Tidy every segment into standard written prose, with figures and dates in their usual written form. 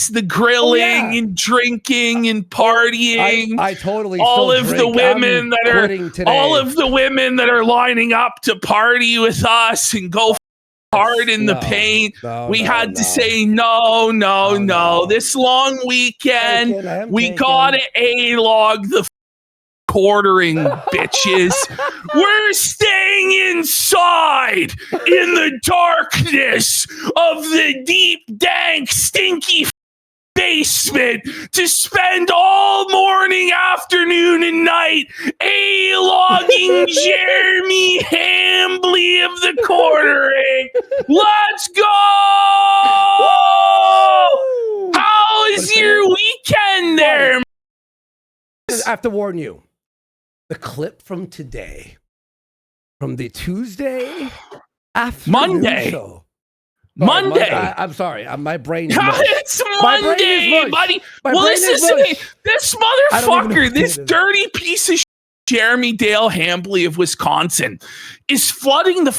the grilling and drinking and partying. I totally all of drink. the women that are today. all of the women that are lining up to party with us and go hard in the paint. We had to say no. This long weekend, we gotta A-log the quartering bitches. We're staying inside in the darkness of the deep, dank, stinky basement to spend all morning, afternoon, and night A-logging Jeremy Hambly of the quartering. Let's go! How is your weekend there? I have to warn you. The clip from today, from the Tuesday afternoon show. Monday. I'm sorry. My brain is It's Monday, buddy. Well, this motherfucker, this dirty piece of shit, Jeremy Dale Hambly of Wisconsin, is flooding the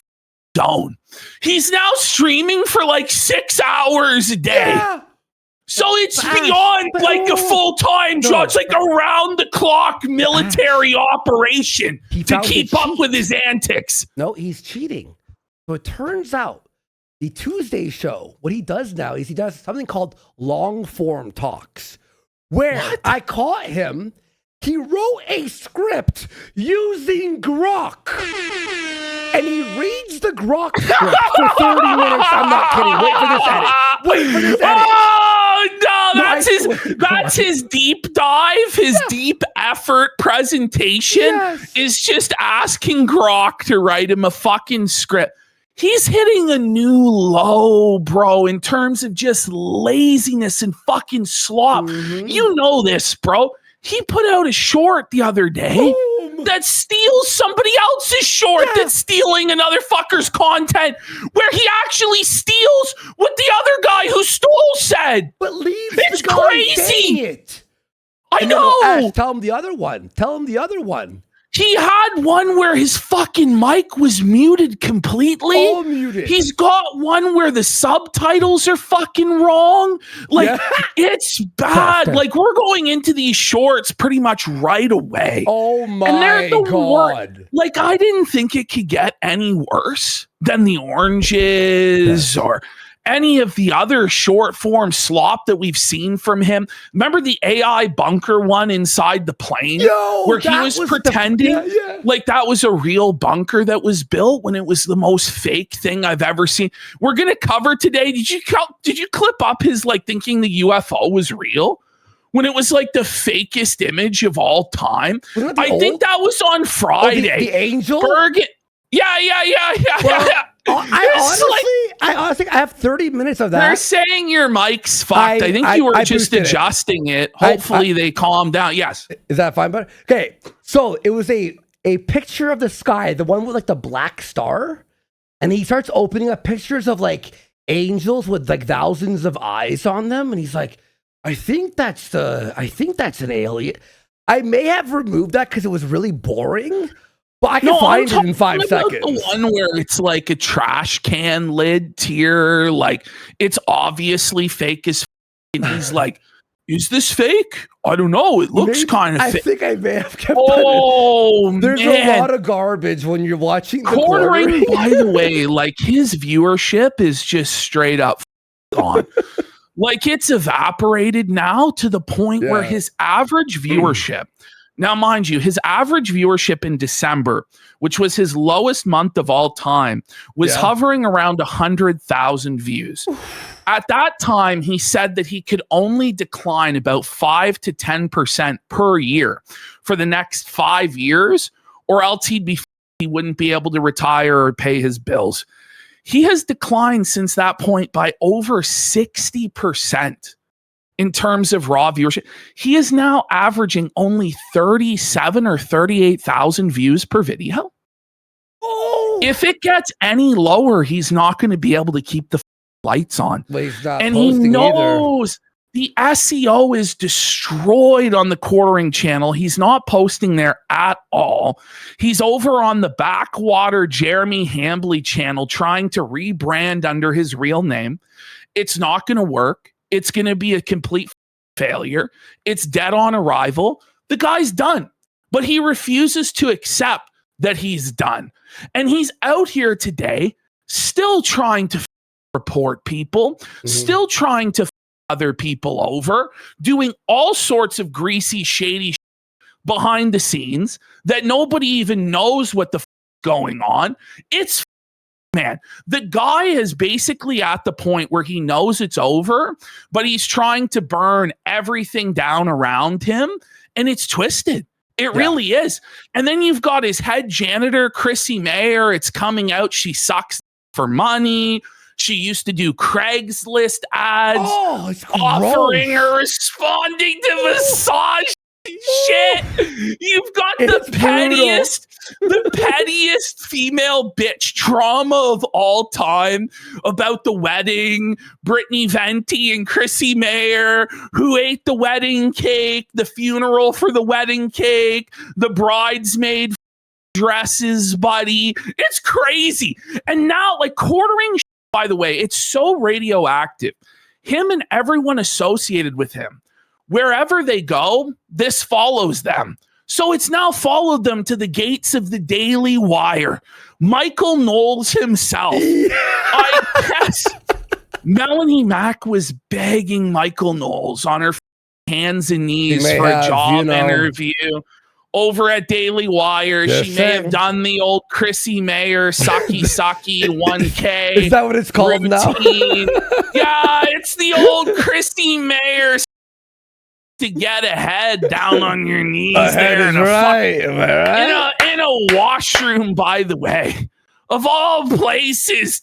zone. He's now streaming for like 6 hours a day. Yeah. So it's beyond like a full-time job. It's like around-the-clock military operation to keep up with his antics. No, he's cheating. So it turns out the Tuesday show, what he does now is he does something called long-form talks, where I caught him. He wrote a script using Grok. And he reads the Grok script for 30 minutes. I'm not kidding. Wait for this edit. Oh, no, that's his deep dive, his deep effort presentation is just asking Grok to write him a fucking script. He's hitting a new low, bro, in terms of just laziness and fucking slop. Mm-hmm. You know this, bro. He put out a short the other day that steals somebody else's short that's stealing another fucker's content, where he actually steals what the other guy who stole said. But it's crazy. I know. Tell him the other one. He had one where his fucking mic was muted completely. All muted. He's got one where the subtitles are fucking wrong. Like, it's bad. Like, we're going into these shorts pretty much right away. Oh my God. Like, I didn't think it could get any worse than the oranges or any of the other short form slop that we've seen from him. Remember the AI bunker one inside the plane where he was pretending like that was a real bunker that was built when it was the most fake thing I've ever seen. We're going to cover today. Did you clip up his like thinking the UFO was real? When it was like the fakest image of all time. I think that was on Friday. The angel? Bergen. Yeah. Well, I honestly have 30 minutes of that. They're saying your mic's fucked. I think you were just adjusting it. Hopefully they calm down. Yes. Is that fine? But okay. So it was a picture of the sky, the one with like the black star. And he starts opening up pictures of like angels with like thousands of eyes on them. And he's like, I think that's an alien. I may have removed that because it was really boring. But I can find it in 5 seconds. The one where it's like a trash can lid tier, like it's obviously fake as and he's like, is this fake? I don't know. It looks kind of fake. I think I may have kept There's a lot of garbage when you're watching the quartering. By the way, like his viewership is just straight up gone. Like it's evaporated now to the point where his average viewership. Now, mind you, his average viewership in December, which was his lowest month of all time, was hovering around 100,000 views. At that time, he said that he could only decline about 5 to 10% per year for the next 5 years, or else he wouldn't be able to retire or pay his bills. He has declined since that point by over 60%. In terms of raw viewership, he is now averaging only 37 or 38,000 views per video. If it gets any lower, he's not going to be able to keep the lights on. But he's not and he knows the SEO is destroyed on the Quartering channel. He's not posting there at all. He's over on the Backwater Jeremy Hambly channel trying to rebrand under his real name. It's not going to work. It's going to be a complete failure. It's dead on arrival. The guy's done, but he refuses to accept that he's done. And he's out here today still trying to report people, still trying to other people over, doing all sorts of greasy, shady behind the scenes that nobody even knows what the going on. It's man, the guy is basically at the point where he knows it's over, but he's trying to burn everything down around him, and it's twisted. It really is. And then you've got his head janitor, Chrissy Mayer. It's coming out. She sucks for money. She used to do Craigslist ads, offering her responding to massage shit. You've got the pettiest female bitch trauma of all time about the wedding. Brittany Venti and Chrissy Mayer, who ate the wedding cake, the funeral for the wedding cake, the bridesmaid dresses, buddy. It's crazy. And now, like, quartering, by the way, it's so radioactive. Him and everyone associated with him, wherever they go, this follows them. So it's now followed them to the gates of the Daily Wire. Michael Knowles himself. I guess Melanie Mack was begging Michael Knowles on her hands and knees for a job interview over at Daily Wire. She may have done the old Chrissy Mayer Saki 1K. Is that what it's called routine. Now? Yeah, it's the old Chrissy Mayer to get ahead down on your knees there in a washroom, by the way. Of all places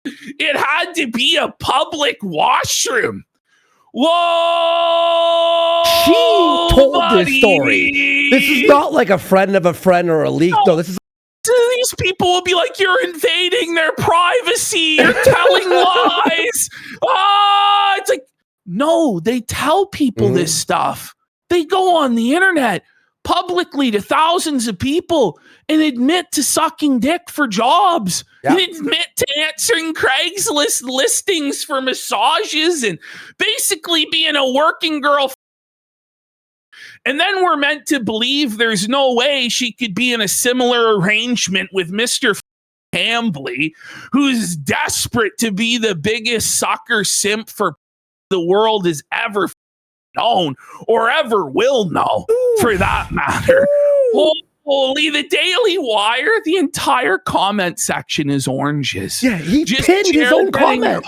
it had to be a public washroom. Whoa! She told this story. This is not like a friend of a friend or a leak. No, this is. These people will be like, you're invading their privacy. You're telling lies. It's like, no, they tell people this stuff. They go on the internet publicly to thousands of people and admit to sucking dick for jobs. Yep. And admit to answering Craigslist listings for massages and basically being a working girl. And then we're meant to believe there's no way she could be in a similar arrangement with Mr. Hambly, who's desperate to be the biggest sucker simp for the world has ever known or ever will know, for that matter. Holy, the Daily Wire, the entire comment section is oranges. Yeah, he pinned his own comment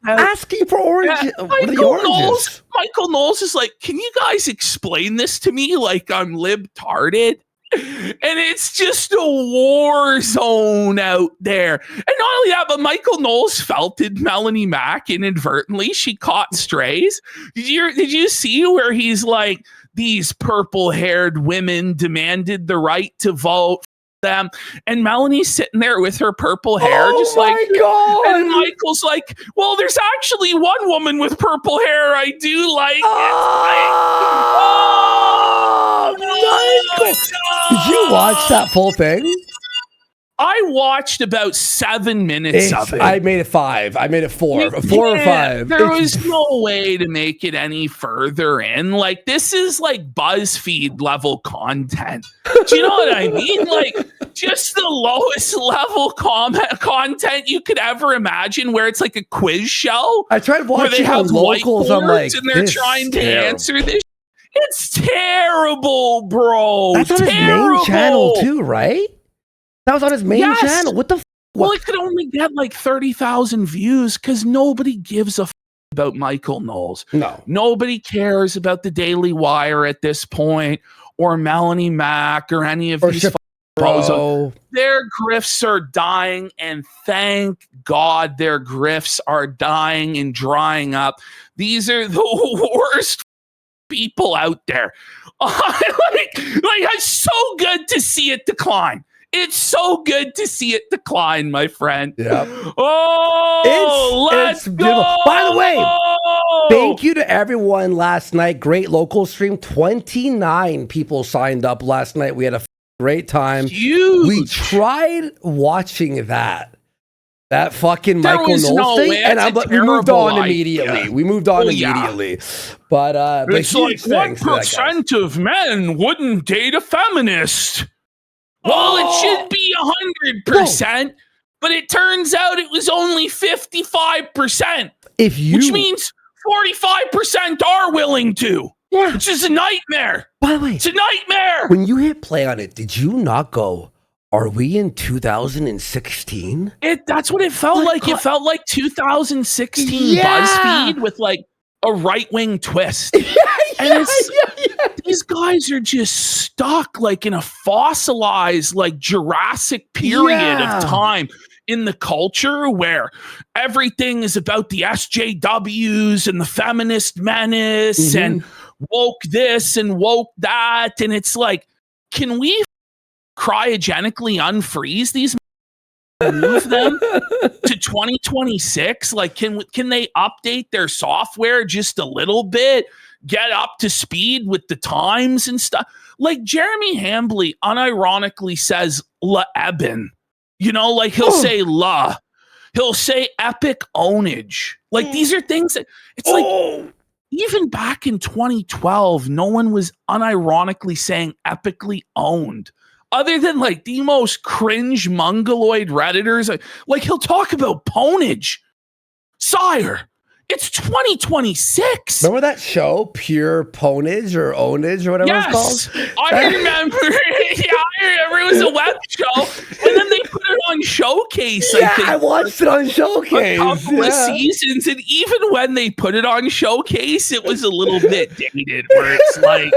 asking for oranges. Michael Knowles is like, can you guys explain this to me like I'm libtarded? And it's just a war zone out there. And not only that, but Michael Knowles felted Melanie Mack inadvertently. She caught strays. Did you see where he's like, these purple-haired women demanded the right to vote for them, and Melanie's sitting there with her purple hair, just like, God. And Michael's like, well, there's actually one woman with purple hair I do like. Michael! Did you watch that full thing? I watched about 7 minutes of it. I made it 5. I made it 4 or 5. There was no way to make it any further in. Like, this is like BuzzFeed level content. Do you know what I mean? Like, just the lowest level content you could ever imagine, where it's like a quiz show. I tried watching on Locals. I'm like, and they're trying to answer this. It's terrible, bro. That's on his main channel too, right? That was on his main channel. What the f? Well, it could only get like 30,000 views because nobody gives a f about Michael Knowles. No. Nobody cares about the Daily Wire at this point, or Melanie Mack, or any of these bros. Their grifts are dying, and thank God their grifts are dying and drying up. These are the worst people out there. It's so good to see it decline. It's so good to see it decline, my friend. Yeah. Let's go. By the way, thank you to everyone last night. Great local stream. 29 people signed up last night. We had a great time. Huge. We tried watching that That fucking There Michael was Knowles no thing, way. and That's a we moved on terrible immediately. idea. We moved on Oh, yeah. immediately. But It's like, what percent of men wouldn't date a feminist? Well, it should be 100%, but it turns out it was only 55%, which means 45% are willing to. Yeah. Which is a nightmare. By the way, It's a nightmare. when you hit play on it, did you not go, are we in 2016? That's what it felt like. It felt like 2016 BuzzFeed with like a right-wing twist. These guys are just stuck like in a fossilized, like Jurassic period of time in the culture where everything is about the SJWs and the feminist menace and woke this and woke that. And it's like, can we cryogenically unfreeze these, move them to 2026? Like, can they update their software just a little bit, get up to speed with the times and stuff? Like Jeremy Hambly unironically says la eben, you know, like he'll say la, he'll say epic ownage. Like these are things that it's like even back in 2012, no one was unironically saying epically owned. Other than like the most cringe mongoloid Redditors, like he'll talk about ponage. Sire, it's 2026. Remember that show, Pure Ponage or Ownage or whatever it's called? I remember. Yeah, I remember. It was a web show. And then they put it on Showcase, I think. I watched it on Showcase. A couple of seasons. And even when they put it on Showcase, it was a little bit dated, where it's like,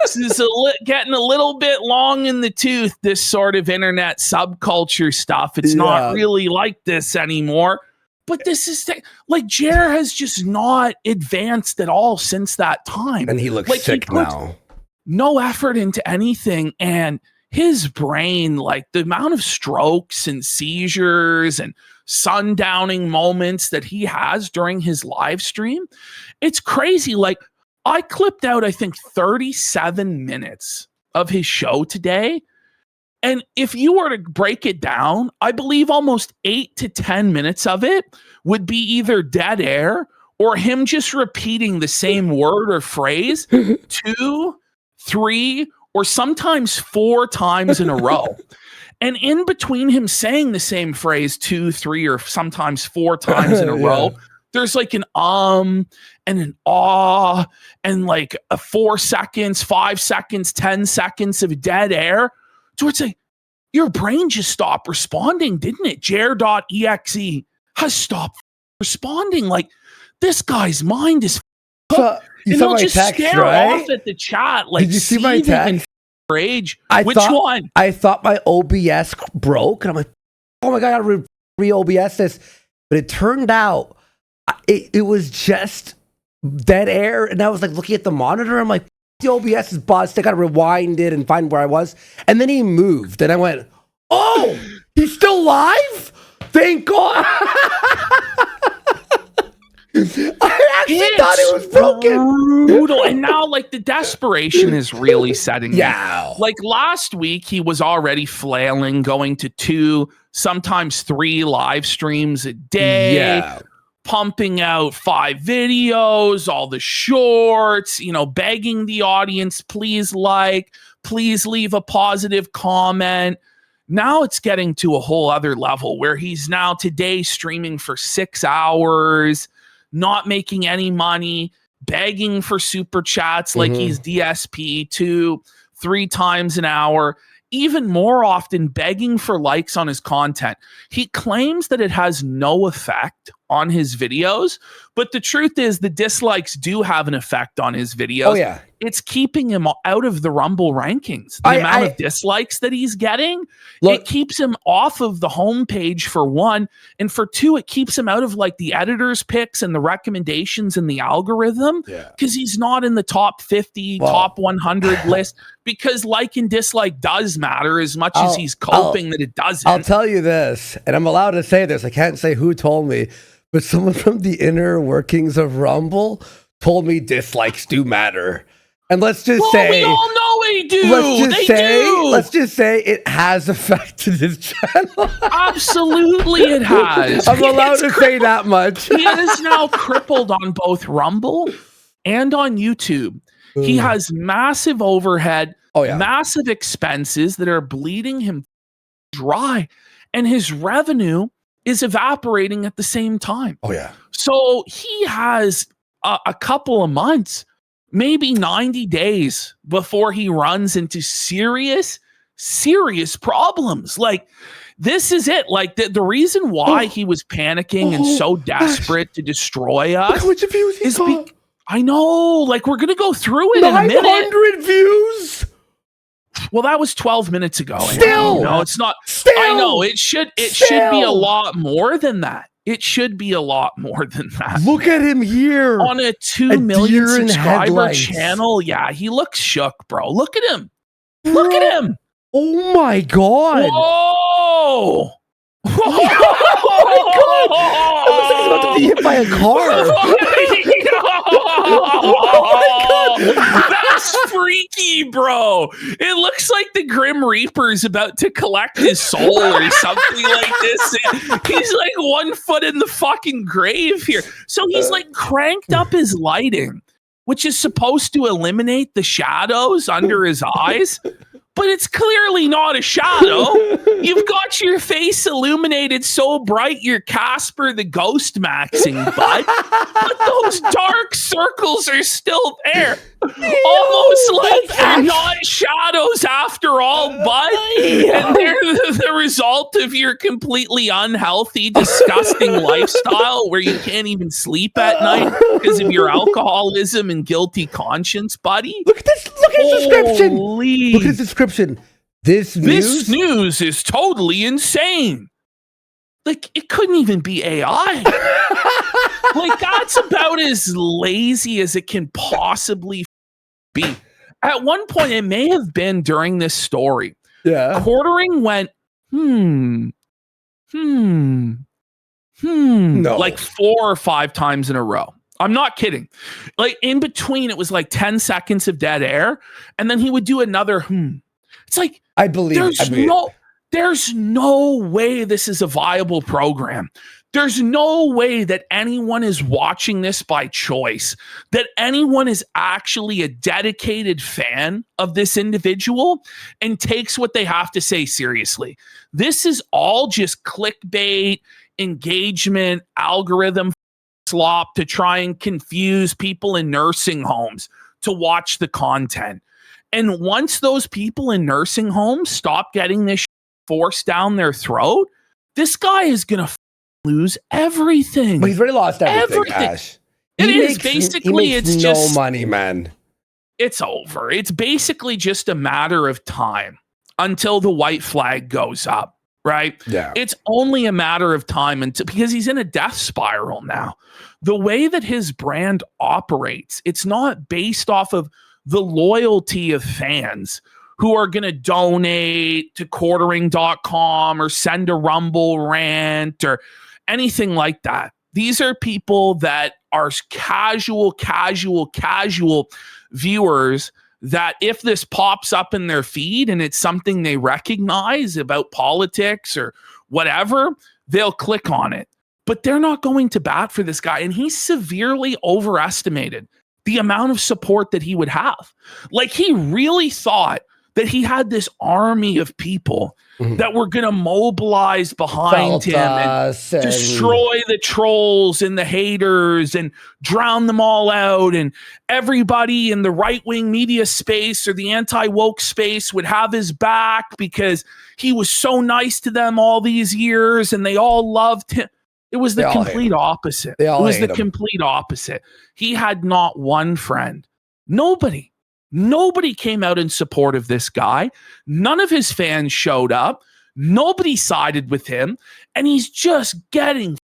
this is getting a little bit long in the tooth, this sort of internet subculture stuff. It's not really like this anymore. But this is like Jer has just not advanced at all since that time. And he looks like sick now. No effort into anything. And his brain, like the amount of strokes and seizures and sundowning moments that he has during his live stream, it's crazy. Like I clipped out, I think, 37 minutes of his show today. And if you were to break it down, I believe almost 8 to 10 minutes of it would be either dead air or him just repeating the same word or phrase 2, 3, or sometimes 4 times in a row. And in between him saying the same phrase 2, 3, or sometimes 4 times in a row, there's like an and an ah and like a 4 seconds, 5 seconds, 10 seconds of dead air. So it's like, your brain just stopped responding, didn't it? Jer.exe has stopped responding. Like, this guy's mind is so, you and saw they'll my just text, stare right? off at the chat. Like, did you see my text? Rage. Which one? I thought my OBS broke, and I'm like, oh my God, I gotta re-OBS this. But it turned out it was just dead air. And I was like looking at the monitor. I'm like, the OBS is buzzed. I got to rewind it and find where I was. And then he moved. And I went, oh, he's still live? Thank God. I actually thought it was broken. Brutal. And now, like, the desperation is really setting in. Yeah. Like, last week, he was already flailing, going to 2, sometimes 3 live streams a day. Yeah. Pumping out 5 videos, all the shorts, you know, begging the audience, please leave a positive comment. Now it's getting to a whole other level where he's now today streaming for 6 hours, not making any money, begging for super chats like he's DSP 2, 3 times an hour. Even more often begging for likes on his content. He claims that it has no effect on his videos, but the truth is the dislikes do have an effect on his videos. Oh, yeah. It's keeping him out of the Rumble rankings. The amount of dislikes that he's getting, it keeps him off of the homepage for 1. And for 2, it keeps him out of like the editor's picks and the recommendations and the algorithm because he's not in the top 50, top 100 list because like and dislike does matter as much as he's coping that it doesn't. I'll tell you this, and I'm allowed to say this. I can't say who told me, but someone from the inner workings of Rumble told me dislikes do matter. And let's just say, we all know they do. Let's just say it has affected his channel. Absolutely, it has. I'm allowed to say that much. He is now crippled on both Rumble and on YouTube. He has massive overhead, massive expenses that are bleeding him dry, and his revenue is evaporating at the same time. Oh, yeah. So he has a couple of months, maybe 90 days before he runs into serious problems. Like, this is it. Like, the reason why he was panicking and so desperate to destroy us. Look how much views he got. I know. Like, we're going to go through it in a minute. 900 views. Well, that was 12 minutes ago. Still, no, it's not. Still, I know it should be a lot more than that. It should be a lot more than that. Look at him here on a 2 million subscriber channel. Yeah, he looks shook, bro. Look at him. Look at him. Oh my god. Whoa. Oh my god. It looks like he's about to be hit by a car. Oh my god. That's freaky, bro. It looks like the Grim Reaper is about to collect his soul or something like this. He's like 1 foot in the fucking grave here. So he's like cranked up his lighting, which is supposed to eliminate the shadows under his eyes. But it's clearly not a shadow. You've got your face illuminated so bright you're Casper the Ghost maxing, bud. But those dark circles are still there. Almost like they're not shadows after all, bud. And they're the result of your completely unhealthy, disgusting lifestyle where you can't even sleep at night because of your alcoholism and guilty conscience, buddy. Look at this. Look at his description. Holy. Look at his description. This news is totally insane. Like, it couldn't even be AI. Like, that's about as lazy as it can possibly be. At one point, it may have been during this story. Yeah. Quartering went, no. Like 4 or 5 times in a row. I'm not kidding. Like, in between, it was like 10 seconds of dead air, and then he would do another It's like, I believe there's no way this is a viable program. There's no way that anyone is watching this by choice, that anyone is actually a dedicated fan of this individual and takes what they have to say seriously. This is all just clickbait, engagement, algorithm slop to try and confuse people in nursing homes to watch the content. And once those people in nursing homes stop getting this forced down their throat, this guy is going to lose everything. But he's already lost everything. Ash. It's no just money, man. It's over. It's basically just a matter of time until the white flag goes up, right? Yeah. It's only a matter of time because he's in a death spiral now. The way that his brand operates, it's not based off of the loyalty of fans who are going to donate to quartering.com or send a Rumble rant or anything like that. These are people that are casual viewers that if this pops up in their feed and it's something they recognize about politics or whatever, they'll click on it. But they're not going to bat for this guy. And he's severely overestimated the amount of support that he would have. Like, he really thought that he had this army of people that were going to mobilize behind him and destroy the trolls and the haters and drown them all out. And everybody in the right-wing media space or the anti-woke space would have his back because he was so nice to them all these years and they all loved him. It was the complete opposite. It was the complete opposite. He had not one friend. Nobody came out in support of this guy. None of his fans showed up. Nobody sided with him. And he's just getting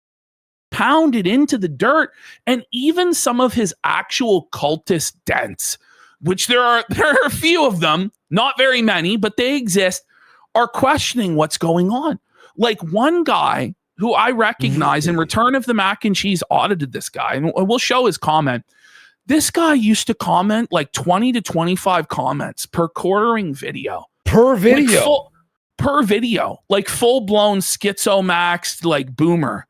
pounded into the dirt. And even some of his actual cultist dents, which there are a few of them, not very many, but they exist, are questioning what's going on. Like one guy who I recognize in Return of the Mac and Cheese audited this guy, and we'll show his comment. This guy used to comment like 20 to 25 comments per quartering video. Per video? Per video. Like full-blown schizomaxed, like boomer.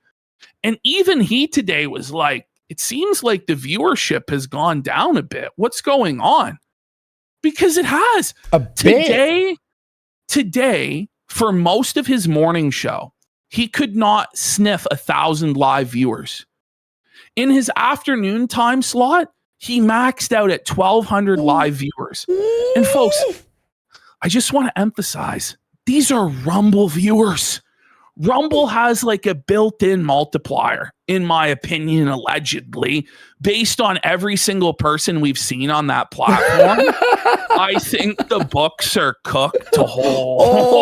And even he today was like, it seems like the viewership has gone down a bit. What's going on? Because it has. Today, for most of his morning show, he could not sniff 1,000 live viewers. In his afternoon time slot, he maxed out at 1,200 live viewers. And folks, I just want to emphasize, these are Rumble viewers. Rumble has like a built-in multiplier, in my opinion, allegedly, based on every single person we've seen on that platform. I think the books are cooked to holy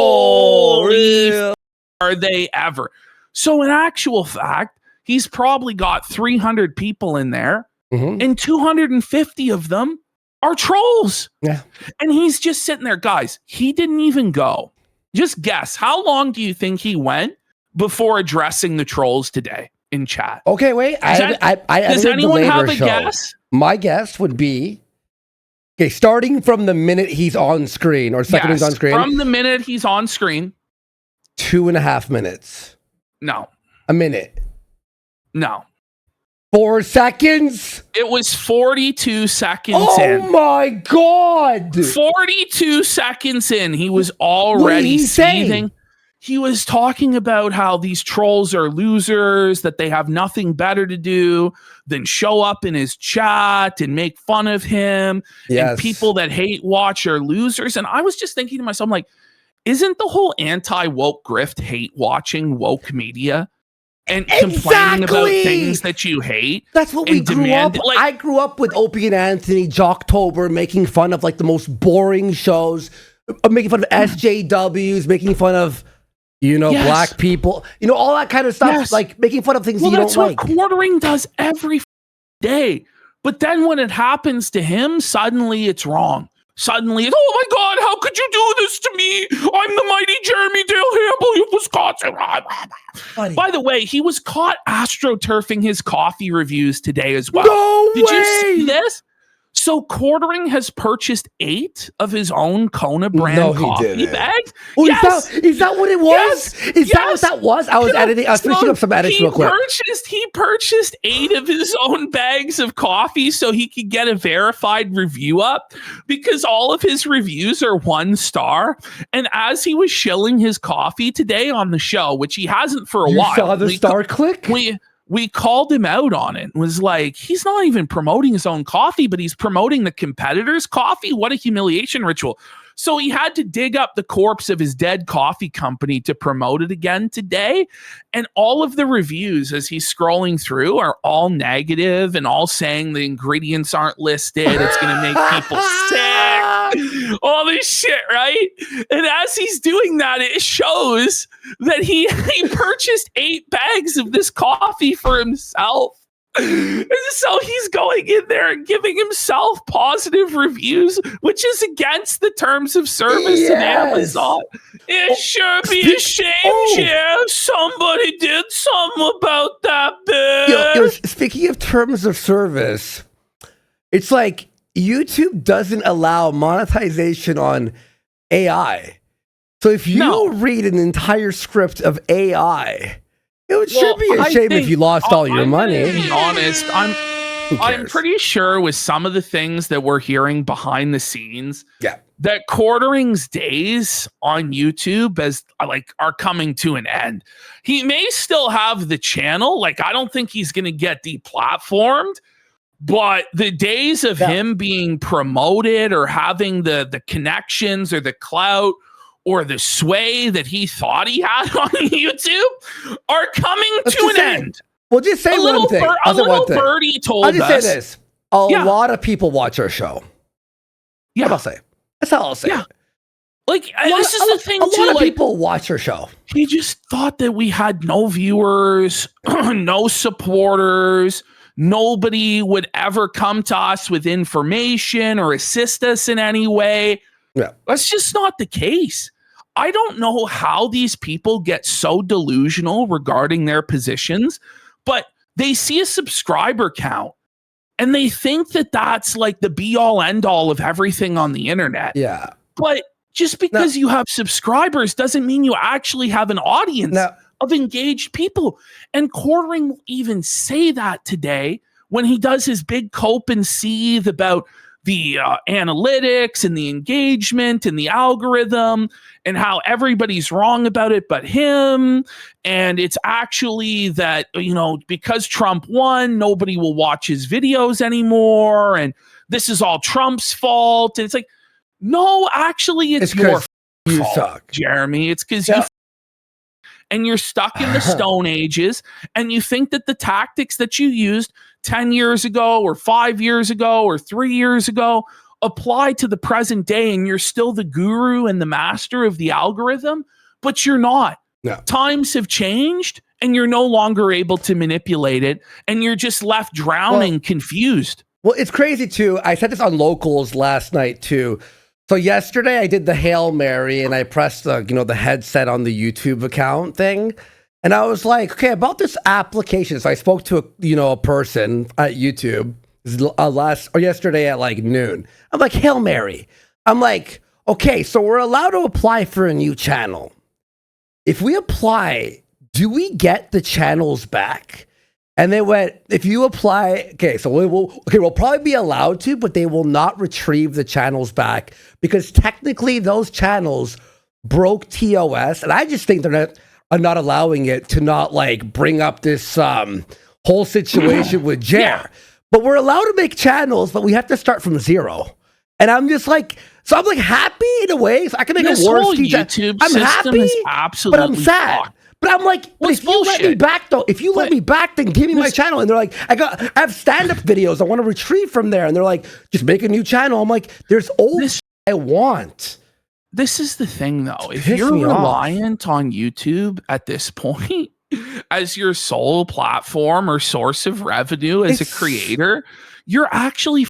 are they ever. So in actual fact, he's probably got 300 people in there, and 250 of them are trolls. Yeah. And he's just sitting there. Guys, he didn't even go. Just guess, how long do you think he went before addressing the trolls today in chat? Okay, wait. Does anyone have a guess? My guess would be, okay, starting from the minute he's on screen, or second he's on screen. From the minute he's on screen. 2.5 minutes. No. A minute. No. 4 seconds? It was 42 seconds in. Oh my God. 42 seconds in. He was already seething. He was talking about how these trolls are losers, that they have nothing better to do than show up in his chat and make fun of him. Yes. And people that hate watch are losers. And I was just thinking to myself, like, isn't the whole anti-woke grift hate watching woke media? And complaining about things that you hate. That's what we grew up. Like, I grew up with Opie and Anthony, Jocktober, making fun of like the most boring shows, making fun of SJWs, making fun of, black people, all that kind of stuff. Yes. Like making fun of things you don't like. That's what quartering does every day. But then when it happens to him, suddenly it's wrong. Suddenly, oh my God, how could you do this to me? I'm the mighty Jeremy Dale Hamble of Wisconsin. Buddy. By the way, he was caught astroturfing his coffee reviews today as well. Did you see this? So Quartering has purchased 8 of his own Kona brand coffee bags. Oh, yes. Is that what it was? Is that what that was? I was editing. I was finishing up some edits real quick. He purchased 8 of his own bags of coffee so he could get a verified review up, because all of his reviews are 1 star. And as he was shilling his coffee today on the show, which he hasn't for a while. You saw the star click? We called him out on it. Was like, he's not even promoting his own coffee, but he's promoting the competitor's coffee. What a humiliation ritual. So he had to dig up the corpse of his dead coffee company to promote it again today. And all of the reviews as he's scrolling through are all negative and all saying the ingredients aren't listed. It's going to make people sick. All this shit, right? And as he's doing that, it shows that he purchased 8 bags of this coffee for himself. And so he's going in there and giving himself positive reviews, which is against the terms of service of Amazon. It sure be a shame, Jeff. Somebody did something about that bit. Speaking of terms of service, it's like YouTube doesn't allow monetization on AI. So if you read an entire script of AI, it should be a shame if you lost all your money. To be honest, I'm pretty sure with some of the things that we're hearing behind the scenes, that Quartering's days on YouTube are coming to an end. He may still have the channel. Like, I don't think he's going to get deplatformed, but the days of him being promoted or having the connections or the clout or the sway that he thought he had on YouTube are coming to an end. Well, just say one thing. A little birdie told us. I'll just say this. A lot of people watch our show. Yeah. I'll say. That's all I'll say. Yeah. Like, this is the thing, too. A lot of people watch our show. He just thought that we had no viewers, no supporters. Nobody would ever come to us with information or assist us in any way. Yeah. That's just not the case. I don't know how these people get so delusional regarding their positions, but they see a subscriber count And they think that that's like the be all end all of everything on the internet. Yeah. But just because you have subscribers doesn't mean you actually have an audience of engaged people. And Quartering will even say that today when he does his big cope and seethe about the analytics and the engagement and the algorithm and how everybody's wrong about it but him. And it's actually that, you know, because Trump won, nobody will watch his videos anymore. And this is all Trump's fault. And it's like, no, actually, it's your fault, suck. Jeremy. It's because you and you're stuck in the Stone Ages, and you think that the tactics that you used 10 years ago or 5 years ago or 3 years ago apply to the present day, and you're still the guru and the master of the algorithm, but you're not. No. Times have changed, and you're no longer able to manipulate it, and you're just left drowning, confused. Well, it's crazy, too. I said this on Locals last night, too. So yesterday I did the Hail Mary and I pressed the, you know, the headset on the YouTube account thing. And I was like, okay, about this application. So I spoke to a person at YouTube yesterday at like noon. I'm like, Hail Mary. I'm like, okay, so we're allowed to apply for a new channel. If we apply, do we get the channels back? And they went, if you apply, okay, so we'll probably be allowed to, but they will not retrieve the channels back because technically those channels broke TOS. And I just think they're not allowing it to not like bring up this whole situation with Jer. Yeah. But we're allowed to make channels, but we have to start from zero. And I'm just like, so I'm like happy in a way. So I can make this a worse whole YouTube I'm system happy, is absolutely but I'm sad. fucked. But I'm like, if you let me back though, then give me my channel. And they're like, I have stand-up videos I want to retrieve from there. And they're like, just make a new channel. I'm like, there's old I want. This is the thing though. If you're reliant on YouTube at this point as your sole platform or source of revenue as a creator, you're actually,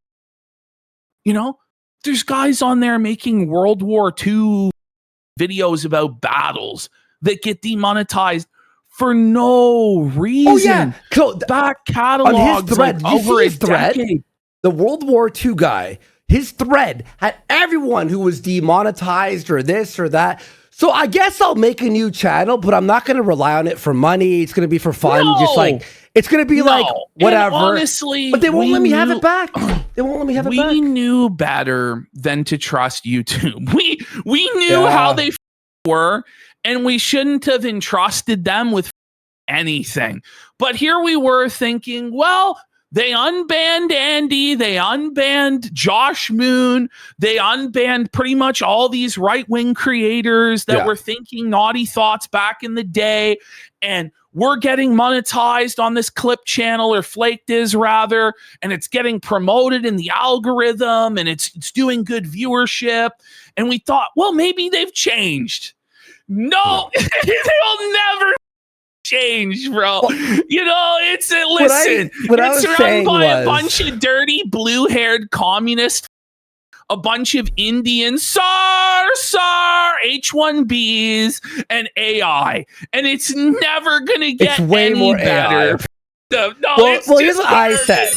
you know, there's guys on there making World War II videos about battles that get demonetized for no reason. Oh yeah, so back catalog on his thread, like over his thread. The World War II guy, his thread had everyone who was demonetized or this or that. So I guess I'll make a new channel, but I'm not going to rely on it for money. It's going to be for fun. Just like it's going to be like whatever. And honestly, but they won't let me have it back. They won't let me have it back. We knew better than to trust YouTube. We knew how they were. And we shouldn't have entrusted them with anything. But here we were thinking, well, they unbanned Andy. They unbanned Josh Moon. They unbanned pretty much all these right-wing creators that were thinking naughty thoughts back in the day. And we're getting monetized on this clip channel, or Flaked is rather, and it's getting promoted in the algorithm, and it's doing good viewership. And we thought, well, maybe they've changed. No, they'll never change, bro. You know, it's it's run by a bunch of dirty blue-haired communists, a bunch of Indian H1Bs and AI, and it's never gonna get way more better. No, well, here's what I said.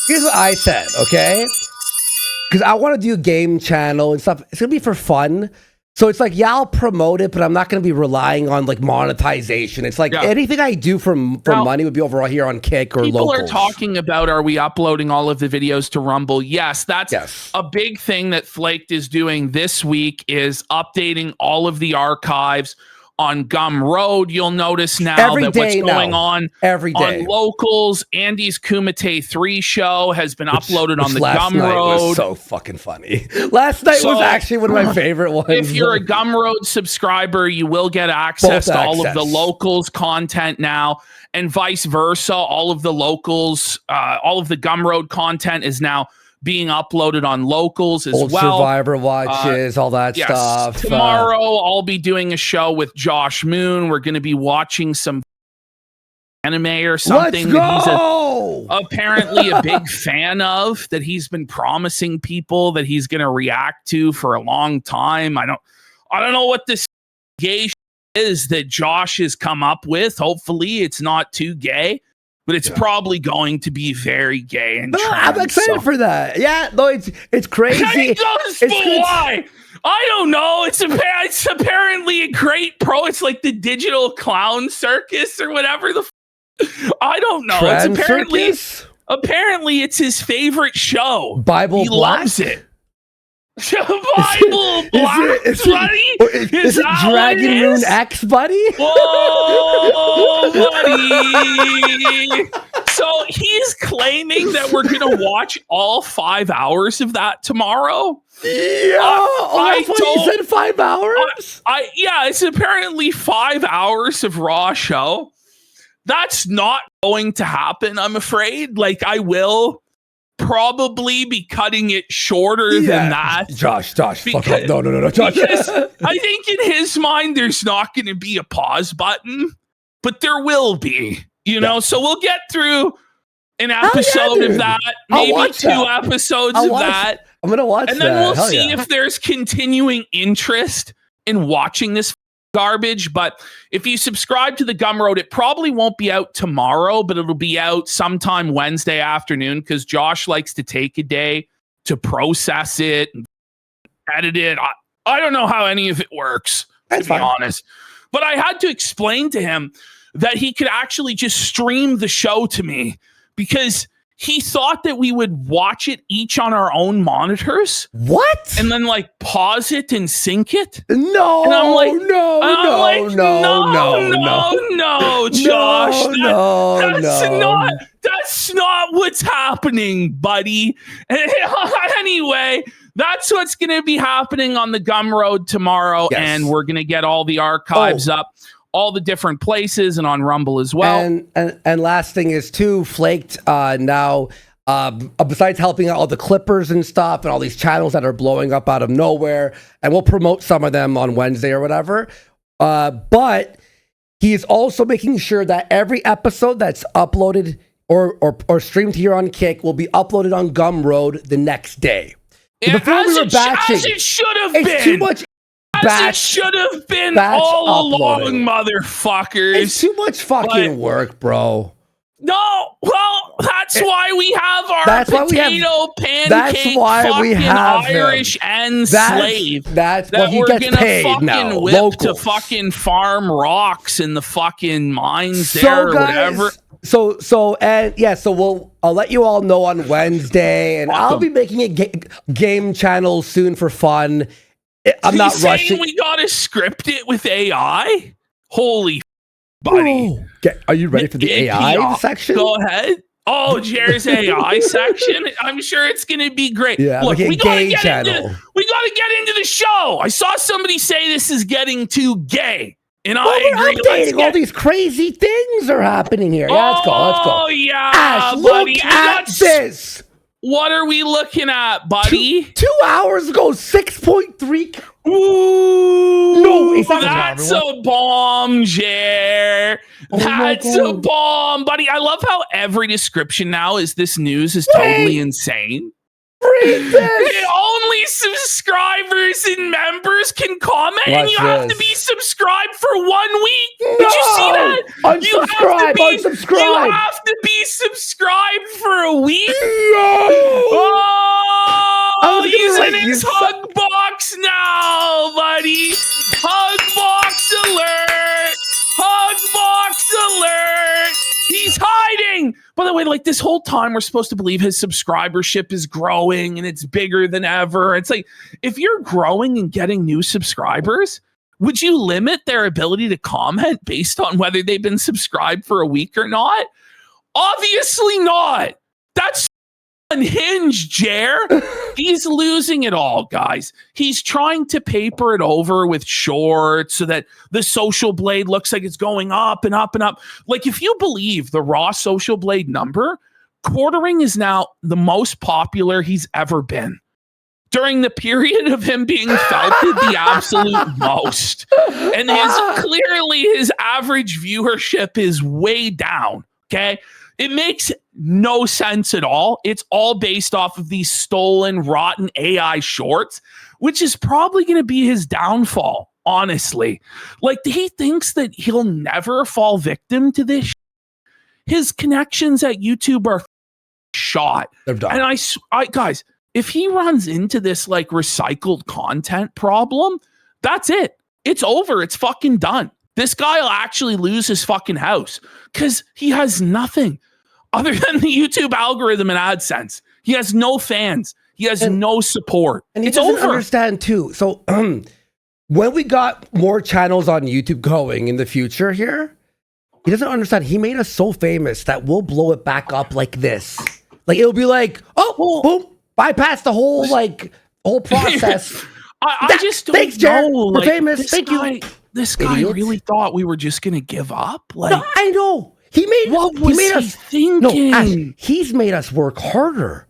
Here's what I said, okay? Because I want to do a game channel and stuff. It's gonna be for fun. So it's like, I'll promote it, but I'm not going to be relying on like monetization. It's like anything I do for money would be over here on Kick or Locals. People are talking about, are we uploading all of the videos to Rumble? Yes, that's a big thing that Flaked is doing this week, is updating all of the archives on Gumroad. You'll notice now that what's going on every day on Locals. Andy's Kumite 3 show has been uploaded on the Gumroad. Was so fucking funny. Last night was actually one of my favorite ones. If you're a Gumroad subscriber, you will get access to all of the Locals content now, and vice versa. All of the Locals, all of the Gumroad content is now being uploaded on Locals as Old well. Survivor watches, all that stuff. Tomorrow, I'll be doing a show with Josh Moon. We're going to be watching some anime or something that he's apparently a big fan of, that he's been promising people that he's going to react to for a long time. I don't know what this gay is that Josh has come up with. Hopefully it's not too gay. but it's probably going to be very gay and trans. I'm excited for that. Yeah, no, it's crazy. Why? I don't know. It's apparently a great It's like the digital clown circus or whatever I don't know. Trans it's apparently it's his favorite show. Bible he Black? Loves it. Bible Black, buddy? Is it Dragon Moon X, buddy? Whoa, buddy. So he's claiming that we're going to watch all 5 hours of that tomorrow. Yeah. That's why you said 5 hours? Yeah, it's apparently 5 hours of Raw show. That's not going to happen, I'm afraid. Like, I will probably be cutting it shorter than that. Josh, fuck up. No, Josh. I think in his mind, there's not going to be a pause button, but there will be, know? So we'll get through an episode of that, maybe 2 episodes of that. I'm going to watch that. And then we'll see if there's continuing interest in watching this garbage. But if you subscribe to the Gumroad, it probably won't be out tomorrow, but it'll be out sometime Wednesday afternoon because Josh likes to take a day to process it and edit it. I don't know how any of it works, to be honest. But I had to explain to him that he could actually just stream the show to me because he thought that we would watch it each on our own monitors. What? And then like pause it and sync it. No. And I'm like, no, Josh. That's not what's happening, buddy. Anyway, that's what's going to be happening on the Gumroad tomorrow. Yes. And we're going to get all the archives up. All the different places and on Rumble as well. And last thing is too, Flaked now, besides helping out all the Clippers and stuff and all these channels that are blowing up out of nowhere, and we'll promote some of them on Wednesday or whatever. But he is also making sure that every episode that's uploaded or streamed here on Kick will be uploaded on Gumroad the next day. So before we were batching, as it should have been. Too much. It should have been all along, motherfuckers. It's too much fucking work, bro. No, well, that's why we have our potato pancake fucking Irish and slave. That's what he gets paid now. Whip to fucking farm rocks in the fucking mines there or whatever. So I'll let you all know on Wednesday, and I'll be making a game channel soon for fun. I'm not rushing. We gotta script it with AI. Holy buddy! Are you ready for the AI section? Go ahead. Oh, Jer's AI section. I'm sure it's gonna be great. Yeah, look, we gotta get into the show. I saw somebody say this is getting too gay. And I agree. All these crazy things are happening here. Yeah, let's go. Oh yeah, Ash, look at this. What are we looking at, buddy? 2 hours ago, 6.3. Ooh, no, that's a bomb, Jer. That's a bomb, buddy. I love how every description now is this news is totally insane. Only subscribers and members can comment, and you have to be subscribed for 1 week. Did you see that? Unsubscribe. You have to be subscribed for a week. He's in his hug box now, buddy. Hug box alert. Hug box alert. He's hiding. By the way, like this whole time, we're supposed to believe his subscribership is growing and it's bigger than ever. It's like, if you're growing and getting new subscribers, would you limit their ability to comment based on whether they've been subscribed for a week or not? Obviously not. That's unhinged, Jer. He's losing it all, guys. He's trying to paper it over with shorts so that the Social Blade looks like it's going up and up and up. Like, if you believe the raw Social Blade number, quartering is now the most popular he's ever been. During the period of him being felted the absolute most. And clearly his average viewership is way down, okay? It makes no sense at all. It's all based off of these stolen, rotten AI shorts, which is probably going to be his downfall, honestly. Like, he thinks that he'll never fall victim to this. his connections at YouTube are shot. They're done. And I guys, if he runs into this like recycled content problem, that's it. It's over. It's fucking done. This guy will actually lose his fucking house because he has nothing other than the YouTube algorithm and AdSense. He has no fans. He has no support. And he it's doesn't over. understand too. So when we got more channels on YouTube going in the future here, he doesn't understand. He made us so famous that we'll blow it back up like this. Like it'll be like, oh, boom, bypass the whole process. I just don't thanks, Jared. know. We're famous. Thank you. This guy Idiots. really thought we were just gonna give up. Like, No, I know. what was he us thinking? No, Ash, he's made us work harder.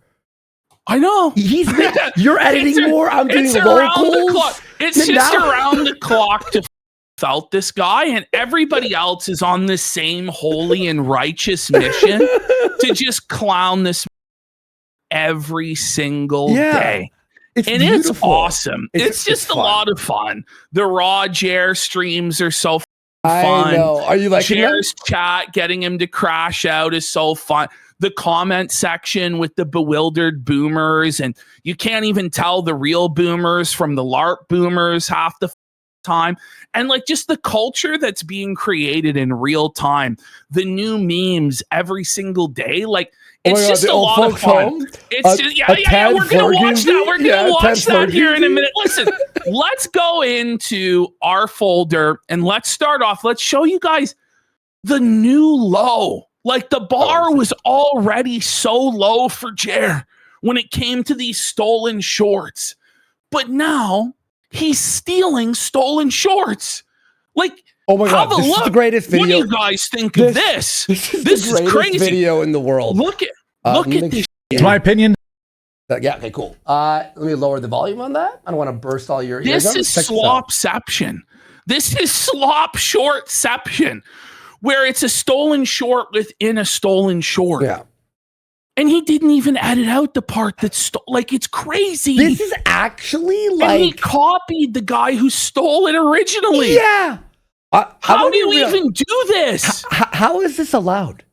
I know. You're editing more. I'm doing locals. It's just around the clock to felt this guy, and everybody else is on the same holy and righteous mission to just clown this every single day. It's awesome. It's just a lot of fun. The raw Jer streams are so fun. I know. Are you liking Jer's chat, getting him to crash out is so fun. The comment section with the bewildered boomers, and you can't even tell the real boomers from the LARP boomers half the time. And like just the culture that's being created in real time, the new memes every single day, like it's just a lot of fun. It's just, we're gonna watch that. We're gonna watch that here in a minute. Listen, let's go into our folder and let's start off. Let's show you guys the new low. Like the bar was already so low for Jer when it came to these stolen shorts, but now he's stealing stolen shorts. Like, oh my God, this is the greatest video. What do you guys think of this? This is the greatest video in the world. Look at this. It's my opinion. Yeah, okay, cool. Let me lower the volume on that. I don't want to burst all your ears. This is slopception. This is slop shortception, where it's a stolen short within a stolen short. Yeah. And he didn't even edit out the part that's like, it's crazy. This is actually like... And he copied the guy who stole it originally. Yeah. How do you even do this? How is this allowed?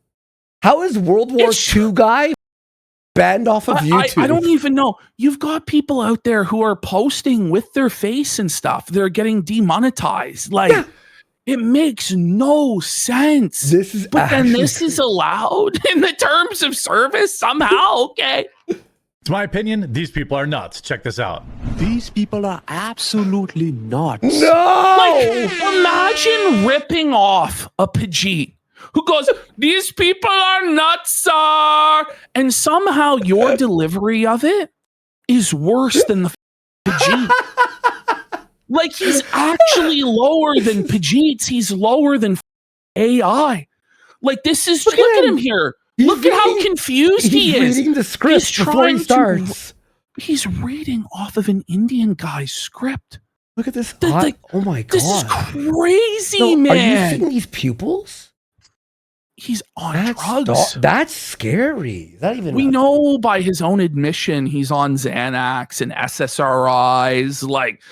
How is World War II guy banned off of YouTube? I don't even know. You've got people out there who are posting with their face and stuff. They're getting demonetized. Like... Yeah. It makes no sense. This is then this is allowed in the terms of service somehow. Okay. It's my opinion. These people are nuts. Check this out. These people are absolutely nuts. No! Like, imagine ripping off a Pajit who goes, these people are nuts, sir. And somehow your delivery of it is worse than the Pajit. Like, he's actually lower than Pajits. He's lower than AI. Like, this is... Look at him here. Look at how confused he is. He's reading the script before he starts. He's reading off of an Indian guy's script. Look at this. Oh, my God. This is crazy, man. Are you seeing these pupils? He's on drugs. That's scary. Is that even... We know by his own admission he's on Xanax and SSRIs. Like...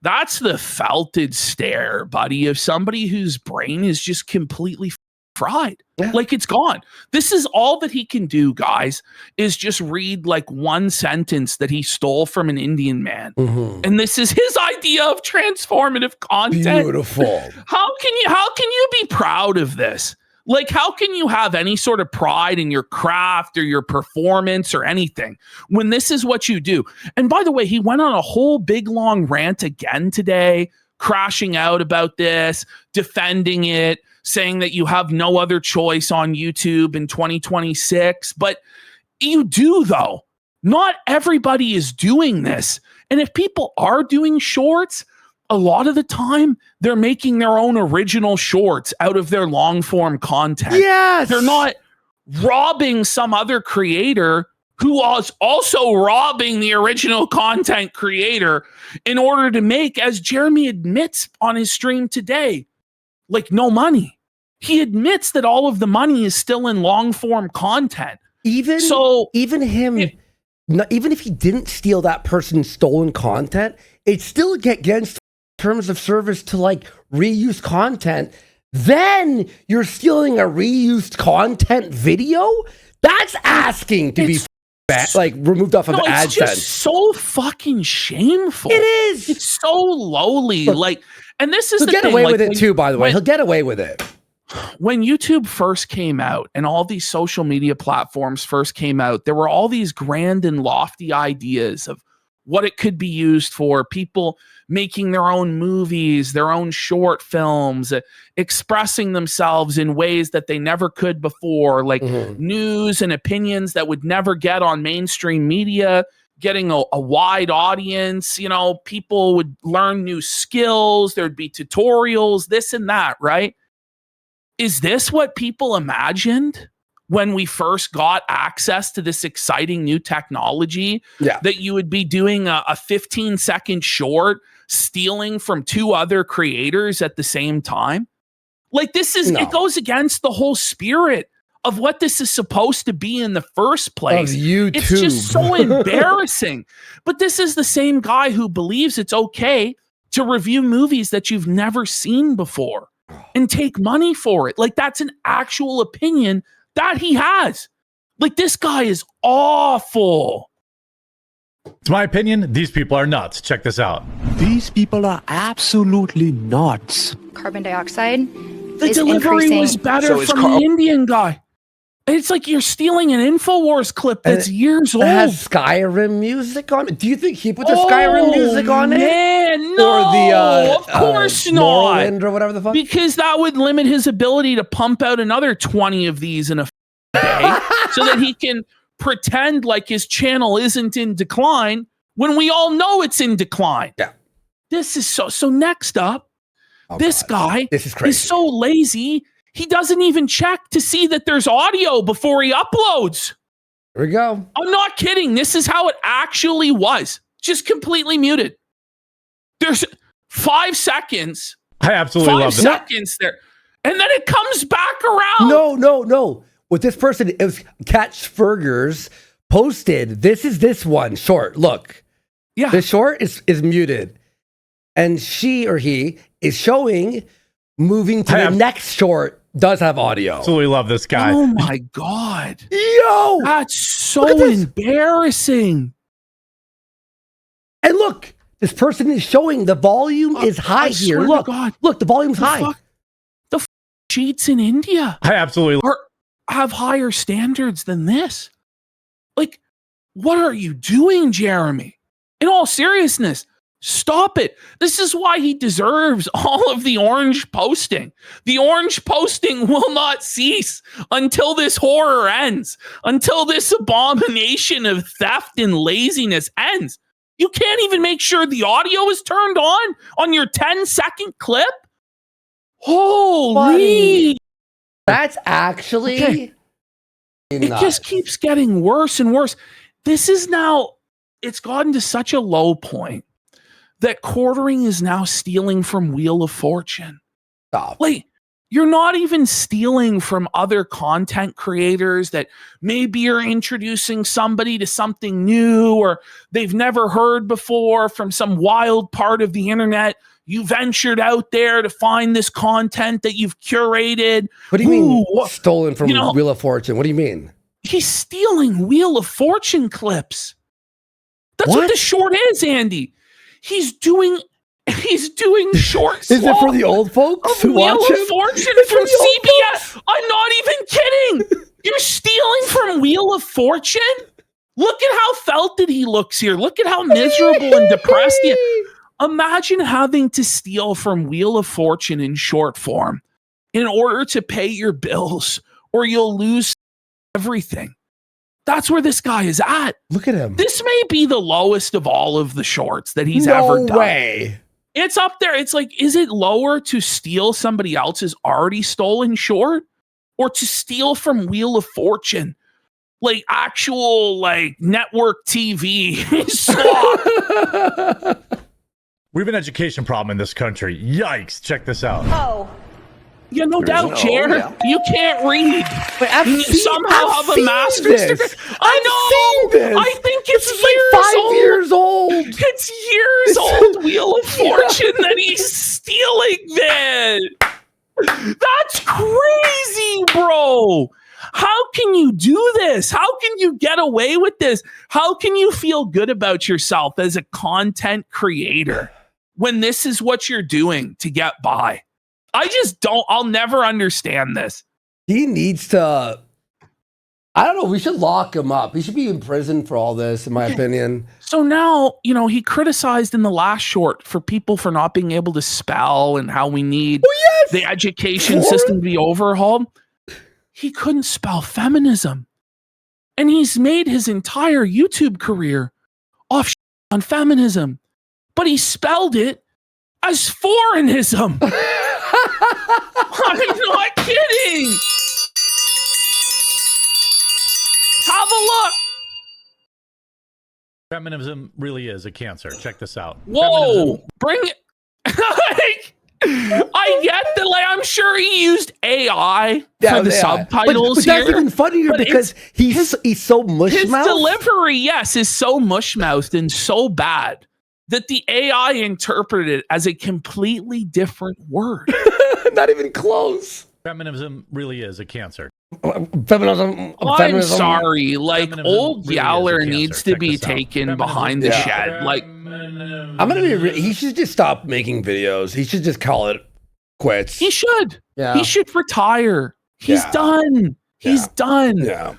That's the felted stare, buddy, of somebody whose brain is just completely fried. Yeah. Like, it's gone. This is all that he can do, guys, is just read like one sentence that he stole from an Indian man. Mm-hmm. And this is his idea of transformative content. Beautiful. How can you be proud of this? Like, how can you have any sort of pride in your craft or your performance or anything when this is what you do? And by the way, he went on a whole big long rant again today, crashing out about this, defending it, saying that you have no other choice on YouTube in 2026. But you do, though. Not everybody is doing this. And if people are doing shorts, a lot of the time, they're making their own original shorts out of their long form content. Yes. They're not robbing some other creator who was also robbing the original content creator in order to make, as Jeremy admits on his stream today, like no money. He admits that all of the money is still in long form content. Even him, even if he didn't steal that person's stolen content, it's still against terms of service to like reuse content then you're stealing a reused content video? That's asking to be removed off of AdSense. It's just so fucking shameful. It is. It's so lowly. Look, and this is he'll the get thing. away with it too, by the way. He'll get away with it. When YouTube first came out and all these social media platforms first came out, there were all these grand and lofty ideas of what it could be used for. People making their own movies, their own short films, expressing themselves in ways that they never could before, like news and opinions that would never get on mainstream media, getting a wide audience. You know, people would learn new skills. There'd be tutorials, this and that, right? Is this what people imagined when we first got access to this exciting new technology? Yeah. That you would be doing a 15-second short, stealing from two other creators at the same time? Like, this is, it goes against the whole spirit of what this is supposed to be in the first place. Of YouTube. It's just so embarrassing. But this is the same guy who believes it's okay to review movies that you've never seen before and take money for it. Like, that's an actual opinion that he has. Like, this guy is awful. It's my opinion. These people are nuts. Check this out. These people are absolutely nuts. Carbon dioxide The is delivery increasing. was better from the Indian guy. It's like you're stealing an InfoWars clip that's years old. It has Skyrim music on it. Do you think he put the Skyrim music on it? Man, no, Or the of course not. Morrowind or whatever the fuck? Because that would limit his ability to pump out another 20 of these in a day so that he can pretend like his channel isn't in decline when we all know it's in decline. Yeah. This is so next up, this guy This is crazy. is so lazy, he doesn't even check to see that there's audio before he uploads. Here we go. I'm not kidding. This is how it actually was. Just completely muted. There's 5 seconds. I absolutely 5 love this. seconds there. And then it comes back around. No. With this person, it was Catch Fergers posted. This is this one short. Look. Yeah. The short is muted. And she or he is showing moving to the next short does have audio. Absolutely love this guy. Oh my God. Yo! That's so embarrassing. And look, this person is showing the volume is high I here. swear to Look, God. look, the volume's The high. fuck? The cheats in India I absolutely have higher standards than this. Like, what are you doing, Jeremy? In all seriousness, stop it. This is why he deserves all of the orange posting. The orange posting will not cease until this horror ends, until this abomination of theft and laziness ends. You can't even make sure the audio is turned on your 10-second clip? Holy. Buddy. That's actually Okay. It nuts. just keeps getting worse and worse. This is now, it's gotten to such a low point that quartering is now stealing from Wheel of Fortune. Stop. Like, you're not even stealing from other content creators that maybe you're introducing somebody to something new or they've never heard before from some wild part of the internet. You ventured out there to find this content that you've curated. What do you mean Ooh, stolen from you know- Wheel of Fortune? What do you mean? He's stealing Wheel of Fortune clips. That's what What? the short is, Andy. He's doing short Is it for slog the old folks of who Wheel watch of him? Fortune It's from for the old CBS. I'm not even kidding. You're stealing from Wheel of Fortune? Look at how felted he looks here. Look at how miserable and depressed he is. Imagine having to steal from Wheel of Fortune in short form in order to pay your bills or you'll lose everything. That's where this guy is at. Look at him. This may be the lowest of all of the shorts that he's no ever done. way. It's up there. It's like, is it lower to steal somebody else's already stolen short or to steal from Wheel of Fortune? Like actual like network TV slop. We have an education problem in this country. Yikes. Check this out. Yeah, no doubt, Jer. You can't read. Wait, I've You seen- somehow I've have a seen master's this. degree. I know. I've seen this. I think it's This is years like 5 old. years old. It's years old Wheel of Fortune that he's stealing, man. away with this? How can you feel good about yourself as a content creator when this is what you're doing to get by? I just don't. I'll never understand this. He needs to. I don't know. We should lock him up. He should be in prison for all this, in my opinion. So now, he criticized in the last short for people for not being able to spell and how we need the education system to be overhauled. He couldn't spell feminism. And he's made his entire YouTube career off on feminism. But he spelled it as foreignism. I'm not kidding. Have a look. Feminism really is a cancer. Check this out. Whoa, bring it. I get that. Like, I'm sure he used AI for the subtitles but here. That's even funnier because he's so mush-mouthed. His delivery, yes, is so mush-mouthed and so bad that the AI interpreted it as a completely different word. Not even close. Feminism really is a cancer. Feminism. I'm sorry. Like, feminism old really Yaller needs to be taken behind the shed. Like, I'm gonna be. He should just stop making videos. He should just call it quits. He should. Yeah. He should retire. He's done. He's done. Yeah.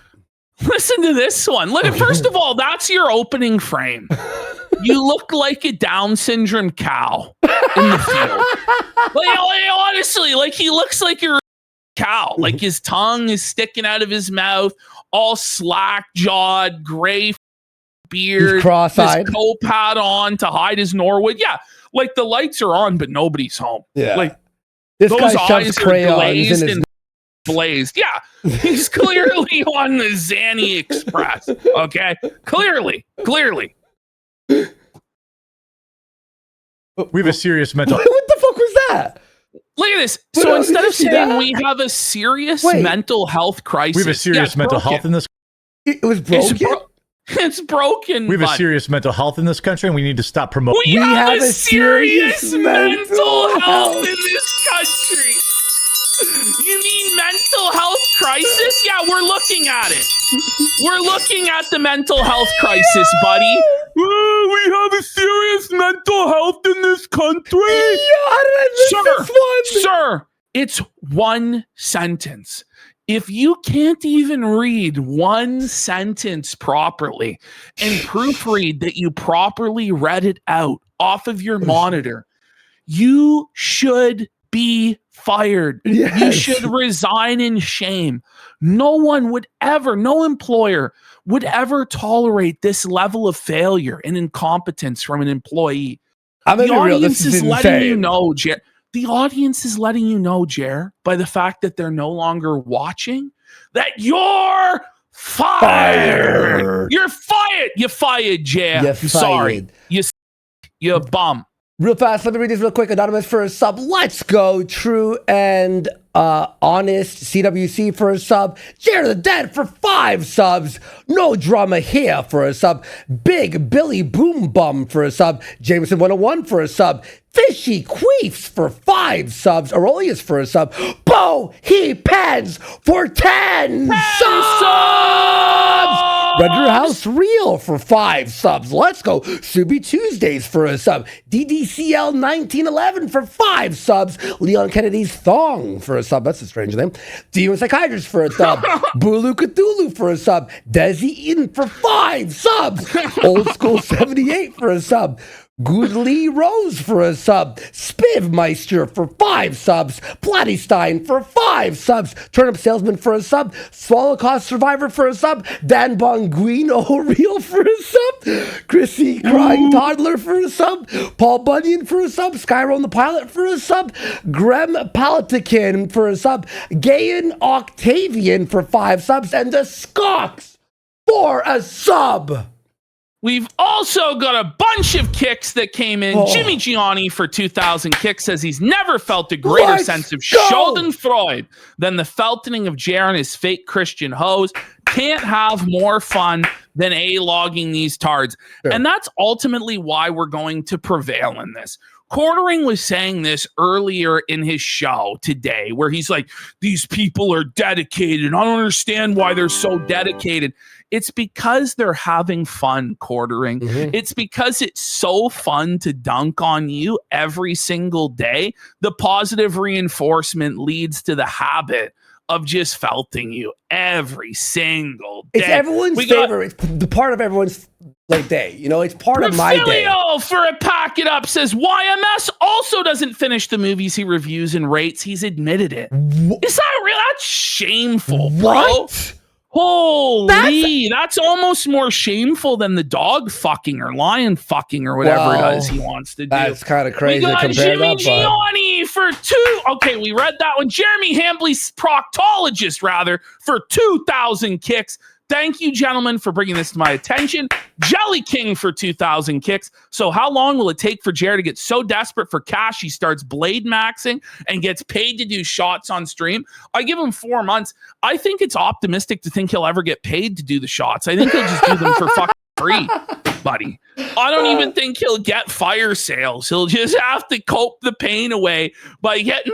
Listen to this one. Look, first of all, that's your opening frame. You look like a Down syndrome cow in the field. Like, honestly, like, he looks like your cow. Like, his tongue is sticking out of his mouth, all slack-jawed, gray beard, he's cross-eyed, his coat hat on to hide his Norwood. Yeah, like, the lights are on, but nobody's home. Yeah, like, this those guy eyes are glazed and blazed. Yeah, he's clearly on the Zanny Express. Okay, clearly. We have a serious mental. What the fuck was that? Look at this. So instead of saying we have a serious mental health crisis, we have a serious mental health in this. It was broken. It's broken. We have a serious mental health in this country, and we need to stop promoting. We have a serious mental health in this country. You mean mental health crisis? Yeah, we're looking at it. We're looking at the mental health crisis, buddy. We have a serious mental health in this country. How did I miss this one? Sir, it's one sentence. If you can't even read one sentence properly and proofread that you properly read it out off of your monitor, you should be fired. Yes. You should resign in shame. No employer would ever tolerate this level of failure and incompetence from an employee. I'm the real. audience This is insane. letting you know, Jer. The audience is letting you know, Jer, by the fact that they're no longer watching, that you're fired. You're fired. You fired, Jer. You're sorry. You bum. Real fast, let me read this real quick. Anonymous for a sub. Let's go. True and honest. CWC for a sub. Jared the Dead for 5 subs. No drama here for a sub. Big Billy Boom Bum for a sub. Jameson 101 for a sub. Fishy Queefs for 5 subs. Aurelius for a sub. Bo He Pens for 10 subs. Redder House Real for 5 subs. Let's go. Subi Tuesdays for a sub. DDCL 1911 for 5 subs. Leon Kennedy's Thong for a sub. That's a strange name. Demon Psychiatrist for a sub. Bulu Cthulhu for a sub. Desi Eden for 5 subs. Old School 78 for a sub. Goodly Rose for a sub. Spivmeister for 5 subs. Platystein for 5 subs. Turnip Salesman for a sub. Swallow Cost Survivor for a sub. Dan Bonguino Real for a sub. Chrissy Crying Toddler for a sub. Paul Bunyan for a sub. Skyron the Pilot for a sub. Grem Palatikin for a sub. Gayan Octavian for 5 subs. And the Scocks for a sub. We've also got a bunch of kicks that came in. Jimmy Gianni for 2,000 kicks says he's never felt a greater sense of Schadenfreude than the feltoning of Jer and his fake Christian hoes. Can't have more fun than A-logging these tards. Sure. And that's ultimately why we're going to prevail in this. Quartering was saying this earlier in his show today, where he's like, these people are dedicated. I don't understand why they're so dedicated. It's because they're having fun quartering. It's because it's so fun to dunk on you every single day. The positive reinforcement leads to the habit of just felting you every single day. It's everyone's favorite. It's the part of everyone's day. You know, it's part of my day. For a pack it up says YMS also doesn't finish the movies he reviews and rates. He's admitted it. Is that real? That's shameful, bro. What? Holy, that's almost more shameful than the dog fucking or lion fucking or whatever it is he wants to do. That's kind of crazy. We got Jimmy Gianni for 2. Okay, we read that one. Jeremy Hambley's proctologist, rather, for 2,000 kicks. Thank you, gentlemen, for bringing this to my attention. Jelly King for 2,000 kicks. So how long will it take for Jared to get so desperate for cash he starts blade maxing and gets paid to do shots on stream? I give him 4 months. I think it's optimistic to think he'll ever get paid to do the shots. I think he'll just do them for fucking free, buddy. I don't even think he'll get fire sales. He'll just have to cope the pain away by getting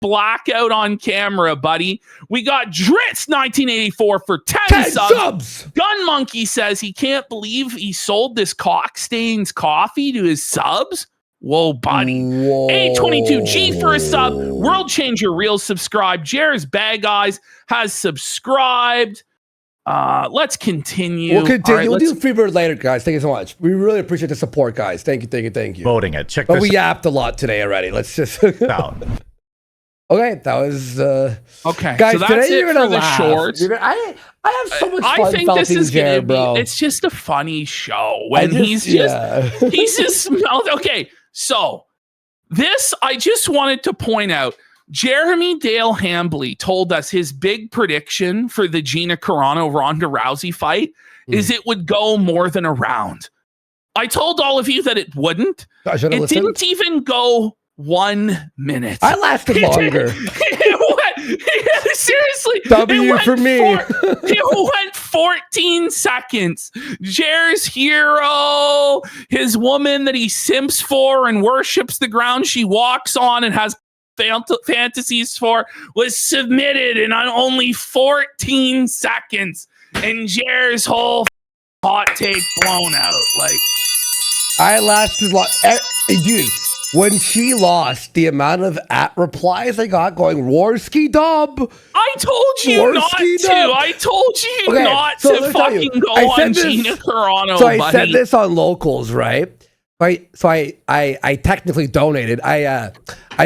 blackout on camera, buddy. We got Dritz 1984 for 10 subs. Gun Monkey says he can't believe he sold this cock stains coffee to his subs. Whoa, buddy. Whoa. A22G for a sub. World Changer Reels subscribed. Jer's Bag Eyes has subscribed. Let's continue. We'll continue. Right, we'll do Freebird later, guys. Thank you so much. We really appreciate the support, guys. Thank you. Voting it. Check but this we yapped a lot today already. Let's just out. Okay, that was okay. Guys, so that's today it you're gonna for the laugh. shorts. I have so much fun. I think this is gonna be. bro. It's just a funny show when he's just smelled. Okay, so this I just wanted to point out. Jeremy Dale Hambley told us his big prediction for the Gina Carano Ronda Rousey fight is it would go more than a round. I told all of you that it wouldn't. It didn't even go 1 minute. I lasted longer. Seriously. W for me. It went 14 seconds. Jer's hero, his woman that he simps for and worships the ground she walks on and has fantasies for, was submitted in only 14 seconds. And Jer's whole hot take blown out. Like, I lasted long. Dude. When she lost, the amount of replies I got going, Warski dub. I told you not to. I told you not to fucking go on Gina Carano, So I said this on Locals, right? So I technically donated. I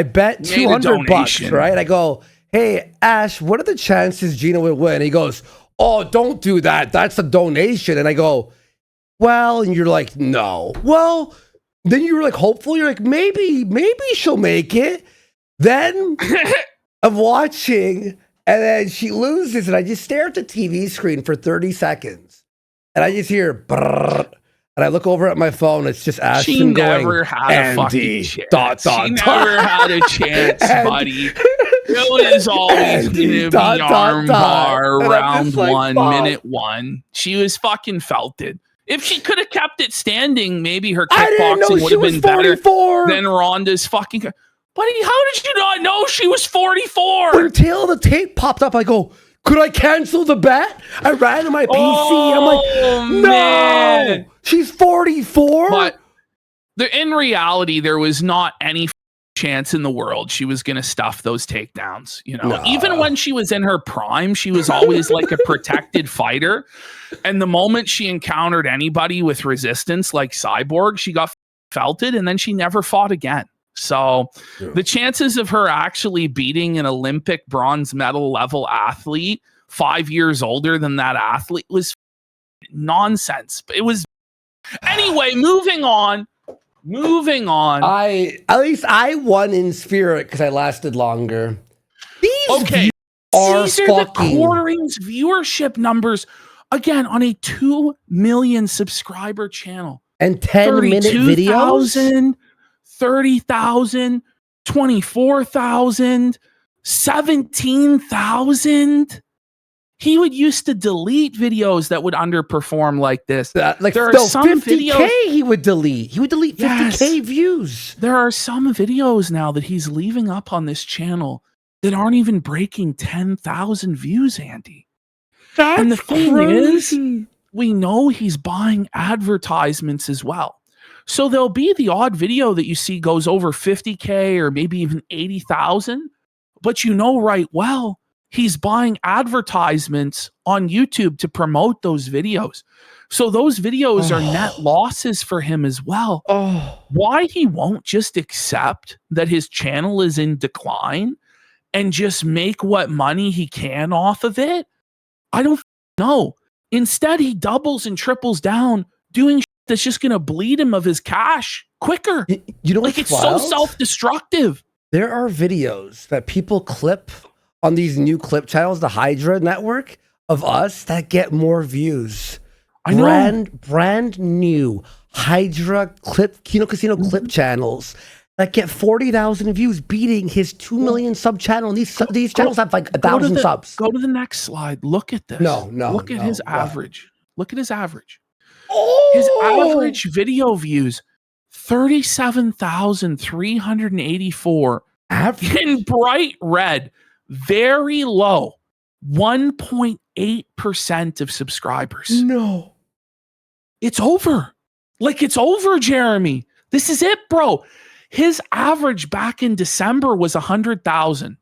bet $200, right? I go, hey, Ash, what are the chances Gina would win? He goes, oh, don't do that. That's a donation. And I go, well, and you're like, no. Well, then you were like hopeful. You're like, maybe she'll make it. Then I'm watching, and then she loses, and I just stare at the TV screen for 30 seconds. And I just hear, brrr, and I look over at my phone. It's just Ashton she going, never had Andy, a fucking chance. She never had a chance, buddy. It was always going to be armbar, round like, 1, minute 1. She was fucking felted. If she could have kept it standing, maybe her kickboxing would have been 44. Better than Ronda's fucking. Buddy, how did you not know she was 44? Until the tape popped up, I go, could I cancel the bet? I ran to my PC. I'm like, no, man. She's 44. But in reality, there was not any chance in the world she was going to stuff those takedowns. You know, even when she was in her prime, she was always like a protected fighter. And the moment she encountered anybody with resistance like Cyborg, she got felted and then she never fought again. So the chances of her actually beating an Olympic bronze medal level athlete 5 years older than that athlete was nonsense. It was anyway, moving on. At least I won in spirit because I lasted longer. These are the Quartering's viewership numbers again on a 2 million subscriber channel and 10-minute videos. 30,000, 24,000, 17,000. He would used to delete videos that would underperform like this. There are some 50K videos he would delete. He would delete 50K views. There are some videos now that he's leaving up on this channel that aren't even breaking 10,000 views, Andy. And the thing is, we know he's buying advertisements as well. So there'll be the odd video that you see goes over 50K or maybe even 80,000, but you know right well he's buying advertisements on YouTube to promote those videos. So those videos are net losses for him as well. Why he won't just accept that his channel is in decline and just make what money he can off of it, I don't know. Instead, he doubles and triples down doing shit that's just going to bleed him of his cash quicker. You know, like it's so self-destructive. There are videos that people clip on these new clip channels, the Hydra network, of us that get more views. I know. Brand new Hydra Kino Casino clip channels that get 40,000 views, beating his 2 million sub channel. And these channels have like 1,000 subs. Go to the next slide. Look at this. Look at his average. Look at his average. His average video views, 37,384. In bright red, very low, 1.8% of subscribers. No. It's over. Like, it's over, Jeremy. This is it, bro. His average back in December was 100,000.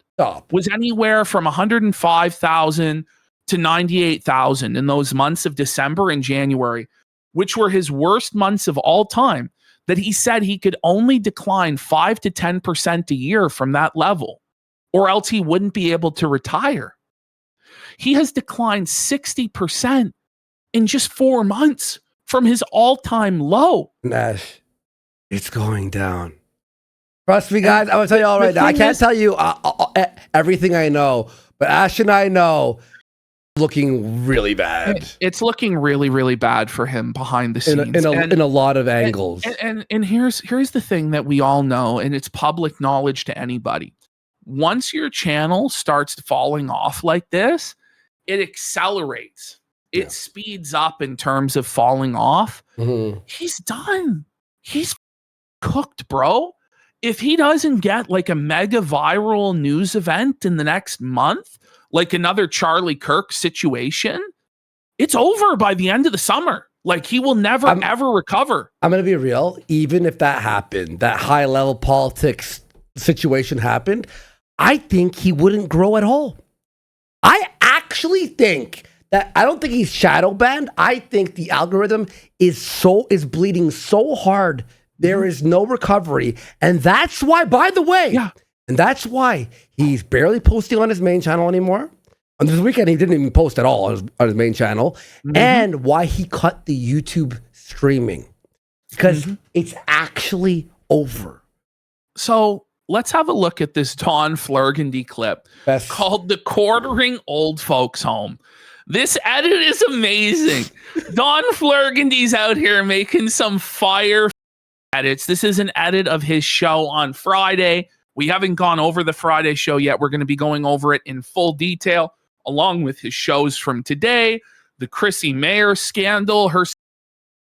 Was anywhere from 105,000 to 98,000 in those months of December and January, which were his worst months of all time, that he said he could only decline 5 to 10% a year from that level, or else he wouldn't be able to retire. He has declined 60% in just 4 months from his all-time low. Nash, it's going down. Trust me, guys. I'm going to tell you all right now. I can't tell you everything I know, but Ash and I know looking really bad. It's looking really, really bad for him behind the scenes. In a lot of angles. And here's the thing that we all know, and it's public knowledge to anybody. Once your channel starts falling off like this, it accelerates. It speeds up in terms of falling off. Mm-hmm. He's done. He's cooked, bro. If he doesn't get like a mega viral news event in the next month, like another Charlie Kirk situation, it's over by the end of the summer. Like, he will never, ever recover. I'm going to be real. Even if that happened, that high level politics situation happened, I think he wouldn't grow at all. I actually think that, I don't think he's shadow banned. I think the algorithm is bleeding so hard, there is no recovery. And that's why, by the way, and that's why he's barely posting on his main channel anymore. On this weekend, he didn't even post at all on his main channel. And why he cut the YouTube streaming. Because it's actually over. So let's have a look at this Don Flurgandy clip called "The Quartering Old Folks Home." This edit is amazing. Don Flurgandy's out here making some fire edits. This is an edit of his show on Friday. We haven't gone over the Friday show yet. We're going to be going over it in full detail, along with his shows from today, the Chrissy Mayer scandal, her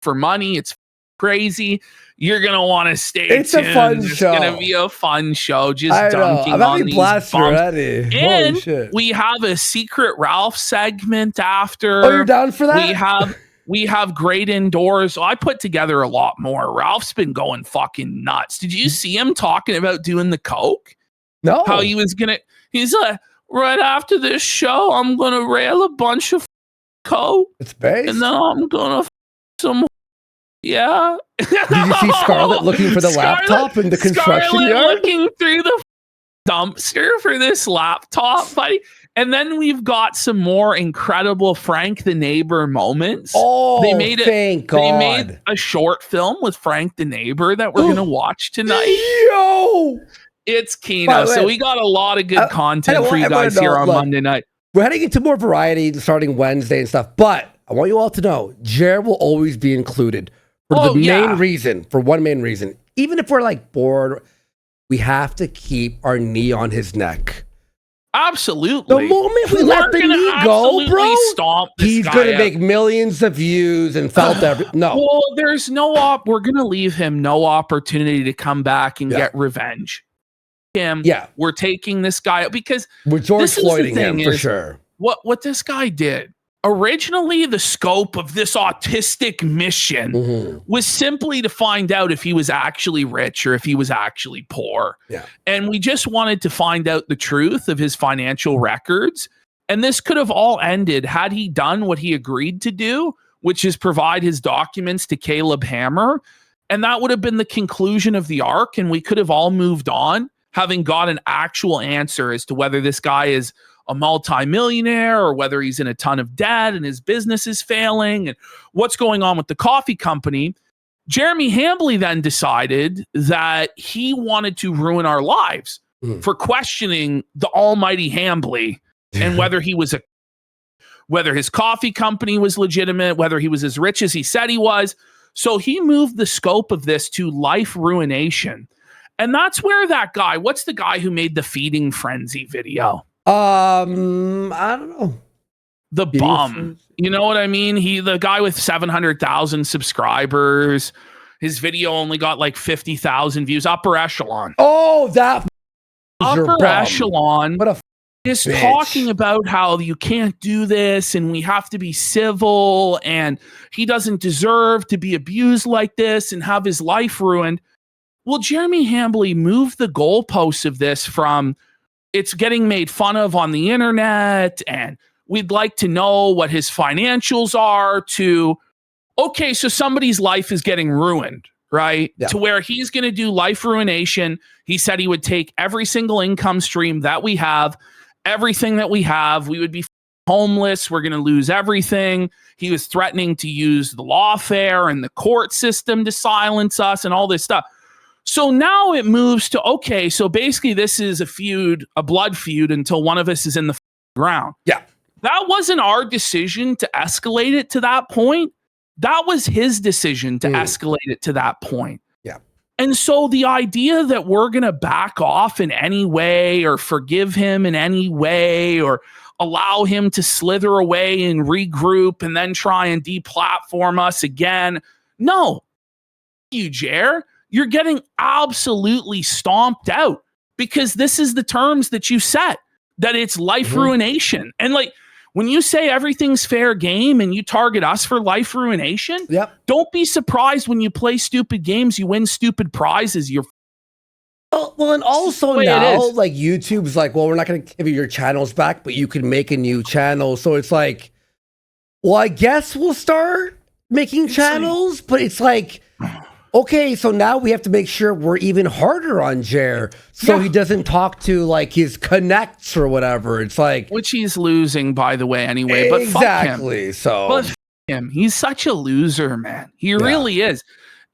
for money. It's crazy. You're going to want to stay tuned. It's a fun show. It's going to be a fun show. Just dunking on these bumps. Already. And we have a Secret Ralph segment after. Oh, you're down for that? We have Great Indoors. I put together a lot more. Ralph's been going fucking nuts. Did you see him talking about doing the coke? No. How he was going to, he's like, right after this show, I'm going to rail a bunch of coke. It's based. And then I'm going to some. Yeah. Did you see Scarlett looking for the laptop in the construction yard? Looking through the dumpster for this laptop, buddy. And then we've got some more incredible Frank the Neighbor moments. Oh, thank God. They made a short film with Frank the Neighbor that we're going to watch tonight. Yo! It's Kino. So we got a lot of good content for you guys here on Monday night. We're heading into more variety starting Wednesday and stuff. But I want you all to know, Jared will always be included for one main reason. Even if we're like bored, we have to keep our knee on his neck. Absolutely. The moment we let the knee go, bro, he's going to make millions of views and felt no. Well, there's we're going to leave him no opportunity to come back and get revenge. We're taking this guy because we're George Floyding him for sure. What this guy did, originally the scope of this autistic mission was simply to find out if he was actually rich or if he was actually poor. Yeah. And we just wanted to find out the truth of his financial records. And this could have all ended had he done what he agreed to do, which is provide his documents to Caleb Hammer. And that would have been the conclusion of the arc. And we could have all moved on, having got an actual answer as to whether this guy is a multimillionaire or whether he's in a ton of debt and his business is failing and what's going on with the coffee company. Jeremy Hambly then decided that he wanted to ruin our lives for questioning the almighty Hambly and whether his coffee company was legitimate, whether he was as rich as he said he was. So he moved the scope of this to life ruination. And that's where that guy, what's the guy who made the feeding frenzy video? I don't know. The bum. You know what I mean? The guy with 700,000 subscribers. His video only got like 50,000 views. Upper Echelon. Oh, that Upper Echelon what a is bitch. talking about how you can't do this and we have to be civil and he doesn't deserve to be abused like this and have his life ruined. Well, Jeremy Hambly moved the goalposts of this from it's getting made fun of on the internet and we'd like to know what his financials are to, okay, so somebody's life is getting ruined, right? Yeah. To where he's going to do life ruination. He said he would take every single income stream that we have, everything that we have. We would be homeless. We're going to lose everything. He was threatening to use the lawfare and the court system to silence us and all this stuff. So now it moves to, okay, so basically this is a feud, a blood feud until one of us is in the ground. Yeah. That wasn't our decision to escalate it to that point. That was his decision to escalate it to that point. Yeah. And so the idea that we're going to back off in any way or forgive him in any way or allow him to slither away and regroup and then try and deplatform us again. No, you, Jer. You're getting absolutely stomped out because this is the terms that you set, that it's life ruination. And like when you say everything's fair game and you target us for life ruination, don't be surprised when you play stupid games, you win stupid prizes. Well, and also now, like YouTube's like, well, we're not going to give you your channels back, but you can make a new channel. So it's like, well, I guess we'll start making channels, but it's like, okay, so now we have to make sure we're even harder on Jer so he doesn't talk to like his connects or whatever. It's like, which he's losing, by the way, anyway. But exactly. But him, he's such a loser, man. He really is.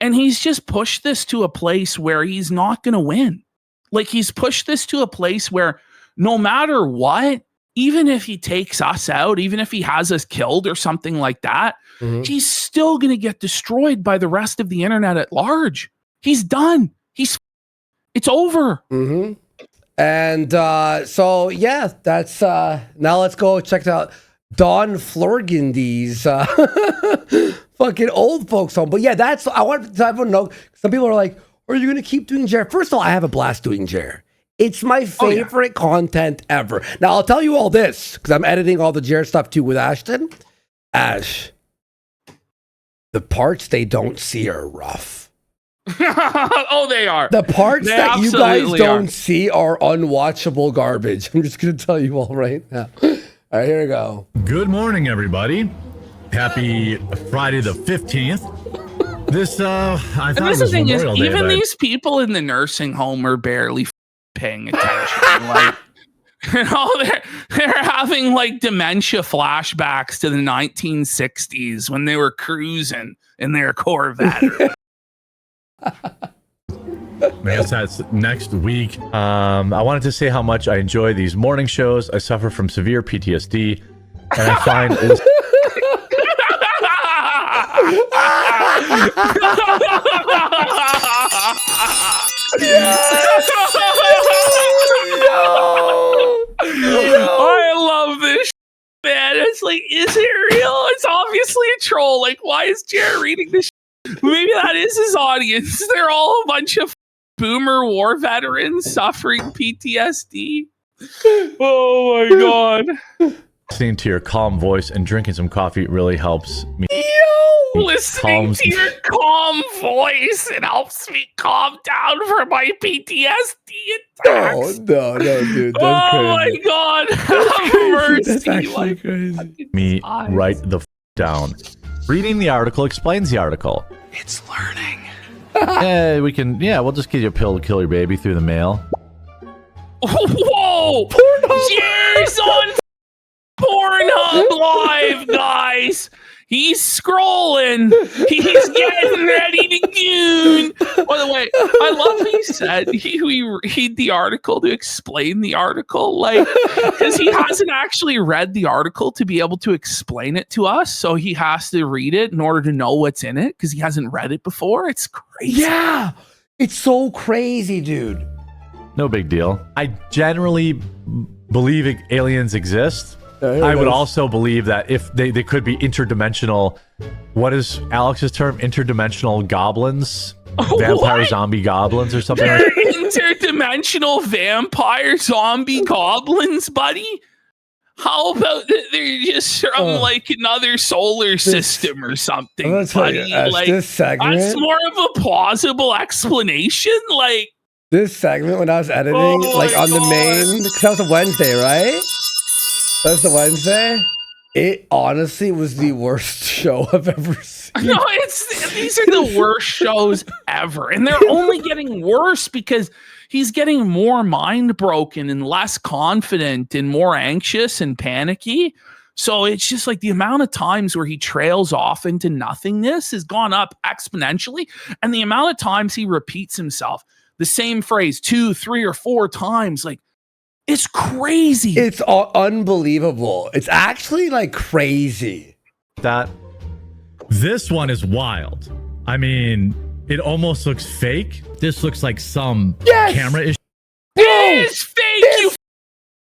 And he's just pushed this to a place where he's not going to win. Like he's pushed this to a place where no matter what, even if he takes us out, even if he has us killed or something like that, he's still going to get destroyed by the rest of the internet at large. He's done. It's over. And so, yeah, that's now let's go check out Don Florgandy's fucking old folks home. But yeah, I want to know. Some people are like, are you going to keep doing Jer? First of all, I have a blast doing Jer. It's my favorite content ever. Now, I'll tell you all this because I'm editing all the Jer stuff too with Ashton. Ash, the parts they don't see are rough. Oh, they are. The parts that you guys don't see are unwatchable garbage. I'm just going to tell you all right now. All right, here we go. Good morning, everybody. Happy Friday the 15th. This, I thought it was the thing is, Memorial Day, even but these people in the nursing home are barely paying attention. Like, you know, they're having like dementia flashbacks to the 1960s when they were cruising in their Corvette. I guess that's next week. I wanted to say how much I enjoy these morning shows. I suffer from severe PTSD, and I find I love this man. It's like, is it real? It's obviously a troll. Like, why is Jared reading this? Maybe that is his audience. They're all a bunch of boomer war veterans suffering PTSD. Oh my god. listening to your calm voice and drinking some coffee really helps me. Listening Calms to your calm voice, it helps me calm down from my PTSD attacks. No, dude. That's Oh crazy. my god. That's Mercy, actually my crazy. fucking Me eyes. write the down. Reading the article explains the article. It's learning. We'll just give you a pill to kill your baby through the mail. Whoa! Cheers on Pornhub Live, guys. He's scrolling. He's getting ready to goon. By the way, I love he said we read the article to explain the article, like, because he hasn't actually read the article to be able to explain it to us. So he has to read it in order to know what's in it because he hasn't read it before. It's crazy. Yeah, it's so crazy, dude. No big deal. I generally believe aliens exist. I would also believe that if they could be interdimensional, what is Alex's term? Interdimensional goblins? Vampire What? zombie goblins or something like They're interdimensional vampire zombie goblins, buddy. How about they're just from like another solar system or I'm something, gonna tell buddy? you, Like this segment. that's more of a plausible explanation. Like This segment when I was editing, Oh like my on the God. main, because that was a Wednesday, right? That was the Wednesday. It honestly was the worst show I've ever seen. no, these are the worst shows ever, and they're only getting worse because he's getting more mind broken and less confident and more anxious and panicky. So it's just like the amount of times where he trails off into nothingness has gone up exponentially, and the amount of times he repeats himself the same phrase 2, 3, or 4 times, like it's crazy. It's unbelievable. It's actually like crazy. that. This one is wild. I mean, it almost looks fake. This looks like some camera issue. It is fake, you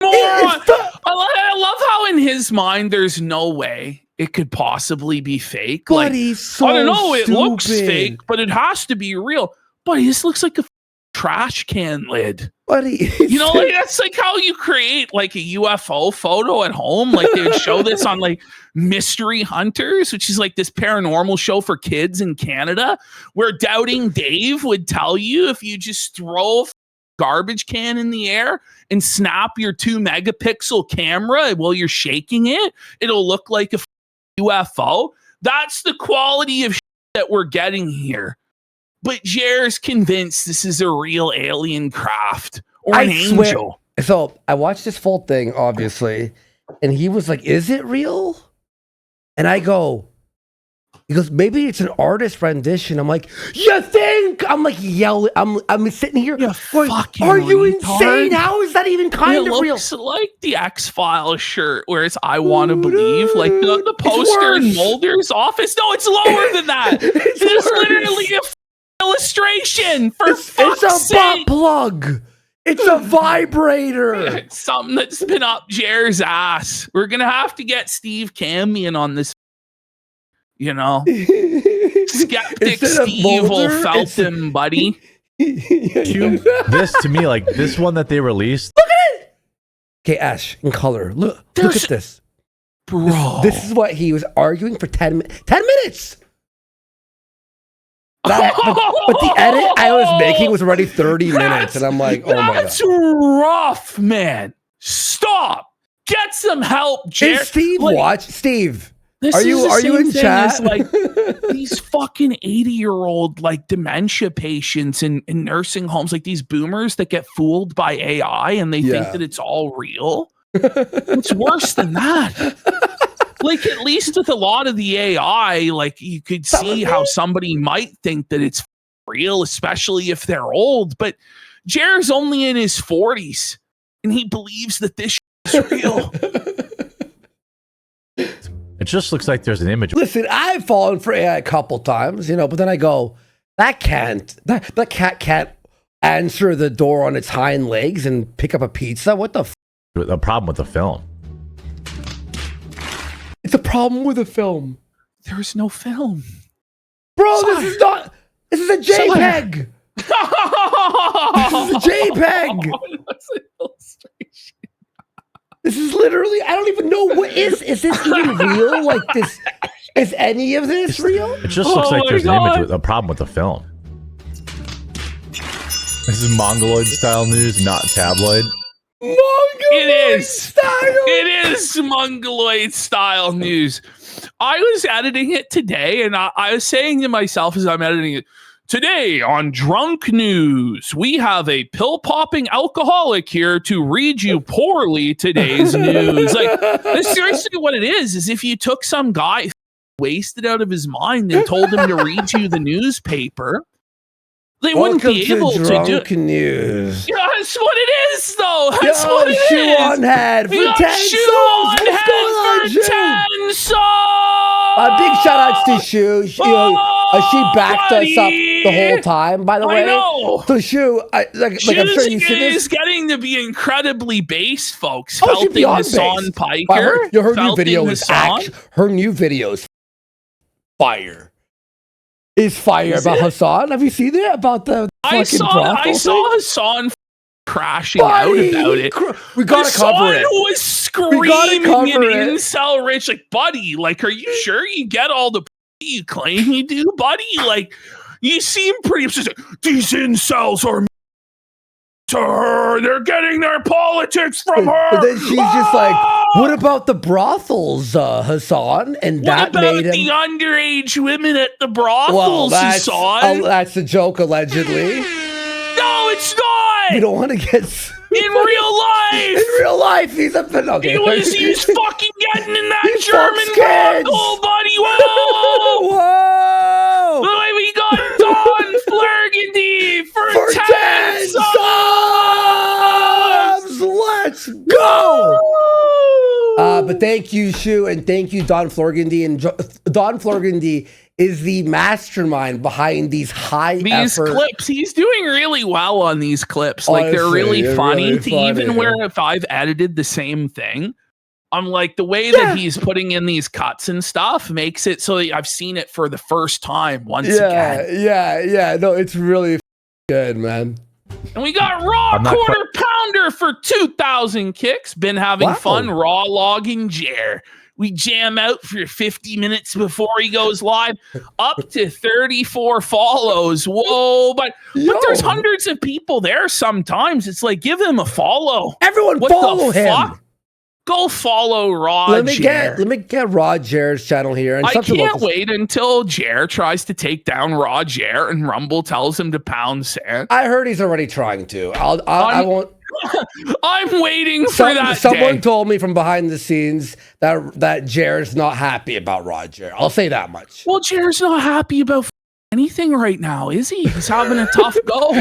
moron. It's I love how in his mind there's no way it could possibly be fake. But he's so I don't know, it looks stupid. fake, but it has to be real. But this looks like a trash can lid. Buddy, You know, like that's like how you create like a UFO photo at home. Like they would show this on like Mystery Hunters, which is like this paranormal show for kids in Canada, where Doubting Dave would tell you if you just throw a garbage can in the air and snap your 2 megapixel camera while you're shaking it, it'll look like a UFO. That's the quality of that we're getting here. But Jer's convinced this is a real alien craft or an angel. So I watched this full thing, obviously, and he was like, "Is it real?" And I go, he goes, "Maybe it's an artist rendition." I'm like, "You think?" I'm like yelling. I'm sitting here. You going, fucking are you retard. insane? How is that even kind It of real? looks like the X-Files shirt where it's I want to believe, like the poster in worse. Mulder's office. No, it's lower than that. It's It's worse. literally a illustration for It's fuck's a sake. butt plug. It's a vibrator. It's something that's been up Jer's ass. We're gonna have to get Steve Cambion on this. You know, skeptic Instead of Steve will Mulder, felt it's- him, buddy. This to me, like this one that they released. Okay, Ash, in color. Look There's- at this. Bro, This is what he was arguing for 10 minutes. 10 minutes! But the edit I was making was already 30 minutes, and I'm like, oh my god. That's rough, man. Stop. Get some help, Jer. Is Steve Like, watch? Steve, this are is you the in same thing chat? as, like these fucking 80-year-old like dementia patients in nursing homes, like these boomers that get fooled by AI and they think Yeah. that it's all real. It's worse than that. Like at least with a lot of the AI, like you could see how somebody might think that it's real, especially if they're old. But Jer's only in his 40s and he believes that this is real. It just looks like there's an image. Listen, I've fallen for AI a couple times, but then I go, that cat can't answer the door on its hind legs and pick up a pizza. What the The problem with the film. It's a problem with the film. There's no film. Bro, Sorry. this is a JPEG. This is a JPEG. That's an illustration. This is literally, I don't even know what is this even real? Like this, is any of this real? It just looks like there's an image with a problem with the film. This is Mongoloid style news, not tabloid. It is Mongoloid style news. I was editing it today, and I was saying to myself as I'm editing it, today on Drunk News, we have a pill-popping alcoholic here to read you poorly today's news. Like, that's seriously what it is if you took some guy wasted out of his mind and told him to read you the newspaper, they wouldn't be able to do it. News. Yeah, that's what it is, though. That's what it is. Shoe on head for 10 songs. What's going on, Shoe? 10 songs. Big shout outs to Shoe. She backed us up the whole time, by the way. I know. So Shoe, I'm sure you see this. Is getting to be incredibly base, folks. Oh, she's Felting beyond Hassan base. Piker. Her new video is fire. Is fire about Hassan. Have you seen it? About the I saw Hassan crashing out about it. We gotta cover it. Was screaming in incel rich, like, buddy, like, are you sure you get all the you claim you do, buddy? Like, you seem pretty obsessed. These incels are to her. They're getting their politics from her. But then she's just like, what about the brothels, Hassan? And that made him... the underage women at the brothels, Hassan? That's a joke, allegedly. No, it's not. You don't want to get... In real life. In real life, he's a... Okay. He was fucking getting in that German brothel, buddy. Whoa. Whoa. The way we got Don Flergendy for 10 subs. Let's go. But thank you, Shu, and thank you, Don Florgandy. And Don Florgandy is the mastermind behind these clips. He's doing really well on these clips. Like, they're really funny. Even where if I've edited the same thing, I'm like, the way that he's putting in these cuts and stuff makes it so that I've seen it for the first time once again. Yeah. No, it's really good, man. And we got Raw Quarter Pounder for 2,000 kicks. Been having fun raw logging Jer. We jam out for 50 minutes before he goes live. Up to 34 follows. Whoa, but there's hundreds of people there sometimes. It's like, give him a follow. Everyone follow him. Fuck? Go follow Raw Let me get Raw Jer's channel here. And I can't wait until Jer tries to take down Raw Jer and Rumble tells him to pound sand. I heard he's already trying to. I won't. I'm waiting for that. Someone told me from behind the scenes that Jer's not happy about Raw Jer. I'll say that much. Well, Jer's not happy about anything right now, is he? He's having a tough go.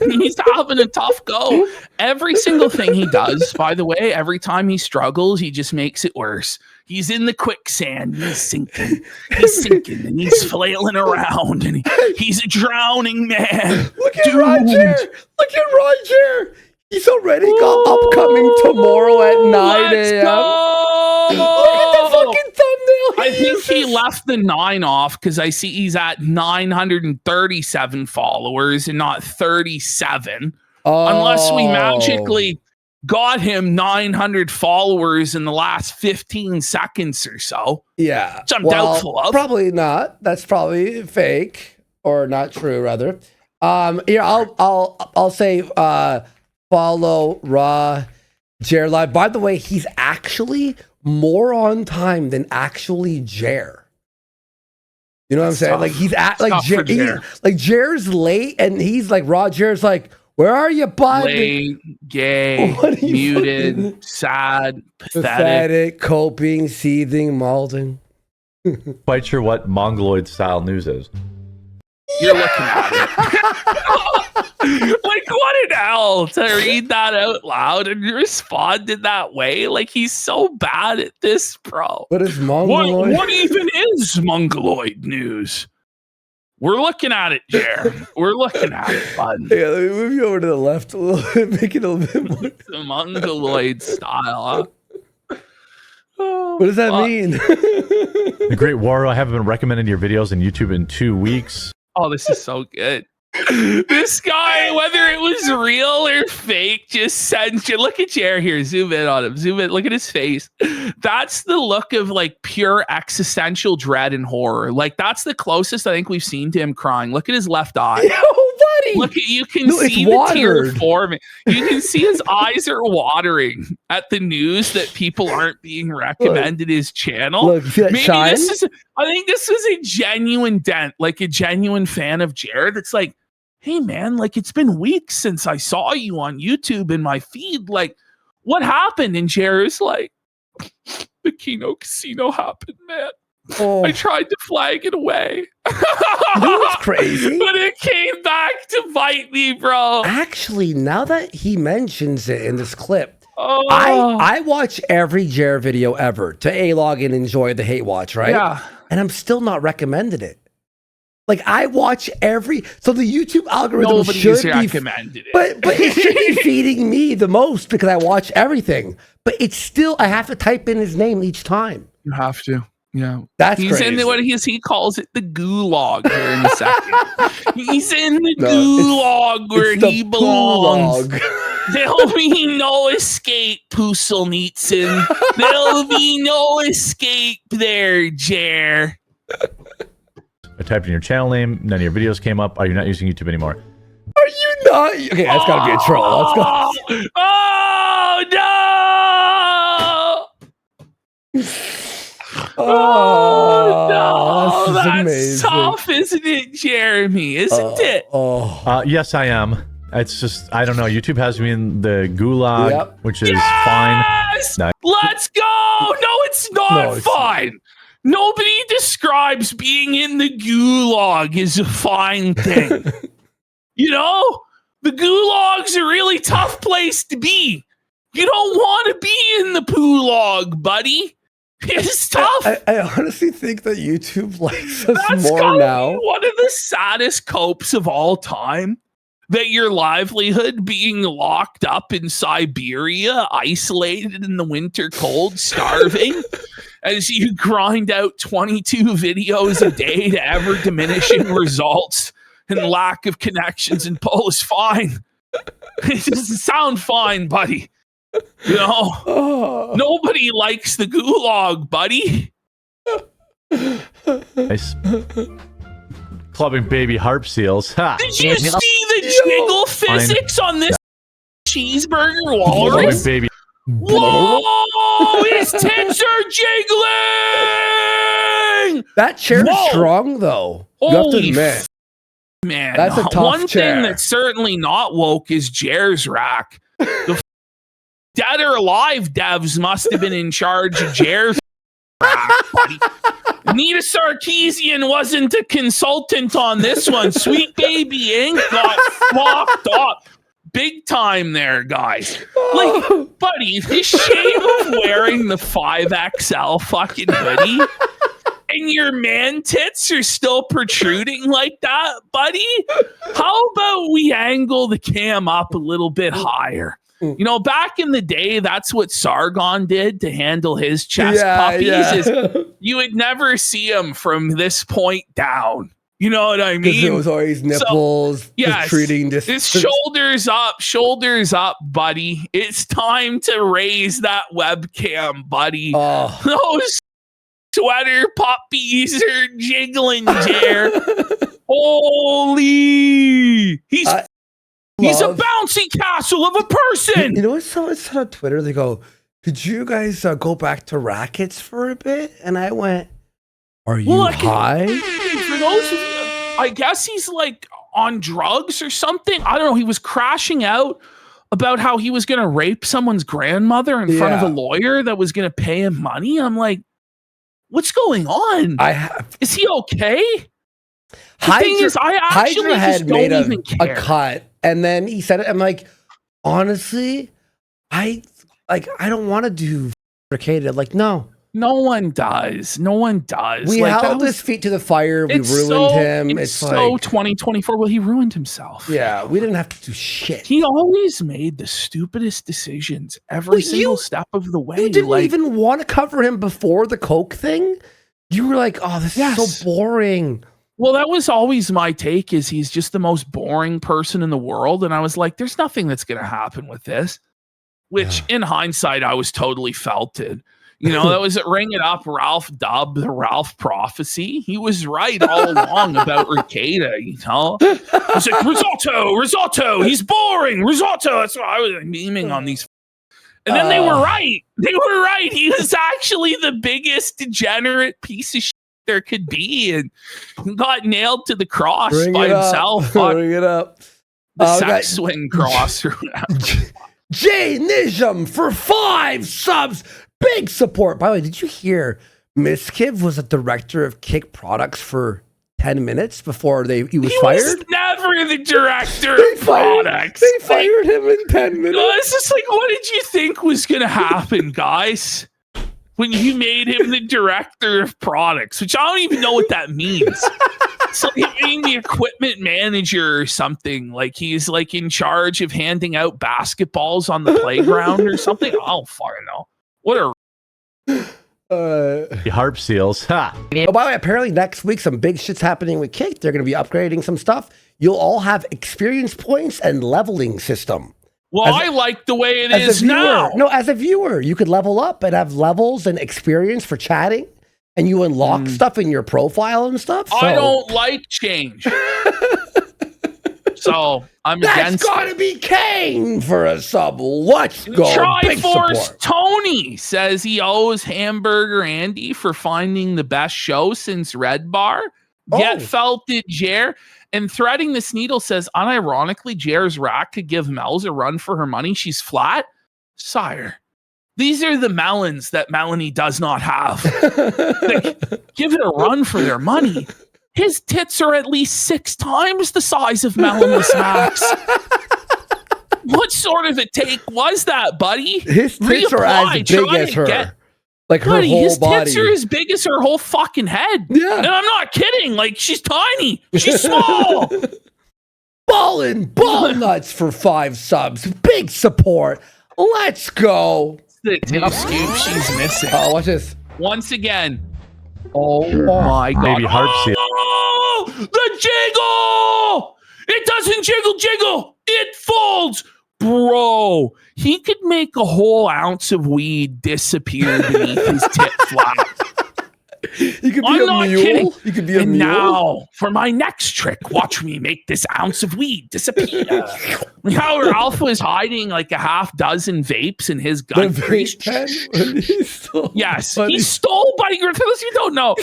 He's having a tough go. Every single thing he does, by the way, every time he struggles, he just makes it worse. He's in the quicksand. He's sinking. And he's flailing around. And he's a drowning man. Look at Roger. Look at Roger. He's already got upcoming tomorrow at 9 a.m. Look at the fucking thumbnail. I think he left the 9 off because I see he's at 937 followers and not 37. Unless we magically got him 900 followers in the last 15 seconds or so. Yeah. Which I'm doubtful of. Probably not. That's probably fake or not true, rather. Here, I'll say follow Raw Jer Live. By the way, he's actually more on time than actually Jer. You know what I'm saying? Like he's Jer's late, and he's like Jer's like, where are you, bud? Late, gay, muted, sad, pathetic, coping, seething, malding. Quite sure what Mongoloid style news is. You're looking at it. Like, what an L to read that out loud and respond in that way. Like, he's so bad at this, bro. What is Mongoloid? What even is Mongoloid news? We're looking at it, Jer. We're looking at it, bud. Yeah, let me move you over to the left a little bit, make it a little bit more. The Mongoloid style, huh? What does that mean? The Great Warrior, I haven't been recommending your videos on YouTube in 2 weeks. Oh, this is so good. This guy, whether it was real or fake, just sends you. Look at Jer here. Zoom in on him. Zoom in. Look at his face. That's the look of like pure existential dread and horror. Like that's the closest I think we've seen to him crying. Look at his left eye. Yo, buddy. Look at you can see the watered. tear forming. You can see his eyes are watering at the news that people aren't being recommended his channel. Look, you see that shine? I think this was a genuine dent, like a genuine fan of Jared. It's like, hey man, like it's been weeks since I saw you on YouTube in my feed. Like, what happened? And Jared's like, the Keno Casino happened, man. Oh. I tried to flag it away. You know what's crazy? But it came back to bite me, bro. Actually, now that he mentions it in this clip, Oh. I watch every Jer video ever to log and enjoy the hate watch, right? Yeah. And I'm still not recommended it. Like I watch so the YouTube algorithm Nobody's should be recommended it. but it should be feeding me the most because I watch everything. But it's still I have to type in his name each time. You have to. Yeah. That's He's crazy. in what he calls it the gulag here in a second. He's in the No, gulag where It's the he belongs. gulag. There'll be no escape, Puselnitzen. There'll be no escape there, Jer. I typed in your channel name. None of your videos came up. Are you not using YouTube anymore? Are you not? Okay, that's got to be a troll. Let's go. Oh no! Oh, no, that's that's amazing. tough, isn't it, Jeremy? Isn't it? Oh, Yes, I am. It's just, I don't know. YouTube has me in the gulag, Yep. which is fine. Yes! No. Let's go! No, it's not No, it's fine. Nobody describes being in the gulag as a fine thing. You know? The gulag's a really tough place to be. You don't want to be in the gulag, buddy. It's tough. I honestly think that YouTube likes us That's more gotta now. be one of the saddest copes of all time. That your livelihood being locked up in Siberia, isolated in the winter cold, starving, as you grind out 22 videos a day to ever diminishing results and lack of connections and pull is fine. It doesn't sound fine, buddy. You know, Oh. nobody likes the gulag, buddy. Nice. Clubbing baby harp seals. Ha! Did you see the jiggle physics on this cheeseburger Clubbing walrus? baby. Whoa! His tits are jiggling! That chair's Whoa. strong, though. You have to Holy admit. Man, That's a tough one chair. thing that's certainly not woke is Jer's rack. The dead or alive devs must have been in charge of Jer's rack, buddy. Nita Sarkeesian wasn't a consultant on this one. Sweet Baby Inc. got fucked up. Big time there, guys. Like, buddy, the shame of wearing the 5XL fucking hoodie and your man tits are still protruding like that, buddy. How about we angle the cam up a little bit higher? You know, back in the day, that's what Sargon did to handle his chest puppies. Is you would never see him from this point down. You know what I Because mean? it was always nipples, yes, protruding it's distance. shoulders up, buddy. It's time to raise that webcam, buddy. Oh. Those sweater puppies are jiggling, Jer. Holy! He's a bouncy castle of a person. You know what? Someone said on Twitter, they go, "Could you guys go back to rackets for a bit?" And I went, "Are you high?" For those of you, I guess he's like on drugs or something. I don't know. He was crashing out about how he was going to rape someone's grandmother in front of a lawyer that was going to pay him money. I'm like, what's going on? Is he okay? The thing is, I actually just don't even care. A cut, and then he said it. I'm like, honestly, I don't want to do fabricated. Like, no. No one does. No one does. We like, held his feet to the fire. We ruined him. It's so like 2024. Well, he ruined himself. Yeah, we didn't have to do shit. He always made the stupidest decisions every single step of the way. You didn't even want to cover him before the Coke thing. You were like, "Oh, this is so boring." Well, that was always my take, is he's just the most boring person in the world. And I was like, there's nothing that's going to happen with this, which in hindsight, I was totally felted. You know, that was Ring It Up Ralph Dubb, the Ralph prophecy. He was right all along about Rekieta, you know? I was like, risotto, he's boring, risotto. That's what I was memeing on these. And then they were right. They were right. He was actually the biggest degenerate piece of shit there could be, and got nailed to the cross by himself. Bring it up. The sex swing cross. Jay Nijam for 5 subs. Big support. By the way, did you hear Miskiv was a director of Kick Products for 10 minutes before he was fired? He was never the director of products. They fired him in 10 minutes. It's just like, what did you think was going to happen, guys? When you made him the director of products, which I don't even know what that means. It's like being the equipment manager or something. Like he's like in charge of handing out basketballs on the playground or something. I don't fucking know. What a the harp seals. Ha. Oh, by the way, apparently next week some big shit's happening with Kick. They're going to be upgrading some stuff. You'll all have experience points and leveling system. Well, I like the way it is now. No, as a viewer, you could level up and have levels and experience for chatting, and you unlock stuff in your profile and stuff. So. I don't like change. So I'm against it. That's gotta be Kane for a sub. Let's go. Triforce Tony says he owes Hamburger Andy for finding the best show since Red Bar. Get felted Jer. And Threading This Needle says, unironically, Jer's rack could give Mel's a run for her money. She's flat. Sire, these are the melons that Melanie does not have. Like, give it a run for their money. His tits are at least 6 times the size of Melanie's Max. What sort of a take was that, buddy? His tits are as big as her. Like her whole his body. His tits are as big as her whole fucking head. Yeah. And I'm not kidding. Like, she's tiny. She's small. Ball nuts for 5 subs. Big support. Let's go. The 2 scoops she's missing. Oh, watch this. Once again. Oh my God. Maybe harp seal. Oh, the jiggle. It doesn't jiggle. It folds. Bro, he could make a whole ounce of weed disappear beneath his tit flap. You could be a mule. Kidding. You could be a and mule. Now, for my next trick, watch me make this ounce of weed disappear. How Ralph was hiding like a half dozen vapes in his gun. The vape pen? Yes, he stole, buddy. For those you don't know,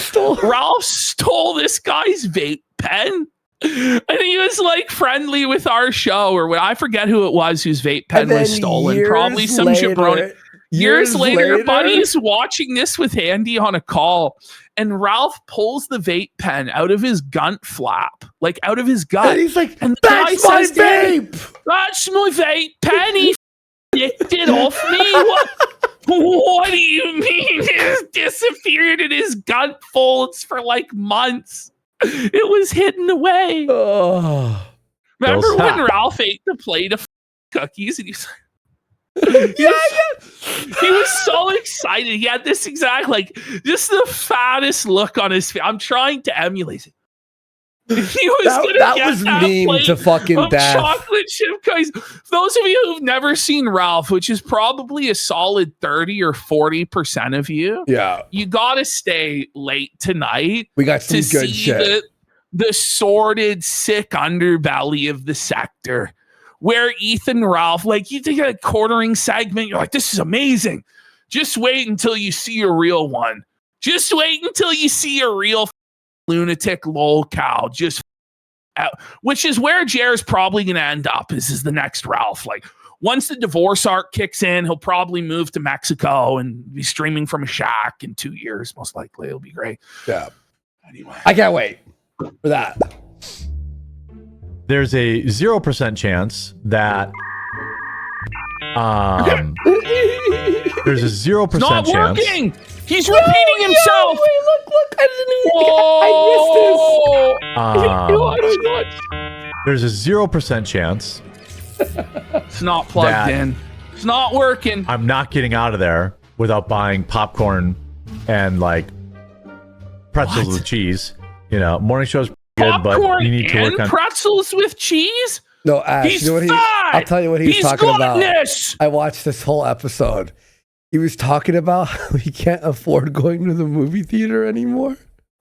Ralph stole this guy's vape pen. And he was like friendly with our show, or I forget who it was whose vape pen was stolen. Probably some jabroni. Years later, Buddy's watching this with Andy on a call, and Ralph pulls the vape pen out of his gun flap, like out of his gut. And he's like, and that's my vape! That's my vape pen. He nicked it off me. What do you mean? It disappeared in his gut folds for like months. It was hidden away. Remember when Ralph ate the plate of cookies and he was he was so excited. He had this exact, like, just the fattest look on his face. I'm trying to emulate it. He was that was meme to fucking death. Chocolate chip cookies. Those of you who've never seen Ralph, which is probably a solid 30 or 40% of you, you gotta stay late tonight. We got some good shit. The sordid, sick underbelly of the sector. Where Ethan Ralph, like, you think a quartering segment, you're like, this is amazing. Just wait until you see a real one. Just wait until you see a real lunatic lol cow. Just out, which is where Jer's probably going to end up. This is the next Ralph. Like, once the divorce arc kicks in, he'll probably move to Mexico and be streaming from a shack in 2 years. Most likely, it'll be great. Yeah. Anyway, I can't wait for that. There's a 0% chance that there's a 0% chance. Not working. He's repeating himself. Wait, look! I missed this. There's a 0% chance. It's not plugged in. It's not working. I'm not getting out of there without buying popcorn and like pretzels with cheese. You know, morning shows. good, but popcorn you need to work and on. pretzels with cheese? No, Ash, He's you know what fat. I'll tell you what he's talking gluttonous. about. I watched this whole episode. He was talking about how he can't afford going to the movie theater anymore.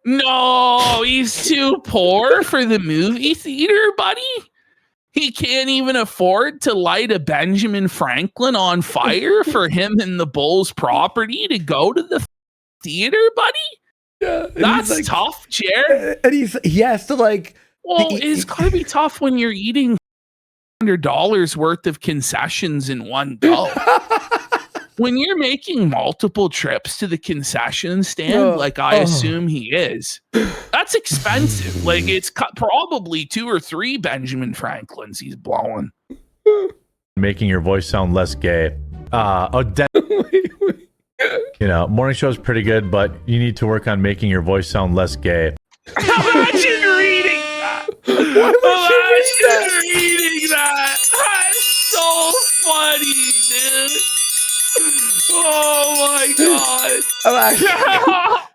No, he's too poor for the movie theater, buddy. He can't even afford to light a Benjamin Franklin on fire for him and the Bulls property to go to the theater, buddy. Yeah, That's like, tough, Jared. And he has to like. Well, it's gotta be tough when you're eating $100 worth of concessions in one go. When you're making multiple trips to the concession stand, like I assume he is, that's expensive. Like it's probably 2 or 3 Benjamin Franklins he's blowing. Making your voice sound less gay. Odette, you know, morning show is pretty good, but you need to work on making your voice sound less gay. Imagine reading that. Imagine reading that. That's so funny, dude. Oh my god!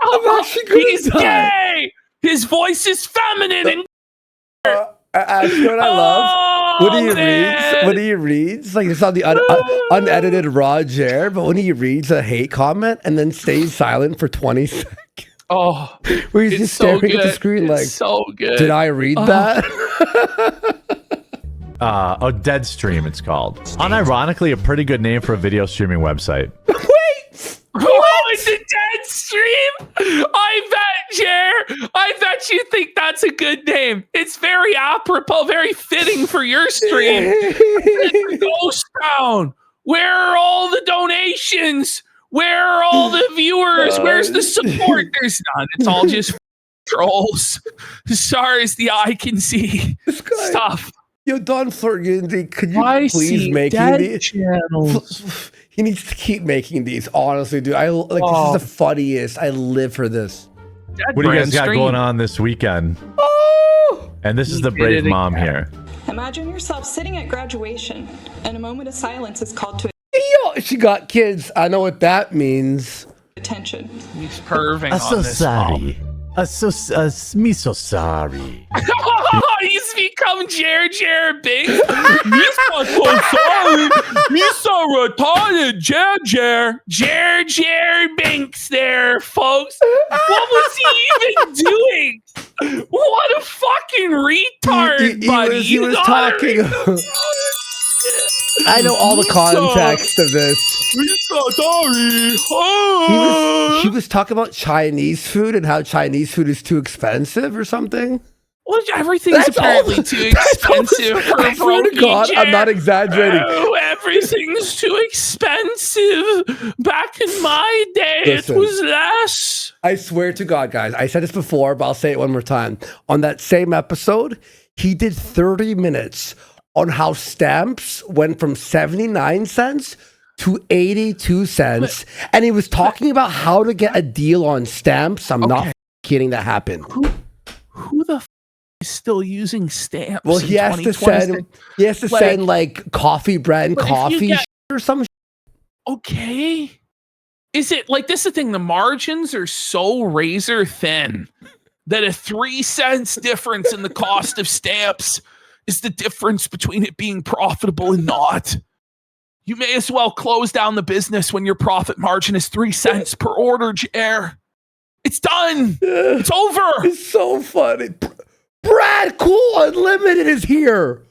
I'm actually He's gay. His voice is feminine and. You know what I love? When he reads, like it's on the unedited raw Jer, but when he reads a hate comment and then stays silent for 20 seconds. Oh, where he's just staring at the screen like, so good. Did I read that? A dead stream, it's called. Unironically, a pretty good name for a video streaming website. Wait! Oh, it's a dead stream? I bet, Jer. I bet you think that's a good name. It's very apropos, very fitting for your stream. It's a ghost town. Where are all the donations? Where are all the viewers? Where's the support? There's none. It's all just trolls. As far as the eye can see. Stuff. Yo, Don Flurgandy, could you please make these channels? He needs to keep making these. Honestly, dude, this is the funniest. I live for this. What do you guys got going on this weekend? Oh! And this is the brave mom here. Imagine yourself sitting at graduation, and a moment of silence is called to Yo, she got kids. I know what that means. attention. He's perving on this. Sorry. Me so sorry. He's become Jer Binks. He's so sorry. He's so retarded. Jer Binks there, folks. What was he even doing? What a fucking retard, buddy. He was talking. I know all the context of this. He's so sorry. Oh. He was talking about Chinese food and how Chinese food is too expensive or something. Well, everything's apparently too expensive for I swear to God, I'm not exaggerating. Oh, everything's too expensive. Back in my day, Listen, it was less. I swear to God, guys, I said this before, but I'll say it one more time. On that same episode, he did 30 minutes on how stamps went from 79 cents to 82 cents. And he was talking about how to get a deal on stamps. I'm not kidding, that happened. Who the is still using stamps? Well, he has to send like coffee bread and coffee or some. Okay. Is it like this? Is the thing, the margins are so razor thin that a 3 cents difference in the cost of stamps is the difference between it being profitable and not. You may as well close down the business when your profit margin is 3 cents per order, Jer. It's done. It's over. It's so funny. Brad Cool Unlimited is here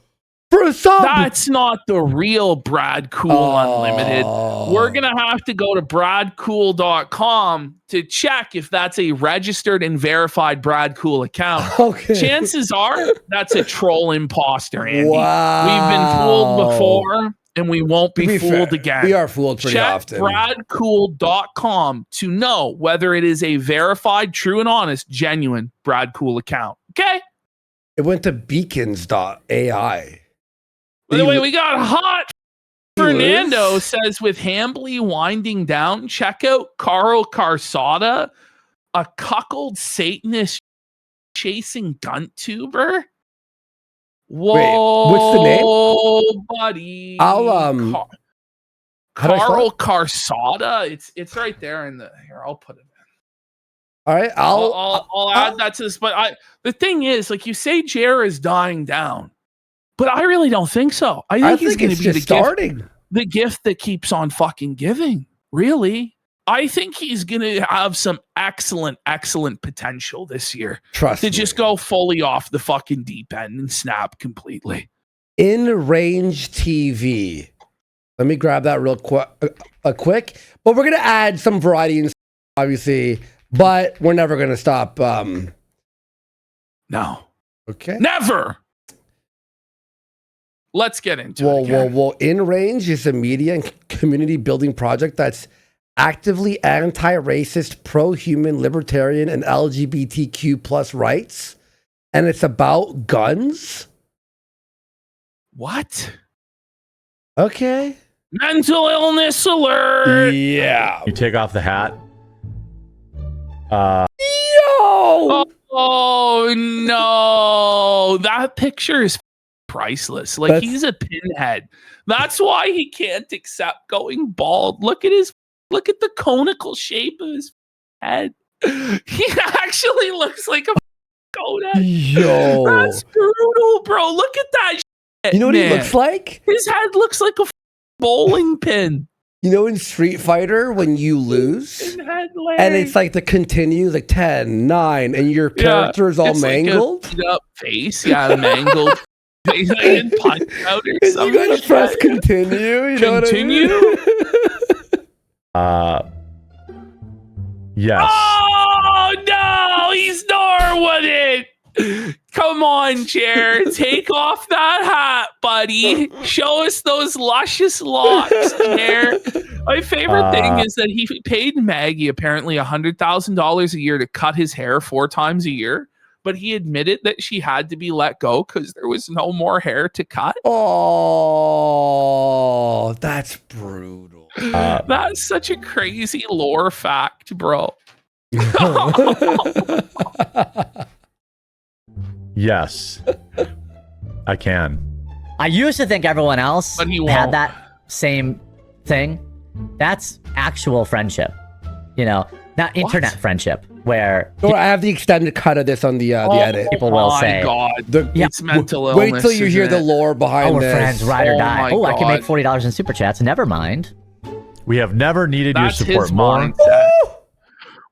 for a sub. That's not the real Brad Cool Unlimited. We're going to have to go to bradcool.com to check if that's a registered and verified Brad Cool account. Okay. Chances are that's a troll imposter, Andy. Wow. We've been fooled before, and we won't be fooled again. We are fooled pretty often. Check bradcool.com to know whether it is a verified, true and honest, genuine Brad Cool account. Okay? It went to beacons.ai. By the way, we got hot. Fernando says, with Hambly winding down, check out Carl Carsada, a cuckold Satanist chasing gun tuber. Whoa, wait, what's the name? Buddy. I'll Carl Carsada. It's right there in the here. I'll put it in. All right, I'll add that to this. But the thing is, like you say, Jer is dying down, but I really don't think so. I think he's going to be the gift that keeps on fucking giving. Really, I think he's going to have some excellent potential this year. Trust me. Just go fully off the fucking deep end and snap completely. In Range TV. Let me grab that real quick. But we're going to add some variety, obviously. But we're never going to stop. No. Okay. Never. Let's get into it. Well, In Range is a media and community building project that's actively anti-racist, pro-human, libertarian, and LGBTQ plus rights. And it's about guns. What? Okay. Mental illness alert. Yeah. You take off the hat. Yo! Oh no. That picture is priceless. Like he's a pinhead. That's why he can't accept going bald. Look at the conical shape of his head. He actually looks like a conehead. Yo. That's brutal, bro. Look at that shit, You know what man. he looks like? His head looks like a bowling pin. You know in Street Fighter when you lose? And it's like the continue, like 10, 9, and your character is all mangled? Like a up face, mangled. Face like punch out or something. You gotta press continue. You know continue? What I mean? Yes. Oh no, he's Norwooded. Come on, Jer. Take off that hat, buddy. Show us those luscious locks, Jer. My favorite thing is that he paid Maggie apparently $100,000 a year to cut his hair 4 times a year, but he admitted that she had to be let go because there was no more hair to cut. Oh, that's brutal. That's such a crazy lore fact, bro. Yes, I can. I used to think everyone else had that same thing. That's actual friendship, not internet friendship. Where I have the extended cut of this on the edit. People will say, it's mental illness. Wait till you hear the lore behind we're this. friends, ride or die. Oh, I can make $40 in super chats. Never mind. We have never needed your support more. Mindset.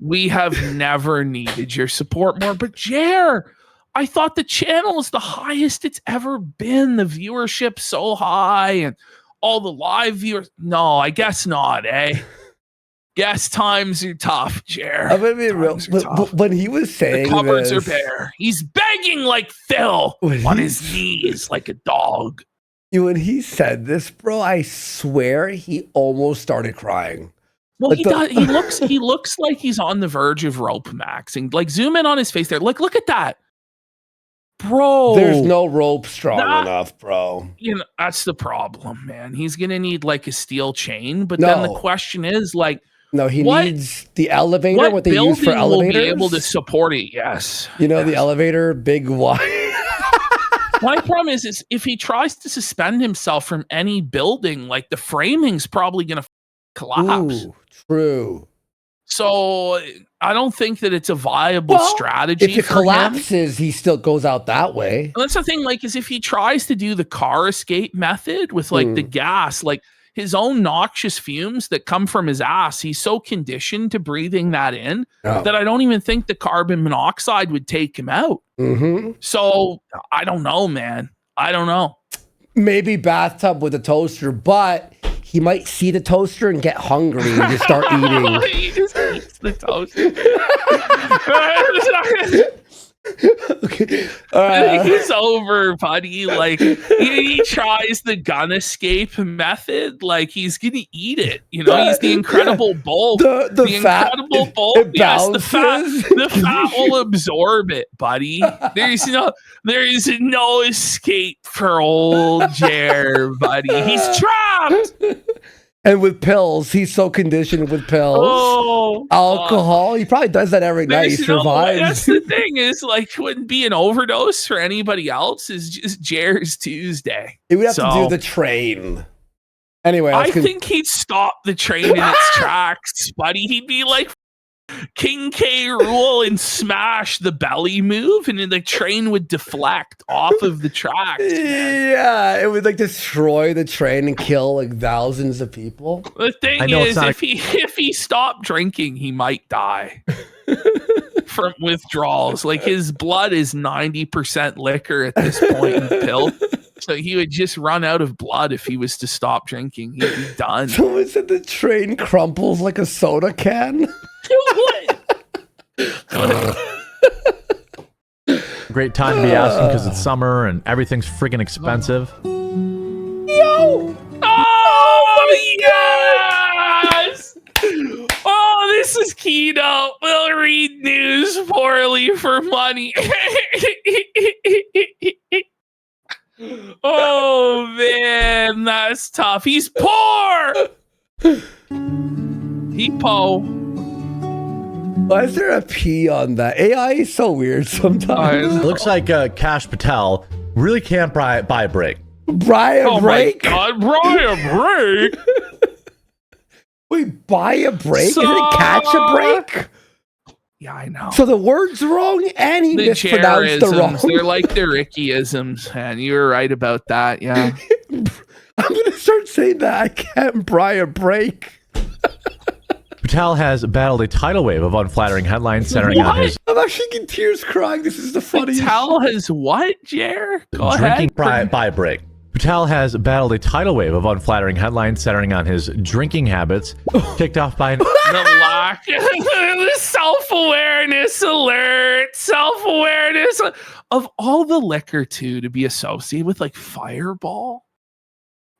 We have never needed your support more. But Jer, I thought the channel is the highest it's ever been. The viewership so high and all the live viewers. No, I guess not, eh? Guess times are tough, Jer. I'm gonna be real. But when he was saying the cupboards this, are bare. He's begging like Phil on his knees like a dog. When he said this, bro, I swear he almost started crying. Well, he looks like he's on the verge of rope maxing. Like zoom in on his face there. Like look at that. Bro, there's no rope strong enough, bro. That's the problem, man. He's gonna need like a steel chain, but then the question is like, no, he needs the elevator. What they use for elevators? Will be able to support it. Yes, the elevator, big wide. My problem is if he tries to suspend himself from any building, like the framing's probably gonna collapse. Ooh, true. So I don't think that it's a viable strategy. If it collapses, he still goes out that way. And that's the thing, like, is if he tries to do the car escape method with like the gas, like his own noxious fumes that come from his ass, he's so conditioned to breathing that in that I don't even think the carbon monoxide would take him out. Mm-hmm. So I don't know, man. I don't know. Maybe bathtub with a toaster, but he might see the toaster and get hungry and just start eating. He just eats the toaster. Okay. He's over, buddy. Like he tries the gun escape method. Like he's gonna eat it. He's the Incredible Bulk. The fat, Incredible Bulk. Yes, the fat will absorb it, buddy. There's no escape for old Jer, buddy. He's trapped. And with pills, he's so conditioned with pills, alcohol. He probably does that every night. He survives. That's the thing is like wouldn't be an overdose for anybody else. Is just Jer's Tuesday. He would have to do the train. Anyway, I think he'd stop the train in its tracks, buddy. He'd be like, King K. Rool and Smash the belly move, and then the train would deflect off of the tracks. Yeah, it would like destroy the train and kill like thousands of people. The thing is, if he stopped drinking, he might die from withdrawals. Like his blood is 90% liquor at this point in pill. So he would just run out of blood if he was to stop drinking. He'd be done. Someone said the train crumples like a soda can. Great time to be asking because it's summer and everything's friggin' expensive. Yo! Oh, yes! Oh, this is keynote. We'll read news poorly for money. Oh, man, that's tough. He's poor! He po. Why is there a P on that? AI is so weird sometimes. It looks like Cash Patel really can't buy a break. Buy a break? Oh my God, buy a break? Wait, buy a break? Isn't it catch a break? Yeah, I know. So the word's wrong and he mispronounced the wrong. They're like the Ricky-isms, and you were right about that, yeah. I'm going to start saying that. I can't buy a break. Patel has battled a tidal wave of unflattering headlines centering on his... I'm actually getting tears crying. This is the funniest. Patel has what, Jer? Go drinking ahead. By break. Patel has battled a tidal wave of unflattering headlines centering on his drinking habits, kicked off by an... The lack the self-awareness alert, self-awareness of all the liquor too to be associated with like Fireball.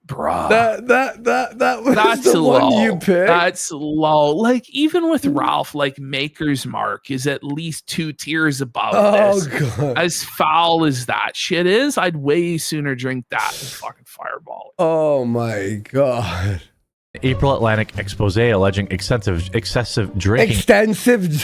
Bruh. That was That's the low. one you picked. That's low. Like even with Ralph, like Maker's Mark is at least 2 tiers above this. God. As foul as that shit is, I'd way sooner drink that than fucking Fireball. Oh my God. April Atlantic expose alleging excessive drinking. Sex. You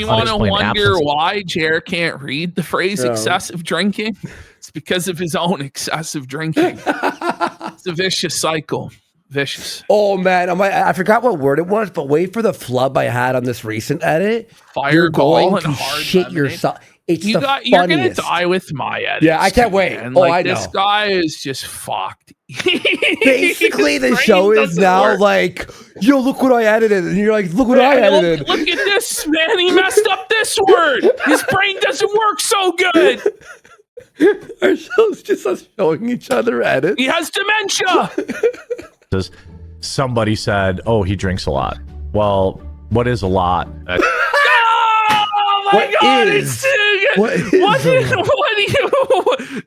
want to wonder why Jer can't read the phrase excessive drinking? It's because of his own excessive drinking. It's a vicious cycle. Vicious. Oh man, I forgot what word it was, but wait for the flub I had on this recent edit. Fireball You're going and to hard shit lemonade. yourself. It's You're funniest. gonna die with my edits. Yeah, I can't wait. Man. Oh, like, I know. This guy is just fucked. Basically, the show is now like, yo, look what I edited, and you're like, look what I edited. Look at this, man. He messed up this word. His brain doesn't work so good. Our show's just us showing each other edits. He has dementia. Somebody said, "Oh, he drinks a lot." Well, what is a lot? Oh my God!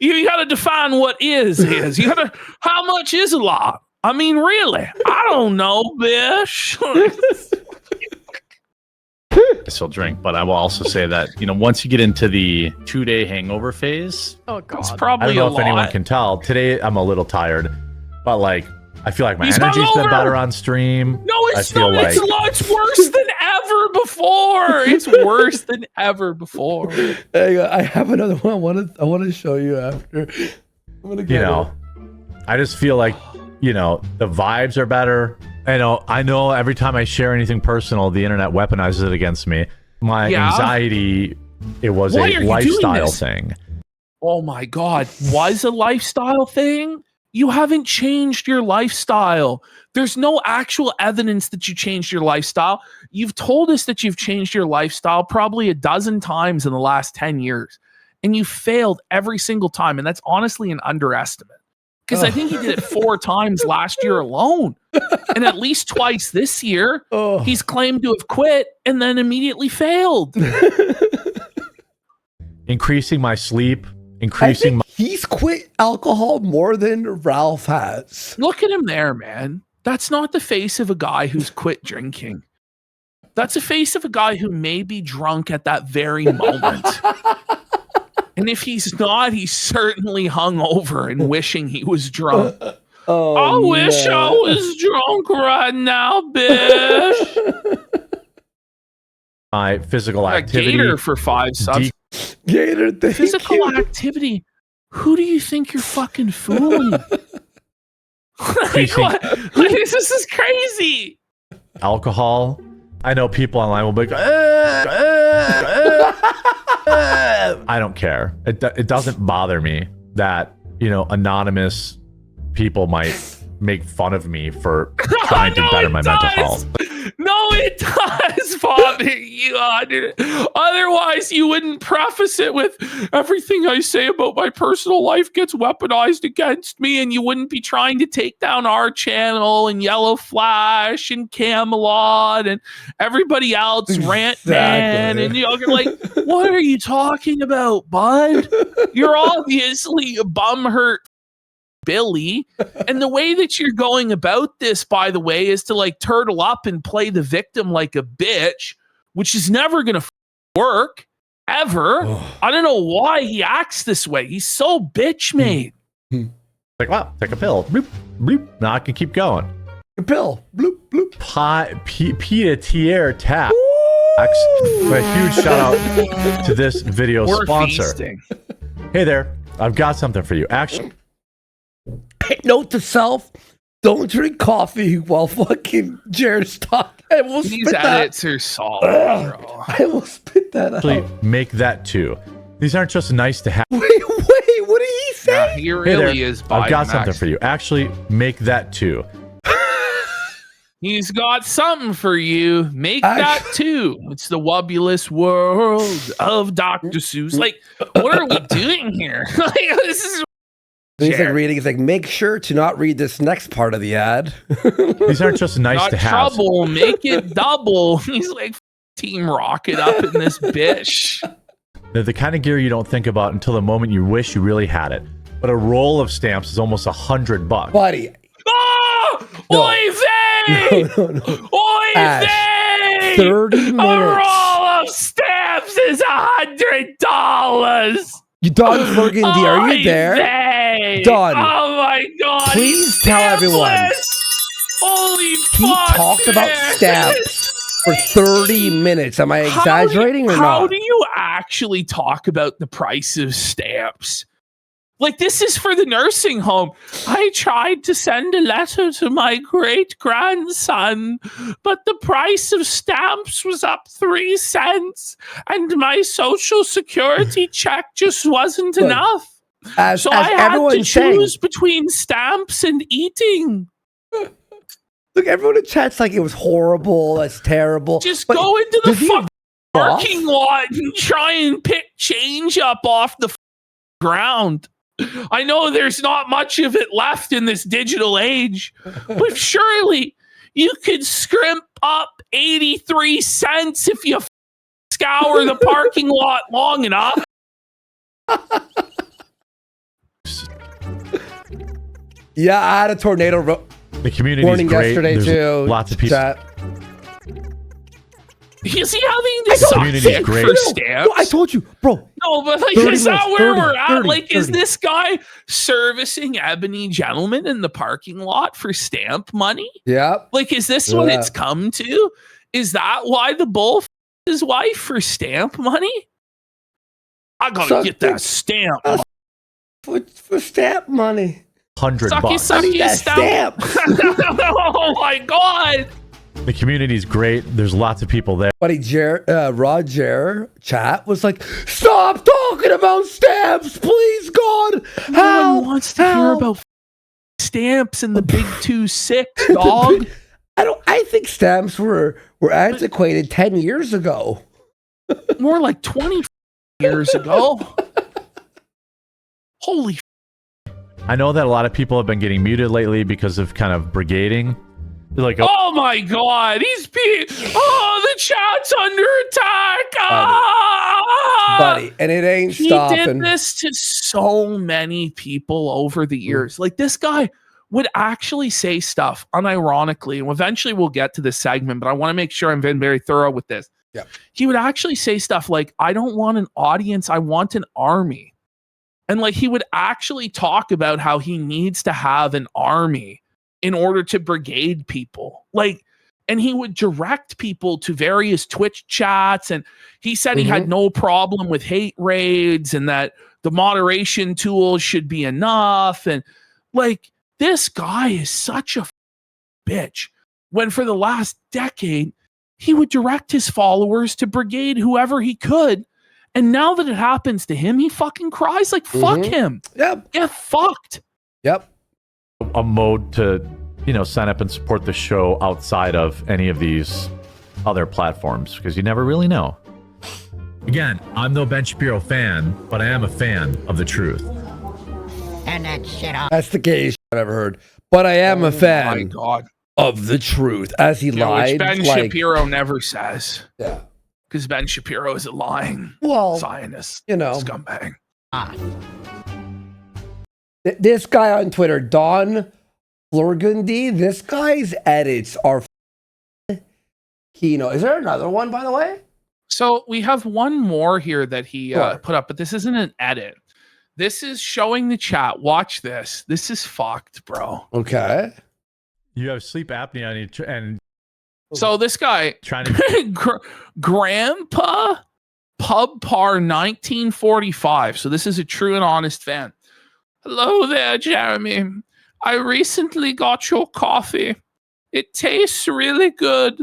You gotta define what is. You gotta. How much is a lot? I mean, really? I don't know, bish. I still drink, but I will also say that, once you get into the 2-day hangover phase, it's probably I don't know a if lot. anyone can tell. Today, I'm a little tired, but like, I feel like my He's energy's been hungover. better on stream. No, it's I feel not. It's worse than ever before. It's worse than ever before. Hang on, I have another one. I want to show you after. I'm gonna get it. I just feel like, the vibes are better. I know every time I share anything personal, the internet weaponizes it against me. My anxiety, it was Why a are you lifestyle doing this? thing. Oh my God. Was a lifestyle thing? You haven't changed your lifestyle. There's no actual evidence that you changed your lifestyle. You've told us that you've changed your lifestyle probably 12 times in the last 10 years. And you failed every single time. And that's honestly an underestimate. Because I think he did it 4 times last year alone. And at least twice this year, he's claimed to have quit and then immediately failed. Increasing my sleep, he's quit alcohol more than Ralph has. Look at him there, man. That's not the face of a guy who's quit drinking. That's a face of a guy who may be drunk at that very moment. And if he's not, he's certainly hungover and wishing he was drunk. I wish I was drunk right now, bitch. My physical activity. Gator for 5 subs. Gator, thank Physical you. activity. Who do you think you're fucking fooling? Like, what? Like, this is crazy. Alcohol. I know people online will be like, I don't care. It doesn't bother me that, anonymous people might make fun of me for trying to better my mental health. No, it does bother you. Otherwise, you wouldn't preface it with everything I say about my personal life gets weaponized against me, and you wouldn't be trying to take down our channel and Yellow Flash and Camelot and everybody else, Rant Man, and you're like, what are you talking about, bud? You're obviously a bumhurt Billy, and the way that you're going about this, by the way, is to like turtle up and play the victim like a bitch, which is never gonna work ever. I don't know why he acts this way. He's so bitch made. Like, wow, take a pill. Bloop, bloop. Now I can keep going. A pill. Bloop, bloop. Pita Tier Tap. A huge shout out to this video sponsor. Feasting. Hey there, I've got something for you. Actually, note to self: don't drink coffee while fucking Jared's talking. These edits are solid, bro. I will spit that out. actually, make that too. These aren't just nice to have. Wait, what did he say? Yeah, he really is. I've got something for you. Actually, make that too. He's got something for you. Make that too. It's the wobulous world of Dr. Seuss. Like, what are we doing here? Like, this is. He's like reading. He's like, make sure to not read this next part of the ad. These aren't just nice Not to have. trouble, make it double. He's like Team Rocket up in this bitch. They're the kind of gear you don't think about until the moment you wish you really had it. But a roll of stamps is almost $100. Buddy. Oh! No. Oy vey! Oy vey! 30 minutes. A roll of stamps is $100. You Don Burgundy, are you there? Vey. Don. Oh my god. Please tell everyone. Holy He fuck. talked about man. stamps for 30 minutes. Am I exaggerating or How not? do you actually talk about the price of stamps? Like, this is for the nursing home. I tried to send a letter to my great-grandson, but the price of stamps was up 3 cents, and my social security check just wasn't enough. So I had to choose between stamps and eating. Look, everyone in chat's like, it was horrible, that's terrible. Just go into the fucking parking lot and try and pick change up off the ground. I know there's not much of it left in this digital age, but surely you could scrimp up 83 cents if you scour the parking lot long enough. Yeah, I had a tornado the community warning is great. yesterday There's too. lots of people. You see how they just community is great. for stamps? No, I told you, bro. No, but like, 30 is that minutes, where 30, we're at? 30, Like, is 30. this guy servicing Ebony Gentleman in the parking lot for stamp money? Yeah. Like, is this what it's come to? Is that why the bull his wife for stamp money? I gotta get that stamp. For stamp money. $100. Sucky stamp. Oh my god. The community is great. There's lots of people there. Buddy Roger chat was like, stop talking about stamps, please, God. No one wants to hear about stamps and the big 2-6, dog. I think stamps were antiquated 10 years ago. More like 20 years ago. Holy. I know that a lot of people have been getting muted lately because of kind of brigading. They're like, oh my god, he's being. Oh, the chat's under attack. Ah! Buddy, and it ain't stopping. He did this to so many people over the years. Like, this guy would actually say stuff unironically, and eventually we'll get to this segment, but I want to make sure I'm being very thorough with this. Yeah. He would actually say stuff like, I don't want an audience, I want an army. And like, he would actually talk about how he needs to have an army in order to brigade people. Like, and he would direct people to various Twitch chats. And he said he had no problem with hate raids and that the moderation tools should be enough. And like, this guy is such a bitch when for the last decade, he would direct his followers to brigade whoever he could. And now that it happens to him, he fucking cries like, fuck him. Yep. Get fucked. Yep. A mode to, sign up and support the show outside of any of these other platforms, because you never really know. Again, I'm no Ben Shapiro fan, but I am a fan of the truth. And that shit off. That's the gayest shit I've ever heard. But I am a fan of the truth, as he lied. Which Ben Shapiro never says. Yeah. Because Ben Shapiro is a lying Zionist scumbag. This guy on Twitter, Don Florgundy, this guy's edits are Kino. Is there another one, by the way? So we have one more here that he put up, but this isn't an edit. This is showing the chat. Watch this. This is fucked, bro. Okay. You have sleep apnea and so this guy trying to Grandpa Pub Par 1945. So this is a true and honest fan. Hello there, Jeremy. I recently got your coffee. It tastes really good,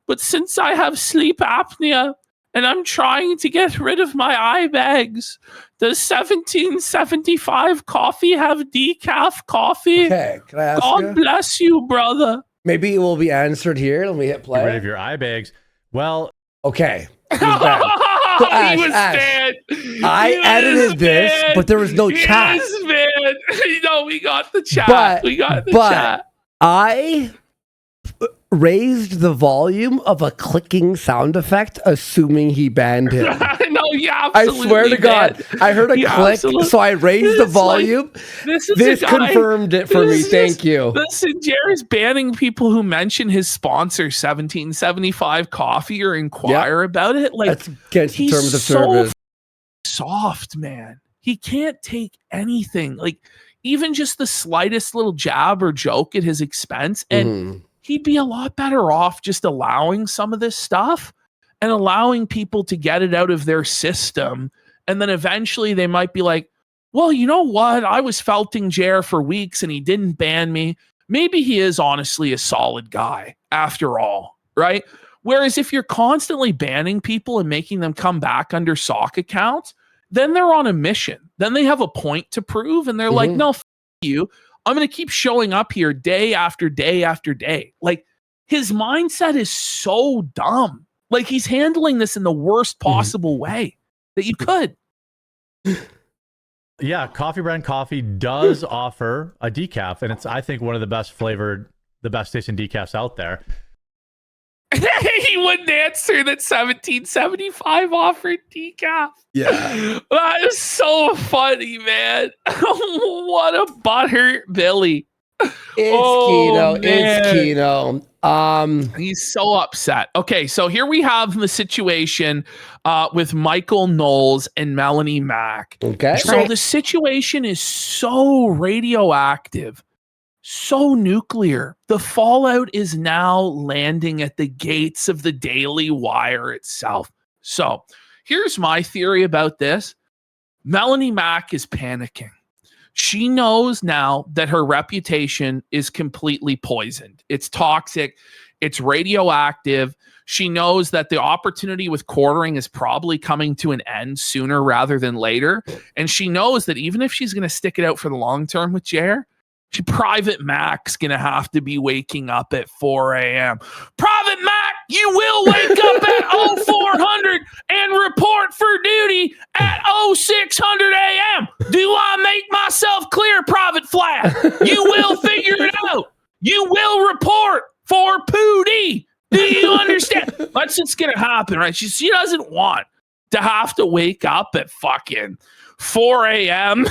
but since I have sleep apnea and I'm trying to get rid of my eye bags, does 1775 coffee have decaf coffee? Okay, can I ask God bless you, brother. Maybe it will be answered here. Let me hit play. Get rid of your eye bags. Well, okay. He was Ash, dead. I edited this, but there was no chat. Yes, man. No, we got the chat. We got the chat. I raised the volume of a clicking sound effect, assuming he banned him. No, yeah, absolutely. I swear to God, I heard a click, so I raised the volume. This confirmed it for me. Thank you. Listen, Jared's banning people who mention his sponsor, 1775 Coffee, or inquire about it. Like, that's against the terms of so service. Soft, man. He can't take anything. Like, even just the slightest little jab or joke at his expense, and he'd be a lot better off just allowing some of this stuff and allowing people to get it out of their system. And then eventually they might be like, well, you know what? I was felting Jer for weeks and he didn't ban me. Maybe he is honestly a solid guy after all, right? Whereas if you're constantly banning people and making them come back under sock accounts, then they're on a mission. Then they have a point to prove and they're like, no, f you. I'm going to keep showing up here day after day after day. Like, his mindset is so dumb. Like, he's handling this in the worst possible way that you could. Yeah, Coffee Brand Coffee does offer a decaf, and it's, I think, one of the best tasting decafs out there. He wouldn't answer that 1775 offered decaf. Yeah. That is so funny, man. What a butthurt Billy. It's Kino. He's so upset. Okay, so here we have the situation with Michael Knowles and Melanie Mack. Okay. So the situation is so radioactive, so nuclear. The fallout is now landing at the gates of the Daily Wire itself. So here's my theory about this. Melanie Mack is panicking. She knows now that her reputation is completely poisoned. It's toxic. It's radioactive. She knows that the opportunity with quartering is probably coming to an end sooner rather than later. And she knows that even if she's going to stick it out for the long term with Jer, Private Mac's going to have to be waking up at 4 a.m. Private Mac, you will wake up at 0400 and report for duty at 0600 a.m. Do I make myself clear, Private Flat? You will figure it out. You will report for Pootie. Do you understand? That's what's going to happen, right? She doesn't want to have to wake up at fucking 4 a.m.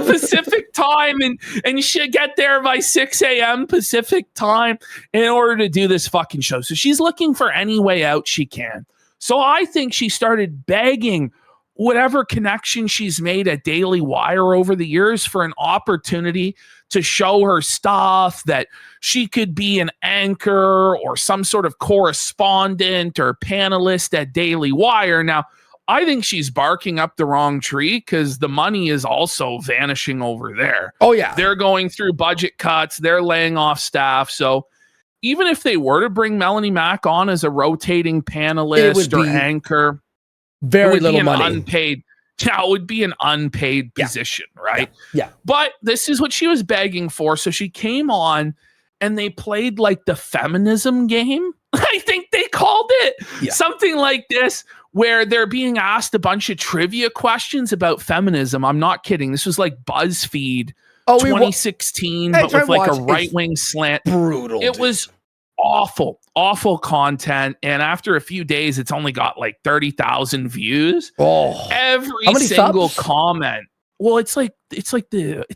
Pacific time, and you should get there by 6 a.m. Pacific time in order to do this fucking show. So she's looking for any way out she can. So I think she started begging whatever connection she's made at Daily Wire over the years for an opportunity to show her stuff, that she could be an anchor or some sort of correspondent or panelist at Daily Wire. Now, I think she's barking up the wrong tree because the money is also vanishing over there. Oh, yeah. They're going through budget cuts. They're laying off staff. So even if they were to bring Melanie Mack on as a rotating panelist or anchor, very little money. Unpaid. Yeah, it would be an unpaid position, right? Yeah. But this is what she was begging for. So she came on and they played like the feminism game. I think they called it something like this, where they're being asked a bunch of trivia questions about feminism. I'm not kidding. This was like BuzzFeed 2016, but with like a right-wing slant. Brutal. It was awful content. And after a few days, it's only got like 30,000 views. Every single comment. Well, it's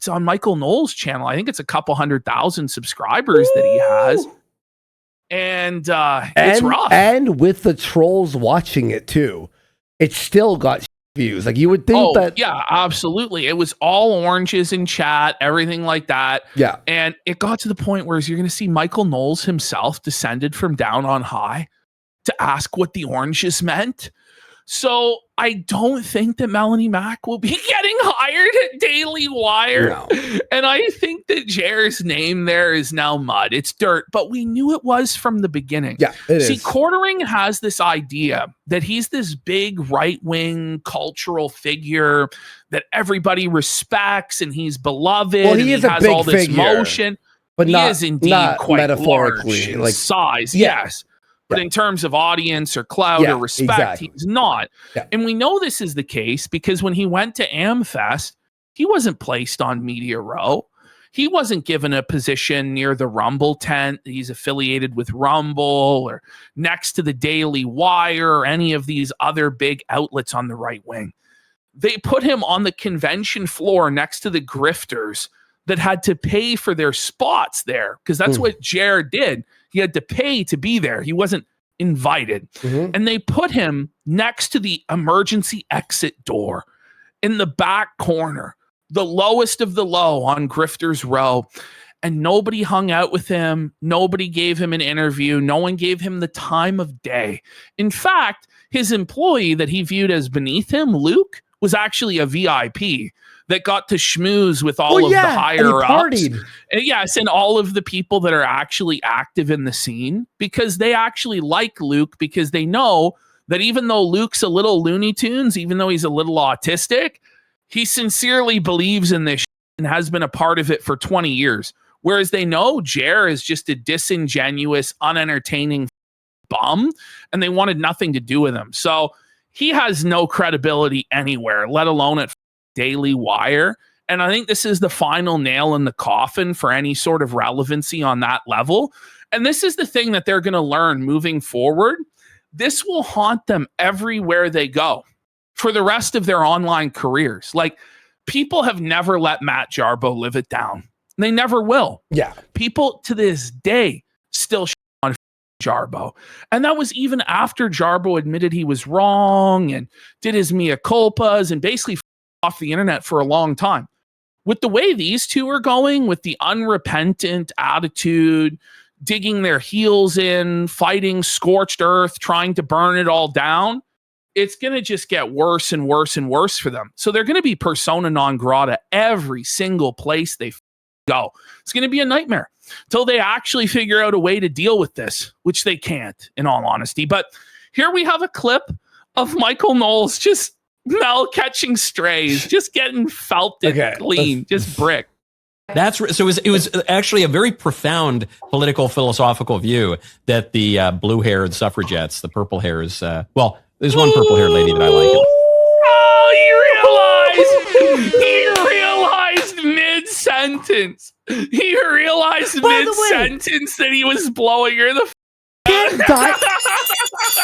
on Michael Knowles' channel. I think it's a couple 100,000 subscribers that he has. And it's rough. And with the trolls watching it too, it's still got views. Like you would think that. Yeah, absolutely. It was all oranges in chat, everything like that. Yeah. And it got to the point where you're going to see Michael Knowles himself descended from down on high to ask what the oranges meant. So I don't think that Melanie Mack will be getting hired at Daily Wire. No. And I think that Jer's name there is now mud. It's dirt, but we knew it was from the beginning. Yeah, it is. See, Quartering has this idea that he's this big right-wing cultural figure that everybody respects and he's beloved. Well, he is and a has big all this figure, motion. but he is indeed quite metaphorically, large in like size. Yes. But in terms of audience or clout or respect, he's not. Yeah. And we know this is the case because when he went to AmFest, he wasn't placed on Media Row. He wasn't given a position near the Rumble tent. He's affiliated with Rumble or next to the Daily Wire or any of these other big outlets on the right wing. They put him on the convention floor next to the grifters that had to pay for their spots there because that's what Jared did. He had to pay to be there. He wasn't invited. And they put him next to the emergency exit door in the back corner, the lowest of the low on Grifters Row. And nobody hung out with him. Nobody gave him an interview. No one gave him the time of day. In fact, his employee that he viewed as beneath him, Luke, was actually a VIP that got to schmooze with all of the higher ups. Yes, and all of the people that are actually active in the scene because they actually like Luke because they know that even though Luke's a little Looney Tunes, even though he's a little autistic, he sincerely believes in this and has been a part of it for 20 years. Whereas they know Jer is just a disingenuous, unentertaining bum, and they wanted nothing to do with him. So he has no credibility anywhere, let alone at Daily Wire. And I think this is the final nail in the coffin for any sort of relevancy on that level. And this is the thing that they're going to learn moving forward. This will haunt them everywhere they go for the rest of their online careers. Like, people have never let Matt Jarbo live it down. They never will. Yeah. People to this day still on Jarbo. And that was even after Jarbo admitted he was wrong and did his mea culpas and basically off the internet for a long time. With the way these two are going, with the unrepentant attitude, digging their heels in, fighting scorched earth, trying to burn it all down, it's going to just get worse and worse and worse for them. So they're going to be persona non grata every single place they go. It's going to be a nightmare until they actually figure out a way to deal with this, which they can't, in all honesty. But here we have a clip of Michael Knowles just catching strays, just getting felted clean, just brick. That's so. It was actually a very profound political philosophical view that the blue-haired suffragettes, the purple hairs. Well, there's one purple-haired lady that I like. He realized mid-sentence. He realized mid-sentence that he was blowing her the.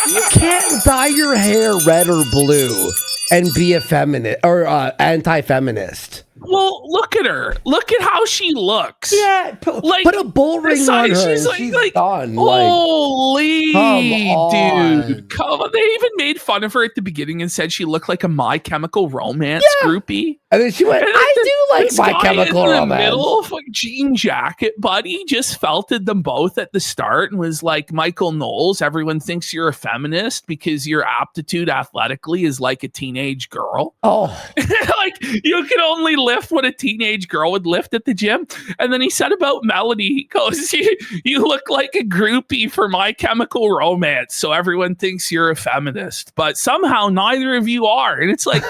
You can't dye your hair red or blue and be a feminist or anti-feminist. Well, look at her. Look at how she looks. Yeah, put a bull ring on her. She's done. Holy dude. Come on. They even made fun of her at the beginning and said she looked like a My Chemical Romance groupie. And then she went, I do like My Chemical Romance. In the middle of jean jacket, buddy, just felted them both at the start and was like, Michael Knowles, everyone thinks you're a feminist because your aptitude athletically is like a teenage girl. Oh. Like, you can only lift what a teenage girl would lift at the gym. And then he said about Melanie, he goes, you look like a groupie for My Chemical Romance. So everyone thinks you're a feminist, but somehow neither of you are. And it's like,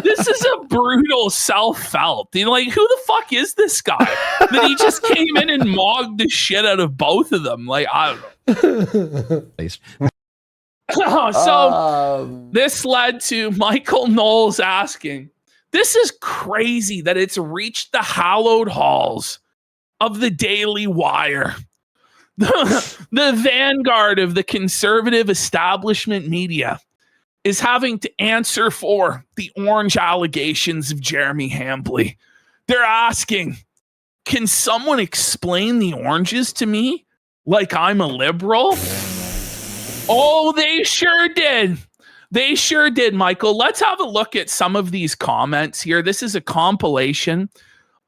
this is a brutal self-felt. Like, who the fuck is this guy? That he just came in and mogged the shit out of both of them. Like, I don't know. So this led to Michael Knowles asking, this is crazy that it's reached the hallowed halls of the Daily Wire, the vanguard of the conservative establishment media, is having to answer for the orange allegations of Jeremy Hambley. They're asking, can someone explain the oranges to me like I'm a liberal? Oh, they sure did. They sure did, Michael. Let's have a look at some of these comments here. This is a compilation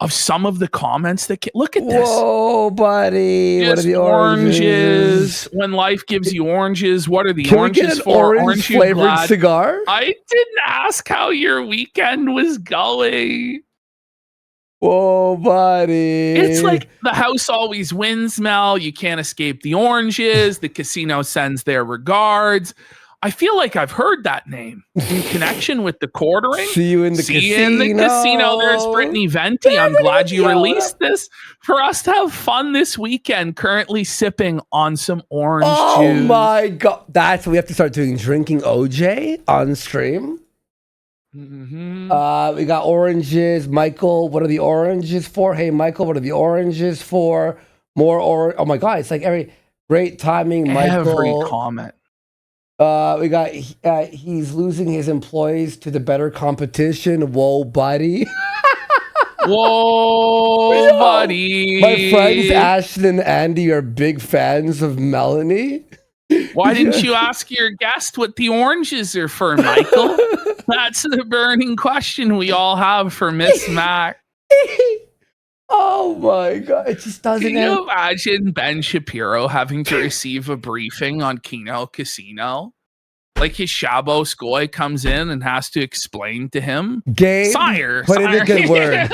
of some of the comments that look at this. Whoa, buddy. What are the oranges? When life gives you oranges, what are the Can oranges we get an for? orange flavored cigar? I didn't ask how your weekend was going. Whoa, buddy. It's like the house always wins, Mel. You can't escape the oranges. The casino sends their regards. I feel like I've heard that name in connection with the quartering. See you in the casino. There's Brittany Venti. I'm glad you released this for us to have fun this weekend, currently sipping on some orange juice. Oh my God. That's what we have to start doing. Drinking OJ on stream. Mm-hmm. We got oranges. Michael, what are the oranges for? Hey, Michael, what are the oranges for? More orange. Oh my God. It's like every great timing, Michael. Every comment. We got he's losing his employees to the better competition. Whoa, buddy. Whoa, buddy. My friends Ashton and Andy are big fans of Melanie. Why didn't you ask your guest what the oranges are for, Michael? That's the burning question we all have for Miss Mac. Oh my God. It just doesn't Can you imagine Ben Shapiro having to receive a briefing on Keno Casino? Like his Shabo Skoy comes in and has to explain to him. Gabe, Sire. put in a good word.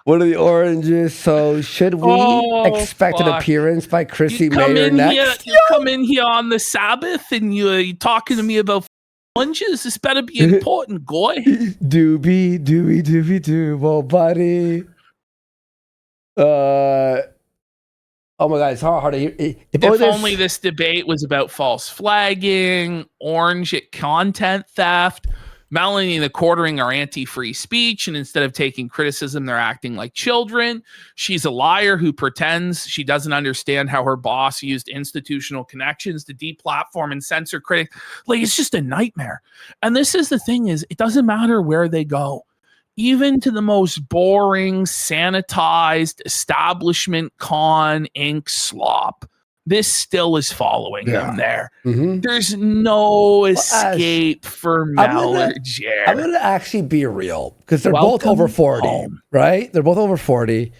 What are the oranges? So should we expect an appearance by Chrissy Mayer next? You come in here on the Sabbath and you're talking to me about oranges. This better be important, goy. Doobie, well, buddy. Oh my God, it's hard to hear. If only this debate was about false flagging, orange at content theft. Melanie and the quartering are anti-free speech, and instead of taking criticism, they're acting like children. She's a liar who pretends she doesn't understand how her boss used institutional connections to deplatform and censor critics. Like, it's just a nightmare. And this is the thing is, it doesn't matter where they go. Even to the most boring, sanitized establishment con ink slop, this still is following them there. Mm-hmm. There's no escape for Mel or Jared. I'm going to actually be real because they're both over 40, right? They're both over 40.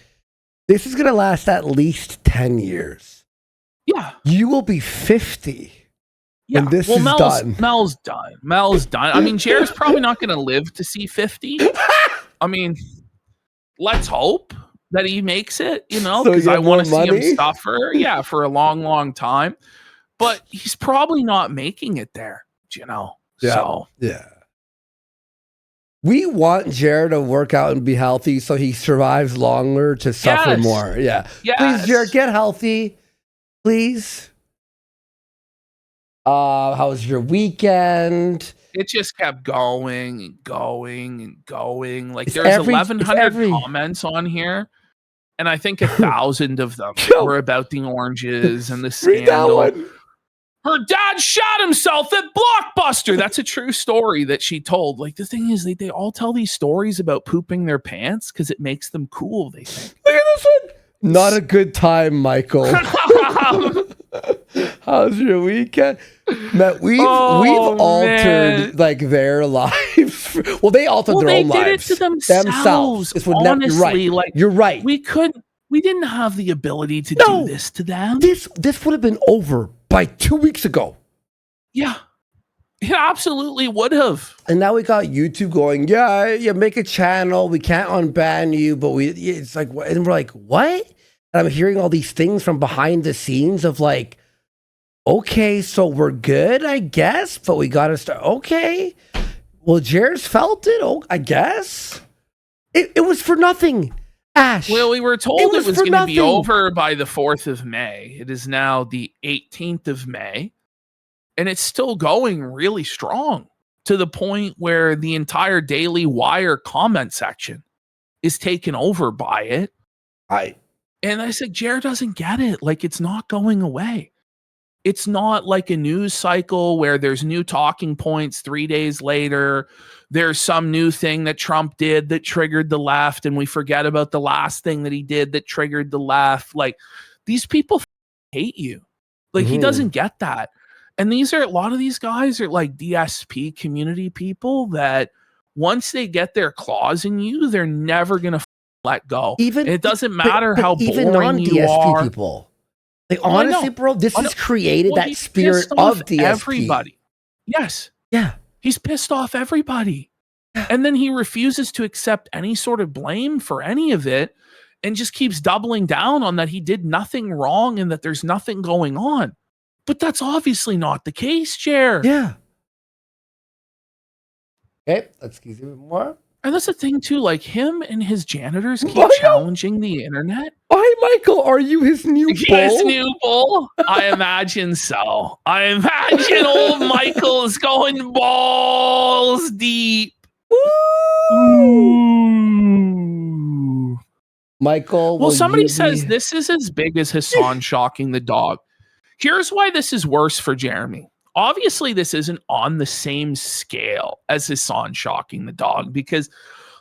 This is going to last at least 10 years. Yeah. You will be 50 when this is done. Mel's done. I mean, Jared's probably not going to live to see 50. I mean, let's hope that he makes it, because I want to see him suffer, for a long, long time. But he's probably not making it there, Yeah. So. Yeah. We want Jared to work out and be healthy so he survives longer to suffer more. Yeah. Yes. Please, Jared, get healthy. Please. How was your weekend? It just kept going and going and going. Like there's 1,100 comments on here, and I think 1,000 of them were about the oranges and the scandal. Her dad shot himself at Blockbuster. That's a true story that she told. Like the thing is, they all tell these stories about pooping their pants because it makes them cool. They think. Look at this one. Not a good time, Michael. How's your weekend? Matt, we've altered like their lives. Well, they altered their own lives. They did it to themselves. Honestly, you're right. We didn't have the ability to do this to them. This would have been over by 2 weeks ago. Yeah. It absolutely would have. And now we got YouTube going, yeah, make a channel. We can't unban you, but it's like, and we're like, what? And I'm hearing all these things from behind the scenes of like, okay, so we're good, I guess, but we got to start. Okay. Well, Jair's felt it. Oh, I guess. It was for nothing, Ash. Well, we were told it was going to be over by the 4th of May. It is now the 18th of May. And it's still going really strong to the point where the entire Daily Wire comment section is taken over by it. And I said, Jair doesn't get it. Like, it's not going away. It's not like a news cycle where there's new talking points 3 days later. There's some new thing that Trump did that triggered the left, and we forget about the last thing that he did that triggered the left. Like, these people hate you. Like, he doesn't get that. And a lot of these guys are like DSP community people that once they get their claws in you, they're never going to let go. And it doesn't matter how boring you are. People. Like, honestly, bro, this has created that spirit of DSP. Everybody. Yes. Yeah. He's pissed off everybody. And then he refuses to accept any sort of blame for any of it and just keeps doubling down on that he did nothing wrong and that there's nothing going on. But that's obviously not the case, Jair. Yeah. Okay, let's keep it more. And that's the thing, too. Like, him and his janitors keep challenging the internet. Hi, Michael. Are you his new bull? His new bull? I imagine so. I imagine old Michael is going balls deep. Ooh. Michael. Well, somebody says this is as big as Hassan shocking the dog. Here's why this is worse for Jeremy. Obviously, this isn't on the same scale as Hassan shocking the dog because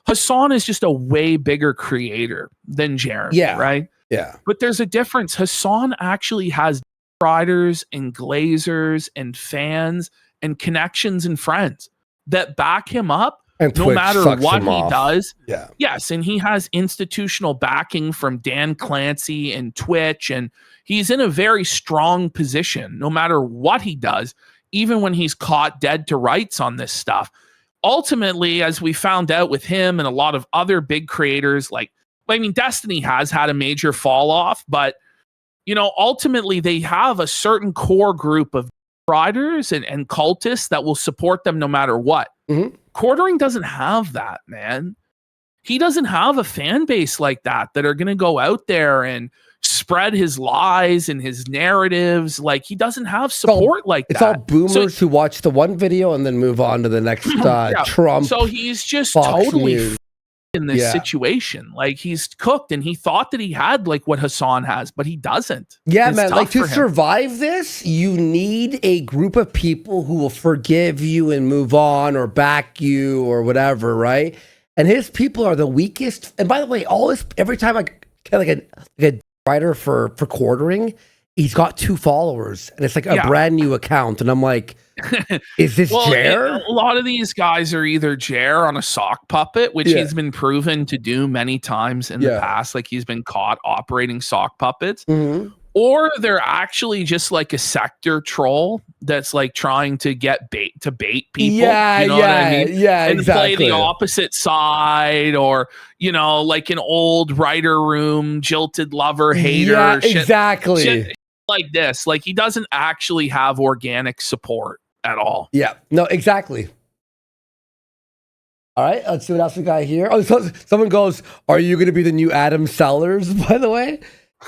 Hassan is just a way bigger creator than Jeremy, right? Yeah. But there's a difference. Hassan actually has riders and glazers and fans and connections and friends that back him up and no matter what he does. Yeah. Yes, and he has institutional backing from Dan Clancy and Twitch, and he's in a very strong position no matter what he does, even when he's caught dead to rights on this stuff. Ultimately, as we found out with him and a lot of other big creators, Destiny has had a major fall off, but, ultimately they have a certain core group of riders and cultists that will support them no matter what. Quartering doesn't have that, man. He doesn't have a fan base like that are going to go out there and spread his lies and his narratives. Like, he doesn't have support like that. It's all boomers who watch the one video and then move on to the next Trump. So he's just Fox totally News. In this situation. Like, he's cooked and he thought that he had like what Hassan has, but he doesn't. Yeah, It's man. tough Like, to for him. survive this, you need a group of people who will forgive you and move on or back you or whatever, right? And his people are the weakest. And by the way, every time I get like a writer for quartering, he's got 2 followers and it's like a brand new account. And I'm like, is this Jair? A lot of these guys are either Jair on a sock puppet, which he's been proven to do many times in the past. Like, he's been caught operating sock puppets. Or they're actually just like a sector troll that's like trying to get bait people. Yeah, you know what I mean? Yeah, and exactly. play the opposite side, or like an old writer room, jilted lover, hater. Yeah, shit exactly. like this. Like, he doesn't actually have organic support at all. Yeah, no, exactly. All right, let's see what else we got here. Oh, someone goes, "Are you going to be the new Adam Sellers?" By the way.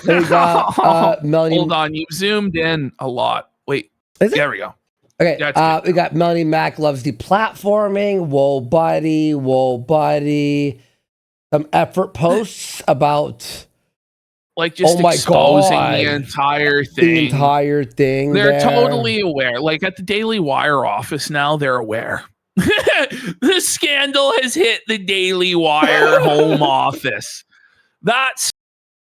Then we got Melanie. Hold on, you zoomed in a lot. Wait, there we go. Okay, we got Melanie Mac loves deplatforming. Whoa, buddy. Some effort posts about like just exposing the entire thing. They're totally aware. Like, at the Daily Wire office now, they're aware. The scandal has hit the Daily Wire home office. That's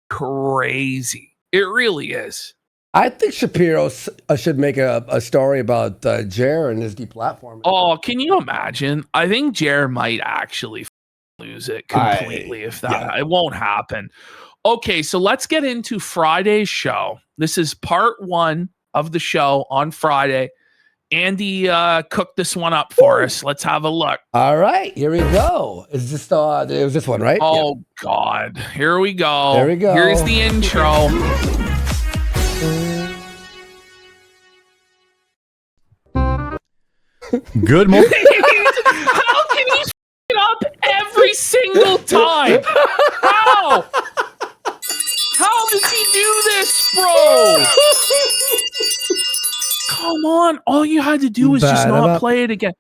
crazy. It really is. I think Shapiro should make a story about Jair and his deplatforming. Oh, can you imagine? I think Jair might actually lose it completely if that. It won't happen. Okay, so let's get into Friday's show. This is part 1 of the show on Friday. Andy cooked this one up for us. Let's have a look. All right, here we go. Is this it was this one, right? Oh God, here we go. There we go. Here's the intro. Good morning. How can he f it up every single time? How? How does he do this, bro? Come on. All you had to do was just not play it again.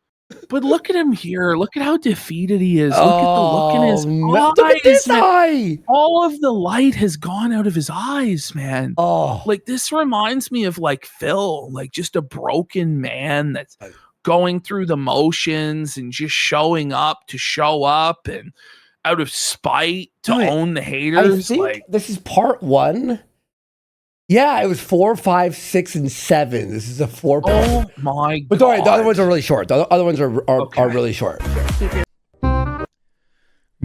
But look at him here. Look at how defeated he is. Look at the look in his eyes. Look at this eye. All of the light has gone out of his eyes, man. Oh, like this reminds me of like Phil, like just a broken man that's going through the motions and just showing up to show up and out of spite to own the haters. I think this is part 1. Yeah, it was 4, 5, 6, and 7. This is a 4. Oh my God! But sorry, the other ones are really short. The other ones are really short.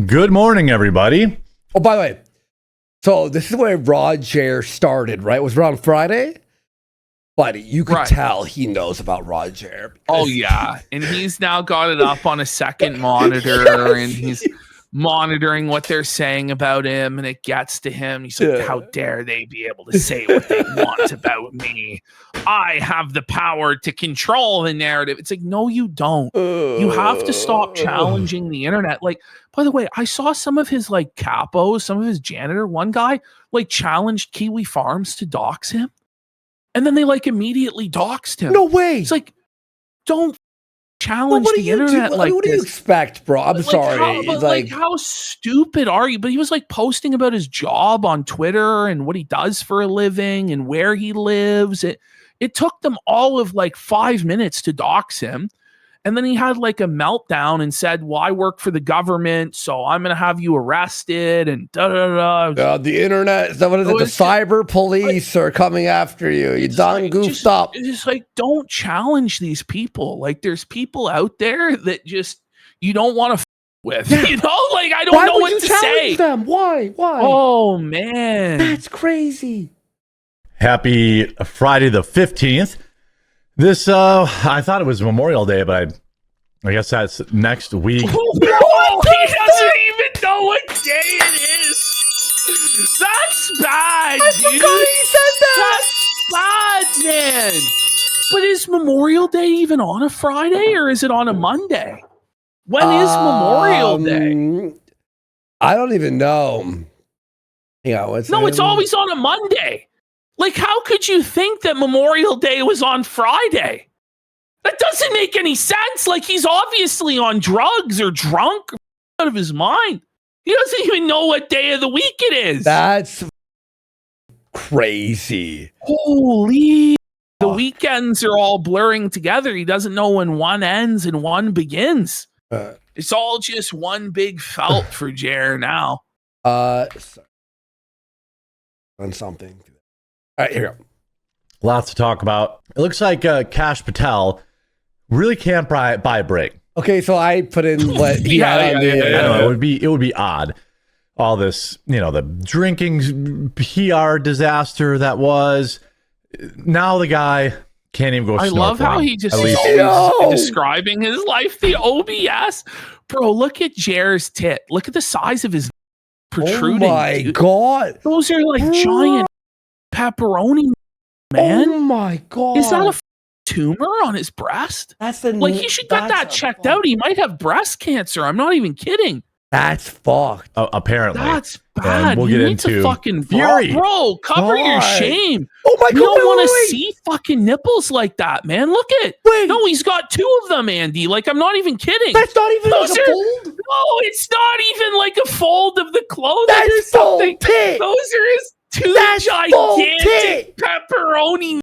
Good morning, everybody. Oh, by the way, so this is where Roger started, right? It was around Friday. But you could tell he knows about Roger. Oh yeah, and he's now got it up on a second monitor, and he's monitoring what they're saying about him, and it gets to him. He's like, how dare they be able to say what they want about me? I have the power to control the narrative. It's like, no, you don't. You have to stop challenging the internet. Like, by the way, I saw some of his like capos, some of his janitor, one guy like challenged Kiwi Farms to dox him. And then they like immediately doxed him. No way. It's like, don't challenge the internet like what do you expect, bro? I'm sorry. Like, how stupid are you? But he was like posting about his job on Twitter and what he does for a living and where he lives. It took them all of like 5 minutes to dox him. And then he had like a meltdown and said, well, I work for the government, so I'm going to have you arrested and da-da-da. The internet, what is it? The cyber police are coming after you. You done goofed up. It's just like, don't challenge these people. Like, there's people out there that just, you don't want to with. You know? Like, I don't know what to say. Them? Why? Oh, man. That's crazy. Happy Friday the 15th. This, I thought it was Memorial Day, but I guess that's next week. Oh, he doesn't even know what day it is. That's bad, dude. He said that. That's bad, man. But is Memorial Day even on a Friday or is it on a Monday? When is Memorial Day? I don't even know. It's always on a Monday. Like, how could you think that Memorial Day was on Friday? That doesn't make any sense. Like, he's obviously on drugs or drunk or out of his mind. He doesn't even know what day of the week it is. That's crazy. Holy. The weekends are all blurring together. He doesn't know when one ends and one begins. It's all just one big felt for Jer now. On something. All right, here we go. Lots to talk about. It looks like Kash Patel really can't buy a break. Okay, so I put in what he had on the. I know, it would be odd. All this, the drinking PR disaster that was. Now the guy can't even go snorkeling. I love how he just is describing his life. The OBS. Bro, look at Jer's tit. Look at the size of his protruding. Oh my God. Those are like giant pepperoni, man. Oh my God. Is that a tumor on his breast? That's he should get that checked out. He might have breast cancer. I'm not even kidding. That's fucked. Apparently. That's bad. We'll get into fucking Fury. Bro, cover your shame. Oh my God. You don't want to see fucking nipples like that, man. Look at it. Wait. No, he's got 2 of them, Andy. Like, I'm not even kidding. That's not even like a fold? No, it's not even like a fold of the clothing. That's full tit. Those are his 2 gigantic pepperoni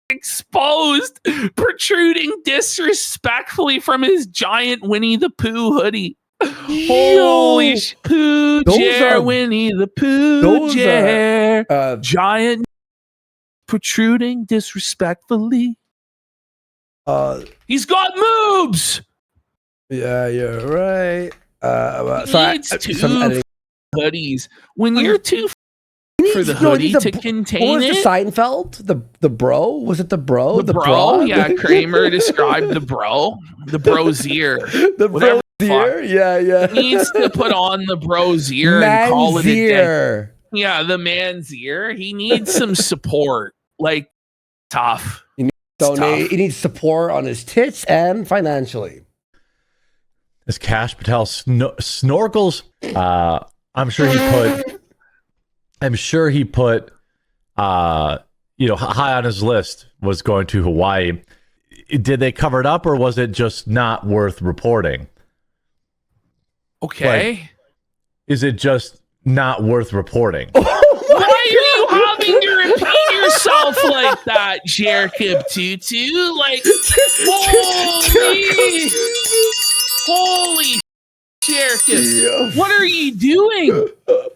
exposed, protruding disrespectfully from his giant Winnie the Pooh hoodie. Holy Pooh, Jer, Winnie the Pooh, Jer, giant protruding disrespectfully. He's got moves. Yeah, you're right. He needs 2 hoodies. When you're 2 for the hoodie to contain what was it. The Seinfeld? The bro? Was it the bro? The bro? Yeah, Kramer described the bro. The brozier. The brozier? Yeah. He needs to put on the brozier and call it a day. Yeah, the man's ear. He needs some support. Like, tough. He needs support on his tits and financially. As Cash Patel snorkels, I'm sure he put high on his list was going to Hawaii. Did they cover it up, or was it just not worth reporting? Okay. Like, is it just not worth reporting? Why are you having to repeat yourself like that, Jacob Tutu? Like, holy Jacob, what are you doing?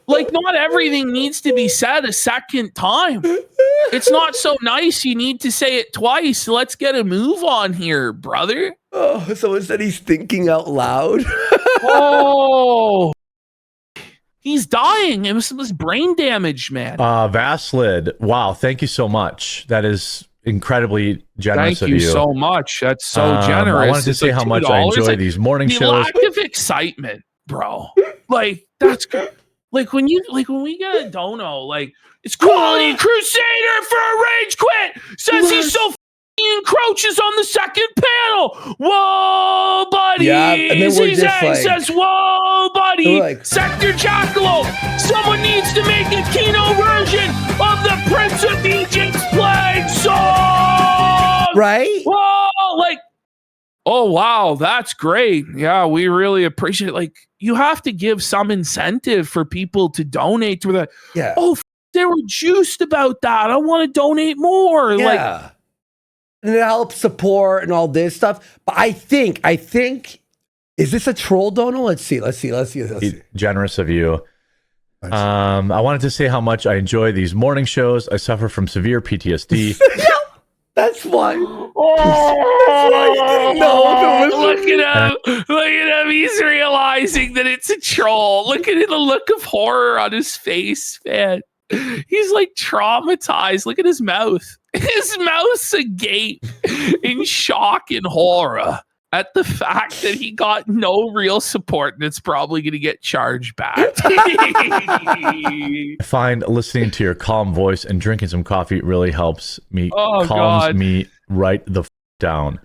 Like, not everything needs to be said a second time. It's not so nice you need to say it twice. Let's get a move on here, brother. Oh, someone said he's thinking out loud. Oh, he's dying. It was brain damage, man. Vaslid, wow, thank you so much. That is incredibly generous of you. Thank you so much. That's so generous. I wanted to say how much I enjoy these morning shows. Lack of excitement, bro. Like, that's good. Like when we get a dono, like, it's Quality Crusader for a rage quit. Says he's so encroaches on the second panel. Whoa, buddy. Yeah, and then we're just like, says, whoa, buddy. Like, Sector Jackalope. Someone needs to make a Kino version of the Prince of Egypt's Plague song. Right? Whoa, like, oh, wow, that's great. Yeah, we really appreciate it. Like, you have to give some incentive for people to donate to that. Yeah. Oh, they were juiced about that. I want to donate more. Yeah. Like, and it helps support and all this stuff. But I think, is this a troll dono? Let's see. Generous of you. I wanted to say how much I enjoy these morning shows. I suffer from severe PTSD. That's why. Look at him. He's realizing that it's a troll. Look at the look of horror on his face, man. He's like traumatized. Look at his mouth. His mouth's agape in shock and horror at the fact that he got no real support and it's probably going to get charged back. I find listening to your calm voice and drinking some coffee really helps me, calms me right the down.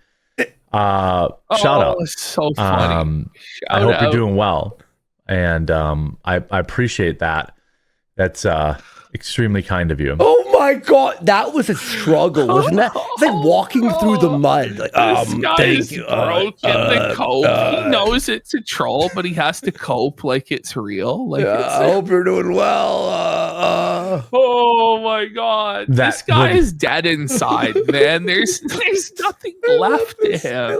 Shout out. So funny. I hope you're doing well. And I appreciate that. That's extremely kind of you. Oh my God, that was a struggle, wasn't that? It's like walking through the mud. Like, this guy is broken the cope. He knows it's a troll, but he has to cope like it's real. Like, I hope you're doing well. Oh my God, this guy is dead inside, man. There's nothing left to him.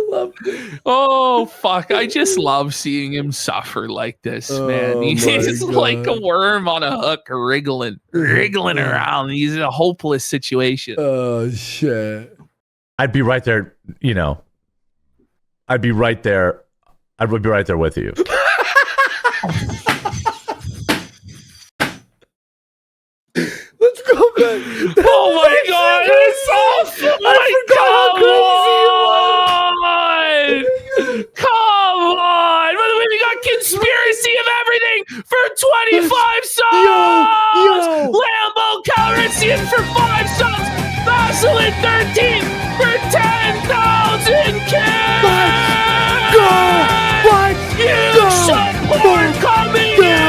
Oh fuck, I just love seeing him suffer like this, man. He's like a worm on a hook, wriggling around. He's in a hopeless situation. Oh shit. I'd be right there, I'd be right there. I would be right there with you. Let's go back. Oh my God, it's awful. Come on. By the way, we got Conspiracy of Everything for 25 subs. Lambo Calrissian for 5 subs. Vaseline 13 for 10,000 kids. Support coming in.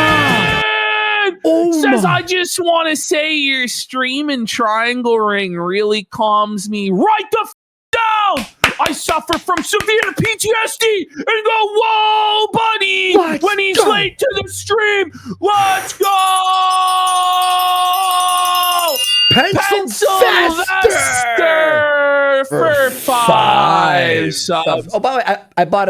Says, I just want to say your stream and Triangle Ring really calms me right the down. I suffer from severe PTSD and go, whoa, buddy, when he's late to the stream. Let's go. Pencil Vester for 5 subs. Oh, by the way, I bought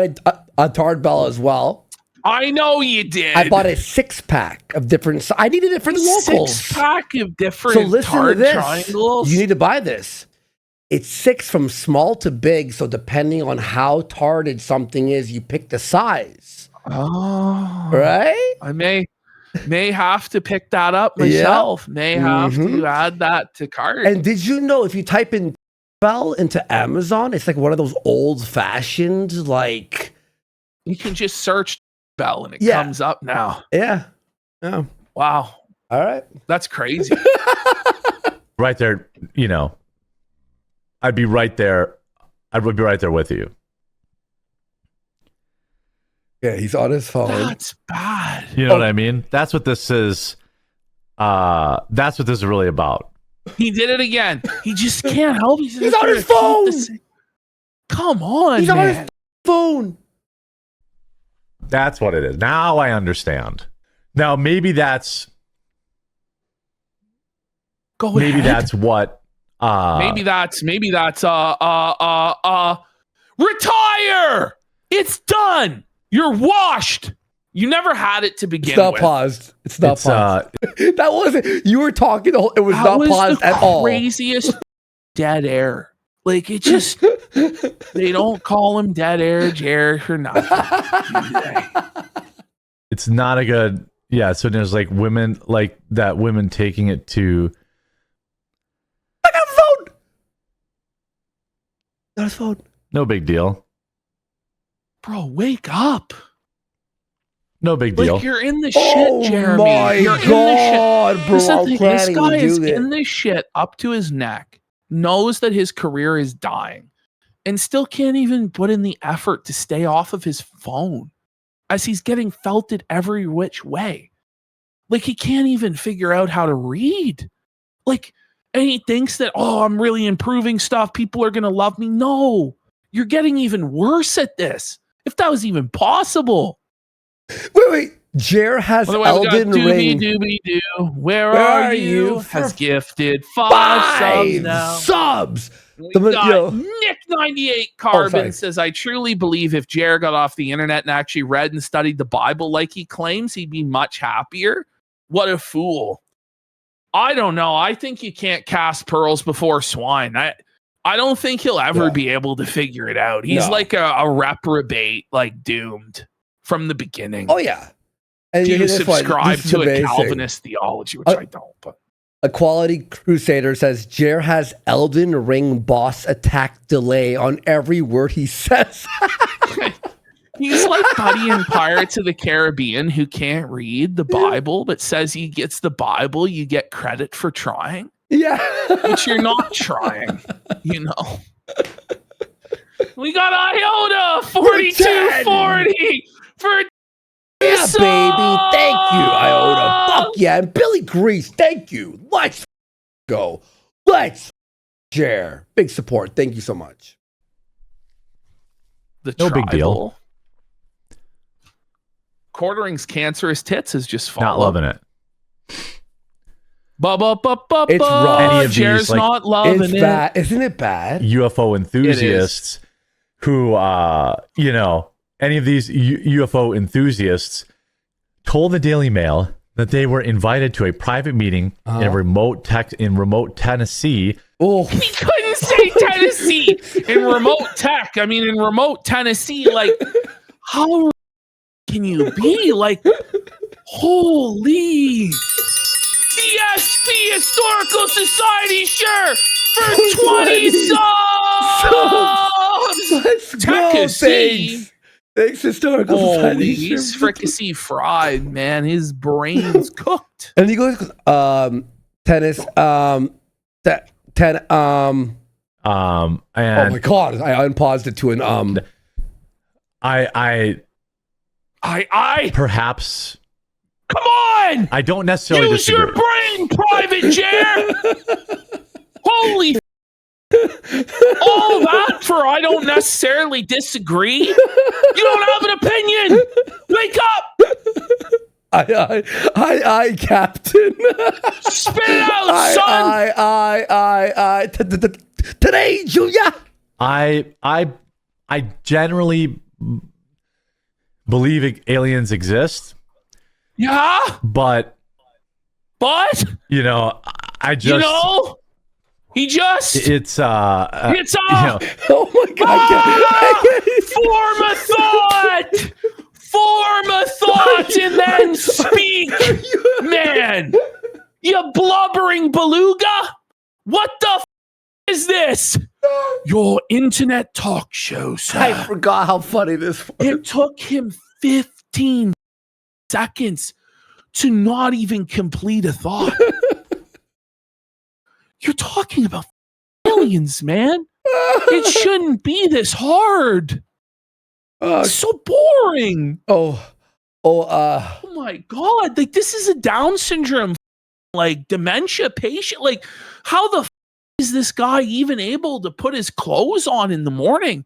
a Tard Bell as well. I know you did. I bought a 6-pack of different. I needed it for the locals. 6-pack of different Tard triangles. You need to buy this. It's 6 from small to big. So depending on how tarded something is, you pick the size. Oh, right. I may May have to pick that up myself. May have to add that to cart. And did you know if you type in Bell into Amazon, it's like one of those old-fashioned, like... You can just search Bell and it comes up now. Yeah. Oh. Wow. All right. That's crazy. Right there, you know, I'd be right there. I would be right there with you. Yeah, he's on his phone. That's bad. You know what I mean? That's what this is. That's what this is really about. He did it again. He just can't help. He's on his phone. Come on, He's man. on his phone. That's what it is. Now I understand. Now maybe that's maybe that's what maybe that's retire. It's done. You're washed. You never had it to begin with. It's not paused. It's not paused. That wasn't. You were talking. It was that not was paused the at all. Craziest dead air. Like it just. They don't call him dead air, Jared, for nothing. It's not a good. Yeah. So there's like women like that. Women taking it to. I got a phone. Got his phone. No big deal. Bro, wake up. No big deal. Like you're in the shit, Jeremy. My you're God, in the shit. bro. Listen, this guy is this. in this shit up to his neck, knows that his career is dying, and still can't even put in the effort to stay off of his phone as he's getting felted every which way. Like he can't even figure out how to read. Like, and he thinks that, oh, I'm really improving stuff. People are going to love me. No, you're getting even worse at this. If that was even possible. Wait. Jer has Elden Ring. Doobie-doo. Where are you? Has gifted five subs now. Subs. Nick98 Carbon says, I truly believe if Jer got off the internet and actually read and studied the Bible like he claims, he'd be much happier. What a fool. I don't know. I think you can't cast pearls before swine. I don't think he'll ever be able to figure it out. He's like a reprobate, like doomed from the beginning. Oh, yeah. And you subscribe to a Calvinist theology, which I don't. But Equality Crusader says Jer has Elden Ring boss attack delay on every word he says. He's like Buddy in Pirates of the Caribbean who can't read the Bible, but says he gets the Bible. You get credit for trying. Yeah. Which you're not trying, you know. We got Iota 4240 for yeah, baby. Thank you, Iota. Fuck yeah. And Billy Grease, thank you. Let's go. Let's share. Big support. Thank you so much. No big deal. Quartering's cancerous tits is just falling. Not loving it. It's wrong. Any of Jer's these, like, not loving it's it. bad. Isn't it bad? UFO enthusiasts who, you know, any of these UFO enthusiasts told the Daily Mail that they were invited to a private meeting in remote Tennessee. Oh, he couldn't say Tennessee in remote tech. I mean, in remote Tennessee, like, how can you be? Like, holy. CSP Historical Society shirt for 20 subs. Let's go. Thanks, Historical Society. He's fricassee fried, man. His brain's cooked. And he goes, tennis, and oh my God, I unpaused it to an I perhaps. Come on! I don't necessarily use disagree. your brain, Private Jer. Holy all that for I don't necessarily disagree. You don't have an opinion. Wake up. I, Captain. Spit it out, son. Today, Julia. I generally believe aliens exist. Yeah. But you know, I just, you know, he just, it's up. You know, oh my God. Form a thought and then speak. on, you blubbering beluga. What the is this? Your internet talk show, sir. I forgot how funny this was. It took him 15 seconds to not even complete a thought. You're talking about aliens, man. It shouldn't be this hard. It's so boring. Oh my God. Like, this is a Down syndrome, like, dementia patient. Like, how the is this guy even able to put his clothes on in the morning?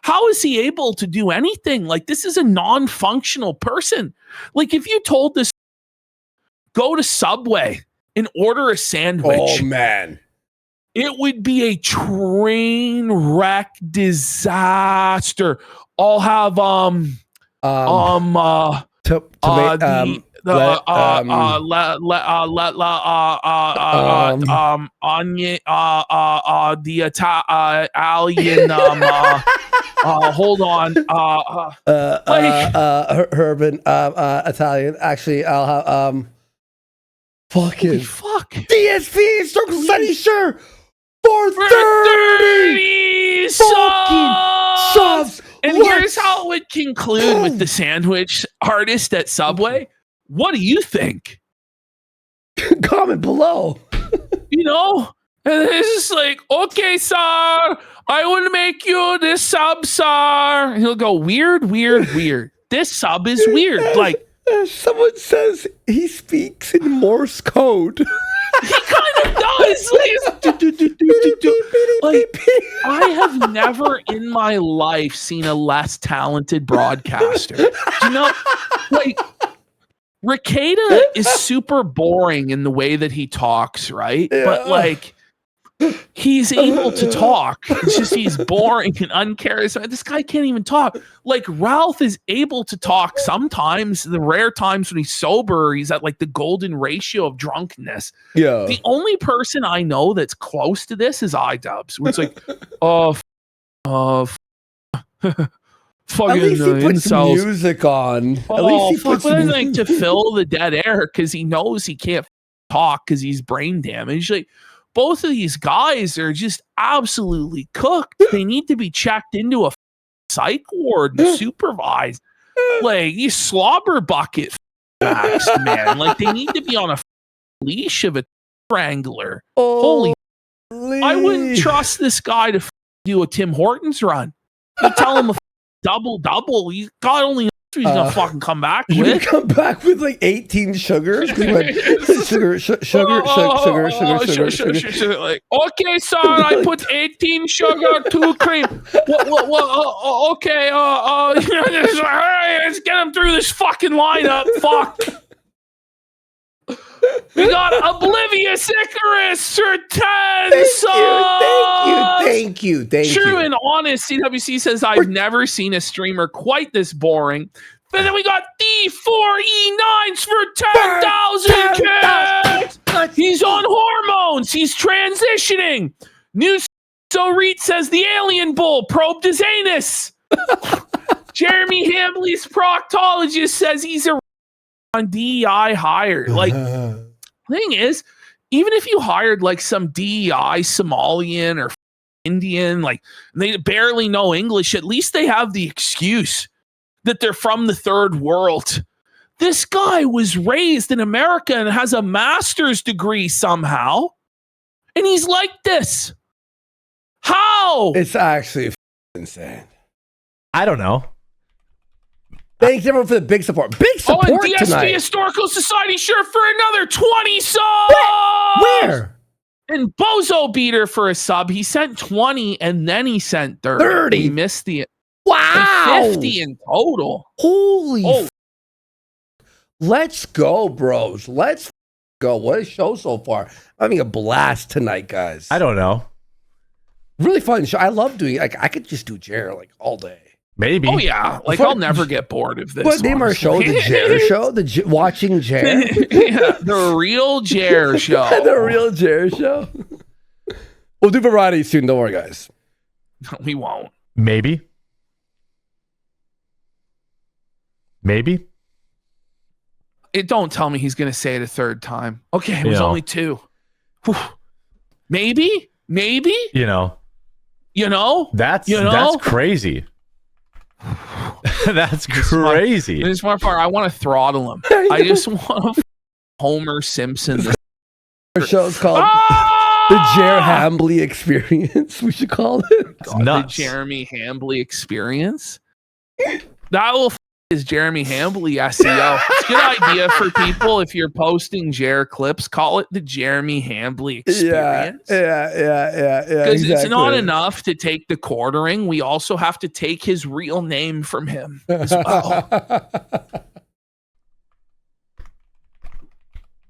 How is he able to do anything? Like, this is a non-functional person. Like, if you told this, go to Subway and order a sandwich. Oh, man. It would be a train wreck disaster. I'll have onion the Italian hold on Herban Italian. Actually, I'll have fucking fuck DSP Circle City sure for 30 subs. And here's how it would conclude with the sandwich artist at Subway. What do you think? Comment below. You know? And it's just like, okay, sir, I will make you this sub, sir. And he'll go, weird. This sub is weird. Like, someone says he speaks in Morse code. He kind of does. Like, I have never in my life seen a less talented broadcaster. You know, like, Rekieta is super boring in the way that he talks, right? Yeah. But like, he's able to talk. It's just he's boring and uncharismatic. This guy can't even talk. Like, Ralph is able to talk sometimes. The rare times when he's sober, he's at like the golden ratio of drunkenness. Yeah. The only person I know that's close to this is iDubbbz, where it's like, fucking at least he puts music on. At least he puts like to fill the dead air because he knows he can't talk because he's brain damaged. Like, both of these guys are just absolutely cooked. They need to be checked into a psych ward and supervised. Like, you slobber bucket maxed, man. Like, they need to be on a leash of a wrangler. Holy, I wouldn't trust this guy to do a Tim Hortons run. You tell him a double. God only knows he's gonna fucking come back with. You come back with like 18 sugar. Sugar. Like, okay, son, I put 18 sugar, 2 cream. What? Okay, let's get him through this fucking lineup. Fuck. We got Oblivious Icarus for 10 subs. Thank you. True and honest, CWC says, I've never seen a streamer quite this boring. And then we got D4E9s for 10,000 kids. He's on hormones. He's transitioning. News So Reed says the alien bull probed his anus. Jeremy Hambley's proctologist says he's a on DEI hire. Like, thing is, even if you hired like some DEI Somalian or Indian, like, they barely know English, at least they have the excuse that they're from the third world. This guy was raised in America and has a master's degree somehow, and he's like this. How? It's actually insane. I don't know. Thanks everyone for the big support. Big support and DSP tonight. Historical Society shirt for another 20 subs. Where? And Bozo Beater for a sub. He sent 20 and then he sent 30. He missed the 50 in total. Holy let's go, bros. Let's go. What a show so far. I'm having a blast tonight, guys. I don't know. Really fun show. I love doing I could just do Jer like all day. Maybe. Oh yeah, like I'll never get bored of this. What name our show? The Jer Show. Watching Jer. Yeah, the real Jer Show. The real Jer Show. We'll do variety soon. Don't worry, guys. We won't. Maybe. Don't tell me he's going to say it a third time. Okay, it was only 2. Whew. Maybe. You know. That's crazy. That's crazy. This part, I want to throttle him. I just want to Homer Simpson. Our show's called the Jer Hambly Experience. We should call it. The Jeremy Hambly Experience. That will is Jeremy Hambly SEO. It's a good idea for people if you're posting Jer clips. Call it the Jeremy Hambly Experience. Yeah. Because it's not enough to take the quartering. We also have to take his real name from him as well.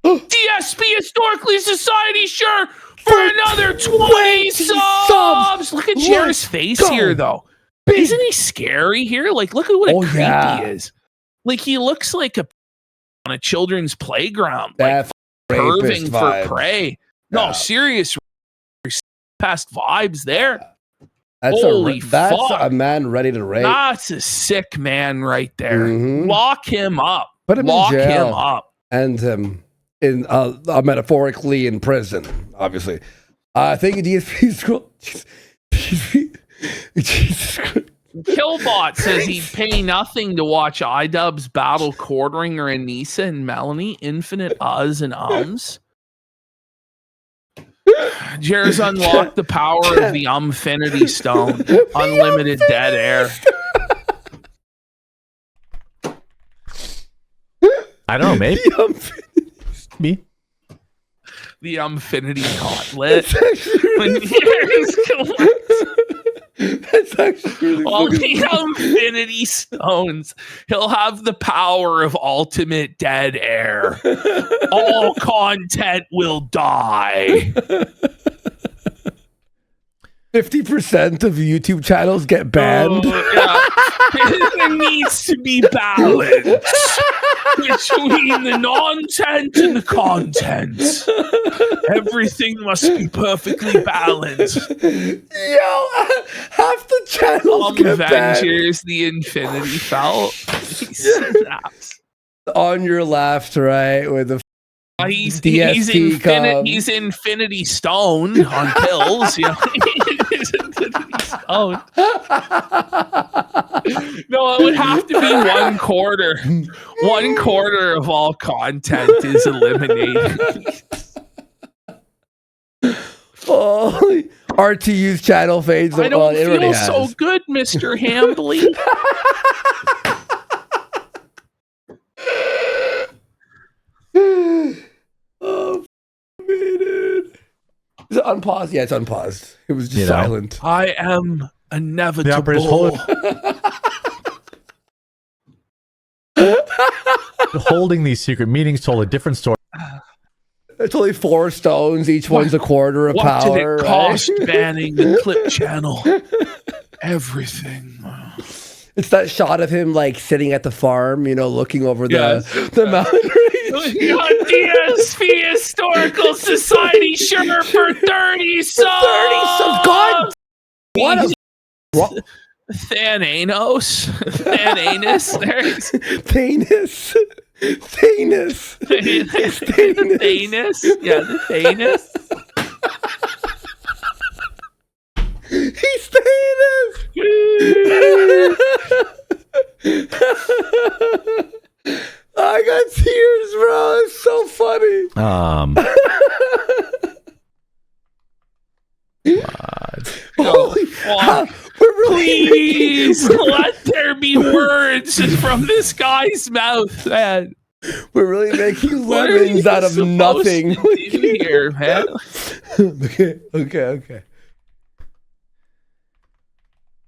DSP Historically Society shirt for another 20 subs. Look at Jer's face here, though. Isn't he scary here? Like, look at what a creep he is. Like, he looks like on a children's playground. Like, curving for prey. No, serious past vibes there. That's a man ready to rape. That's a sick man right there. Mm-hmm. Lock him up. Put him in jail. Him up. And him in metaphorically in prison, obviously. I think DSP's cool. Jesus Christ. Killbot says he'd pay nothing to watch iDubbbz battle quartering or Anissa and Melanie, infinite uhs and ums. Jer's unlocked the power of the Umfinity Stone. Unlimited dead air. I don't know, maybe. Me. The Umfinity Gauntlet. That's actually really all the Umfinity Stones. He'll have the power of ultimate dead air. All content will die. 50% of YouTube channels get banned. There needs to be balance between the content and the content. Everything must be perfectly balanced. Yo, half the channels get banned. Avengers, the Infinity Felt. He snaps. On your left, right, with the he's Infinity Stone on pills. He's Infinity Stone. No, it would have to be 1/4. 1/4 of all content is eliminated. Oh, RTU's channel fades. I don't feel so good, Mr. Hambly. Oh, man, dude. Is it unpaused? Yeah, it's unpaused. It was just silent. I am inevitable. Holding these secret meetings told a different story. It's only 4 stones. Each one's 1/4 of power. What did it cost banning the clip channel? Everything. It's that shot of him like sitting at the farm, looking over the mountain range. DSP Historical Society shirt for 30 subs. 30 subs. God. What? Thananos. Thananus. Thanos. Thanos. Thanos. Yeah, the Thanos. He's Thanos. I got tears, bro. It's so funny. Holy fuck. Please let there be words from this guy's mouth, man. We're really making lemons out of nothing here, man. Okay.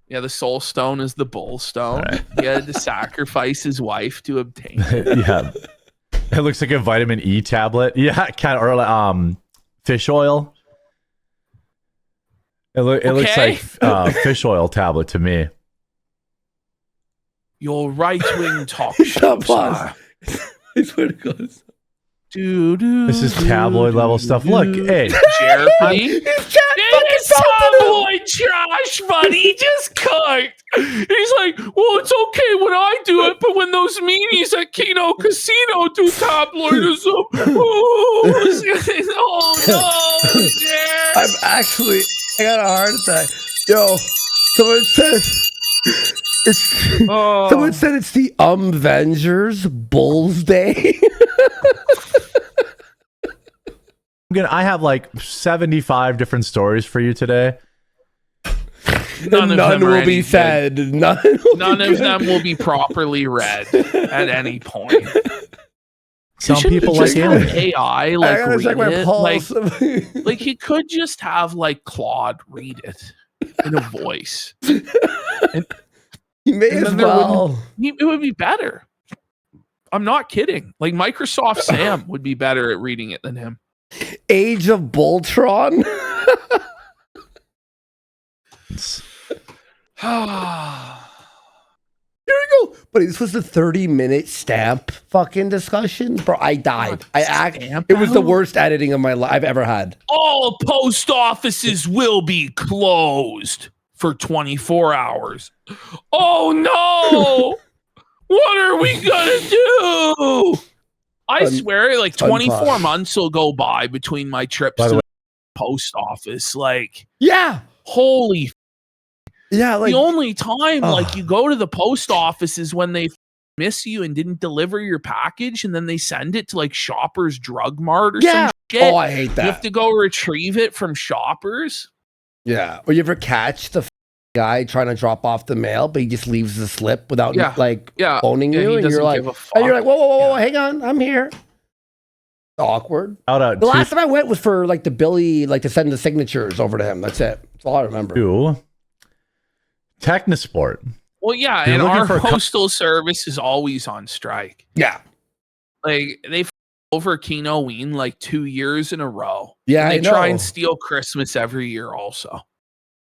Yeah, the soul stone is the bull stone. Right. He had to sacrifice his wife to obtain it. Yeah. It looks like a vitamin E tablet. Yeah, or fish oil. It looks like fish oil tablet to me. Your right-wing talk show. I swear to God. This is tabloid level stuff. Look, hey, Jeopardy. It's tabloid trash, buddy. He just cooked. He's like, well, it's okay when I do it, but when those meanies at Keno Casino do tabloidism, oh no, I got a heart attack. Yo, someone said someone said it's the Vengers Bulls Day. I have like 75 different stories for you today. None will be said. None of them will be properly read at any point. Some people like AI, like read it. Like he could just have like Claude read it in a voice. He may as well. It would be better. I'm not kidding. Like Microsoft Sam would be better at reading it than him. Age of Voltron. Here we go. But this was the 30-minute stamp fucking discussion. Bro, I died. It was the worst editing of my life I've ever had. All post offices will be closed for 24 hours. Oh no! What are we gonna do? I swear, like 24 months will go by between my trips to the post office. Like, yeah, holy. Yeah, like the only time like you go to the post office is when they miss you and didn't deliver your package, and then they send it to like Shoppers Drug Mart or some shit. Oh, I hate that. You have to go retrieve it from Shoppers. Yeah. Or you ever catch the guy trying to drop off the mail, but he just leaves the slip without phoning you, and you're like, whoa, hang on, I'm here. Awkward. The last time I went was for like the Billy, like to send the signatures over to him. That's it. That's all I remember. Technosport. Well, yeah, and our postal service is always on strike. Yeah, like they've over Keno Ween like 2 years in a row. Yeah, and they try and steal Christmas every year also.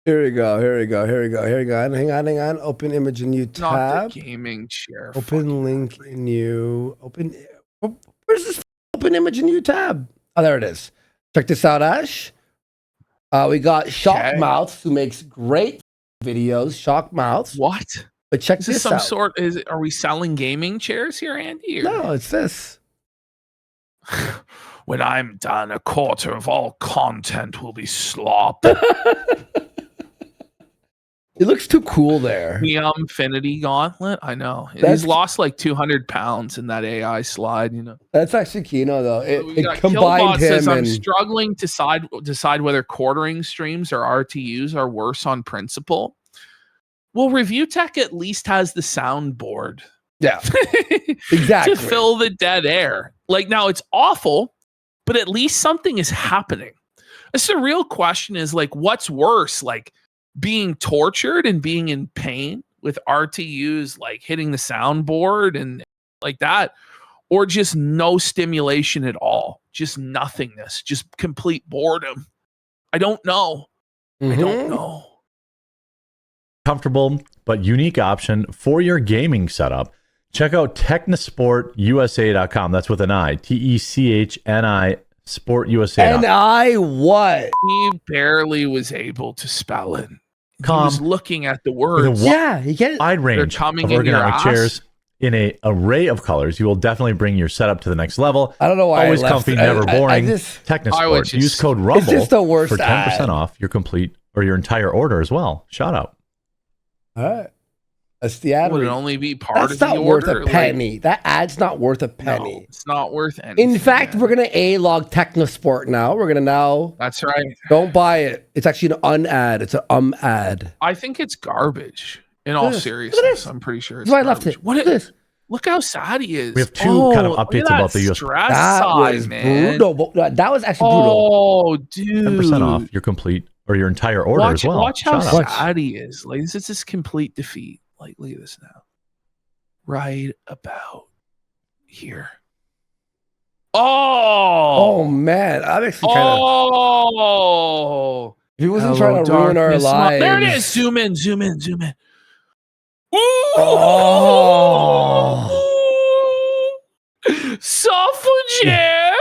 Here we go. Hang on. Open image in new tab. Not the gaming chair. Open link in new. Where's this open image in new tab? Oh, there it is. Check this out, Ash. We got Shockmouth, who makes great videos. Shockmouth. What? But check is this some out. Are we selling gaming chairs here, Andy? Or? No, it's this. When I'm done, a quarter of all content will be slop. It looks too cool there. The Infinity Gauntlet. I know. He's lost like 200 pounds in that AI slide. You know. That's actually Keno though. It Killbot combined him. Says, I'm struggling to decide whether quartering streams or RTUs are worse on principle. Well, Review Tech at least has the soundboard. Yeah, exactly. To fill the dead air. Like now, it's awful, but at least something is happening. It's the real question: is like, what's worse, like being tortured and being in pain with RTUs like hitting the soundboard and like that, or just no stimulation at all, just nothingness, just complete boredom? I don't know. I don't know. Comfortable but unique option for your gaming setup. Check out technosportusa.com. That's with an I. TECHNI sportusa.com. And I what? He barely was able to spell it. He was looking at the words. Yeah, he get wide range of ergonomic chairs in an array of colors. You will definitely bring your setup to the next level. I don't know why. Always comfy, never boring. Technosport. Use code RUMBLE just the worst for 10% off your complete or your entire order as well. Shout out. All right. That's the ad. Would it only be part of the order? That's not worth a penny. That ad's not worth a penny. No, it's not worth anything. In fact, we're going to A-log Technosport now. We're going to now. That's right. Don't buy it. It's actually an un-ad. It's an ad. I think it's garbage. In all seriousness, I'm pretty sure it's garbage. I left it. What is this? Look how sad he is. We have two kind of updates about the US. That was brutal. That was actually brutal. Oh, dude. 10% off your complete or your entire order as well. Watch how sad he is. Like, this is this complete defeat. Like, look at this now. Right about here. Oh man. I'm actually kind of. He wasn't trying to ruin our lives. There it is. Zoom in. Ooh. Oh. Suffragette.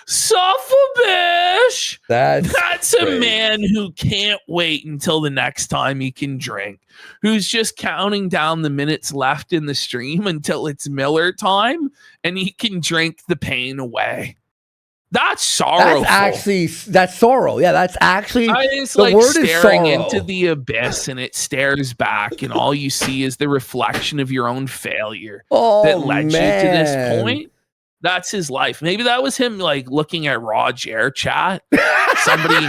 Sufferbish. That's a great. man who can't wait until the next time he can drink. Who's just counting down the minutes left in the stream until it's Miller time and he can drink the pain away. That's sorrowful. That's sorrow. Yeah, that's actually it's the like word is staring sorrow. into the abyss and it stares back and all you see is the reflection of your own failure that led you to this point. That's his life. Maybe that was him like looking at raw Jer chat. Somebody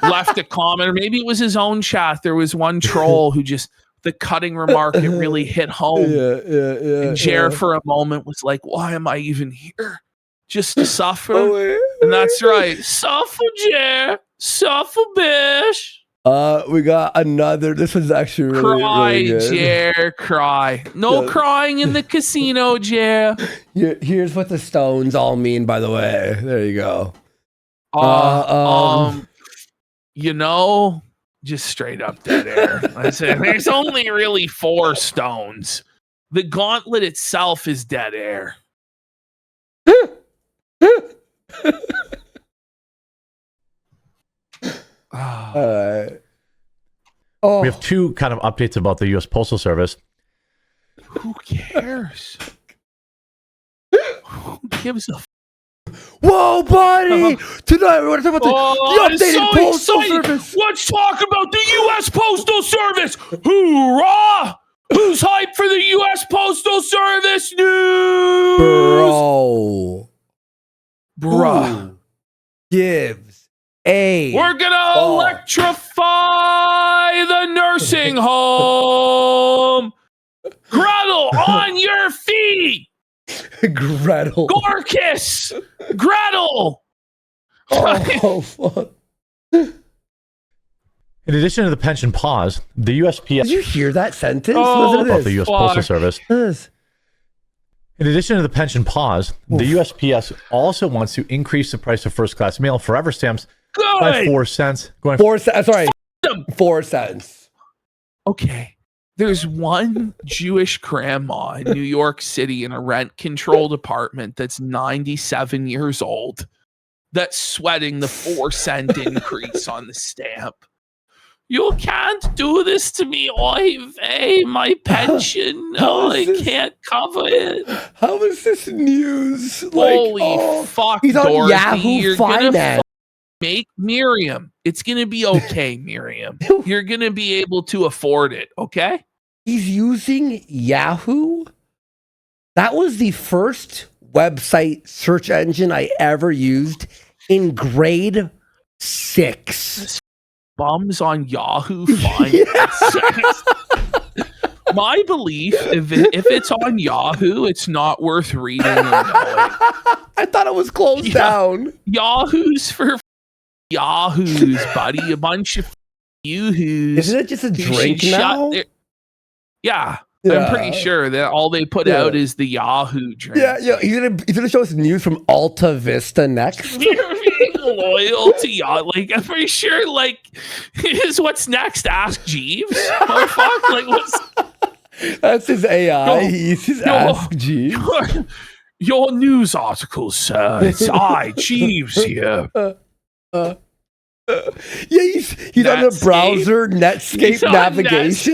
left a comment, or maybe it was his own chat. There was one troll who just the cutting remark it really hit home. And Jer for a moment was like, why am I even here? Just to suffer. And that's right. Suffer, Jer. Suffer, bish. We got another. This was actually really good. Jer, cry. No crying in the casino, Jer. Here's what the stones all mean, by the way. There you go. You know, just straight up dead air. I said there's only really 4 stones. The gauntlet itself is dead air. All right. Oh. We have 2 kind of updates about the U.S. Postal Service. Who cares? Who gives a Whoa, buddy! Tonight we're going to talk about the updated Postal Service. Let's talk about the U.S. Postal Service. Hoorah! Who's hyped for the U.S. Postal Service news? Bruh. Gives a... We're gonna electrify the nursing home. Gretel, on your feet. Gretel. Gorkis. Gretel. Oh, fuck. In addition to the pension pause, the USPS... Did you hear that sentence? About the U.S. Postal Service. In addition to the pension pause, the USPS also wants to increase the price of first-class mail forever stamps by 4 cents. 4 cents. Sorry, 4 cents. Okay. There's one Jewish grandma in New York City in a rent-controlled apartment that's 97 years old that's sweating the 4-cent increase on the stamp. You can't do this to me, oy vey, my pension. No, I can't cover it. How is this news? Holy fuck, he's on Dorothy. Yahoo You're Finance. gonna make Miriam. It's gonna be okay, Miriam. You're gonna be able to afford it, okay? He's using Yahoo? That was the first website search engine I ever used in grade 6. Bums on Yahoo Finance. My belief, if it's on Yahoo, it's not worth reading or knowing. I thought it was closed down. Yahoo's for Yahoos, buddy. A bunch of Yoo-hoos. Isn't it just a drink now? Yeah. I'm pretty sure that all they put out is the Yahoo drink. Yeah. He's gonna show us news from Alta Vista next. You're being loyal to Yahoo. Like, I'm pretty sure, like, is what's next? Ask Jeeves. Motherfucker. Like, what's... That's his AI. He's his Ask Jeeves. Your news articles, sir. It's I, Jeeves, here. He's on the browser Netscape navigation.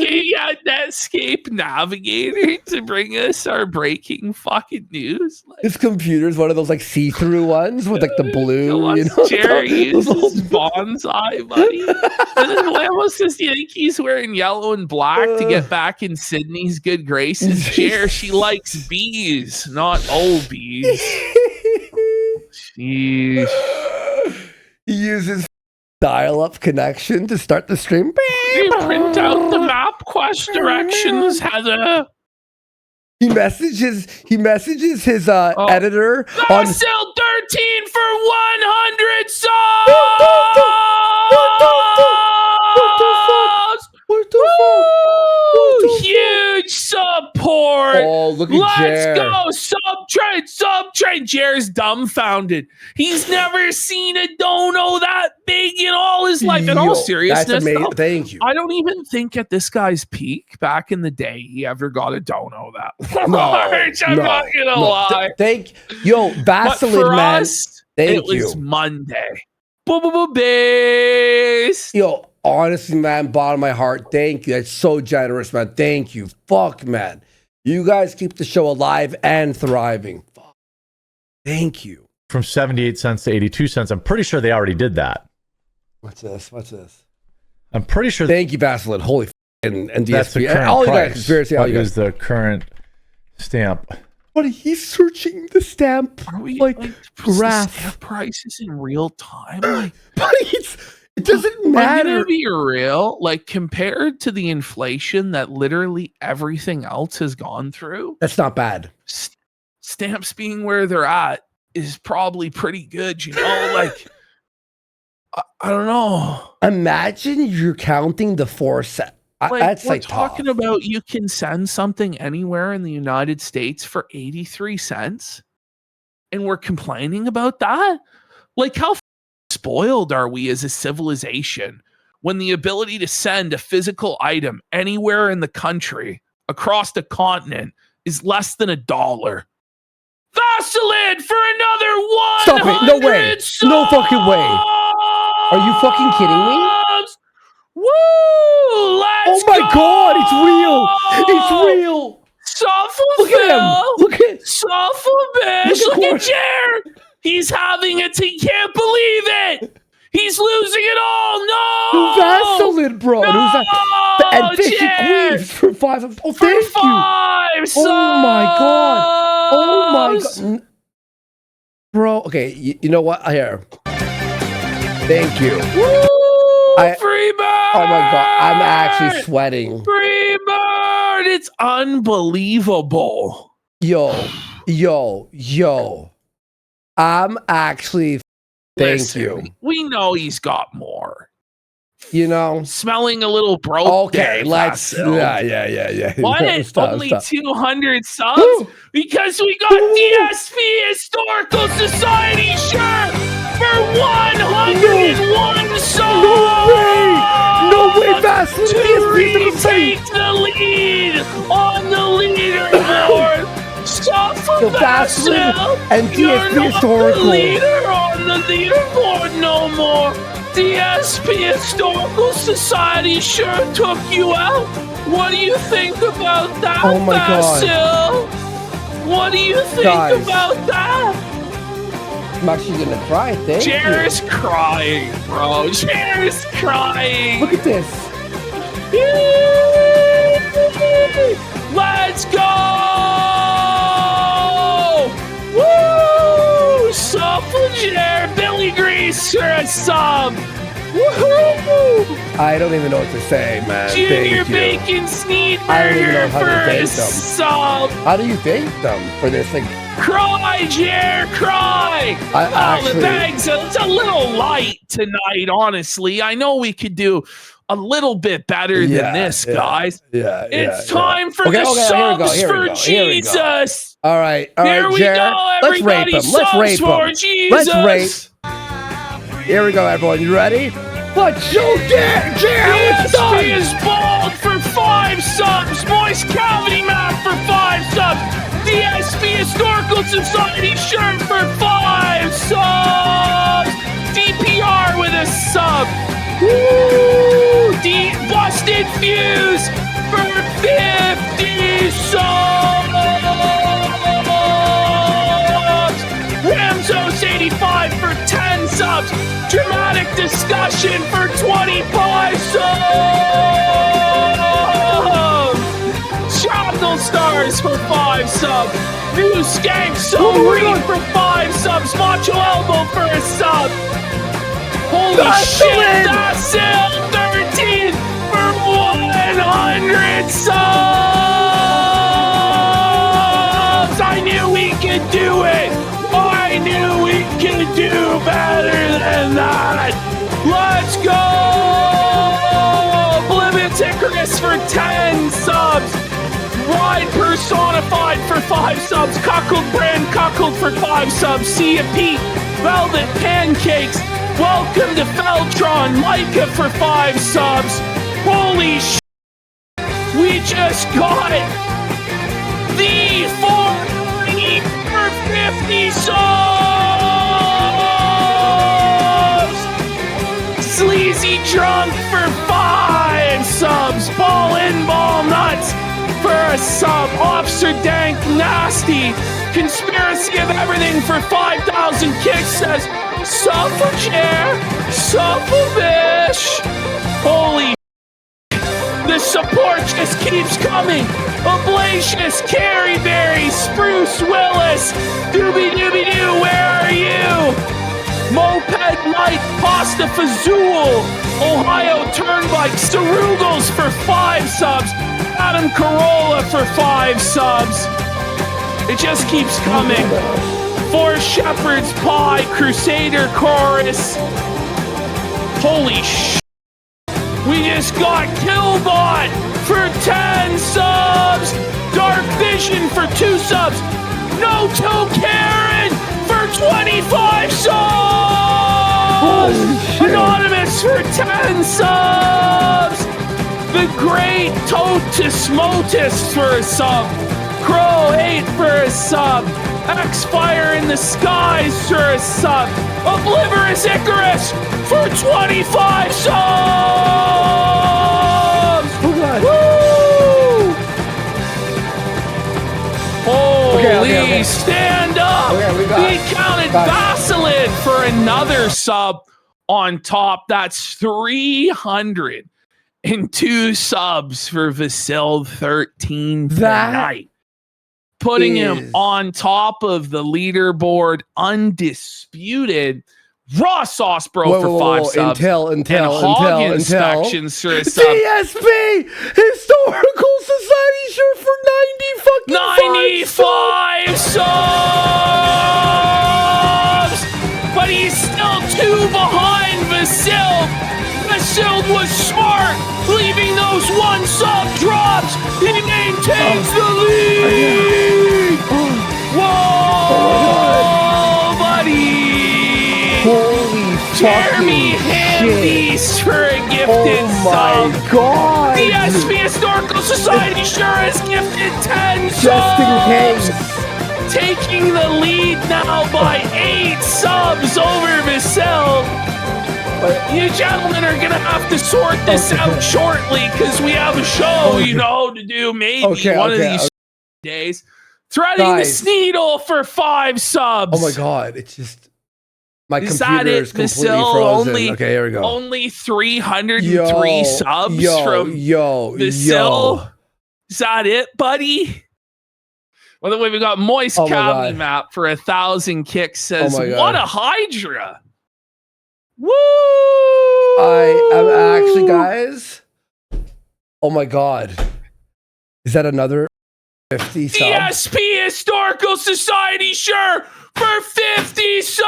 Netscape Navigator to bring us our breaking fucking news. His computer's one of those like see-through ones with like the blue. Jerry uses bonsai, buddy. And then Lamos says Yankees wearing yellow and black to get back in Sydney's good graces. Jer, she likes bees, not old bees. Sheesh. He uses dial-up connection to start the stream. You print out the MapQuest directions, Heather. He messages his editor on sell 13 for 100 songs. Huge support. Oh, look at Let's Jer. go. Sub Subtrain. Jer's dumbfounded. He's never seen a dono that big in all his life. In all seriousness, that's amazing. Thank you. I don't even think at this guy's peak back in the day he ever got a dono that large. I'm not gonna lie. Vaseline, man. It was Monday. Base. Yo, honestly, man, bottom of my heart, thank you. That's so generous, man. Thank you. Fuck, man. You guys keep the show alive and thriving. Fuck. Thank you. From 78 cents to 82 cents. I'm pretty sure they already did that. What's this? I'm pretty sure. Thank you, Vaseline. Holy and DSP. That's the current all price. You guys, conspiracy. All what you guys. is the current stamp? But he's searching the stamp. Are we like graph stamp prices in real time? Like, but it doesn't matter. I'm gonna be real. Like compared to the inflation that literally everything else has gone through, that's not bad. Stamps being where they're at is probably pretty good. You know, like I don't know. Imagine you're counting the 4 cents. That's we're like talking about you can send something anywhere in the United States for 83 cents and we're complaining about that? Like how spoiled are we as a civilization when the ability to send a physical item anywhere in the country across the continent is less than $1? Vaseline for another 100 Stop it. No way. No fucking way. Are you fucking kidding me? Woo! Let's oh my go! God, it's real. Look at him. Look at Sufflefish. Look at Jer. He's having it. He can't believe it. He's losing it all. No. Vaseline, bro. No, and Fishy Queens for 5. Oh, thank you. 5 subs. Oh my God. Oh my God. Bro, okay. You know what? Here. Thank you. Woo! Free bird! Oh my God, I'm actually sweating. Free bird! It's unbelievable. Yo. I'm actually thank you. We know he's got more. You know, smelling a little broke. Okay, let's. Yeah. What? Only 200 subs? Woo! Because we got DSP Historical Society shirt for 101 subs. No way, Vaseline. To retake the lead on the leaderboard. Stop for Vaseline and DSP Historical. The leader on the leaderboard no more. DSP Historical Society sure took you out. What do you think about that, oh my Vasil? God. What do you think about that? I'm actually gonna cry. Thank you. Jer's crying, bro. Jer's crying. Look at this. Let's go! Woo! Suffleger, Billy Grease for a sub. Woohoo! I don't even know what to say, man. Junior Bacon Sneedburger for a sub. How do you thank them for this? Like, cry, Jer, cry! The bag's it's a little light tonight, honestly. I know we could do a little bit better than this, guys. It's time for the subs for Jesus. All right, here we Jer, go, everybody. Let's rape him. For Jesus. Let's rape. Here we go, everyone. You ready? Let's go, Jer. DSP is bald for 5 subs. Moist Cavity Map for 5 subs. DSP Historical Society shirt for 5 subs. DPR with a sub. Woo! Busted Fuse for 50 subs. Ramsos 85 for 10 subs. Dramatic Discussion for 25 subs. Shrapnel Stars for 5 subs. New Skank So Reed for 5 subs. Macho Elbow for a sub. Holy shit, that's it. 13 for 100 subs. I knew we could do it. I knew we could do better than that. Let's go. Oblivious Icarus for 10 subs. Ride Personified for 5 subs. Cuckold Brand Cuckold for 5 subs. See ya, Pete. Velvet Pancakes. Welcome to Feltron. Micah for 5 subs. Holy sh! We just got the 40 for 50 subs. Sleazy Drunk for 5 subs. Ball in Ball Nuts for a sub. Officer Dank Nasty. Conspiracy of Everything for 5,000 kicks says, Suffer chair, suffer bish. Holy the support just keeps coming. Oblacious, Carrie Berry, Spruce Willis, Doobie Doobie Doo, where are you? Moped Mike, Pasta Fazool, Ohio Turnbike, Cerugals for 5 subs, Adam Carolla for 5 subs. It just keeps coming. For Shepherd's Pie, Crusader Chorus. Holy sh! We just got Killbot for 10 subs. Dark Vision for 2 subs. No Toe Karen for 25 subs. Anonymous for 10 subs. The Great Totus Motus for a sub. Crow 8 for a sub. X-Fire in the Skies for a sub. Oblivious Icarus for 25 subs! Oh, God. Woo! Holy, stand up! We counted Vaseline for another sub on top. That's 302 subs for Vasil 13 tonight. Putting him on top of the leaderboard, undisputed. Raw Sauce Bro for 5 subs. Intel. Inspections for a sub. DSP Historical Society shirt for 95 subs. But he's still 2 behind Vasil. Vasil was smart, leaving those 1 sub drops. He maintains the lead. Whoa, buddy. Holy Jeremy Handbeast for a gifted sub. Oh my God. The SP Historical Society sure has gifted 10 subs. Just in case. Taking the lead now by 8 subs over Vasil. You gentlemen are gonna have to sort this out shortly because we have a show, to do maybe one of these days. Threading the Sneedle for 5 subs. Oh my God! It's just my computer is completely frozen. Okay, here we go. Only 303 subs from Vasil. Is that it, buddy? By the way, we got Moist Cavity Map for 1,000 kicks. Says, what a Hydra! Woo! I am actually, guys. Oh my God! Is that another 50 subs? DSP Historical Society shirt for 50 subs.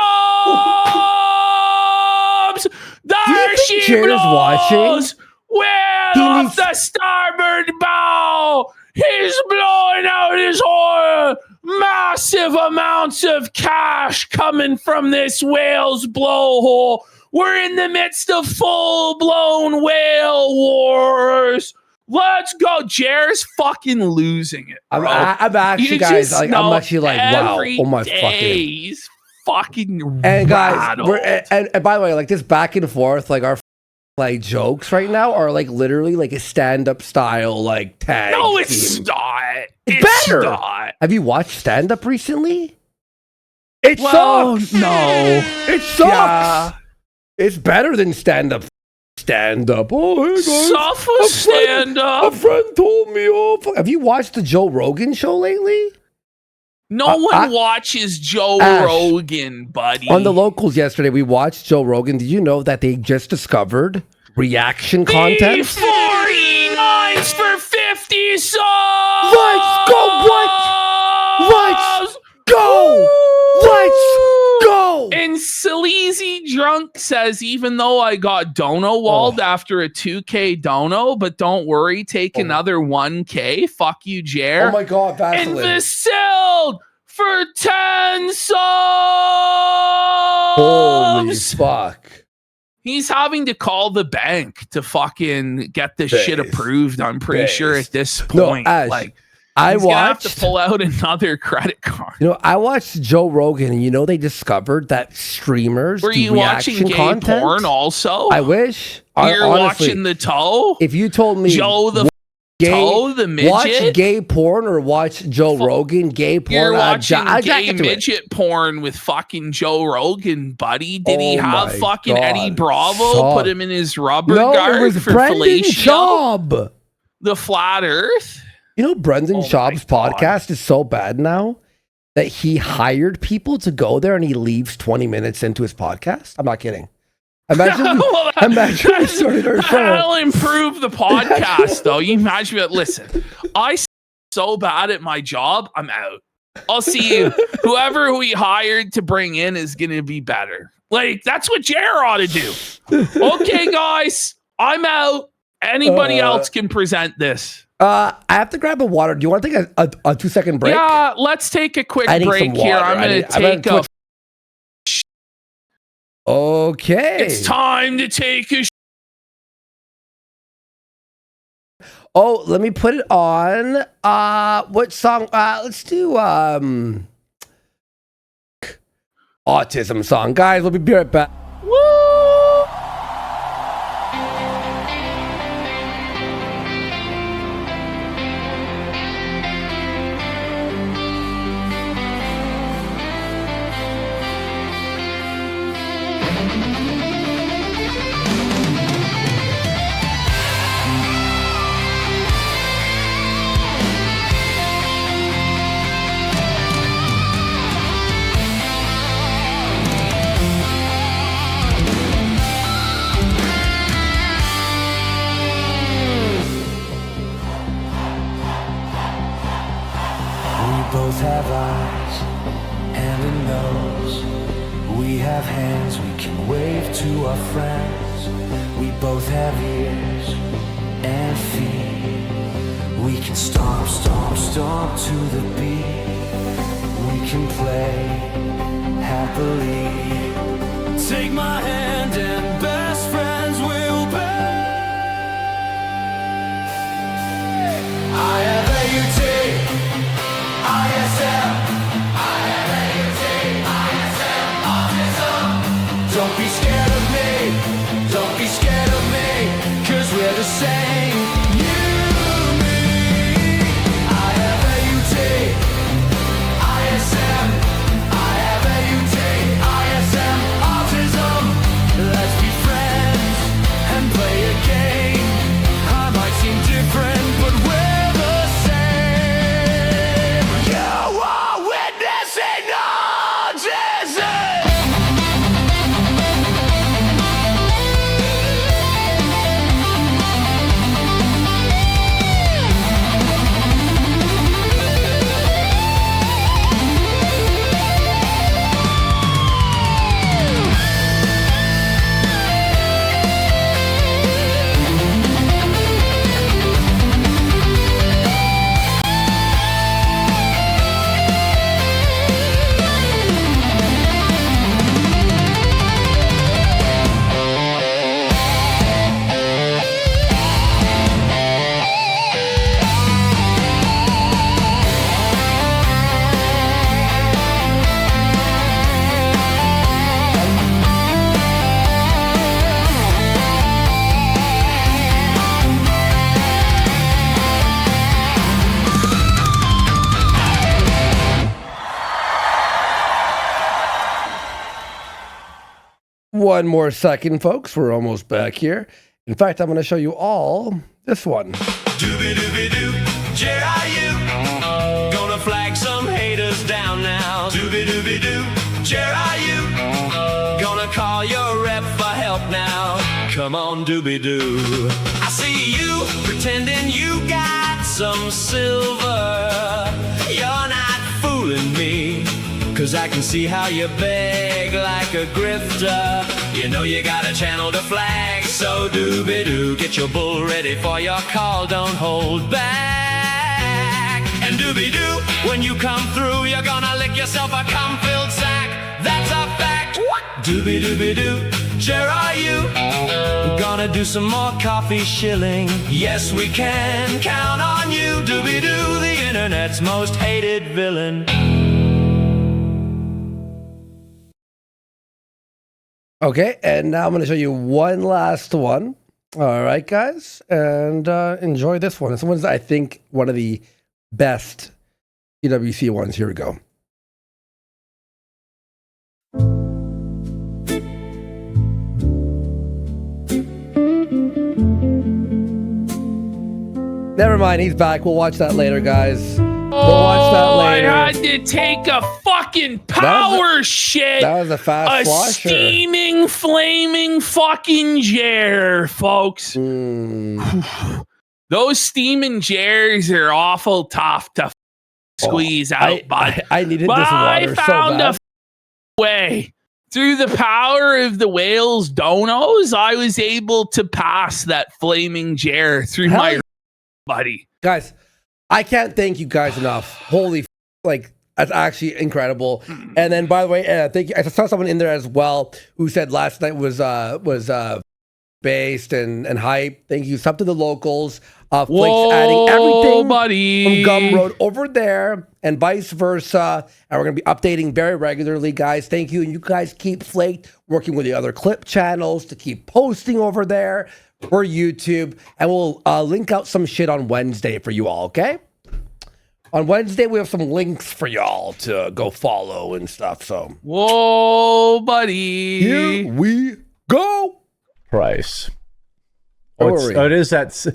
There she blows. Way off the starboard bow. He's blowing out his horn. Massive amounts of cash coming from this whale's blowhole. We're in the midst of full-blown whale wars. Let's go. Jer's fucking losing it, bro. I'm actually, guys, I'm actually like, wow. Oh my He's fucking and guys, and by the way, like this back and forth, like our like jokes right now are like literally like a stand-up style like tag. No, it's not. It's better. Not. Have you watched stand-up recently? It sucks. No, it sucks. Yeah. It's better than stand-up. Stand-up. Oh, hey guys. Suffer stand-up. A friend told me. Oh, have you watched the Joe Rogan show lately? No one watches Joe Rogan, buddy. On the locals yesterday, we watched Joe Rogan. Did you know that they just discovered reaction content? 49s for 50 subs. Let's go. What? Let's go. Let's go. And Sleazy Drunk says, even though I got dono walled after a 2K dono, but don't worry, take another 1K. Fuck you, Jer. Oh my God, Vaseline. Investilled for 10 subs. Holy fuck. He's having to call the bank to fucking get this shit approved. I'm pretty sure at this point. No, Ash, like, I he's gonna have watched. to pull out another credit card. You know, I watched Joe Rogan, and you know they discovered that streamers. Were do you watching reaction gay content. porn also? I wish. You're Honestly, watching the toe? If you told me Joe the toe, the midget? watch gay porn or watch Joe Rogan gay porn, You're watching I'd gay into it. midget porn with fucking Joe Rogan, buddy. Did he Oh have my fucking God. Eddie Bravo Stop. put him in his rubber No, guard it was for Brendan fellatio? Schaub. The flat earth? You know, Brendan Schaub's podcast is so bad now that he hired people to go there and he leaves 20 minutes into his podcast. I'm not kidding. Imagine, imagine we started our show. That'll improve the podcast, though. You imagine that. Listen, I so bad at my job, I'm out. I'll see you. Whoever we hired to bring in is going to be better. Like, that's what Jared ought to do. Okay, guys, I'm out. Anybody else can present this. I have to grab a water. Do you want to take a 2-second break? Yeah, let's take a quick I need break some here. water. I'm going to take a... Okay. It's time to take a... Oh, let me put it on. What song? Let's do autism song. Guys, we'll be right back. both have eyes and a nose. We have hands we can wave to our friends. We both have ears and feet. We can stomp, stomp, stomp to the beat. We can play happily. Take my hand and best friends will be. I have AUT, ISM, I have AUT, ISM, autism. Don't be scared of me, don't be scared of me, 'cause we're the same, you, me. I have AUT, ISM, I have AUT, ISM, autism. Let's be friends and play a game. I might seem different, but we're the same. You are witnessing autism. One more second, folks. We're almost back here. In fact, I'm going to show you all this one. Doobie-doobie-doo, Jer-I-U. Gonna flag some haters down now. Doobie-doobie-doo, Jer-I-U. Gonna call your rep for help now. Come on, doobie-doo. I see you pretending you got some silver. You're not fooling me, 'cause I can see how you beg like a grifter. You know you got a channel to flag, so doobie-doo. Get your bull ready for your call, don't hold back. And doobie-doo, when you come through, you're gonna lick yourself a cum-filled sack. That's a fact. Doobie-doobie-doo, sure are you gonna do some more coffee shilling? Yes, we can count on you. Doobie-doo, the internet's most hated villain. Okay, and now I'm going to show you one last one. All right, guys, and enjoy this one. This one's, I think, one of the best PWC ones. Here we go. Never mind, he's back. We'll watch that later, guys. We'll watch that later. I had to take a fucking power shit. That was a fast flusher. Steaming, flaming fucking Jer, folks. Those steaming Jers are awful tough to squeeze out, bud. I needed but this water I found so bad. a way. Through the power of the whale's donos, I was able to pass that flaming Jer through my buddy. Guys, I can't thank you guys enough. Holy, that's actually incredible. And then, by the way, thank you. I saw someone in there as well who said last night was based and hype. Thank you. Sub to the locals. Flake's adding everything buddy. from Gumroad over there and vice versa. And we're going to be updating very regularly, guys. Thank you. And you guys keep Flake working with the other clip channels to keep posting over there for YouTube. And we'll link out some shit on Wednesday for you all, okay? On Wednesday, we have some links for y'all to go follow and stuff. So, whoa, buddy. Here we go. Price. It is that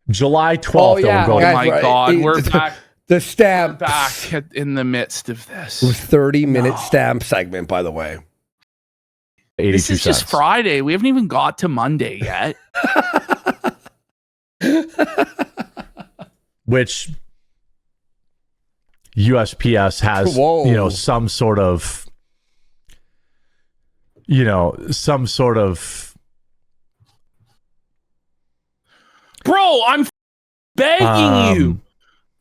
July 12th. Oh, yeah, that we're going. Oh, my God. We're back. The stamp. Back in the midst of this. It was 30-minute stamp segment, by the way. 82 This is cents. just Friday. We haven't even got to Monday yet. Which USPS has, some sort of, Bro, I'm begging you.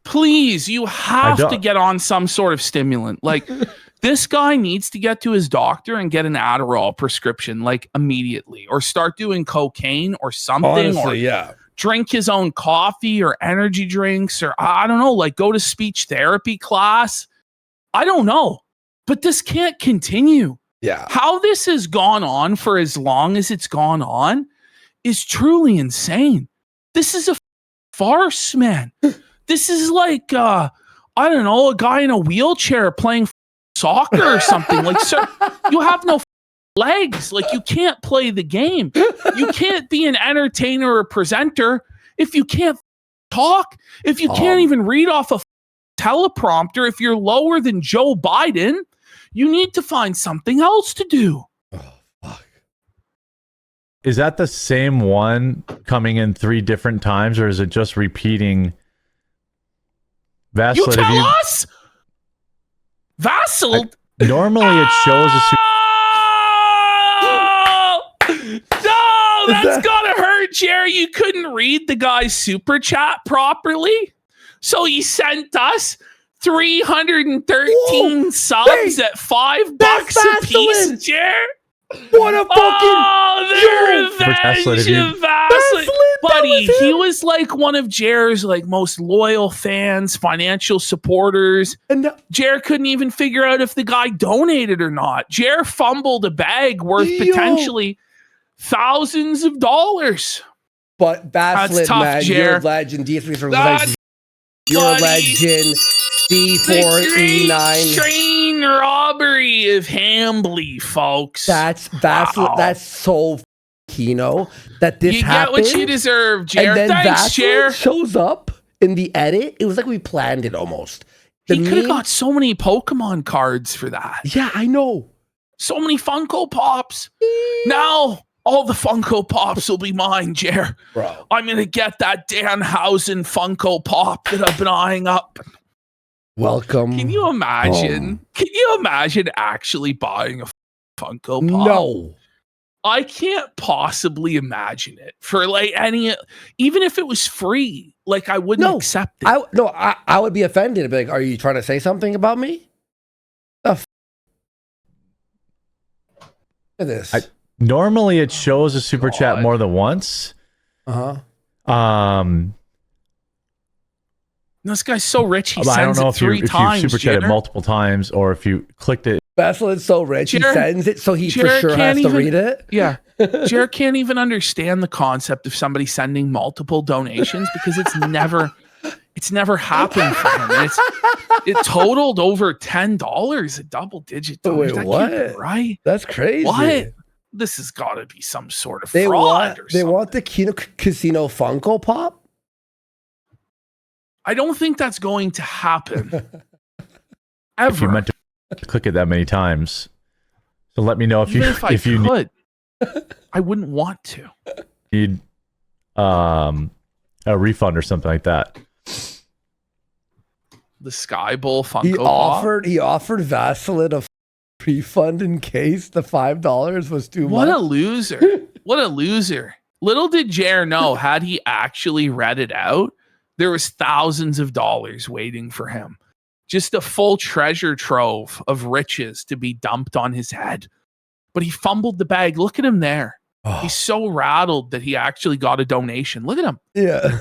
Please, you have to get on some sort of stimulant. Like, this guy needs to get to his doctor and get an Adderall prescription, like, immediately. Or start doing cocaine or something. Honestly, or drink his own coffee or energy drinks. Or, I don't know, like, go to speech therapy class. I don't know. But this can't continue. Yeah. How this has gone on for as long as it's gone on is truly insane. This is a farce, man. This is like, I don't know, a guy in a wheelchair playing soccer or something. Like, sir, you have no legs. Like, you can't play the game. You can't be an entertainer or presenter if you can't talk. If you can't even read off a teleprompter. If you're lower than Joe Biden, you need to find something else to do. Is that the same one coming in 3 different times, or is it just repeating? You tell us? Vassal? Normally it shows a No, that's gotta hurt, Jerry. You couldn't read the guy's super chat properly. So he sent us 313 subs at $5 a piece, Jerry. What a fucking revenge of Vaseline. Buddy, he was like one of Jer's like most loyal fans, financial supporters. And Jer couldn't even figure out if the guy donated or not. Jer fumbled a bag worth potentially thousands of dollars. But Vaseline, man, you're a legend. D3 for legend. You're a legend. D4E9. Train robbery of Hambly, folks. That's so Kino that this happened. You get what you deserve, Jer. And then Thanks, Jer. shows up in the edit. It was like we planned it almost. He could have got so many Pokemon cards for that. Yeah, I know. So many Funko Pops. Now all the Funko Pops will be mine, Jer. Bro. I'm going to get that Danhausen Funko Pop that I've been eyeing up. Welcome. Can you imagine? home. Can you imagine actually buying a Funko Pop. No. I can't possibly imagine it for like any, even if it was free, like I wouldn't accept it. I would be offended. I'd be like, are you trying to say something about me? Look at this. Normally it shows a super chat more than once. This guy's so rich, he I don't sends know it if you 3 times. super chatted Jenner. multiple times or if you clicked it. Vassel's so rich, he sends it, so he for Jared sure has can't to even read it. Yeah. Jared can't even understand the concept of somebody sending multiple donations because it's never happened for him. And it totaled over $10, a double-digit dollars. Wait, what? Right? That's crazy. What? This has got to be some sort of They fraud. want the Casino Funko Pop? I don't think that's going to happen. If you meant to click it that many times. So let me know if Even you if you could. I wouldn't want to. Need a refund or something like that. The Sky Bowl Funko He Pop. offered Vaseline a refund in case the $5 was too much. What a loser. What a loser. Little did Jer know, had he actually read it out, there was thousands of dollars waiting for him. Just a full treasure trove of riches to be dumped on his head. But he fumbled the bag. Look at him there. Oh. He's so rattled that he actually got a donation. Look at him. Yeah.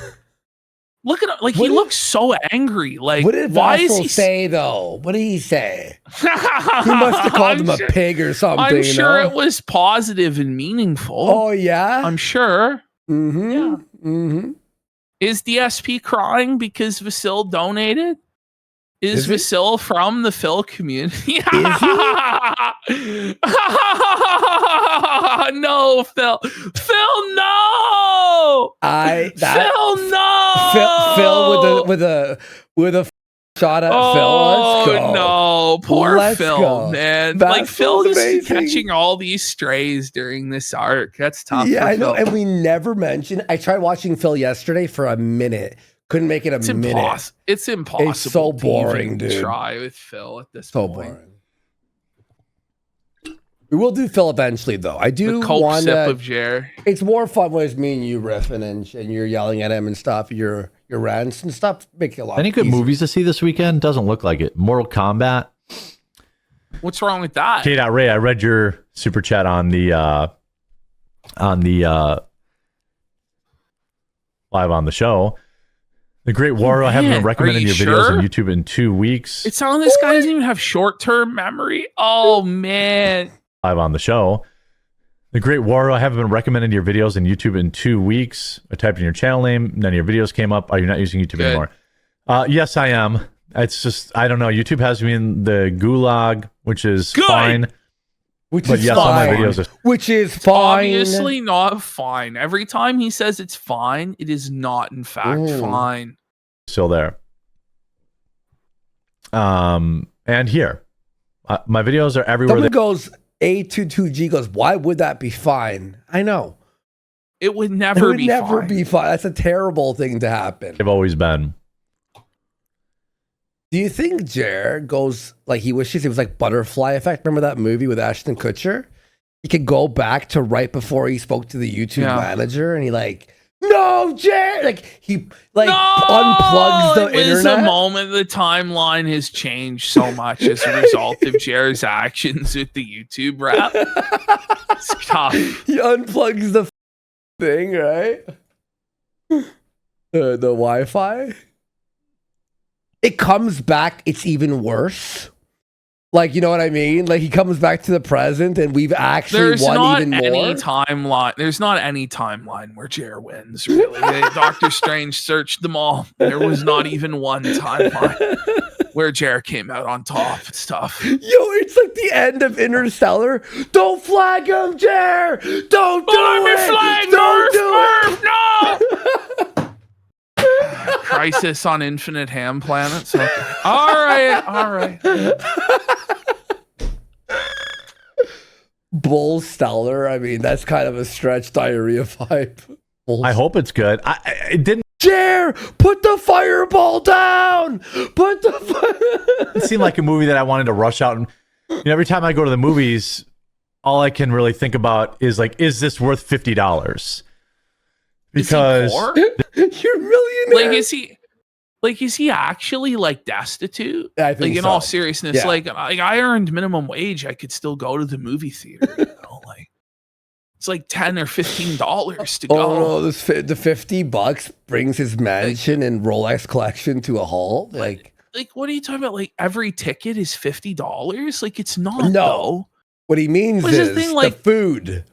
Look at him. Like, he looks so angry. Like, What did why Vassal is he say, though? What did he say? He must have called him a pig or something. I'm sure no? it was positive and meaningful. Oh, yeah? I'm sure. Mm-hmm. Yeah. Mm-hmm. Is DSP crying because Vasil donated? Is he? Vasil from the Phil community? No, Phil. Phil, no! Phil, no! Phil with a shot at Phil. Let's go. No, poor Let's Phil, go. man. That's Like, Phil is amazing. catching all these strays during this arc. That's tough. Yeah, for I know. Phil. And we never mentioned. I tried watching Phil yesterday for a minute. Couldn't make it a minute. It's impossible. It's so to boring, even dude. Try with Phil at this So point. boring. We will do Phil eventually, though. I do The Coke want sip to. of Jer. It's more fun when it's me and you riffing and you're yelling at him and stuff. Your rants and stuff make it a lot. Any good easier. movies to see this weekend? Doesn't look like it. Mortal Kombat. What's wrong with that? K.Ray, I read your super chat on the live on the show. The Great War. I haven't man, been recommending are your you videos sure? on YouTube in 2 weeks. It's telling this guy doesn't even have short-term memory. Oh man. Live on the show. The Great War. I haven't been recommending your videos on YouTube in 2 weeks. I typed in your channel name. None of your videos came up. Are you not using YouTube Good. anymore? Yes, I am. It's just, I don't know. YouTube has me in the gulag, which is Good. fine. Which But is yes, all my fine. videos are Which is fine. Obviously not fine. Every time he says it's fine, it is not in fact Ooh. fine. still there. And here. My videos are everywhere. Someone goes, A22G goes, why would that be fine? I know. It would It never would be never fine. be fine. That's a terrible thing to happen. They've always been. Do you think Jer goes like he wishes it was like Butterfly Effect? Remember that movie with Ashton Kutcher? He could go back to right before he spoke to the YouTube Yeah. manager and he like, no, Jer! Like he like No! unplugs the It was internet. a moment the timeline has changed so much as a result of Jared's actions with the YouTube rap. It's tough. He unplugs the thing, right? The Wi-Fi. It comes back, it's even worse. Like, you know what I mean? Like he comes back to the present and we've actually There's won not even any more. timeline. There's not any timeline where Jer wins, really. Doctor Strange searched them all. There was not even one timeline where Jer came out on top. It's tough. Yo, it's like the end of Interstellar. Don't flag him, Jer! Don't do Let me it! flag Don't Murph, do Murph, no! Crisis on Infinite Ham Planets. Okay. All right. Bull Stellar. I mean, that's kind of a stretch diarrhea vibe. I hope it's good. It didn't Jer, put the fireball down! Put the seem like a movie that I wanted to rush out. And every time I go to the movies, all I can really think about is like, is this worth $50? Because you're millionaire. Is he actually like destitute? I think like in so. all seriousness, Yeah. like I earned minimum wage, I could still go to the movie theater. You know? Like it's like $10 or $15 to go. Oh no, the $50 brings his mansion and Rolex collection to a halt. Like what are you talking about? Like every ticket is $50? Like it's not. no. Though. What he means What's is the thing, like- the food.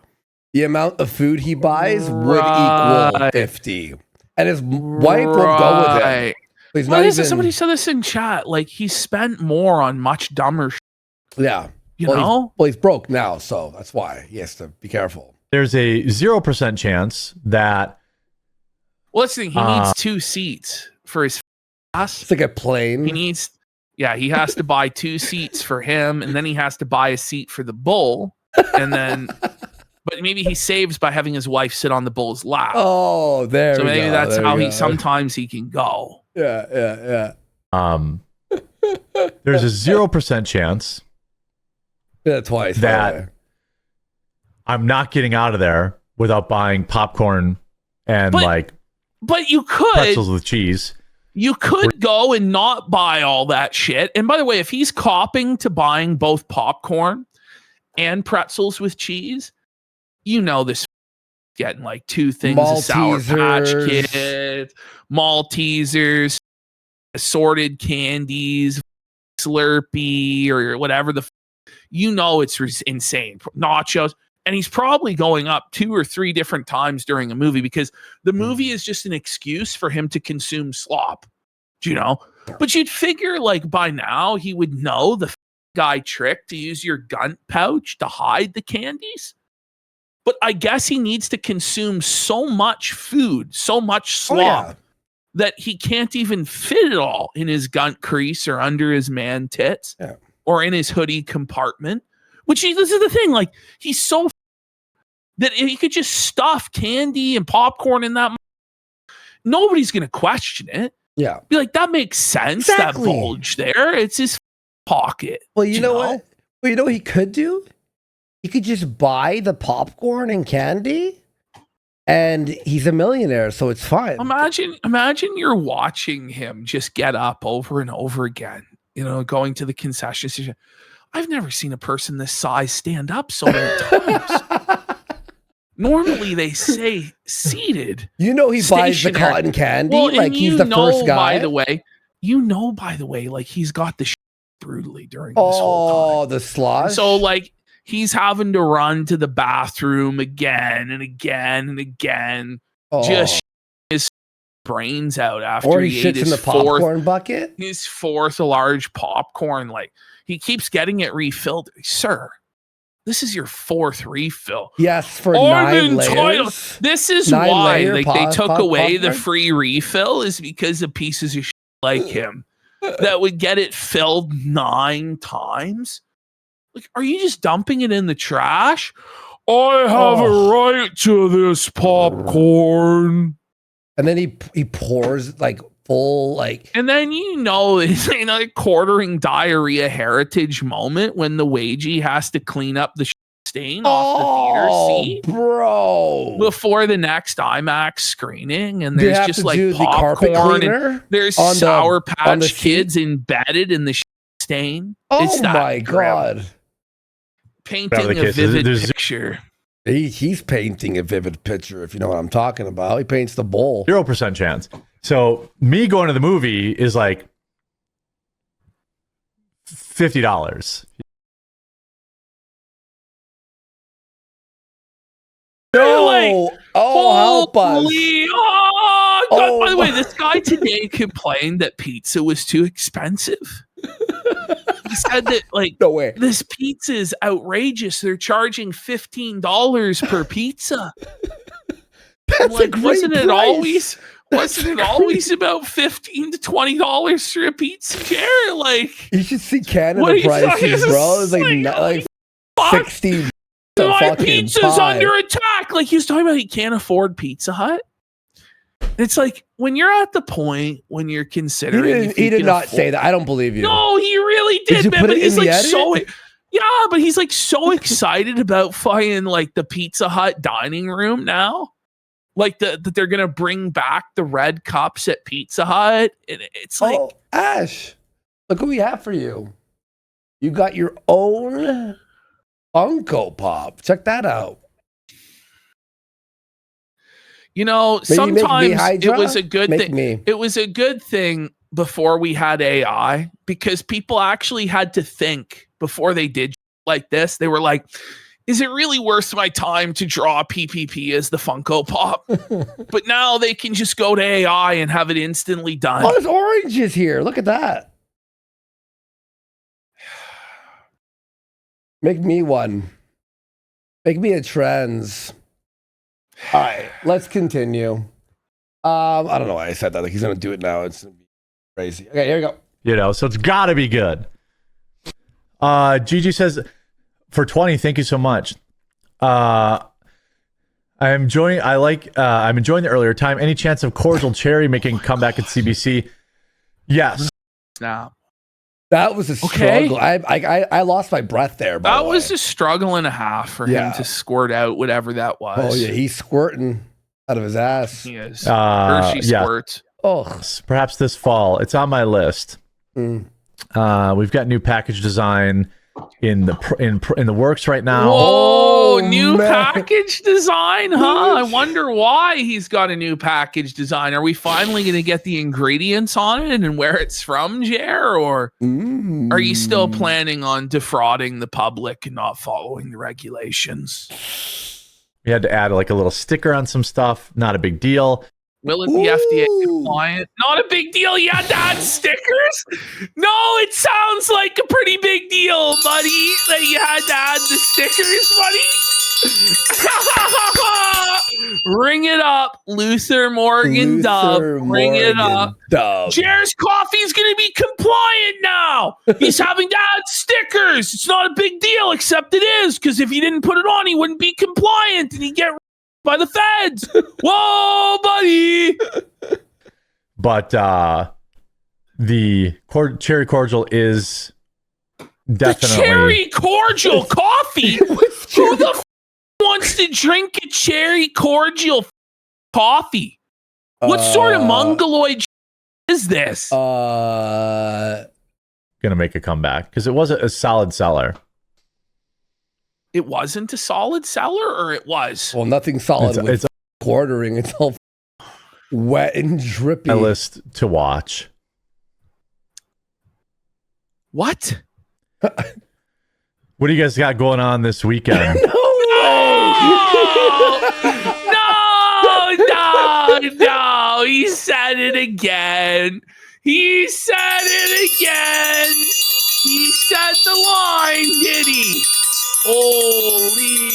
The amount of food he buys would equal 50, and his wife will go with him. He's not even. Somebody said this in chat. Like he spent more on much dumber. Yeah, you know. He's broke now, so that's why he has to be careful. There's a 0% chance that. Well, that's the thing. He needs 2 seats for his ass. It's like a plane. He needs. Yeah, he has to buy 2 seats for him, and then he has to buy a seat for the bull, and then. But maybe he saves by having his wife sit on the bull's lap. Oh, there. So we maybe go, that's there how we he go. sometimes he can go. Yeah. There's a 0% chance That's twice that I'm not getting out of there without buying popcorn and But you could pretzels with cheese. You could go and not buy all that shit. And by the way, if he's copping to buying both popcorn and pretzels with cheese, you know this getting like 2 things of Sour Patch Kids, Maltesers, assorted candies, Slurpee, or whatever you know it's insane. Nachos. And he's probably going up 2 or 3 different times during a movie because the movie is just an excuse for him to consume slop. Do you know? But you'd figure like by now he would know the guy trick to use your gun pouch to hide the candies. But I guess he needs to consume so much food, so much slop that he can't even fit it all in his gun crease or under his man tits or in his hoodie compartment. This is the thing, like he's so that he could just stuff candy and popcorn in that. Nobody's going to question it. Yeah. Be like, that makes sense. Exactly. That bulge there. It's his pocket. Well, you know what? Well, you know what he could do? He could just buy the popcorn and candy and he's a millionaire, so it's fine. Imagine you're watching him just get up over and over again, you know, going to the concession station. I've never seen a person this size stand up so many times. Normally they say seated. You know he buys the cotton candy like he's the first guy. By the way, like he's got the brutally during this whole time. The slosh. So like he's having to run to the bathroom again and again and again. Just his brains out after or he shits ate his in the popcorn bucket. His 4th large popcorn. Like he keeps getting it refilled. Sir, this is your 4th refill. Yes, for 9 layers. This is 9 why layer they took away the popcorn? free refill is because of pieces of shit like him that would get it filled 9 times. Like, are you just dumping it in the trash? I have a right to this popcorn. And then he pours like full like. And then it's in a quartering diarrhea heritage moment when the wagey has to clean up the stain off the theater seat, bro, before the next IMAX screening, and there's just like the popcorn and there's Sour Patch seat? Kids embedded in the stain. Oh it's that my grim. God! Painting a vivid picture. He's painting a vivid picture, if you know what I'm talking about. He paints the bowl. 0% chance. So me going to the movie is like $50. No! Help us! Oh, God, by the way, this guy today complained that pizza was too expensive. He said that no way. This pizza is outrageous. They're charging $15 per pizza. That's a great wasn't it price. always about $15 to $20 for a pizza chair? Like you should see Canada what are you prices, talking- bro. It's like 60. My pizza's under attack. Like he was talking about, he can't afford Pizza Hut. It's like when you're at the point when you're considering. He did not say that. I don't believe you. No, he really did, you man. put But it he's in the like edit? so. Yeah, but he's like so excited about fucking like the Pizza Hut dining room now. Like that they're gonna bring back the red cups at Pizza Hut. It's like, Ash, look what we have for you. You got your own Funko Pop. Check that out. You know, Maybe sometimes Hydra? it was a good Make thing. me. It was a good thing before we had AI because people actually had to think before they did like this. They were like, is it really worth my time to draw PPP as the Funko Pop? But now they can just go to AI and have it instantly done. Oh, there's oranges here. Look at that. Make me one. Make me a trends. All right, let's continue. I don't know why I said that. Like he's gonna do it now. It's crazy. Okay, here we go. You know, so it's got to be good. Gigi says, for 20, thank you so much. I'm enjoying the earlier time. Any chance of Cordial Cherry making a comeback at CBC? Yes. Now. That was a struggle. I lost my breath there. That was a struggle and a half for him to squirt out whatever that was. Oh yeah, he's squirting out of his ass. He is. Hershey squirts. Oh, perhaps this fall. It's on my list. We've got new package design in the works right now. Whoa, new package design, huh? I wonder why he's got a new package design. Are we finally going to get the ingredients on it and where it's from, Jer? Or are you still planning on defrauding the public and not following the regulations? We had to add like a little sticker on some stuff. Not a big deal. Will it be FDA compliant? Not a big deal. You had to add stickers? No, it sounds like a pretty big deal, buddy, that you had to add the stickers, buddy. Ring it up, Luther Morgan Dub. Ring it up. Jer's Coffee's going to be compliant now. He's having to add stickers. It's not a big deal, except it is, because if he didn't put it on, he wouldn't be compliant and he'd get by the feds. Whoa, buddy. But the cherry cordial is definitely the cherry cordial coffee. Who the wants to drink a cherry cordial coffee? What sort of mongoloid is this? Gonna make a comeback because it wasn't a solid seller. It wasn't a solid seller, or it was? Well, nothing solid with quartering. It's all wet and drippy. A list to watch. What? What do you guys got going on this weekend? No! He said it again. He said the line, did he? Holy.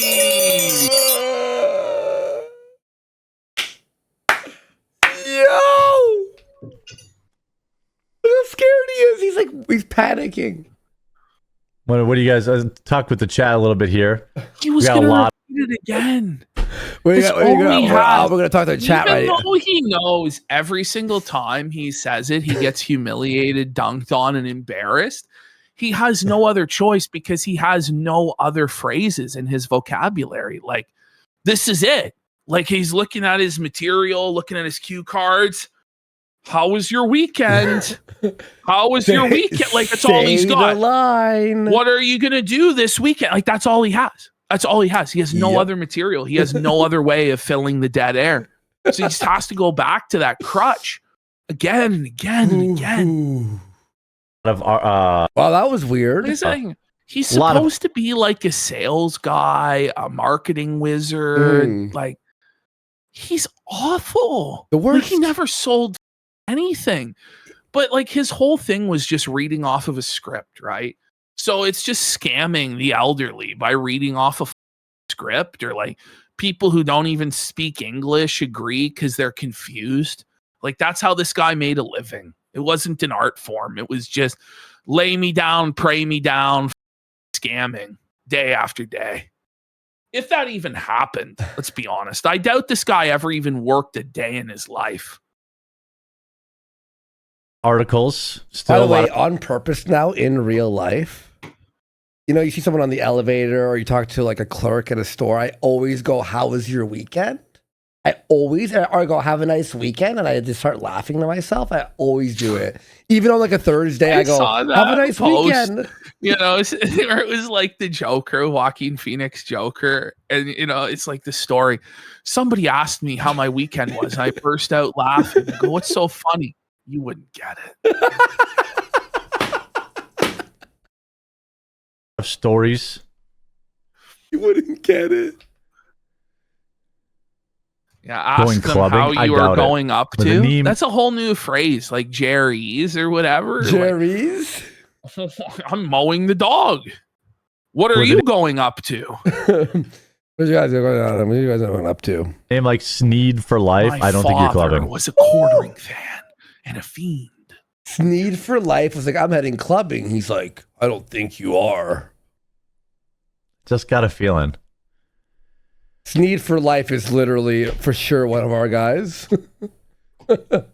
Yo! Look how scared he is. He's panicking. What do you guys talk with the chat a little bit here? He was going to repeat it again. We're going to talk to the chat right now. Even though he knows every single time he says it, he gets humiliated, dunked on, and embarrassed. He has no other choice because he has no other phrases in his vocabulary. Like, this is it. Like, he's looking at his material, looking at his cue cards. How was your weekend? How was your weekend? Like, that's all he's got. Line. What are you going to do this weekend? Like, that's all he has. That's all he has. He has no other material. He has no other way of filling the dead air. So he just has to go back to that crutch again and again and again. Wow, that was weird. He's supposed to be like a sales guy, a marketing wizard. Like, he's awful. The worst. Like, he never sold anything. But like, his whole thing was just reading off of a script, right? So it's just scamming the elderly by reading off a script, or like people who don't even speak English agree because they're confused. Like, that's how this guy made a living. It wasn't an art form. It was just lay me down, pray me down, scamming day after day. If that even happened, let's be honest. I doubt this guy ever even worked a day in his life. Articles. By the way, on purpose now in real life, you know, you see someone on the elevator or you talk to like a clerk at a store, I always go, "How was your weekend?" Or I go, "Have a nice weekend," and I just start laughing to myself. I always do it. Even on like a Thursday, I go, "Have a nice weekend." You know, it was like the Joker, Joaquin Phoenix Joker. And, you know, it's like the story. Somebody asked me how my weekend was. And I burst out laughing. I go, "What's so funny?" You wouldn't get it. Stories. You wouldn't get it. Yeah, ask them how you are going up to. That's a whole new phrase, like Jerry's or whatever. Jerry's? Like, I'm mowing the dog. What are you going up to? What you guys going up to? Name like Sneed for life. My I don't think you're clubbing. Was a quartering fan and a fiend. Sneed for life was like, "I'm heading clubbing." He's like, "I don't think you are." Just got a feeling. Sneed for life is literally for sure one of our guys. Go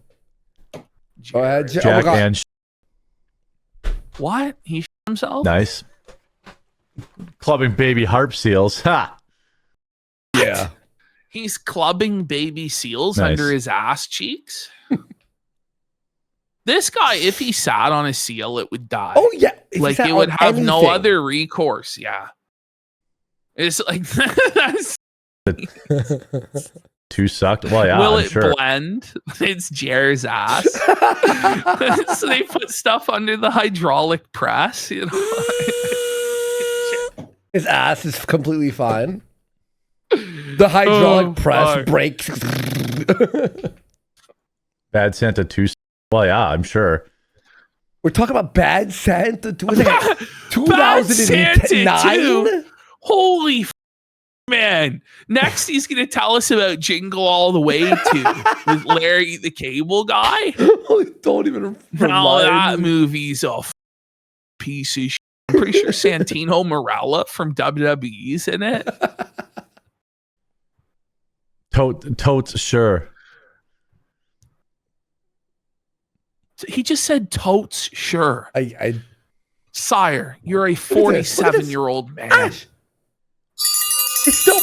ahead, Jack and what? He shit himself? Nice. Clubbing baby harp seals. Ha! Yeah. He's clubbing baby seals under his ass cheeks. This guy, if he sat on a seal, it would die. Oh, yeah. Like, it would have no other recourse. Yeah. It's like, that's. Two sucked. Well, yeah. Will I'm it sure. blend? It's Jer's ass. So they put stuff under the hydraulic press, you know. His ass is completely fine. The hydraulic press breaks. Bad Santa 2. Well, yeah, I'm sure. We're talking about Bad Santa 2. Bad 2009? Holy man. Next, he's going to tell us about Jingle All the Way 2 with Larry the Cable Guy. Don't even Now that movie's a piece of shit. I'm pretty sure Santino Marella from WWE's in it. Totes, sure. He just said totes, sure. Sire, you're a 47-year-old man. Ash. It's still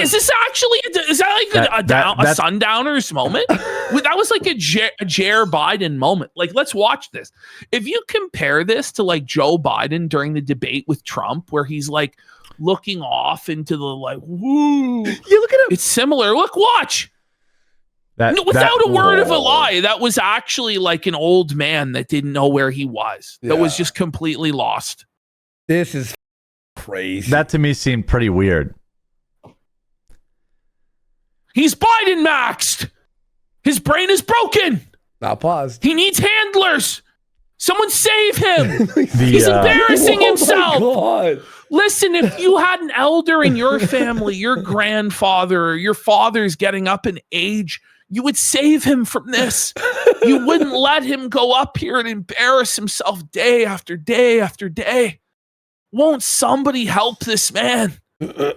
is this actually is that like a Sundowners moment? That was like a Jer Biden moment. Like, let's watch this. If you compare this to like Joe Biden during the debate with Trump, where he's like looking off into the like, woo. You look at him. It's similar. Look, watch. Without a word of a lie, that was actually like an old man that didn't know where he was. That was just completely lost. This is crazy. That to me seemed pretty weird. He's Biden maxed. His brain is broken. Now pause. He needs handlers. Someone save him. He's embarrassing himself. God. Listen, if you had an elder in your family, your grandfather or your father's getting up in age, you would save him from this. You wouldn't let him go up here and embarrass himself day after day after day. Won't somebody help this man?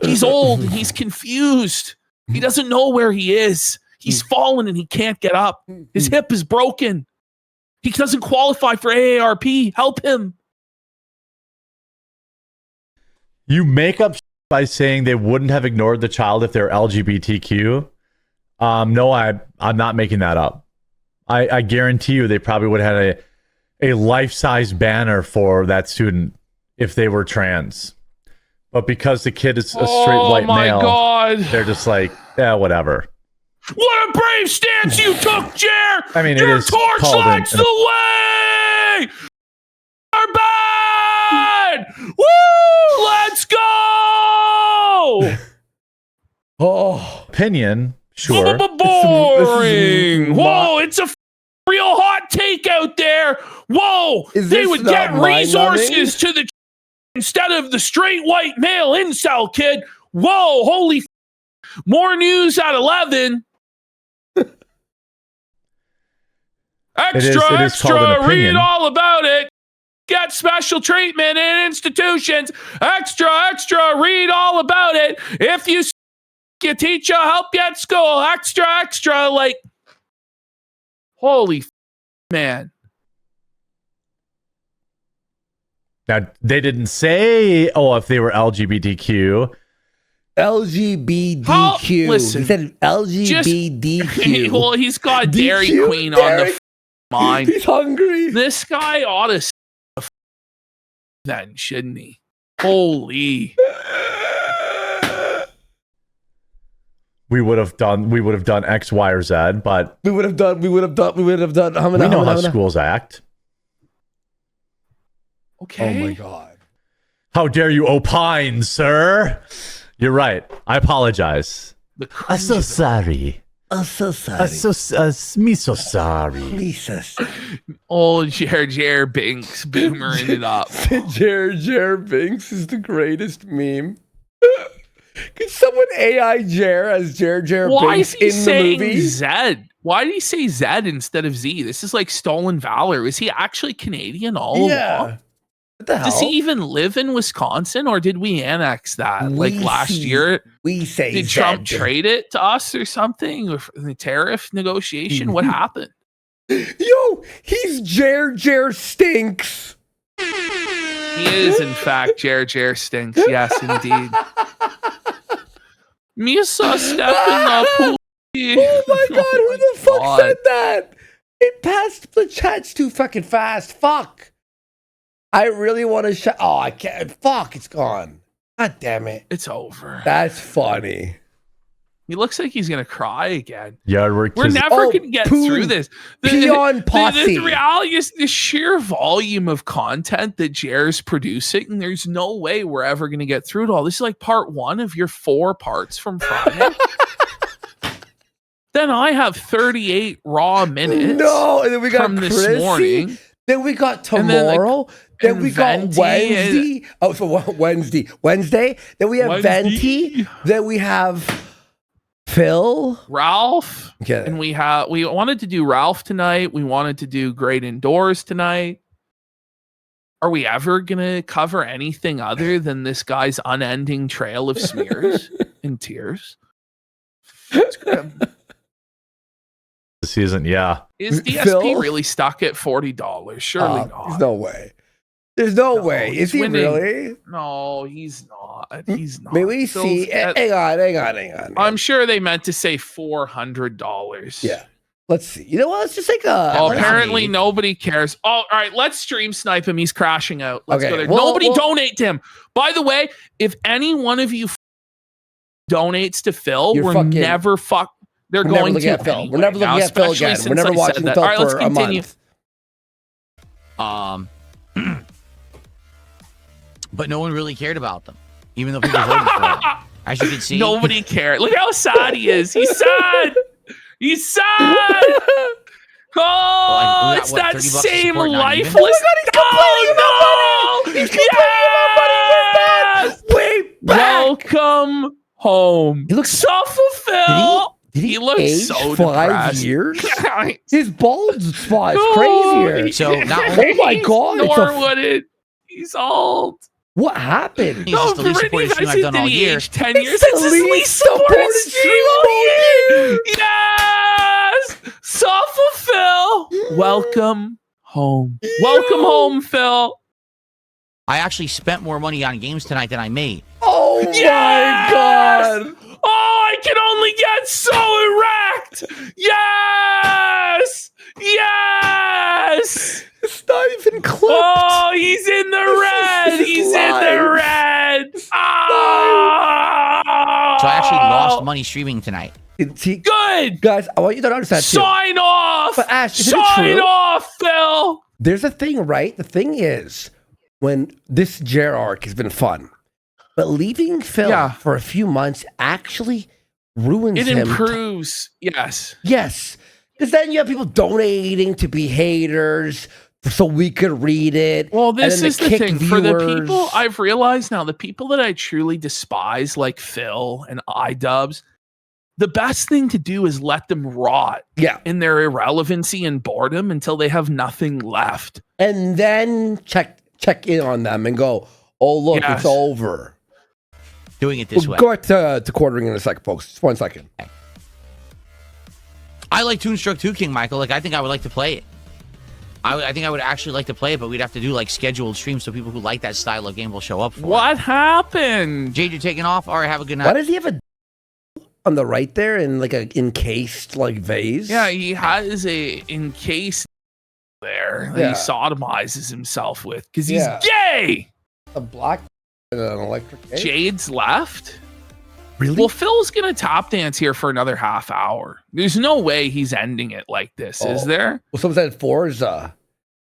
He's old and he's confused. He doesn't know where he is. He's fallen and he can't get up. His hip is broken. He doesn't qualify for AARP. Help him. You make up by saying they wouldn't have ignored the child if they're LGBTQ. No, I'm not making that up. I guarantee you they probably would have had a life-size banner for that student if they were trans. But because the kid is a straight white male, God. They're just like, yeah, whatever. What a brave stance you took, Jer! I mean, your it is torch lights the way! Are bad! Woo! Let's go! Opinion, sure. Boring. Whoa, it's a real hot take out there. Whoa, they would get resources to the instead of the straight white male incel kid. Whoa, holy more news at 11. Extra, read all about it. Get special treatment in institutions. Extra, read all about it. If you teacher help you at school. Extra, like, holy man. Now, they didn't say, if they were LGBTQ. LGBTQ. Listen, he said LGBTQ. Well, he's got Dairy Queen on the mind. He's hungry. This guy ought to then, shouldn't he? Holy. We would have done X, Y, or Z, but we would have done. We know how schools act. Okay. Oh my God. How dare you opine, sir? You're right. I apologize. I'm so sorry. I'm so sorry. Me so sorry. Jesus. Old Jer Binks boomering it up. Jer Binks is the greatest meme. Could someone AI Jer as Jer Why Binks is he in saying the movie? Zed? Why did he say Zed instead of Z? This is like stolen valor. Is he actually Canadian all along? What the hell? Does he even live in Wisconsin, or did we annex that last year? We say did Zed. Trump trade it to us or something? Or the tariff negotiation? What happened? Yo, he's Jer Stinks. He is, in fact, Jer Stinks. Yes, indeed. Misa stepping up. Oh my God, who the fuck said that? It passed the chats too fucking fast. Fuck. I really want to shut. Oh, I can't. Fuck, it's gone. God damn it. It's over. That's funny. He looks like he's gonna cry again. Yeah, we're never gonna get through this. Peon Posse. The reality is the sheer volume of content that Jer's producing. There's no way we're ever gonna get through it all. This is like part 1 of your 4 parts from Friday. Then I have 38 raw minutes. No, and then we got from Chrissy. this morning. Then we got tomorrow. Then we got Wednesday. Wednesday. Then we have Venti. Then we have Phil, Ralph. Okay. And we wanted to do Ralph tonight. We wanted to do Great Indoors tonight. Are we ever gonna cover anything other than this guy's unending trail of smears and tears? It's grim. The season, yeah. Is DSP Phil? really stuck at $40? Surely not. There's no way. There's no way. Is he winning. really? No, he's not. He's not. May we Phil's see? Hang on. I'm sure they meant to say $400. Yeah. Let's see. You know what? Let's just take a. Oh, apparently nobody cares. Oh, all right. Let's stream snipe him. He's crashing out. Let's go there. Well, nobody donate to him. By the way, if any one of you donates to Phil, we're never They're going to Phil. anyway. We're never looking at Phil again. We're never watching Phil for a month. But no one really cared about them, even though people voted for them. As you can see, nobody cared. Look how sad he is. He's sad. He's sad. Oh, it's that same lifeless. Oh no! He's complaining about money. Wait, welcome home. He looks so fulfilled. Did he looks age so 5 depressed. years? His bald spot is No, crazier. So not oh my God! Nor would it. He's old. What happened? He's just the least supported stream I've done all year. 10 years. It's his least supported stream all year. Yes. Soulful Phil. Welcome home. Welcome home, Phil. I actually spent more money on games tonight than I made. Oh my God. Oh, I can only get so erect. Yes. Yes. It's not even clipped. Oh, he's in the red. He's in the red. Oh. So I actually lost money streaming tonight. Good. Guys, I want you to understand too. Sign off. But Ash, isn't it Sign true? off, Phil. There's a thing, right? The thing is, when this Jer arc has been fun, but leaving Phil for a few months actually ruins It him. improves. Yes. Yes. Because then you have people donating to be haters so we could read it. Well, this and then is the kick thing. For the viewers. people, I've realized now, the people that I truly despise, like Phil and iDubbbz, the best thing to do is let them rot in their irrelevancy and boredom until they have nothing left. And then check in on them and go, oh, look, it's over. Doing it this way. Go back to quartering in a second, folks. Just 1 second. I like Toonstruck 2 King, Michael. Like, I think I would like to play it. I think I would actually like to play it, but we'd have to do like scheduled streams so people who like that style of game will show up for What happened? Jade, you're taking off? All right, have a good night. Why does he have a on the right there in like a encased like vase? Yeah, he has a encased there that he sodomizes himself with because he's gay. A black and an electric cake? Jade's left. Really? Well, Phil's gonna top dance here for another half hour. There's no way he's ending it like this, is there? Well, someone said Forza.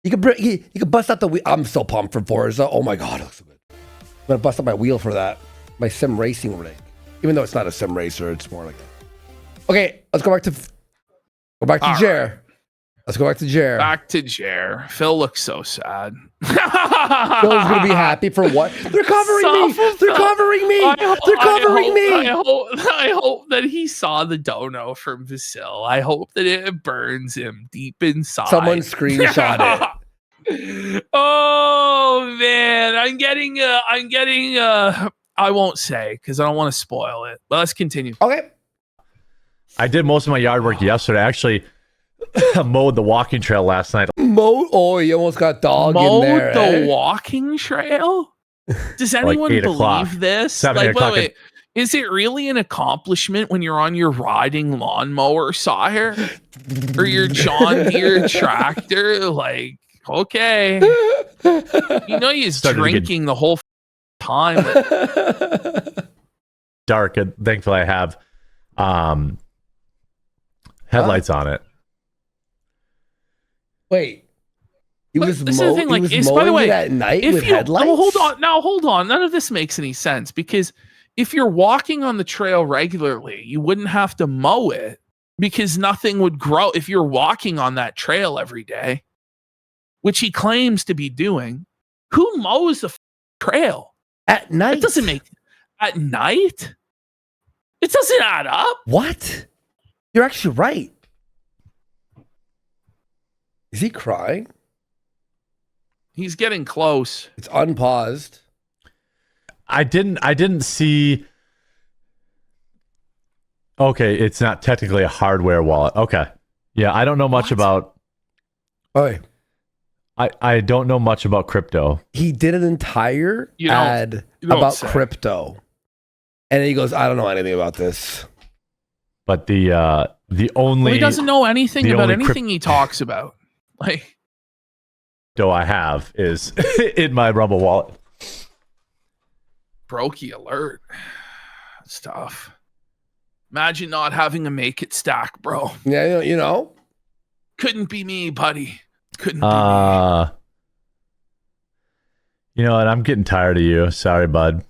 You could bust out the wheel. I'm so pumped for Forza. Oh my god, it looks so good. I'm gonna bust out my wheel for that. My sim racing rig. Even though it's not a sim racer, it's more like a... Okay, let's go back to Jer. Let's go back to Jer. Back to Jer. Phil looks so sad. Phil's gonna be happy for what? They're covering me. They're covering me. They're covering me. I hope that he saw the dono from Vasil. I hope that it burns him deep inside. Someone screenshot it. Oh man, I'm getting I won't say because I don't want to spoil it. But let's continue. Okay. I did most of my yard work yesterday. I actually mowed the walking trail last night. Oh, you almost got dog in there. Mowed the walking trail? Does anyone like 8 o'clock. believe this? 7, like, 8 o'clock. wait. Is it really an accomplishment when you're on your riding lawnmower, Sire? Or your John Deere tractor? Like, okay. You know he's drinking the whole time. Dark, and thankfully I have headlights on it. Wait. He was this is the thing, like, by the way, at night with headlights? Oh, hold on. None of this makes any sense because if you're walking on the trail regularly, you wouldn't have to mow it because nothing would grow if you're walking on that trail every day, which he claims to be doing. Who mows the trail? At night? It doesn't make... At night? It doesn't add up. What? You're actually right. Is he crying? He's getting close. It's unpaused. I didn't see. Okay, it's not technically a hardware wallet. Okay. Yeah, I don't know much about. Oh. I don't know much about crypto. He did an entire ad about crypto. And then he goes, I don't know anything about this. But the only well, he doesn't know anything about anything he talks about. Like I have is in my Rumble wallet. Brokey alert. That's tough. Imagine not having a make it stack, bro. Yeah, you know. Couldn't be me, buddy. Couldn't be me. You know what? I'm getting tired of you. Sorry, bud.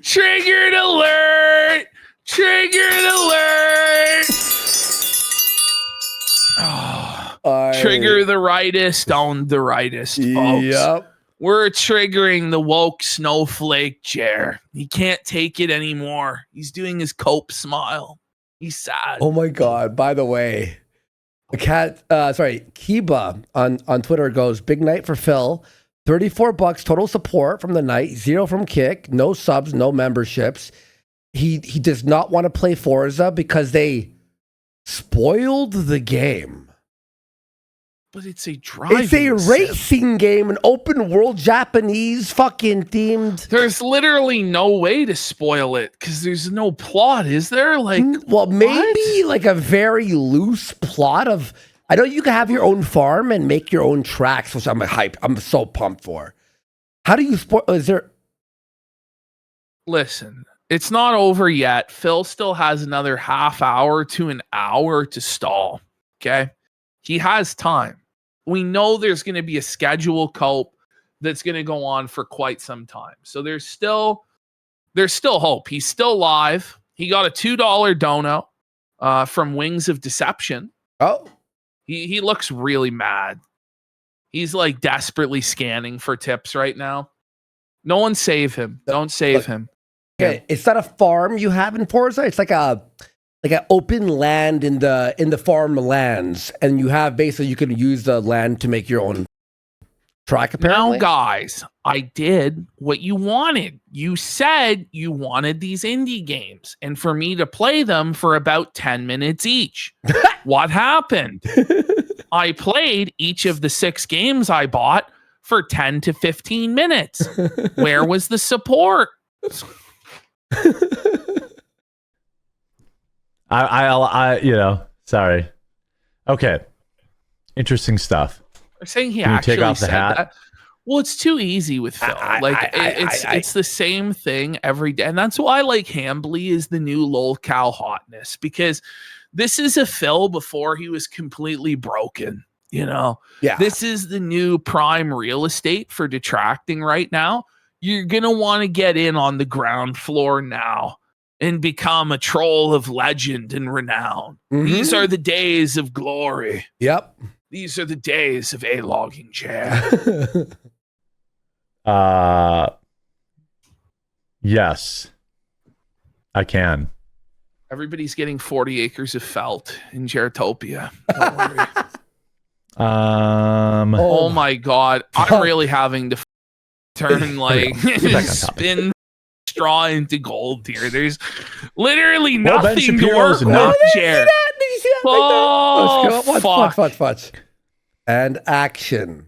Triggered alert! Triggered alert! Trigger the rightist on the rightist, folks. Yep. We're triggering the woke snowflake Jer. He can't take it anymore. He's doing his cope smile. He's sad. Oh my god. By the way, Kiba on Twitter goes, big night for Phil. $34 total support from the night, 0 from Kick, no subs, no memberships. He does not want to play Forza because they spoiled the game. But it's a driving It's a racing game, an open world Japanese fucking themed. There's literally no way to spoil it because there's no plot, is there? Like, well, maybe like a very loose plot of. I know you can have your own farm and make your own tracks, which I'm so pumped for. How do you spoil? Is there? Listen, it's not over yet. Phil still has another half hour to an hour to stall. Okay, he has time. We know there's going to be a schedule cope that's going to go on for quite some time. So there's still hope. He's still live. He got a $2 dono from Wings of Deception. Oh. He looks really mad. He's like desperately scanning for tips right now. No one save him. Don't save him. Okay, it's not a farm you have in Forza. It's like an open land in the farm lands, and you have basically you can use the land to make your own track, apparently. Now, guys, I did what you wanted. You said you wanted these indie games and for me to play them for about 10 minutes each. What happened? I played each of the 6 games I bought for 10 to 15 minutes. Where was the support? Sorry. Okay. Interesting stuff. They're saying he Can you actually take off the said hat? that. Well, it's too easy with Phil. It's the same thing every day. And that's why I like Hambly is the new lolcow hotness, because this is a Phil before he was completely broken. You know, this is the new prime real estate for detracting right now. You're going to want to get in on the ground floor now and become a troll of legend and renown. Mm-hmm. These are the days of glory. Yep. These are the days of a logging chair. Yes, I can. Everybody's getting 40 acres of felt in Geratopia. Don't worry. Oh my God. I'm really having to turn like spin straw into gold here. There's literally nothing to work with, Jer. Oh, fuck. And action.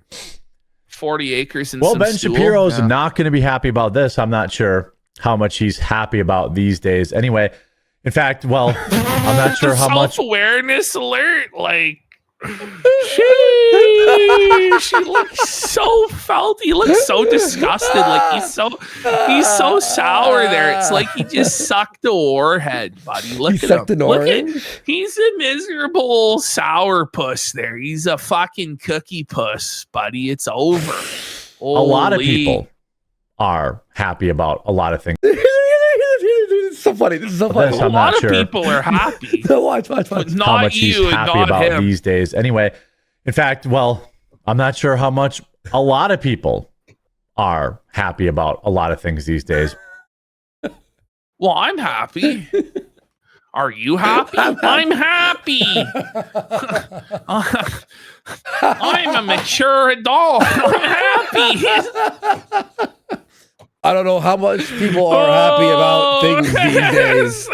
40 acres and well, some Ben stool. Shapiro's not going to be happy about this. I'm not sure how much he's happy about these days. Anyway, in fact, well, I'm not sure how much. Self-awareness alert. Like, she looks so felt. He looks so disgusted. Like he's so sour there. It's like he just sucked a warhead, buddy. Look at him. Look at, he's a miserable sour puss there. He's a fucking cookie puss, buddy. It's over. Holy. A lot of people are happy about a lot of things. This is so funny. A lot of people are happy. Watch. But not how much you he's happy and not about him. these days. Anyway, in fact, well, I'm not sure how much a lot of people are happy about a lot of things these days. Well, I'm happy. Are you happy? I'm happy. I'm a mature adult. I'm happy. I don't know how much people are happy about things these days.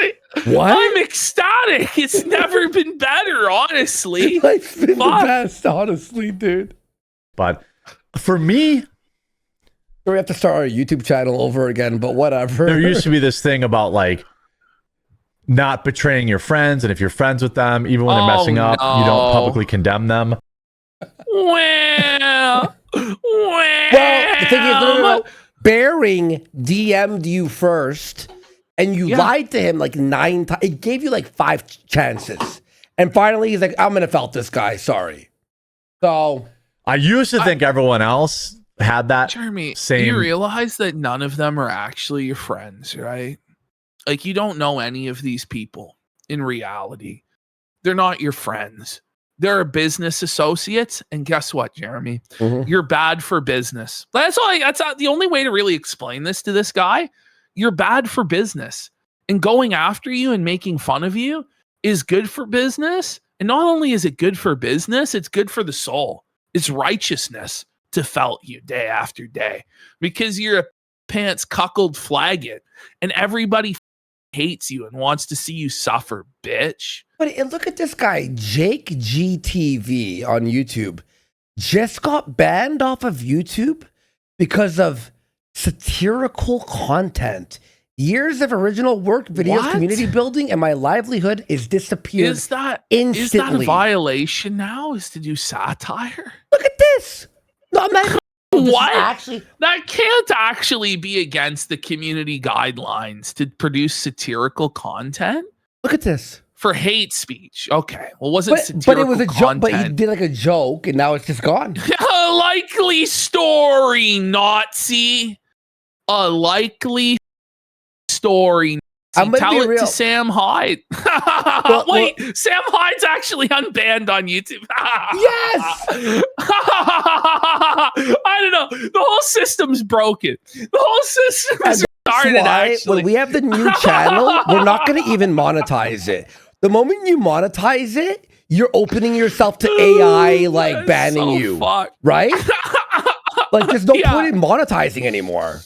What? I'm ecstatic. It's never been better, honestly. Life's been the best, honestly, dude. But for me, we have to start our YouTube channel over again, but whatever. There used to be this thing about like not betraying your friends, and if you're friends with them, even when they're messing up, you don't publicly condemn them. Well, the thing is, no. Bering DM'd you first, and you lied to him like 9 times. It gave you like 5 chances, and finally he's like, "I'm gonna felt this guy. Sorry." So I used to think everyone else had that. Jeremy, same. you realize that none of them are actually your friends, right? Like you don't know any of these people in reality. They're not your friends. They're business associates, and guess what, Jeremy? You're bad for business. That's the only way to really explain this to this guy. You're bad for business, and going after you and making fun of you is good for business. And not only is it good for business, it's good for the soul. It's righteousness to felt you day after day because you're a pants cuckold flagging, and everybody hates you and wants to see you suffer, bitch. But look at this guy, Jake GTV on YouTube. Just got banned off of YouTube because of satirical content. Years of original work, videos, community building, and my livelihood is disappeared instantly. Is that a violation now? Is to do satire? Look at this. No, I'm not. What? Actually, that can't actually be against the community guidelines to produce satirical content. Look at this. For hate speech. Okay. Well, wasn't satirical but it was a joke. But he did like a joke, and now it's just gone. A likely story, Nazi. A likely story. I'm gonna Tell be it real. to Sam Hyde. Wait, Sam Hyde's actually unbanned on YouTube. Yes. I don't know. The whole system's broken. The whole system is retarded. Actually, when we have the new channel, we're not going to even monetize it. The moment you monetize it, you're opening yourself to AI like banning you, right? Like, there's no point in monetizing anymore.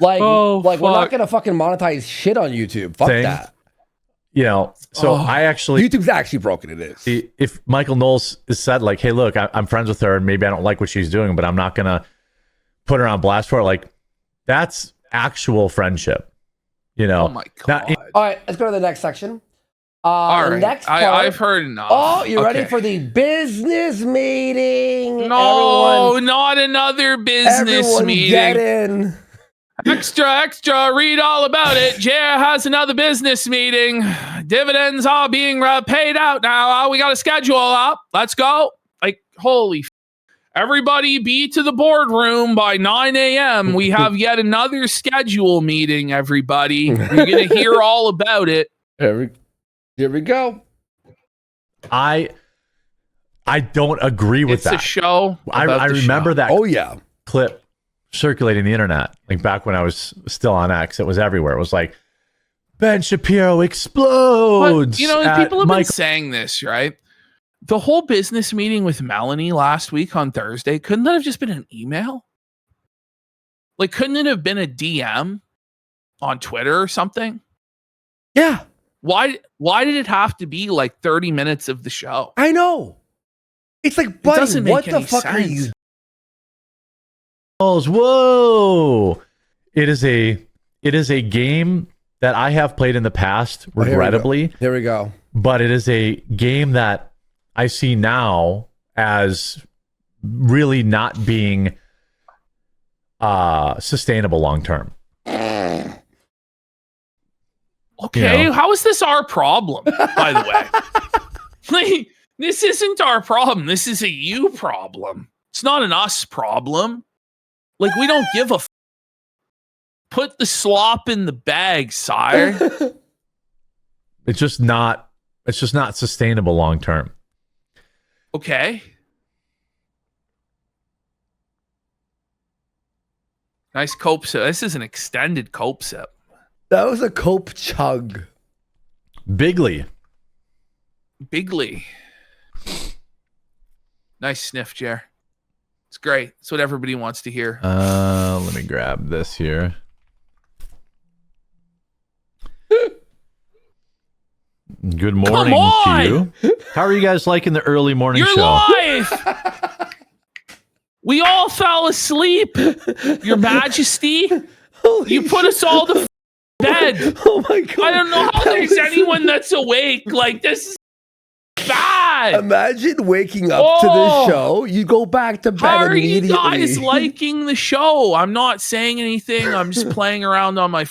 Like, we're not gonna fucking monetize shit on YouTube. Fuck that. You know, so YouTube's actually broken. It is. If Michael Knowles has said like, "Hey, look, I'm friends with her, and maybe I don't like what she's doing, but I'm not gonna put her on blast for it," like, that's actual friendship. You know. Oh my god! All right, let's go to the next section. All right, next part, I've heard enough. Oh, you ready for the business meeting? No, not another business meeting. Get in. Extra, read all about it. Jer has another business meeting. Dividends are being paid out now. We got a schedule up. Let's go. Like, holy everybody be to the boardroom by 9 a.m. We have yet another schedule meeting, everybody. You're going to hear all about it. Here we go. I don't agree with that. It's a show. I remember that. Oh, yeah. Clip circulating the internet, like back when I was still on X. It was everywhere. It was like, Ben Shapiro explodes. But, you know, people have been saying this, right? The whole business meeting with Melanie last week on Thursday, couldn't that have just been an email? Like, couldn't it have been a DM on Twitter or something? Yeah. Why did it have to be like 30 minutes of the show? I know. It's like, buddy, what the fuck are you? Whoa! It is a game that I have played in the past, regrettably. Here we go. But it is a game that I see now as really not being sustainable long term. Okay, you know? how is this our problem, by the way? Like, this isn't our problem. This is a you problem. It's not an us problem. Like, we don't give a put the slop in the bag, sire. It's just not sustainable long term. Okay. Nice cope sip. This is an extended cope sip. That was a cope chug. Bigly. Nice sniff, Jer. It's great. It's what everybody wants to hear. Let me grab this here. Good morning to you. How are you guys liking the early morning You're show? Live! We all fell asleep. Your Majesty. You put us all to bed. Oh my god. I don't know how there's anyone that's awake. Like, this is bad. Imagine waking up to this show. You go back to bed How are immediately. you guys liking the show? I'm not saying anything. I'm just playing around on my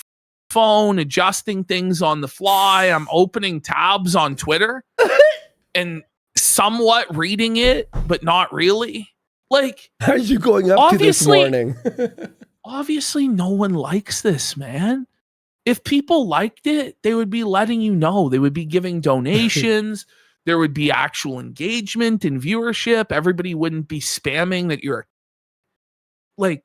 phone, adjusting things on the fly. I'm opening tabs on Twitter and somewhat reading it, but not really. Like, how are you going up to this morning? Obviously, no one likes this, man. If people liked it, they would be letting you know. They would be giving donations. There would be actual engagement and viewership. Everybody wouldn't be spamming that you're like,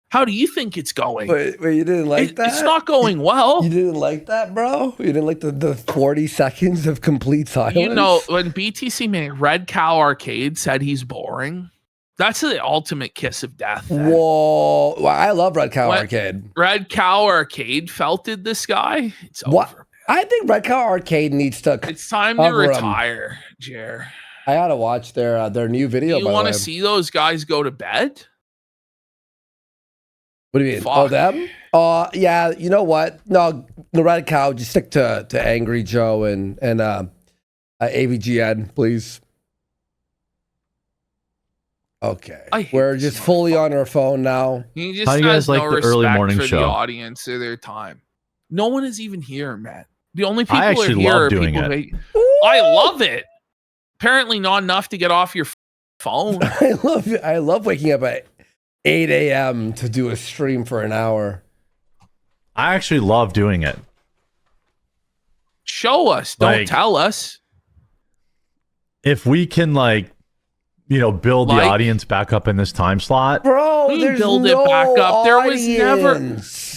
how do you think it's going? Wait, you didn't like that? It's not going well. You didn't like that, bro? You didn't like the 40 seconds of complete silence? You know, when BTC made Red Cow Arcade said he's boring, that's the ultimate kiss of death. Whoa. Well, I love Red Cow Arcade. Red Cow Arcade felted this guy. It's over. I think Red Cow Arcade needs to. It's time to retire, Jer. I gotta watch their new video. You want to see those guys go to bed? What do you mean? Fuck. Oh, them? Yeah. You know what? No, the Red Cow. Just stick to Angry Joe and AVGN, please. Okay, we're just fully on our phone now. He just How do you guys like the early morning for show? The audience or their time. No one is even here, man. The only people I actually who are here love are doing people it. I love it. Apparently, not enough to get off your phone. I love waking up at 8 a.m. to do a stream for an hour. I actually love doing it. Show us. Don't tell us. If we can, build the audience back up in this time slot. Bro, we build it back up.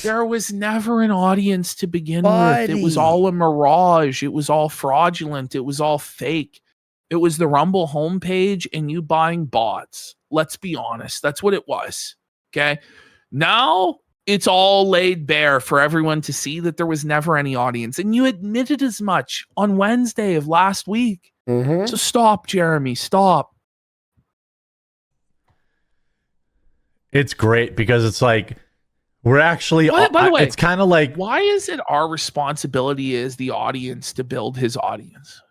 There was never an audience to begin with. It was all a mirage. It was all fraudulent. It was all fake. It was the Rumble homepage and you buying bots. Let's be honest. That's what it was. Okay. Now it's all laid bare for everyone to see that there was never any audience. And you admitted as much on Wednesday of last week. Mm-hmm. So stop, Jeremy. Stop. It's great because it's like we're actually. By the way, it's kind of like, why is it our responsibility as the audience to build his audience?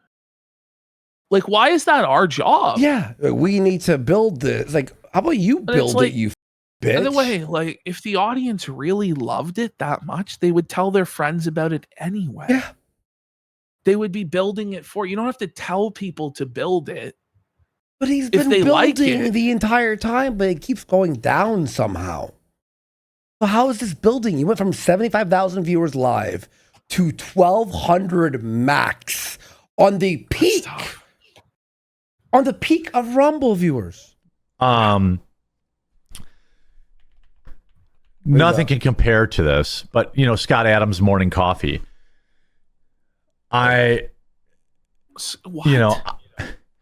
Like, why is that our job? Yeah, we need to build this. Like, how about you build it, you bitch? By the way, like, if the audience really loved it that much, they would tell their friends about it anyway. Yeah. They would be building it for you. Don't have to tell people to build it. But he's if been they like building it. the entire time, but it keeps going down somehow. So how is this building? You went from 75,000 viewers live to 1,200 max on the peak. On the peak of Rumble viewers. Nothing can compare to this, but you know, Scott Adams' morning coffee.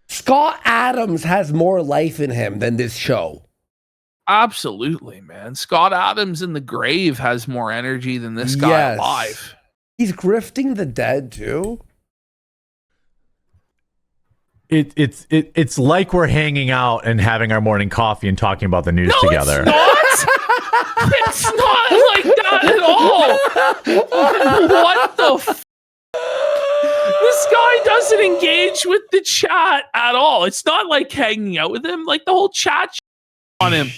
Scott Adams has more life in him than this show. Absolutely, man. Scott Adams in the grave has more energy than this guy alive. He's grifting the dead too. It's like we're hanging out and having our morning coffee and talking about the news together. It's not. It's not like that at all. What the This guy doesn't engage with the chat at all. It's not like hanging out with him. Like the whole chat on him.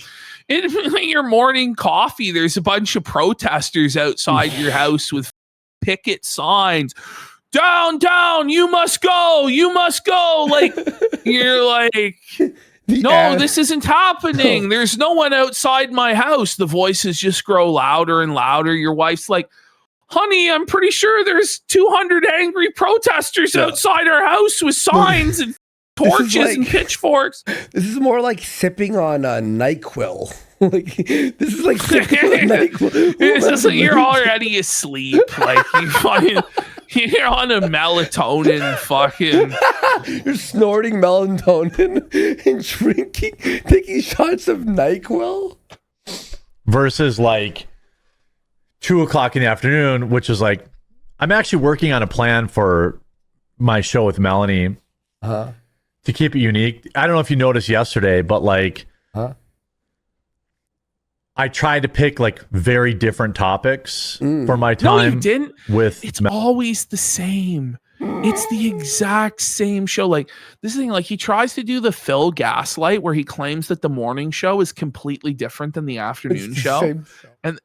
In your morning coffee, there's a bunch of protesters outside your house with picket signs. Down, down, you must go, you must go. Like, you're like, no, this isn't happening. There's no one outside my house. The voices just grow louder and louder. Your wife's like, honey, I'm pretty sure there's 200 angry protesters outside our house with signs and torches and pitchforks. This is more like sipping on NyQuil. Like, this is like sipping on NyQuil. It's just like you're already asleep. Like you're on a melatonin fucking. You're snorting melatonin and taking shots of NyQuil. Versus like 2:00 in the afternoon, which is like, I'm actually working on a plan for my show with Melanie to keep it unique. I don't know if you noticed yesterday, but like, I tried to pick like very different topics for my time. No, you didn't. It's Melanie. always the same. It's the exact same show. Like this thing, like he tries to do the Phil Gaslight where he claims that the morning show is completely different than the afternoon show. And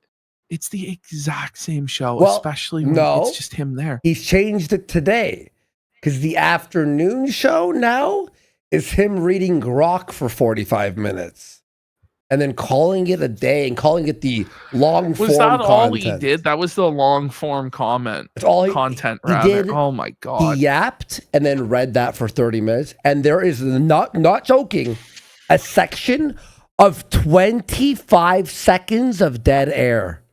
it's the exact same show, especially when it's just him there. He's changed it today because the afternoon show now is him reading Grok for 45 minutes and then calling it a day and calling it the long form Was that content. all he did? That was the long form content. He did. Oh my God. He yapped and then read that for 30 minutes. And there is not joking, a section of 25 seconds of dead air.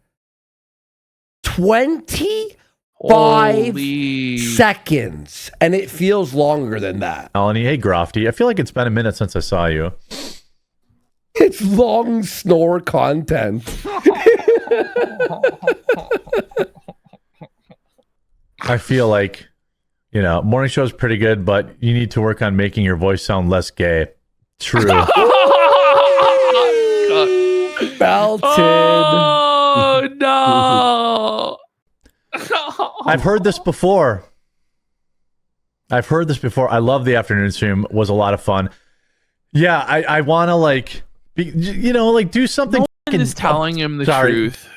25 seconds. And it feels longer than that. Melanie, hey Grofty, I feel like it's been a minute since I saw you. It's long snore content. I feel like, morning show is pretty good, but you need to work on making your voice sound less gay. True. Belted. Oh no. I've heard this before. I love the afternoon stream. It was a lot of fun. Yeah, I want to like, do something. No one is telling him the truth.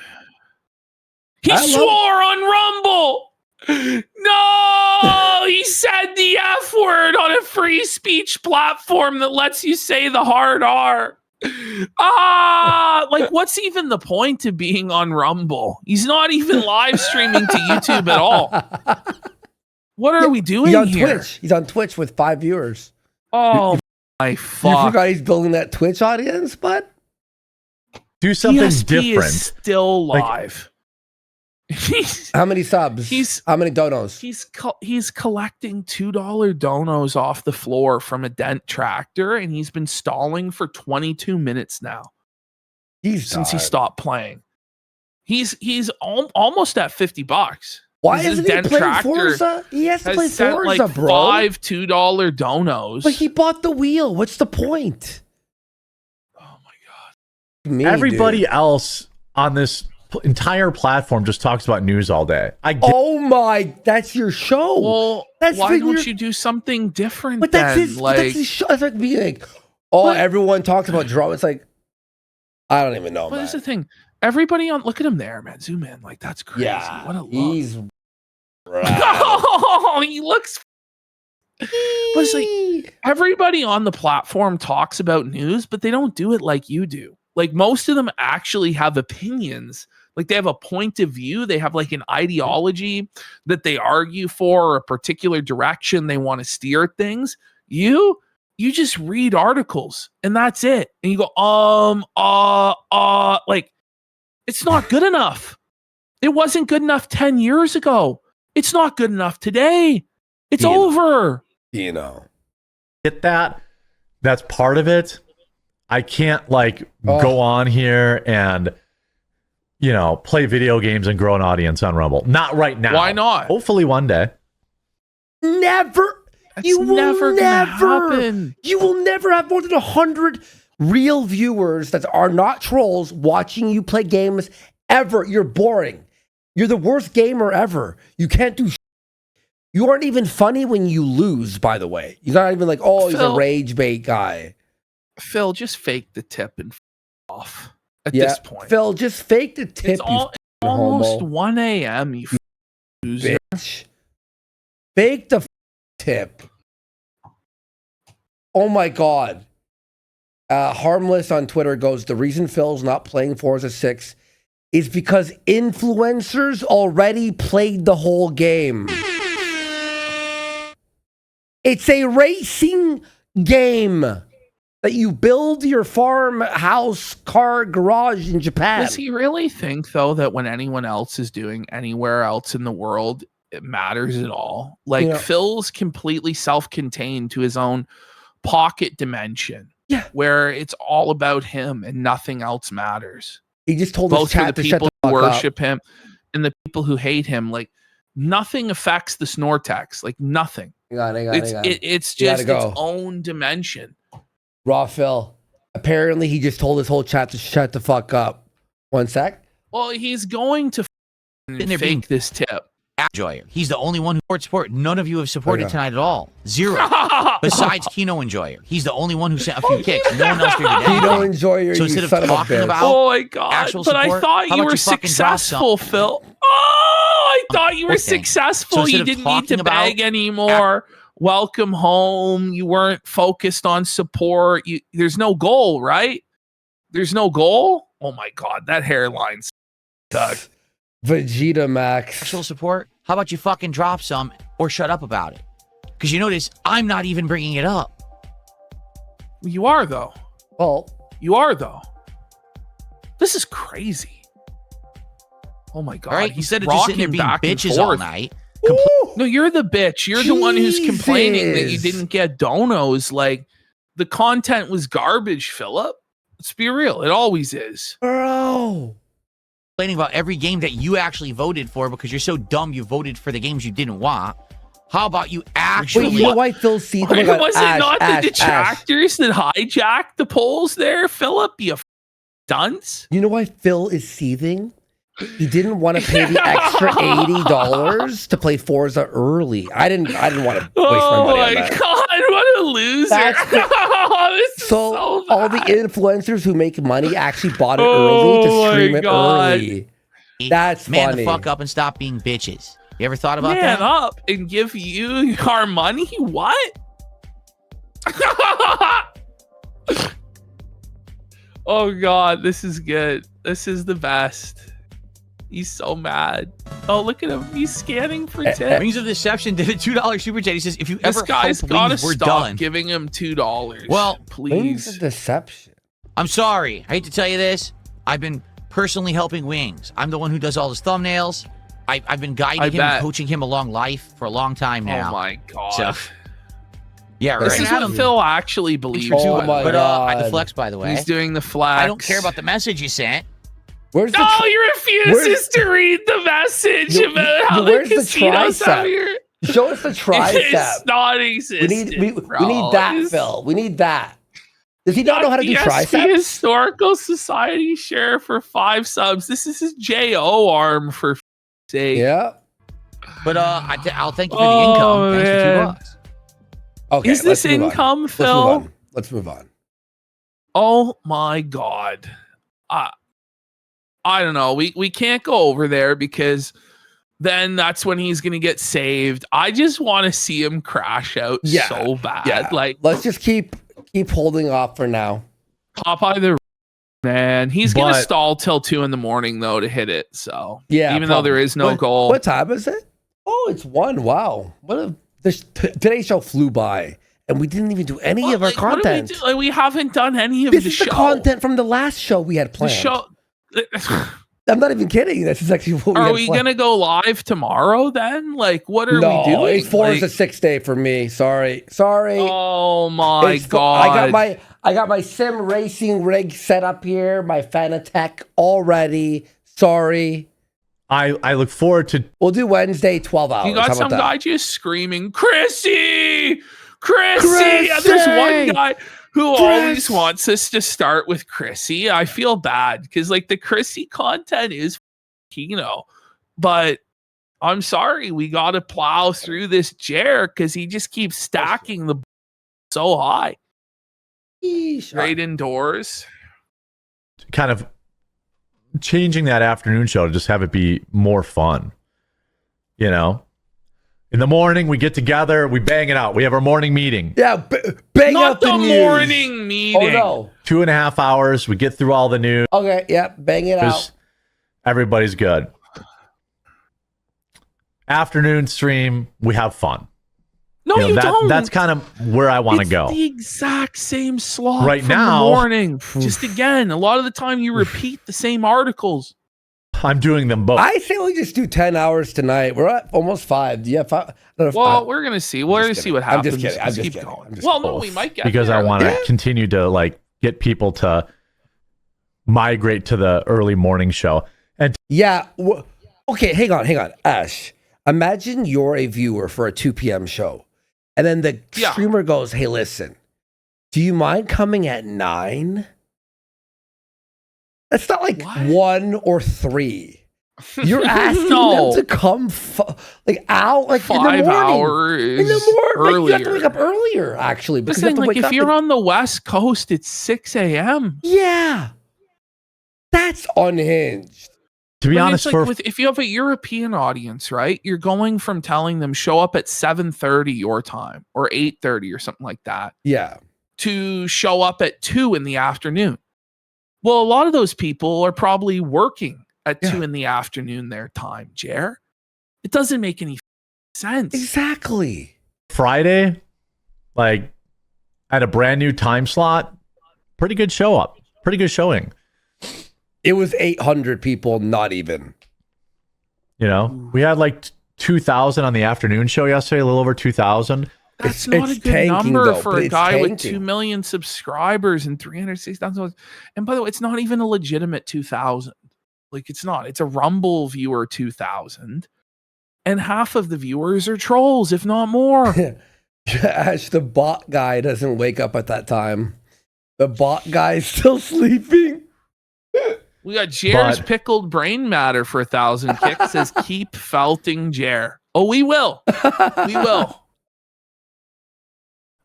He swore on Rumble. No, he said the F word on a free speech platform that lets you say the hard R. Like what's even the point of being on Rumble? He's not even live streaming to YouTube at all. What are we doing here? Twitch. He's on Twitch with 5 viewers. Oh my fuck. You forgot he's building that Twitch audience, bud? Do something PSP different. Is still live. How many subs? How many donos? He's collecting $2 donos off the floor from a Dent tractor, and he's been stalling for 22 minutes now. since he stopped playing. He's almost at $50. Why isn't he playing Forza? He has to play Forza, like bro. 5 $2 donos. But he bought the wheel. What's the point? Oh my god! Everybody else on this entire platform just talks about news all day. Oh my, that's your show. Well, why don't you do something different? But that's his. Like, that's his show. It's like being like, everyone talks about drama. It's like, I don't even know. But here's the thing. Everybody look at him there, man. Zoom in. Like, that's crazy. Yeah, what a look. He's oh, he looks. But it's like everybody on the platform talks about news, but they don't do it like you do. Like, most of them actually have opinions. Like, they have a point of view. They have like an ideology that they argue for, or a particular direction they want to steer things. You just read articles and that's it. And you go, like, it's not good enough. It wasn't good enough 10 years ago. It's not good enough today. It's over. You know. Get that? That's part of it. I can't go on here and play video games and grow an audience on Rumble. Not right now. Why not? Hopefully one day. Never. You will never happen. You will never have more than 100 real viewers that are not trolls watching you play games ever. You're boring. You're the worst gamer ever. You can't do You aren't even funny when you lose, by the way. You're not even like, oh, he's a rage bait guy. Phil, just fake the tip and off at this point. Phil, just fake the tip. It's almost 1 a.m., you loser. Bitch. Fake the tip. Oh my God. Harmless on Twitter goes, the reason Phil's not playing Forza 6 is because influencers already played the whole game. It's a racing game that you build your farmhouse, car, garage in Japan. Does he really think, though, that when anyone else is doing anywhere else in the world, it matters at all? Like, Phil's completely self-contained to his own pocket dimension. Yeah. Where it's all about him and nothing else matters. He just told both his chat for the to shut people the who fuck worship him and the people who hate him. Like, nothing affects the Snortex. Like, nothing. It's just its own dimension. Raw Phil. Apparently, he just told his whole chat to shut the fuck up. 1 sec. Well, he's going to fake this tip. Enjoyer. He's the only one who supports support. None of you have supported tonight at all. Zero. Besides Kino Enjoyer. He's the only one who sent a few kicks. No one else figured it out. Kino Enjoyer, so instead of talking about oh my God. actual but support, I thought you were successful, Phil. Oh, I thought you were successful. You didn't need to beg anymore. Welcome home. You weren't focused on support. There's no goal, right? There's no goal? Oh my God, that hairline's stuck. Vegeta Max. Actual support? How about you fucking drop some or shut up about it? Because you notice I'm not even bringing it up. You are, though. Well, you are, though. This is crazy. Oh my God. All right, instead of just sitting there being bitches all night. No, you're the bitch. You're the one who's complaining that you didn't get donos. Like, the content was garbage, Philip. Let's be real. It always is. Bro. Complaining about every game that you actually voted for because you're so dumb you voted for the games you didn't want. How about you actually... Wait, you know why Phil C... was it not the detractors that hijacked the polls there, Philip? You dunce? You know why Phil is seething? He didn't want to pay the extra $80 to play Forza early. I didn't want to waste my money on that. God, what a loser. So all the influencers who make money actually bought it early to stream it early. That's Man funny. the fuck up and stop being bitches. You ever thought about Man that? up and give you our money? What? Oh God, this is good. This is the best. He's so mad. Oh, look at him. He's scanning for tips. Rings of Deception did a $2 super chat. He says, if you this ever guy's hope gotta wings were stop done. giving him $2. Well, please. Rings of Deception. I'm sorry. I hate to tell you this. I've been personally helping Wings. I'm the one who does all his thumbnails. I've been guiding him and coaching him along life for a long time now. Oh my God. So, Yeah, right. This is what Phil actually believes. Oh my But God. the flex, by the way. He's doing the flex. I don't care about the message you sent. Where's the No, he refuses to read the message about how where's the the casinos tricep? have your... Show us the tricep. It's non-existent, we need that, Phil. We need that. Does he not know how to do triceps? Historical Society share for 5 subs. This is his JO arm for sake. Yeah. But I'll thank you for the income. Thanks for $2. Okay. Is this income, Phil? Let's move on. Oh my God. I don't know. We can't go over there because then that's when he's going to get saved. I just want to see him crash out so bad. Yeah. Like, let's just keep holding off for now. Popeye the man, he's going to stall till 2 a.m. though to hit it. So yeah, even though there is no goal. What time is it? Oh, it's 1. Wow. Today's show flew by. And we didn't even do any of our content. We haven't done any of this the is show. The content from the last show we had planned. The show. I'm not even kidding. This is actually what we Are we gonna go live tomorrow then? Like, what are we doing? 4 is a 6 day for me. Sorry. Oh my God. I got my sim racing rig set up here. My Fanatec all ready. Sorry. I look forward to. We'll do Wednesday 12 hours. You got some guy just screaming, Chrissy. And there's one guy who always wants us to start with Chrissy. I feel bad because like the Chrissy content is, but I'm sorry, we got to plow through this Jer because he just keeps stacking the so high. Right indoors. Kind of changing that afternoon show to just have it be more fun. In the morning, we get together, we bang it out. We have our morning meeting. Yeah, bang Not out the news. morning meeting. Oh, no. 2.5 hours. We get through all the news. Okay, yeah, bang it out. Everybody's good. Afternoon stream, we have fun. No, you don't. That's kind of where I want to go. The exact same slot right from now. The morning. Just again, a lot of the time you repeat the same articles. I'm doing them both. I say we just do 10 hours tonight. We're at almost 5. Do you have 5? We're gonna see. We're gonna see what happens. I'm just kidding. Keep going. No, we might get because there. I want to continue to get people to migrate to the early morning show. And okay, hang on, Ash. Imagine you're a viewer for a 2 p.m. show, and then the streamer goes, "Hey, listen, do you mind coming at 9?" It's not like 1 or 3. You're asking them to come out like 5 in the morning. hours In the morning, earlier. you have to wake up earlier. Actually, because Listen, you have to wake if up you're on the West Coast, it's 6 a.m. Yeah, that's unhinged. To be honest, if you have a European audience, right, you're going from telling them show up at 7:30 your time or 8:30 or something like that. Yeah, to show up at 2 in the afternoon. Well, a lot of those people are probably working at 2 in the afternoon their time, Jer. It doesn't make any sense. Exactly. Friday, at a brand new time slot, pretty good show up. Pretty good showing. It was 800 people, not even. We had 2,000 on the afternoon show yesterday, a little over 2,000. That's not a good number for a guy with 2 million subscribers and 360,000. And by the way, it's not even a legitimate 2,000. It's not. It's a Rumble viewer 2,000. And half of the viewers are trolls, if not more. Ash, the bot guy doesn't wake up at that time. The bot guy's still sleeping. We got Jer's pickled brain matter for 1,000 kicks. Says keep felting Jer. Oh, we will. We will.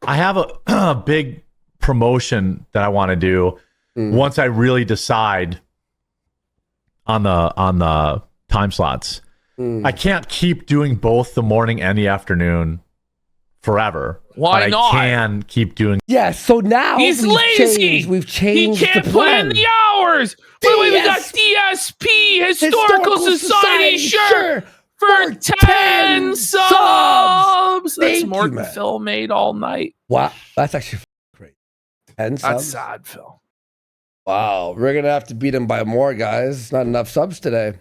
I have a big promotion that I want to do once I really decide on the time slots. I can't keep doing both the morning and the afternoon forever. Why not? I can keep doing. Yeah, so now he's lazy. We've changed. He can't put in the hours. By the way, we got DSP Historical Society shirt for 10 subs. That's more than Phil made all night. Wow, that's actually great. 10 subs. That's sad, Phil. Wow, we're gonna have to beat him by more, guys. Not enough subs today.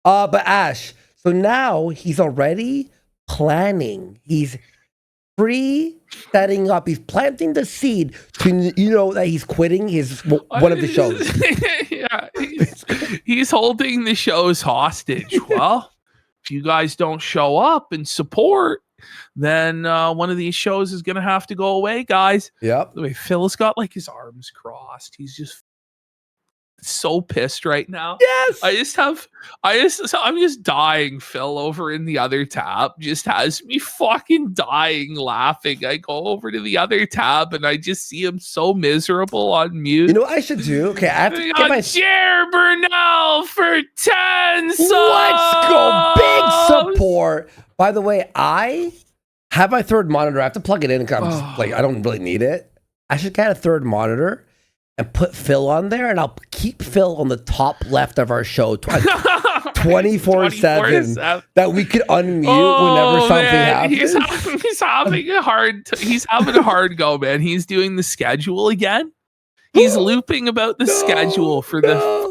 But Ash, so now he's already planning. He's setting up. He's planting the seed to that he's quitting one of the shows. Yeah, he's holding the shows hostage. Well, if you guys don't show up and support, then one of these shows is gonna have to go away, guys. Yep. The way Phil's got like his arms crossed. He's just so pissed right now. Yes. I'm just dying. Phil over in the other tab just has me fucking dying laughing. I go over to the other tab and I just see him so miserable on mute. You know what I should do? Okay, I have to get my Jer Burnell for 10 subs. Let's go. Big support. By the way, I have my third monitor. I have to plug it in because I don't really need it. I should get a third monitor and put Phil on there, and I'll keep Phil on the top left of our show 24/7 that we could unmute whenever something happens. He's having a hard go, man. He's doing the schedule again. He's looping about the schedule for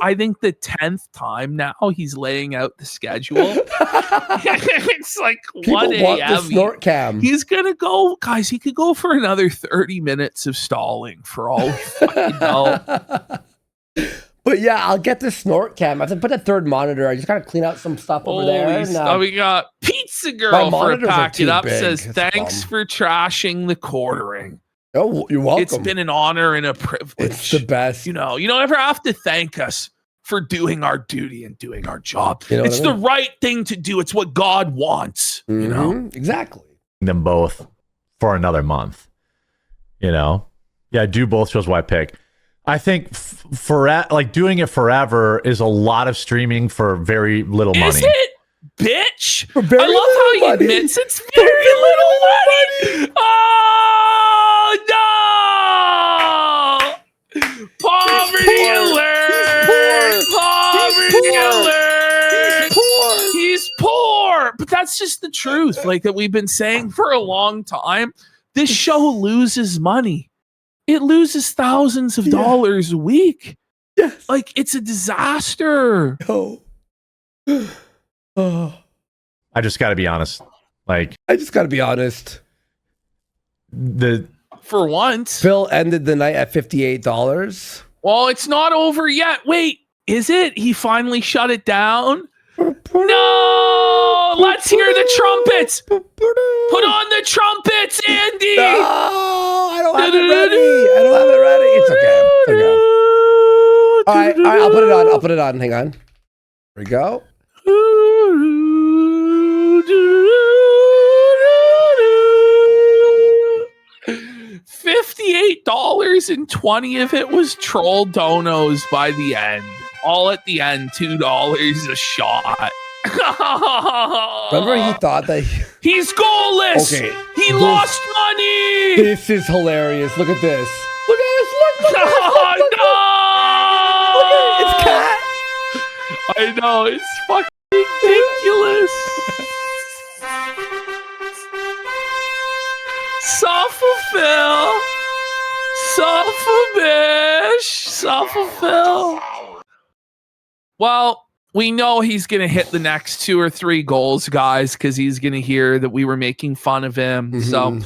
I think the 10th time now. He's laying out the schedule. It's like People 1 want the a.m. snort cam. He's gonna go, guys. He could go for another 30 minutes of stalling for all we fucking know. But yeah, I'll get the snort cam. I have to put a third monitor. I just gotta clean out some stuff over there. And, we got Pizza my Girl for monitors are Pack It too Up big. says, That's a thanks bum. for trashing the quartering. Oh, you're welcome. It's been an honor and a privilege. It's the best. You don't ever have to thank us for doing our duty and doing our job. You know it's what I the mean? right thing to do. It's what God wants. You know? Exactly. Them both for another month. Yeah, do both shows. Why pick? I think doing it forever is a lot of streaming for very little money. Is it, bitch? For very I love how he money. admits it's very little money. Oh no! Poverty alert! Poverty alert! He's poor. But that's just the truth, like that we've been saying for a long time. This show loses money. It loses thousands of dollars a week. Yes. Like it's a disaster. Oh. I just got to be honest. I just got to be honest. For once. Phil ended the night at $58. Well, it's not over yet. Wait, is it? He finally shut it down? No! Let's hear the trumpets! Put on the trumpets, Andy! No, I don't have it ready. It's okay. All right, I'll put it on. Hang on. Here we go. $58 and 20 of it was troll donos by the end. All at the end, $2 a shot. Remember he thought that he's goalless. Okay. He lost money. This is hilarious. Look at this. Look at this. Look at it. It's Cat. I know. It's fucking ridiculous. Phil. Phil. Well, we know he's going to hit the next 2 or 3 goals, guys, because he's going to hear that we were making fun of him. Mm-hmm. So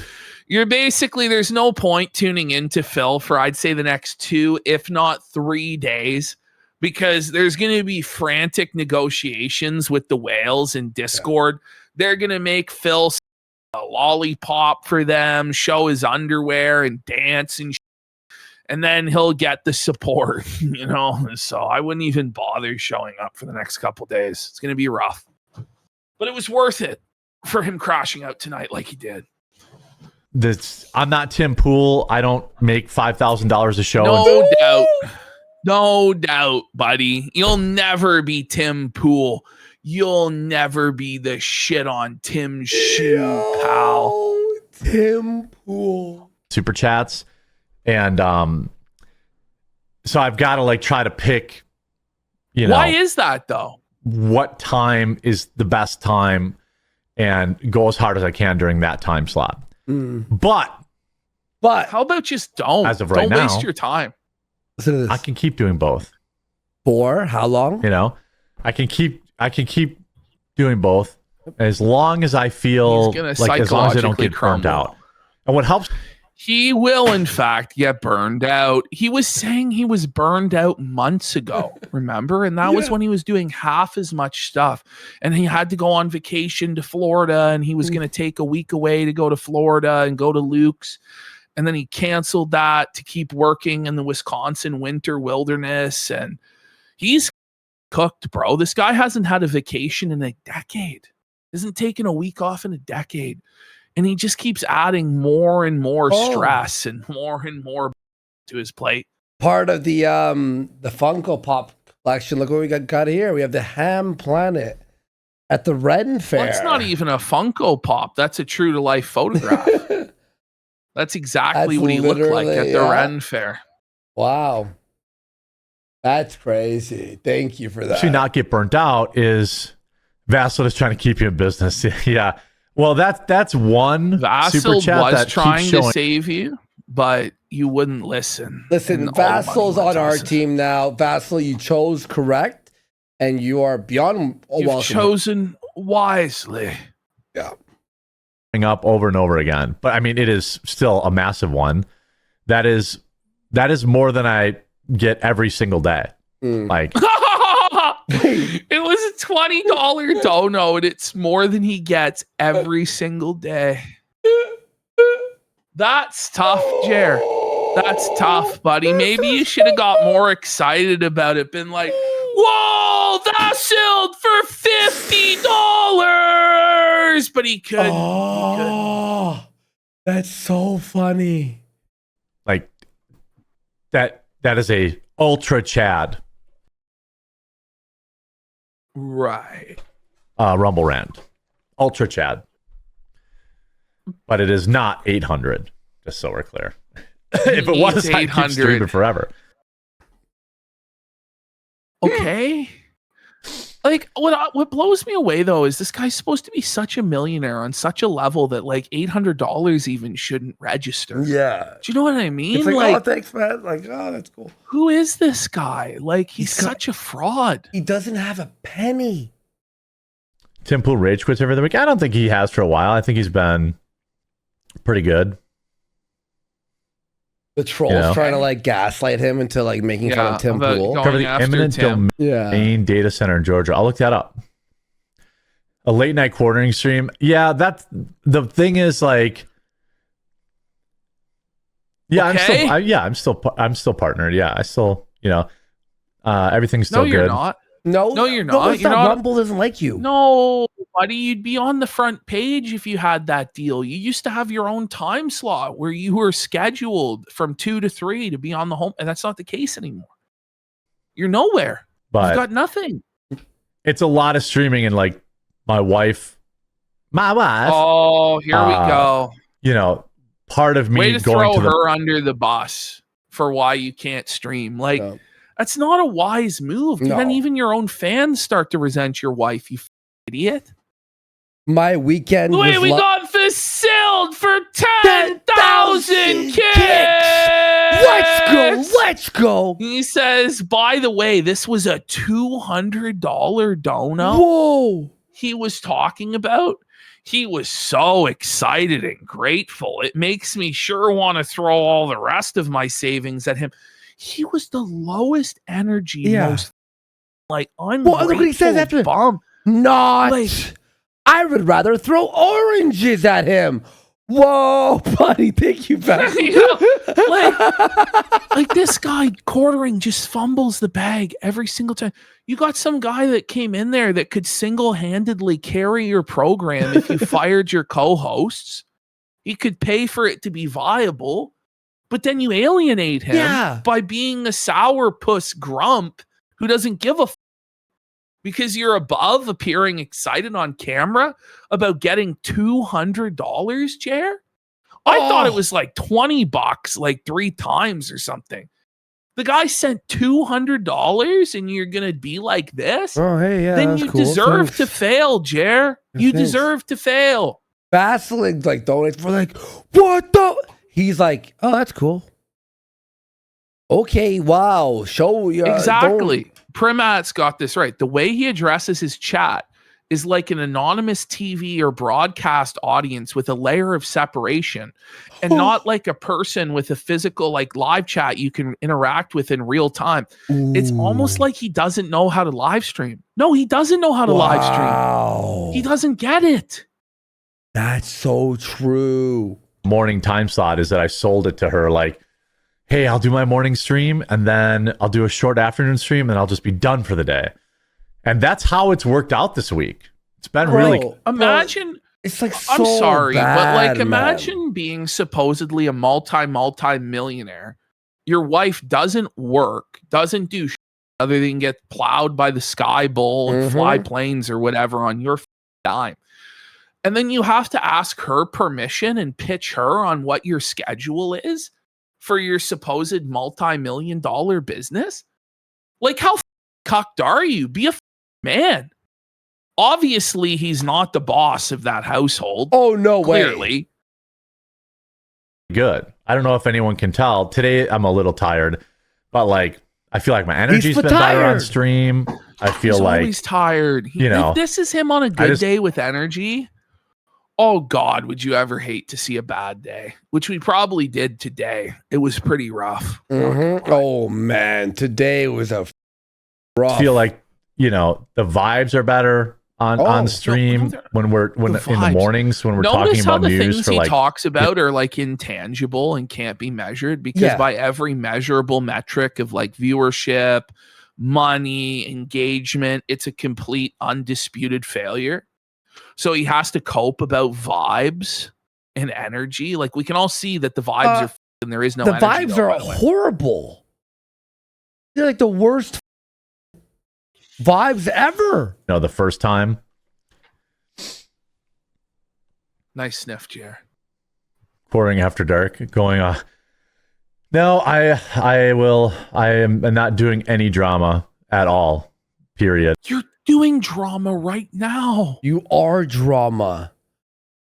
you're basically, there's no point tuning into Phil for, I'd say, the next 2, if not 3 days, because there's going to be frantic negotiations with the whales in Discord. Yeah. They're going to make Phil a lollipop for them, show his underwear and dance and and then he'll get the support, you know? So I wouldn't even bother showing up for the next couple days. It's going to be rough. But it was worth it for him crashing out tonight like he did. I'm not Tim Pool. I don't make $5,000 a show. No doubt, buddy. You'll never be Tim Pool. You'll never be the shit on Tim's shoe, pal. Tim Pool. Super chats. And so I've got to try to pick, why is that though? What time is the best time and go as hard as I can during that time slot. But how about just don't? As of right now, don't waste your time. Listen to this. I can keep doing both. For how long? I can keep doing both As long as I feel like, as long as I don't get burned out. And what helps. He will, in fact, get burned out. He was saying he was burned out months ago, remember? And that was when he was doing half as much stuff. And he had to go on vacation to Florida, and he was going to take a week away to go to Florida and go to Luke's. And then he canceled that to keep working in the Wisconsin winter wilderness. And he's cooked, bro. This guy hasn't had a vacation in a decade. Hasn't taken a week off in a decade. And he just keeps adding more and more stress and more to his plate. Part of the Funko Pop collection. Look what we got here. We have the Ham Planet at the Ren Fair. Well, that's not even a Funko Pop. That's a true to life photograph. That's exactly what he looked like at the Ren Fair. Wow. That's crazy. Thank you for that. To not get burnt out is Vasil is trying to keep you in business. Yeah. Well, that's one super chat was that trying to save you, but you wouldn't listen. Listen, Vasil's on our team now. Vasil, you chose correct, and you are beyond welcome. You've chosen wisely. Yeah. Up over and over again, but I mean, it is still a massive one. That is more than I get every single day. Like. It was a $20 dono, and it's more than he gets every single day. That's tough, Jer. That's tough, buddy. Maybe you should have got more excited about it. Been like, whoa, that sold for $50. But he couldn't. Oh, that's so funny. Like that is a ultra Chad. Right. Rumble Rant. Ultra Chad. But it is not 800, just so we're clear. If it was, I'd keep streaming forever. Okay. Like, what blows me away, though, is this guy's supposed to be such a millionaire on such a level that, like, $800 even shouldn't register. Yeah. Do you know what I mean? It's like, oh, thanks, man. Like, oh, that's cool. Who is this guy? Like, he's such a fraud. He doesn't have a penny. Tim Pool rage quits every other week. I don't think he has for a while. I think he's been pretty good. The trolls trying to like gaslight him into like making fun of Tim Pool. Cover the imminent domain data center in Georgia. I'll look that up. A late night quartering stream. Yeah, that's the thing is like. Yeah, okay. I'm still partnered. Yeah, I still everything's still good. No, you're not. No, you're not. You're not. Rumble doesn't like you. No, buddy, you'd be on the front page if you had that deal. You used to have your own time slot where you were scheduled from 2 to 3 to be on the home, and that's not the case anymore. You're nowhere. You've got nothing. It's a lot of streaming, and like my wife. Oh, here we go. Part of me way to going throw to her under the bus for why you can't stream. Like. That's not a wise move. No. Then even your own fans start to resent your wife, you idiot. My weekend Wait, we got this sold for 10,000 kicks. Let's go. He says, by the way, this was a $200 dono. Whoa. He was talking about. He was so excited and grateful. It makes me sure want to throw all the rest of my savings at him. He was the lowest energy, most like ungrateful look what he says after bum. Not. I would rather throw oranges at him. Whoa, buddy, thank you, back. like this guy quartering just fumbles the bag every single time. You got some guy that came in there that could single-handedly carry your program if you fired your co-hosts. He could pay for it to be viable. But then you alienate him by being a sourpuss grump who doesn't give a because you're above appearing excited on camera about getting $200, Jer. I thought it was like $20 like 3 times or something. The guy sent $200 and you're going to be like this? Oh, hey, yeah. Then you deserve to fail, Jer. You deserve to fail. Vaseline like donates for like, what the... He's like, oh, that's cool. Okay, wow. Show exactly. Primat's got this right. The way he addresses his chat is like an anonymous TV or broadcast audience with a layer of separation, and not like a person with a physical like live chat you can interact with in real time. It's almost like he doesn't know how to live stream. No, he doesn't know how to live stream. He doesn't get it. That's so true. Morning time slot is that I sold it to her like, hey, I'll do my morning stream and then I'll do a short afternoon stream and I'll just be done for the day. And that's how it's worked out this week. It's been really imagine. It's like I'm sorry, bad, but like man. imagine being supposedly a multi-millionaire. Your wife doesn't work, doesn't do other than get plowed by the Sky Bull and fly planes or whatever on your dime. And then you have to ask her permission and pitch her on what your schedule is for your supposed multi-million-dollar business. Like, how cucked are you? Be a man. Obviously, he's not the boss of that household. Oh, no way. Clearly. good. I don't know if anyone can tell. Today, I'm a little tired, but like, I feel like my energy's been better on stream. I feel like he's tired. You know, if this is him on a good day with energy. Oh God, would you ever hate to see a bad day? Which we probably did today. It was pretty rough. Oh man, today was a rough. I feel like, you know, the vibes are better on stream when in the mornings when we're talking about the news things for he like talks about are like intangible and can't be measured because by every measurable metric of like viewership, money, engagement, it's a complete undisputed failure. So he has to cope about vibes and energy. Like we can all see that the vibes are and there is no the energy. Vibes are horrible. They're like the worst vibes ever. No, the first time. Nice sniff, Jer. Pouring After Dark going on. No, I am not doing any drama at all. Period. You're doing drama right now. You are drama.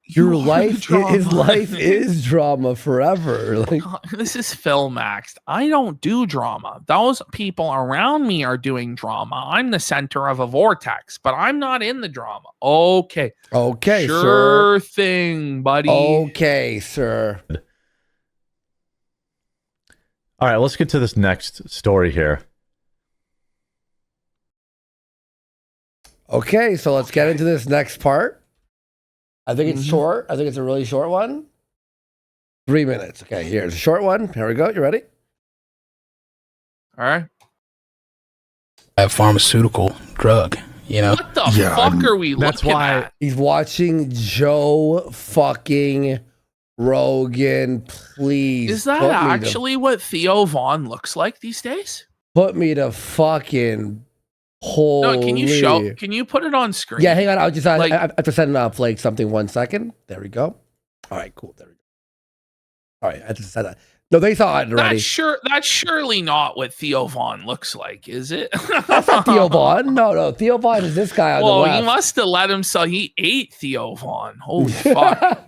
Your life, his life is drama forever. Like this is Filmax. I don't do drama. Those people around me are doing drama. I'm the center of a vortex, but I'm not in the drama. Okay. Okay, sure sir. thing, buddy. Okay, sir. All right, let's get to this next story here. Okay, so let's get into this next part. I think it's short. I think it's a really short one. 3 minutes. Okay, here's a short one. Here we go. You ready? All right. A pharmaceutical drug, you know? What the fuck are we looking at? He's watching Joe fucking Rogan. Please. Is that actually what Theo Vaughn looks like these days? Put me to fucking holy. No, can you show? Can you put it on screen? Yeah, hang on. I'll just I have to send Flake something 1 second. There we go. All right, cool. There we go. All right, I just said that. No, they saw it already. That's surely not what Theo Vaughn looks like, is it? That's not Theo Vaughn. No. Theo Vaughn is this guy on the left. He must have let him so he ate Theo Vaughn. Holy fuck.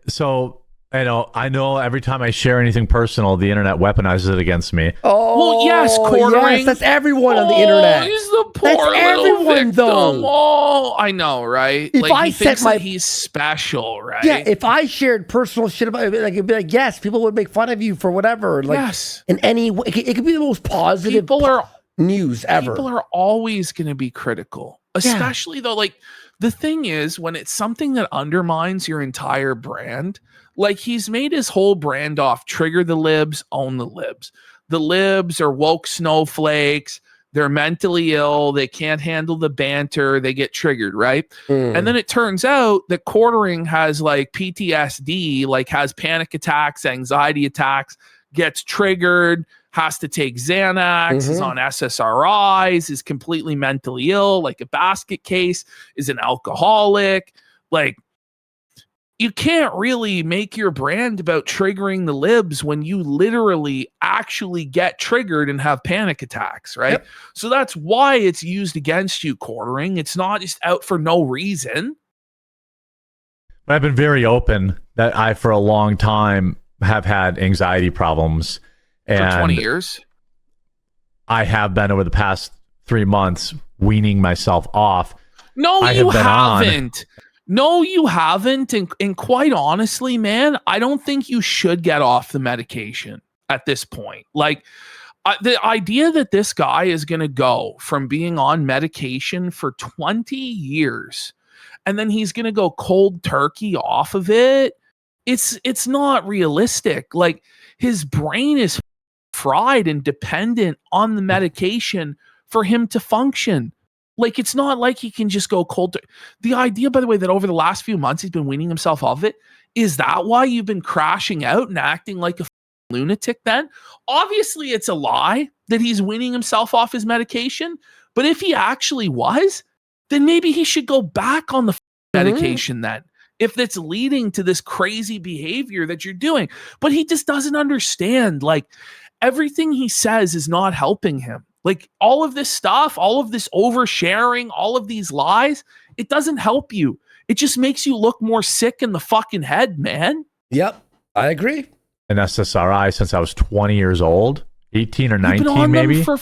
So, I know every time I share anything personal, the internet weaponizes it against me. Oh, well, yes, quartering. Yes, that's everyone on the internet. He's the poor that's little everyone, victim. though. Oh, I know, right? If like, I he set thinks my that he's special, right? Yeah, if I shared personal shit about it, like it'd be like, yes, people would make fun of you for whatever. Like, yes, in any way, it could be the most positive news ever. People are always going to be critical, especially though. Like the thing is, when it's something that undermines your entire brand. Like he's made his whole brand off trigger the libs, own the libs. The libs are woke snowflakes. They're mentally ill. They can't handle the banter. They get triggered, right? And then it turns out that quartering has like PTSD, like has panic attacks, anxiety attacks, gets triggered, has to take Xanax, is on SSRIs, is completely mentally ill, like a basket case, is an alcoholic. Like, you can't really make your brand about triggering the libs when you literally actually get triggered and have panic attacks, right? Yep. So that's why it's used against you, quartering. It's not just out for no reason. I've been very open that I, for a long time, have had anxiety problems. And for 20 years? I have been, over the past 3 months, weaning myself off. No, I you have been on. haven't. No, you haven't. And quite honestly, man, I don't think you should get off the medication at this point. Like, the idea that this guy is going to go from being on medication for 20 years and then he's going to go cold turkey off of it, it's not realistic. Like, his brain is fried and dependent on the medication for him to function. Like, it's not like he can just go cold. The idea, by the way, that over the last few months he's been weaning himself off of it, is that why you've been crashing out and acting like a lunatic then? Obviously, it's a lie that he's weaning himself off his medication. But if he actually was, then maybe he should go back on the medication then, if that's leading to this crazy behavior that you're doing. But he just doesn't understand. Like, everything he says is not helping him. Like, all of this stuff, all of this oversharing, all of these lies, it doesn't help you. It just makes you look more sick in the fucking head, man. Yep, I agree. An SSRI since I was 20 years old, 18 or 19 You've been on maybe. them for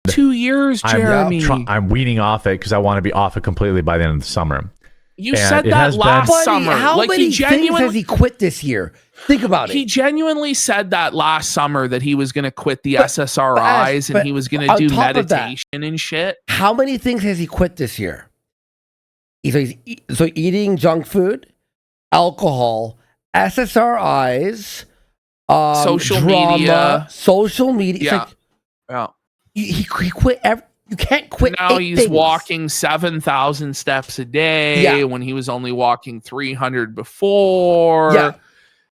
2 years, Jeremy. I'm weaning off it because I want to be off it completely by the end of the summer. You said that last summer. How Like, many things has he quit this year? Think about it. He genuinely said that last summer that he was going to quit the SSRIs and he was going to do meditation and shit. How many things has he quit this year? So eating junk food, alcohol, SSRIs, social drama, media. social media. It's Yeah. like, Yeah. he quit you can't quit. Now 8 he's things. walking 7,000 steps a day Yeah. when he was only walking 300 before. Yeah.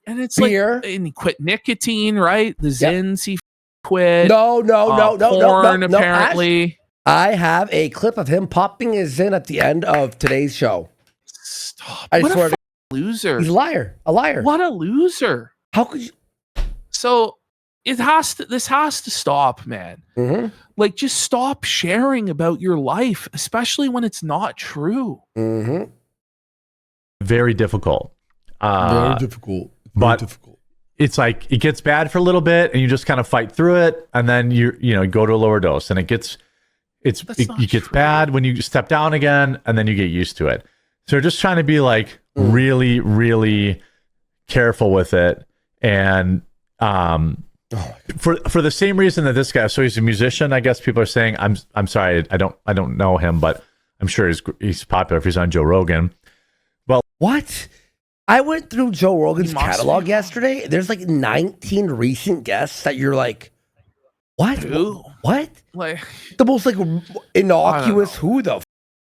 And it's Beer. like, and he quit nicotine, right? The Zins he quit. No, porn, no. apparently. I have a clip of him popping his in at the end of today's show. Stop. I What swear a loser. He's a liar. A liar. What a loser. How could you? So this has to stop, man. Mm-hmm. Like, just stop sharing about your life, especially when it's not true. Mm-hmm. Very difficult. Very difficult. But it's like it gets bad for a little bit, and you just kind of fight through it, and then you go to a lower dose, and it gets bad when you step down again, and then you get used to it. So just trying to be like really, really careful with it, and for the same reason that this guy, so he's a musician, I guess people are saying. I'm sorry, I don't know him, but I'm sure he's popular if he's on Joe Rogan. Well, what? I went through Joe Rogan's catalog yesterday. There's like 19 recent guests that you're like, what? Who? What? Like, the most like innocuous. Who the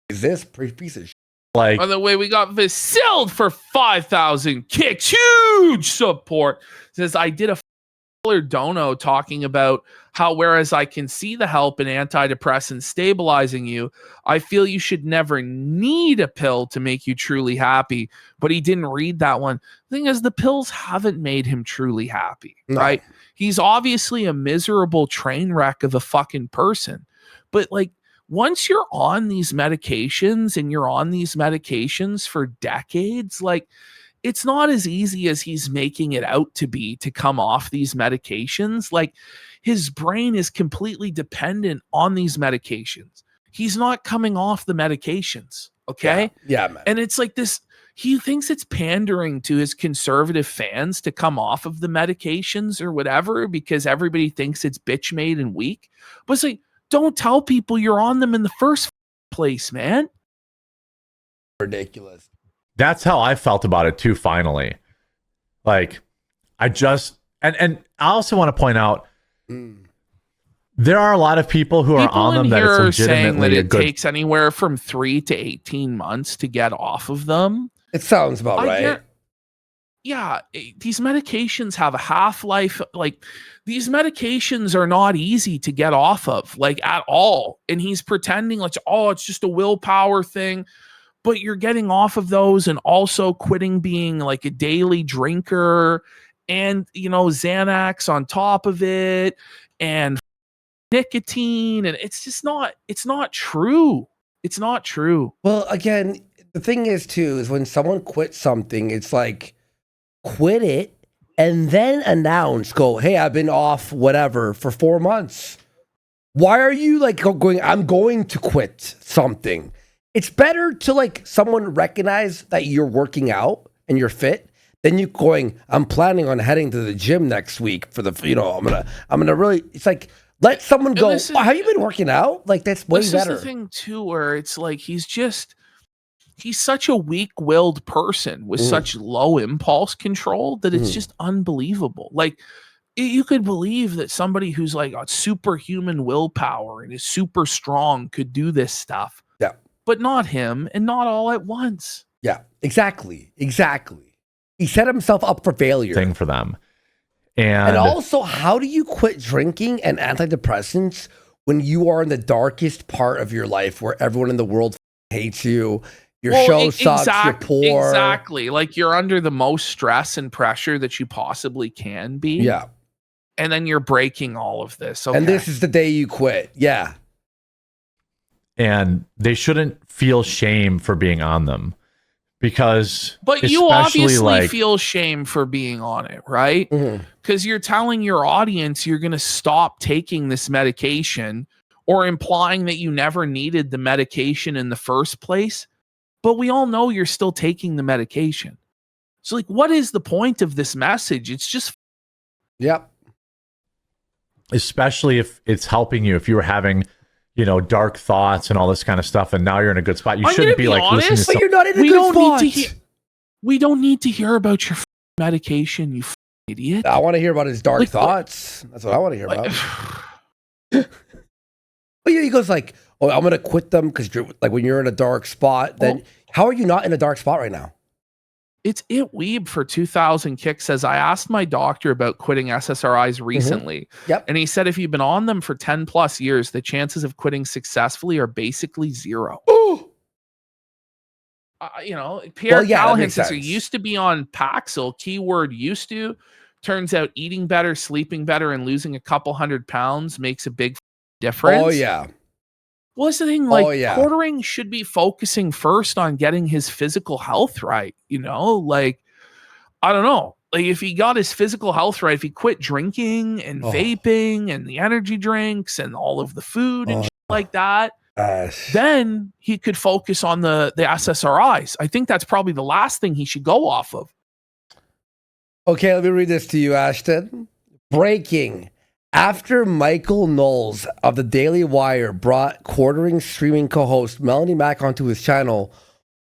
is this piece of shit? Like, by the way, we got Vasil for 5,000 kicks. Huge support. Says, I did a dono talking about how, whereas I can see the help in antidepressants stabilizing you, I feel you should never need a pill to make you truly happy. But he didn't read that one. The thing is, the pills haven't made him truly happy, right? He's obviously a miserable train wreck of a fucking person. But like, once you're on these medications and you're on these medications for decades, like, it's not as easy as he's making it out to be to come off these medications. Like, his brain is completely dependent on these medications. He's not coming off the medications. Okay. Yeah, man. And it's like this, he thinks it's pandering to his conservative fans to come off of the medications or whatever, because everybody thinks it's bitch made and weak. But it's like, don't tell people you're on them in the first place, man. Ridiculous. That's how I felt about it too, finally. Like, I just, and I also want to point out, there are a lot of people who are on them that it's legitimately that a it good. takes anywhere from 3 to 18 months to get off of them. It sounds about right. Yeah, these medications have a half-life. Like, these medications are not easy to get off of, like, at all. And he's pretending like, oh, it's just a willpower thing. But you're getting off of those and also quitting being like a daily drinker and, Xanax on top of it and nicotine. And it's just not, it's not true. It's not true. Well, again, the thing is too, is when someone quits something, it's like, quit it and then go, hey, I've been off whatever for 4 months. Why are you like going, I'm going to quit something? it's better to like someone recognize that you're working out and you're fit than you going, I'm planning on heading to the gym next week for the, I'm gonna really, it's like, let someone go, have you been working out? Like, that's way better. This is the thing too, where it's like, he's such a weak-willed person with such low impulse control that it's just unbelievable. Like, you could believe that somebody who's like got superhuman willpower and is super strong could do this stuff. Yeah. But not him, and not all at once. Yeah, exactly. He set himself up for failure. Thing for them. And also, how do you quit drinking and antidepressants when you are in the darkest part of your life where everyone in the world hates you? Your show sucks, you're poor. Exactly. Like, you're under the most stress and pressure that you possibly can be. Yeah. And then you're breaking all of this. Okay. And this is the day you quit. Yeah. And they shouldn't feel shame for being on them. But you obviously feel shame for being on it, right? Because you're telling your audience you're going to stop taking this medication, or implying that you never needed the medication in the first place. But we all know you're still taking the medication. So, like, what is the point of this message? It's just... Yep. Especially if it's helping you, if you were having... dark thoughts and all this kind of stuff, and now you're in a good spot. You shouldn't be like listening to but you're not in a good spot. We don't need to hear about your medication, you idiot. I want to hear about his dark thoughts. That's what I want to hear about. But yeah, he goes like, "Oh, I'm gonna quit them because you're like when you're in a dark spot." Then how are you not in a dark spot right now? It's It Weeb for 2000 Kick says, I asked my doctor about quitting SSRIs recently. Yep. And he said, if you've been on them for 10 plus years, the chances of quitting successfully are basically zero. Pierre Callahan says, he used to be on Paxil, keyword used to. Turns out eating better, sleeping better, and losing a couple 100 pounds makes a big difference. Oh, yeah. Well, that's the thing. Like, Quartering should be focusing first on getting his physical health right. Like, I don't know. Like, if he got his physical health right, if he quit drinking and vaping and the energy drinks and all of the food and shit like that, then he could focus on the SSRIs. I think that's probably the last thing he should go off of. Okay, let me read this to you, Ashton. Breaking. After Michael Knowles of the Daily Wire brought Quartering streaming co-host Melanie Mack onto his channel,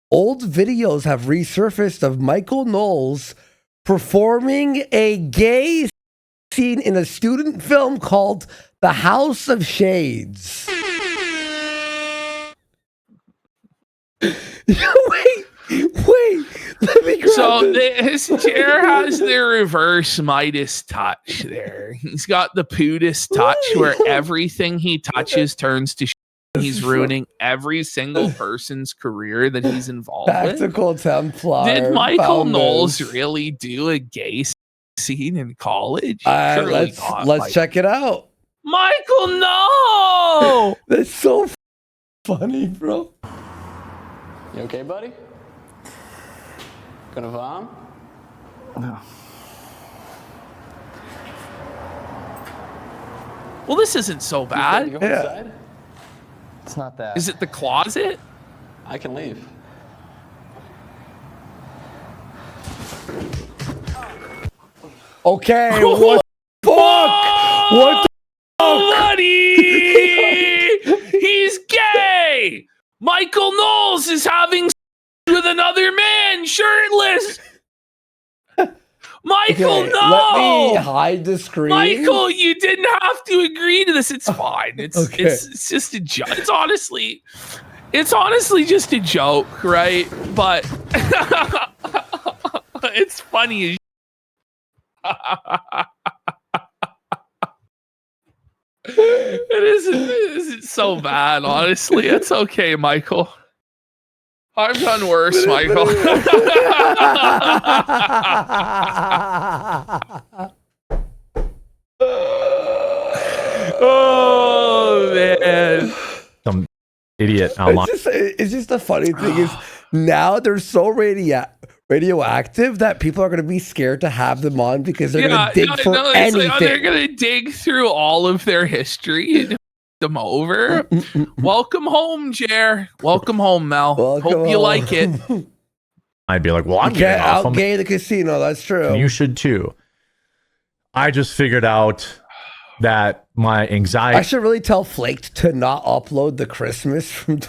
old videos have resurfaced of Michael Knowles performing a gay scene in a student film called The House of Shades. Wait. Let me grab so his chair has the reverse Midas touch there. He's got the Pudis touch where everything he touches turns to shit. He's ruining every single person's career that he's involved Tactical Templar. Did Michael Knowles really do a gay scene in college? Let's check it out. Michael, no! That's so funny, bro. You okay, buddy? Gonna vom? No. Well, this isn't so bad. You go inside? It's not that. Is it the closet? I can leave. Okay, what the fuck? What the fuck? Buddy! He's gay! Michael Knowles is having with another man, shirtless. Michael, no! Let me hide the screen. Michael, you didn't have to agree to this. It's fine. It's just a joke. It's honestly just a joke, right? But it's funny as it isn't so bad, honestly. It's okay, Michael. I've done worse, Michael. Oh, man. Some idiot online. It's just the funny thing is now they're so radioactive that people are going to be scared to have them on because they're going to dig for anything. They're going to dig through all of their history. them over. Welcome home, Jer. Welcome home, Mel. Hope you like it. I'd be like, well, I'm getting off. I'll gay the casino. That's true. You should too. I just figured out that my anxiety. I should really tell Flaked to not upload the Christmas from.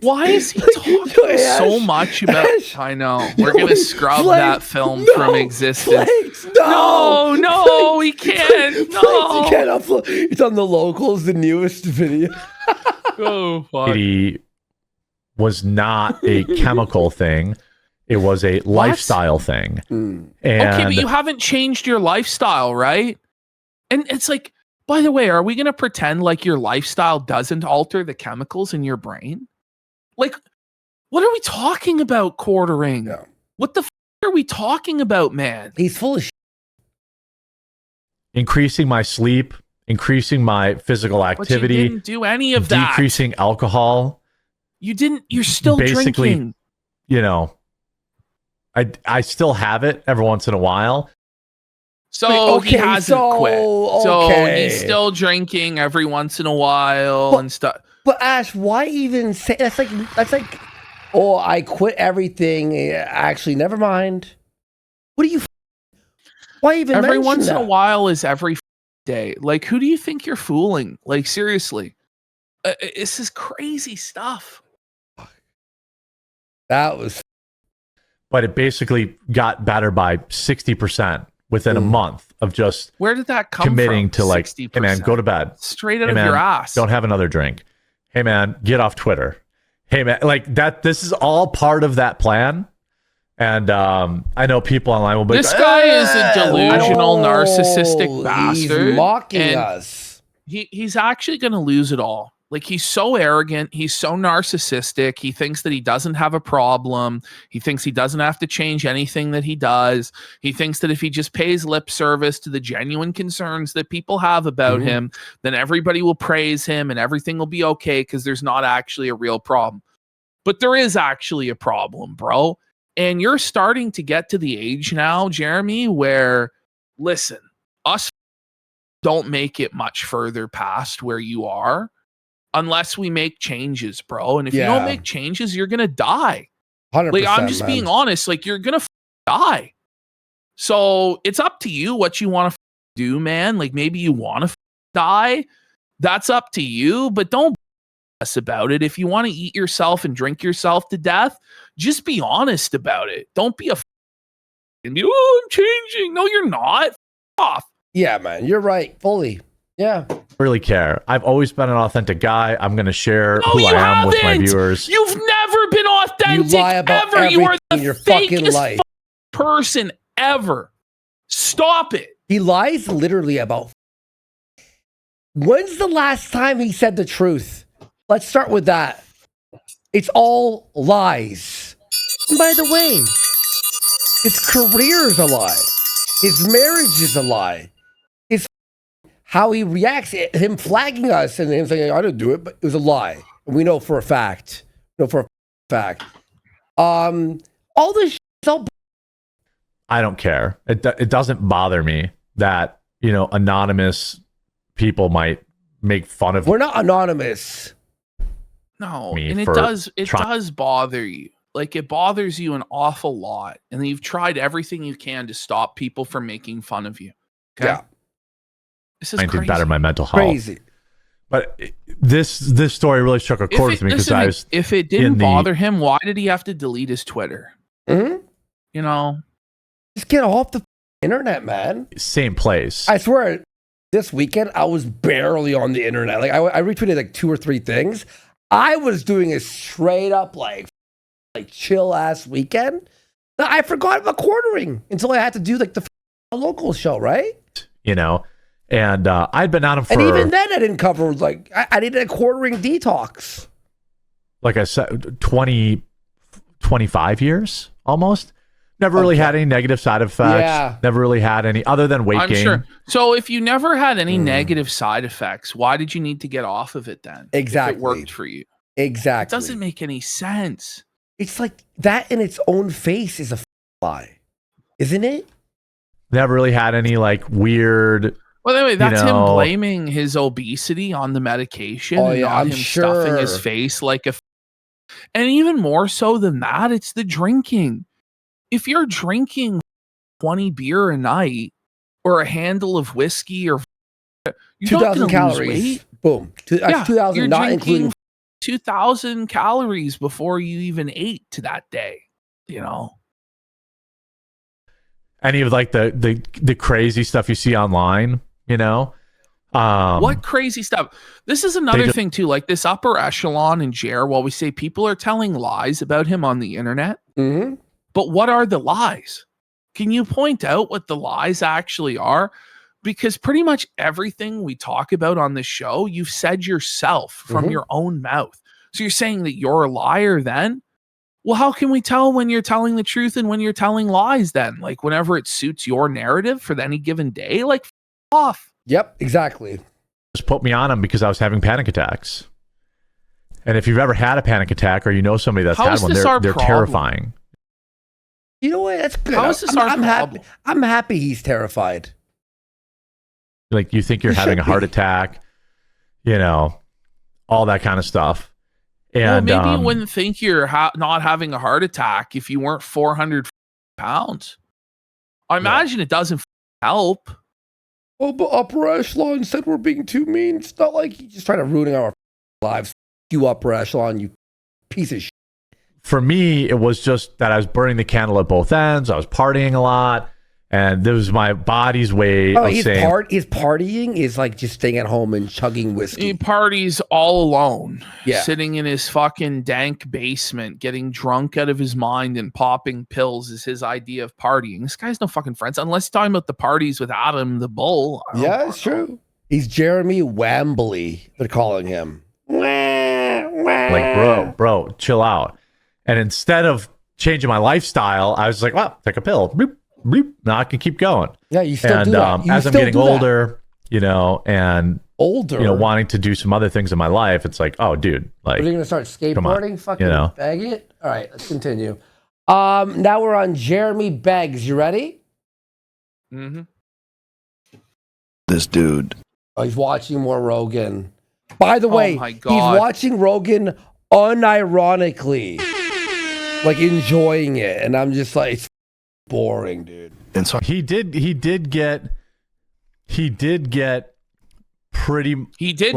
Why is he talking so much about? I know we're gonna scrub that film from existence. No, he can't. No, he can't upload. It's on the locals, the newest video. Oh, fuck. It was not a chemical thing. It was a lifestyle thing. And okay, but you haven't changed your lifestyle, right? And it's like, by the way, are we gonna pretend like your lifestyle doesn't alter the chemicals in your brain? Like, what are we talking about, Quartering? Yeah. What the are we talking about, man? He's full of increasing my sleep, increasing my physical activity. But you didn't do any of that. Decreasing alcohol. You didn't. You're still basically drinking. You know, I still have it every once in a while. So he hasn't quit. So he's still drinking every once in a while and stuff. But Ash, why even say that's like, oh, I quit everything. Actually, never mind. What do you? Why even? Every mention once that? in a while is every day. Like, who do you think you're fooling? Like, seriously, this is crazy stuff. That was. But it basically got better by 60% within a month of just where did that come committing from? to like, 60%. hey man, go to bed. Straight out hey, of man, your ass. Don't have another drink. Hey man, get off Twitter. Hey man, like that. This is all part of that plan. And I know people online will be this guy is a delusional, narcissistic bastard. He's mocking us. He's actually going to lose it all. Like, he's so arrogant. He's so narcissistic. He thinks that he doesn't have a problem. He thinks he doesn't have to change anything that he does. He thinks that if he just pays lip service to the genuine concerns that people have about him, then everybody will praise him and everything will be okay because there's not actually a real problem. But there is actually a problem, bro. And you're starting to get to the age now, Jeremy, where, listen, us don't make it much further past where you are unless we make changes, bro. And if you don't make changes, you're going to die. 100%, like, I'm just being honest. Like, you're going to die. So it's up to you what you want to do, man. Like, maybe you want to die. That's up to you, but don't us about it. If you want to eat yourself and drink yourself to death, just be honest about it. Don't be and be, oh, I'm changing. No, you're not. Off. Yeah, man, you're right. Fully. Yeah. Really care. I've always been an authentic guy. I'm going to share who I am with my viewers. You've never been authentic. You lie about ever. You are the in your fucking life. Person ever. Stop it. He lies literally about. When's the last time he said the truth? Let's start with that. It's all lies. And by the way, his career is a lie. His marriage is a lie. His how he reacts, him flagging us and him saying, I didn't do it, but it was a lie. And we know for a fact. All this shit's all. I don't care. It doesn't bother me that, you know, anonymous people might make fun of. We're not anonymous. No, and it does bother you. Like, it bothers you an awful lot. And you've tried everything you can to stop people from making fun of you. Okay? Yeah. This is I crazy. did better my mental health. Crazy. But this story really struck a chord with me because I was. If it didn't bother him, why did he have to delete his Twitter? Mm-hmm. You know? Just get off the internet, man. Same place. I swear, this weekend, I was barely on the internet. Like, I retweeted like 2 or 3 things. I was doing a straight up like chill ass weekend. I forgot about Quartering until I had to do like the local show, right? You know, and I'd been on him for. And even then, I didn't cover like I needed a Quartering detox. Like I said, 25 years almost. Never really had any negative side effects. Yeah. Never really had any other than weight gain. Sure. So if you never had any negative side effects, why did you need to get off of it then? Exactly. If it worked for you. Exactly. It doesn't make any sense. It's like that in its own face is a lie, isn't it? Never really had any like weird Well, anyway, that's him blaming his obesity on the medication and not him stuffing his face like a. And even more so than that, it's the drinking. If you're drinking 20 beer a night or a handle of whiskey or 2,000 calories, boom, 2,000, not including 2,000 calories before you even ate to that day. Any of like the crazy stuff you see online, what crazy stuff. This is another thing too, like this upper echelon in Jer, while we say people are telling lies about him on the internet, but what are the lies? Can you point out what the lies actually are? Because pretty much everything we talk about on this show, you've said yourself from your own mouth. So you're saying that you're a liar then? Well, how can we tell when you're telling the truth and when you're telling lies then? Like whenever it suits your narrative for any given day? Like, off. Yep, exactly. Just put me on them because I was having panic attacks. And if you've ever had a panic attack or you know somebody that's had one, they're terrifying. You know what? That's good. How is this our problem? Happy. I'm happy he's terrified. Like you think you're having a heart attack, all that kind of stuff. And maybe you wouldn't think you're not having a heart attack if you weren't 400 pounds. I imagine it doesn't help. Oh, but upper echelon said we're being too mean. It's not like he's just trying to ruin our lives. You upper echelon, you piece of shit. For me, it was just that I was burning the candle at both ends. I was partying a lot. And this was my body's way of saying... His partying is like just staying at home and chugging whiskey. He parties all alone. Sitting in his fucking dank basement, getting drunk out of his mind and popping pills is his idea of partying. This guy's no fucking friends. Unless you're talking about the parties with Adam the Bull. Yeah, it's true. He's Jeremy Wambly, they're calling him. Like, bro, chill out. And instead of changing my lifestyle, I was like, well, take a pill. Boop. Now I can keep going. Yeah, you still do that. As I'm getting older, and wanting to do some other things in my life, it's like, oh, dude, like, are you gonna start skateboarding? Fucking faggot. All right, let's continue. Now we're on Jeremy Beggs. You ready? Mm-hmm. This dude. Oh, he's watching more Rogan. By the way, he's watching Rogan unironically, like enjoying it, and I'm just like. It's boring, dude. And so he did get pretty. He did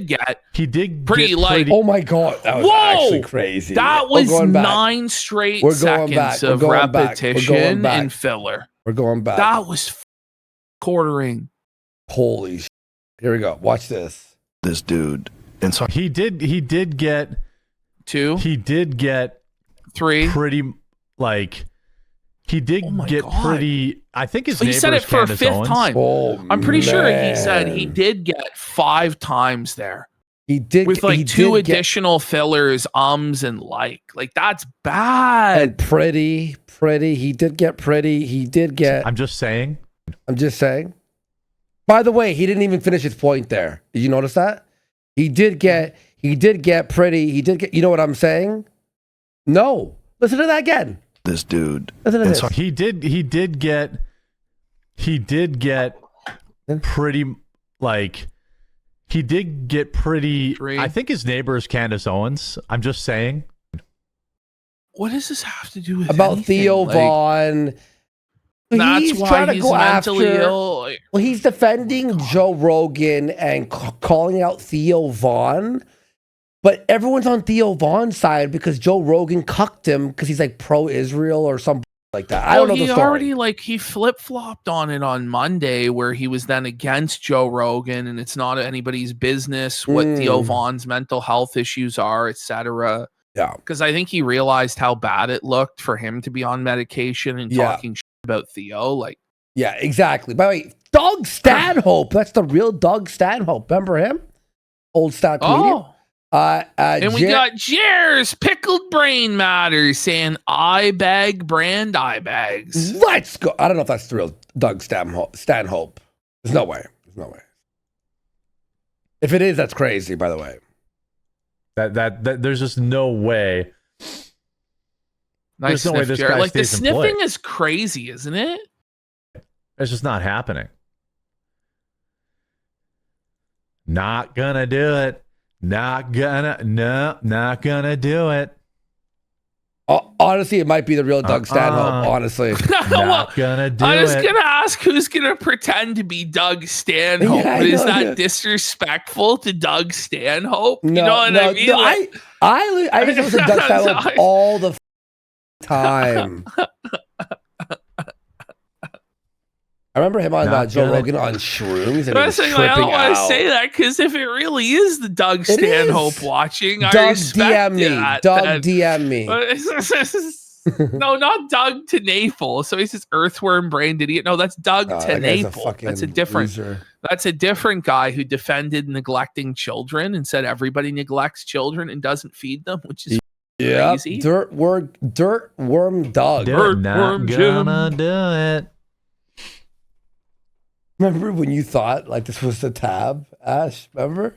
get pretty like. Oh my god, that was actually crazy. That was 9 straight seconds of repetition and filler. We're going back. That was quartering. Holy shit. Here we go. Watch this. This dude. And so he did get 2. He did get 3. Pretty like. He did get pretty. I think his. He said it for a 5th time. I'm pretty sure he said he did get 5 times there. He did with like 2 additional fillers, and like that's bad. And pretty. He did get pretty. He did get. I'm just saying. By the way, he didn't even finish his point there. Did you notice that? He did get pretty. He did get. You know what I'm saying? No. Listen to that again. This dude. And so he did get pretty like he did get pretty 3. I think his neighbor is Candace Owens. I'm just saying. What does this have to do with about Theo Vaughn? That's why he's mentally ill. Well, he's defending Joe Rogan and calling out Theo Vaughn. But everyone's on Theo Vaughn's side because Joe Rogan cucked him because he's like pro-Israel or something like that. I don't know the story. He flip-flopped on it on Monday where he was then against Joe Rogan and it's not anybody's business what Theo Vaughn's mental health issues are, etc. Yeah. Because I think he realized how bad it looked for him to be on medication and talking shit about Theo. Yeah, exactly. By the way, Doug Stanhope. That's the real Doug Stanhope. Remember him? Old star comedian. And we got Jer's Pickled Brain Matter saying iBag brand eye bags. Let's go. I don't know if that's the real Doug Stanhope. There's no way. If it is, that's crazy, by the way. That there's just no way. Nice there's no way this guy the stays sniffing employed. is crazy, isn't it? It's just not happening. Not gonna do it. Not gonna do it. Honestly, it might be the real Doug Stanhope. Honestly, not gonna do it. I was gonna ask who's gonna pretend to be Doug Stanhope, Yeah, but is that disrespectful to Doug Stanhope? No, you know what I mean? No, I just listen to Doug Stanhope all the time. I remember him on Joe Rogan on shrooms, and he was tripping I don't want to out. say that because if it really is the Doug Stanhope watching, I Doug respect DM me. that. Doug DM me. No, not Doug TeNapel. So he's this earthworm brained idiot. No, that's Doug TeNapel. That's a different. loser. That's a different guy who defended neglecting children and said everybody neglects children and doesn't feed them, which is crazy. Dirt worm Doug. They're not gonna do it. Remember when you thought like this was the tab, Ash? Remember?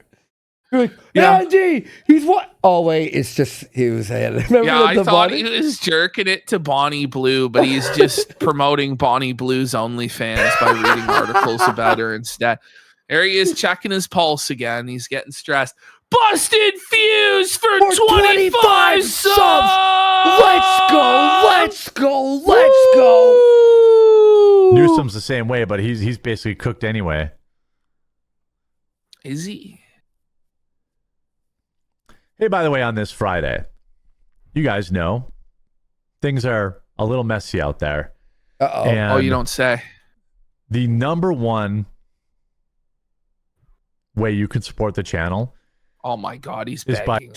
You're like, Andy, he's what? Oh wait, it's just he was saying. Remember I thought Bonnie? he was jerking it to Bonnie Blue, but he's just promoting Bonnie Blue's OnlyFans by reading articles about her instead. There he is checking his pulse again. He's getting stressed. Busted Fuse for 25 subs. Let's go. Newsom's the same way, but he's basically cooked anyway. Is he? Hey, by the way, on this Friday, you guys know things are a little messy out there. Oh, you don't say. The number one way you can support the channel. Oh my God, he's is begging.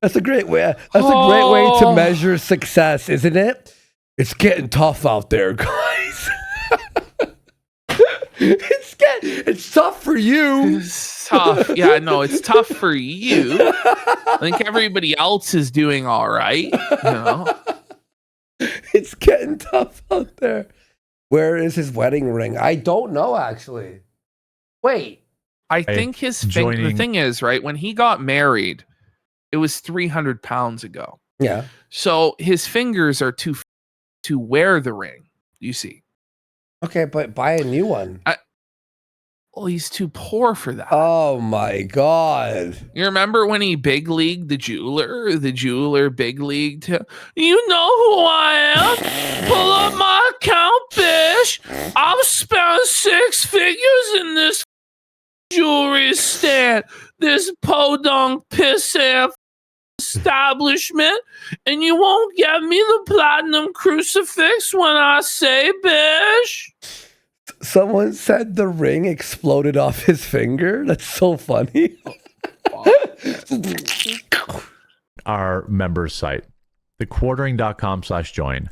That's a great way. That's a great way to measure success, isn't it? It's getting tough out there, guys. It's tough for you. It's tough. Yeah, no, it's tough for you. I think everybody else is doing all right. You know? It's getting tough out there. Where is his wedding ring? I don't know, actually. Wait. I think his the thing is, right, when he got married, it was 300 pounds ago. Yeah. So his fingers are too to wear the ring, you see. Okay, but buy a new one. Well, he's too poor for that. Oh my God. You remember when he big leagued the jeweler big leagued him? You know who I am. Pull up my account, bitch. I've spent 6 figures in this jewelry stand, this podunk piss ass establishment, and you won't get me the platinum crucifix when I say, bitch. Someone said the ring exploded off his finger. That's so funny. Our members site, thequartering.com/join.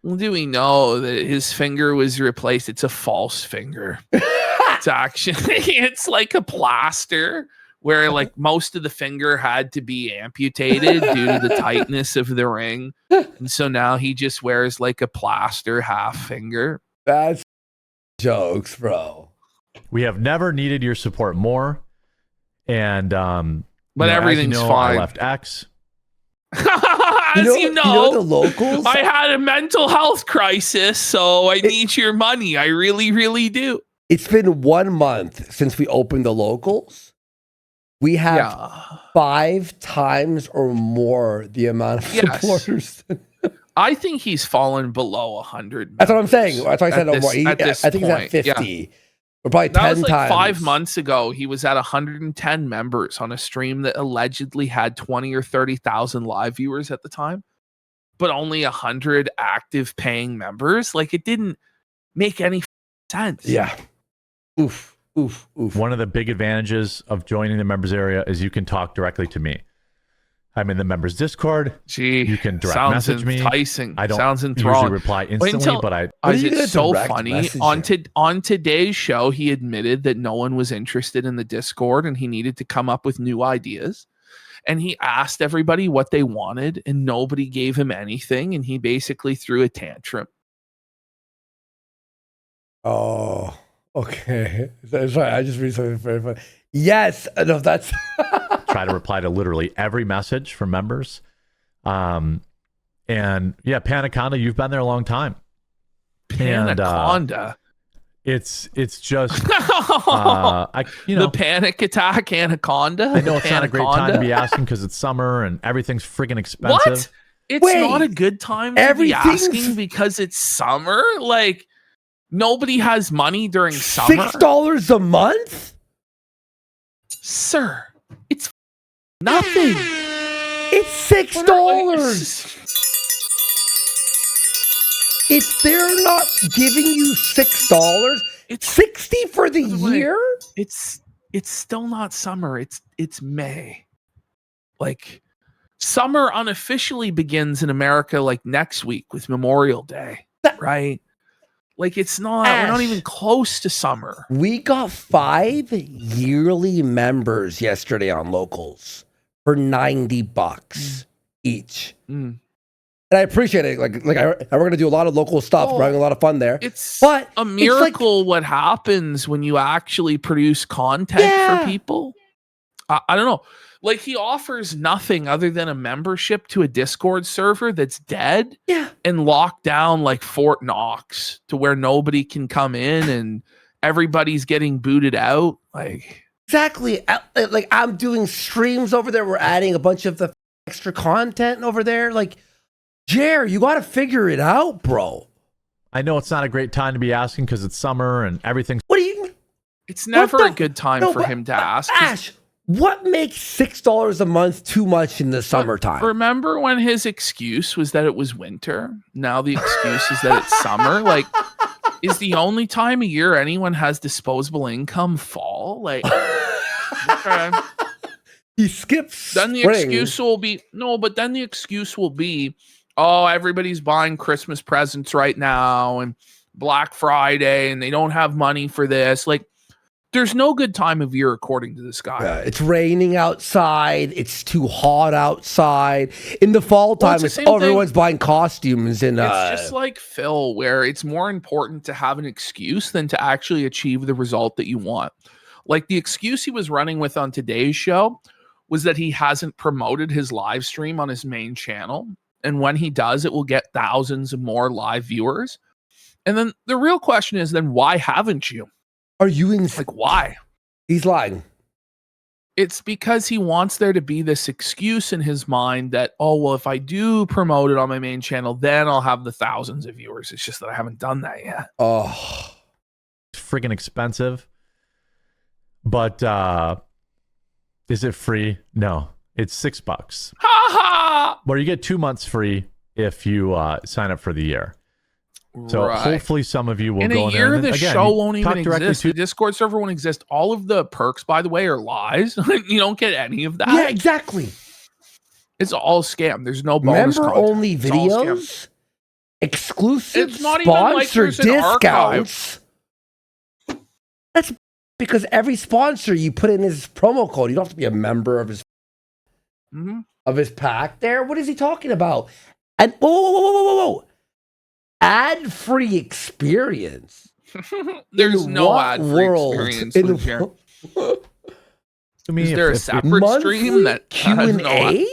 Well, do we know that his finger was replaced? It's a false finger. It's actually, it's like a plaster where like most of the finger had to be amputated due to the tightness of the ring. And so now he just wears like a plaster half finger. That's jokes, bro. We have never needed your support more. And but everything's fine. I left X. As you know, the locals? I had a mental health crisis, so I need your money. I really, really do. It's been 1 month since we opened the locals. We have 5 times or more the amount of supporters. I think he's fallen below 100. That's what I'm saying. That's why I said no more. I think he's at 50. Yeah. Or probably 10 that was like times. 5 months ago. He was at 110 members on a stream that allegedly had 20 or 30,000 live viewers at the time, but only 100 active paying members. Like, it didn't make any sense. Yeah. Oof. One of the big advantages of joining the members area is you can talk directly to me. I'm in the members Discord. Gee, you can direct sounds message me. Enticing. I don't sounds usually enthralling. reply instantly, but I. It's so funny. On today's show, he admitted that no one was interested in the Discord and he needed to come up with new ideas. And he asked everybody what they wanted, and nobody gave him anything. And he basically threw a tantrum. Oh, okay. Sorry, I just read something very funny. Yes, no, that's. Try to reply to literally every message from members. And yeah, Panaconda, you've been there a long time. Panaconda. It's just the panic attack anaconda. I know it's not a great time to be asking because it's summer and everything's friggin' expensive. What? It's not a good time to be asking because it's summer? Like, nobody has money during summer. $6 a month? Sir, it's nothing. It's $6. If they're not giving you $6, it's $60 for the year? It's still not summer. It's May. Like, summer unofficially begins in America like next week with Memorial Day, right? Like, it's not, we're not even close to summer. We got 5 yearly members yesterday on Locals for $90 each. And I appreciate it. Like we're going to do a lot of local stuff. We're having a lot of fun there. But a miracle what happens when you actually produce content for people. I don't know. Like, he offers nothing other than a membership to a Discord server that's dead and locked down like Fort Knox to where nobody can come in and everybody's getting booted out. Like, exactly. Like, I'm doing streams over there. We're adding a bunch of the extra content over there. Like, Jer, you got to figure it out, bro. I know it's not a great time to be asking because it's summer and everything's. What do you? It's never a good time for him to ask. Ash, what makes $6 a month too much in the summertime? Remember when his excuse was that it was winter? Now the excuse is that it's summer. Like, is the only time of year anyone has disposable income fall? Like, okay. He skips. Then the excuse will be then the excuse will be, oh, everybody's buying Christmas presents right now and Black Friday and they don't have money for this. Like, there's no good time of year according to this guy. It's raining outside. It's too hot outside. In the fall time, everyone's buying costumes. And it's just like Phil, where it's more important to have an excuse than to actually achieve the result that you want. Like, the excuse he was running with on today's show was that he hasn't promoted his live stream on his main channel. And when he does, it will get thousands of more live viewers. And then the real question is, then why haven't you? Are you in? Like, why? He's lying. It's because he wants there to be this excuse in his mind that, oh, well, if I do promote it on my main channel, then I'll have the thousands of viewers. It's just that I haven't done that yet. Oh, it's friggin' expensive. But is it free? No, it's $6. Ha ha! Where you get 2 months free if you sign up for the year. So hopefully some of you will go in there. In a year, the show won't even exist. The Discord server won't exist. All of the perks, by the way, are lies. You don't get any of that. Yeah, exactly. It's all scam. There's no bonus member-only videos, exclusive sponsor discounts. That's because every sponsor you put in his promo code. You don't have to be a member of his of his pack. There, what is he talking about? And whoa. Ad-free experience. There's no ad-free experience. Is there a separate stream that Q&A?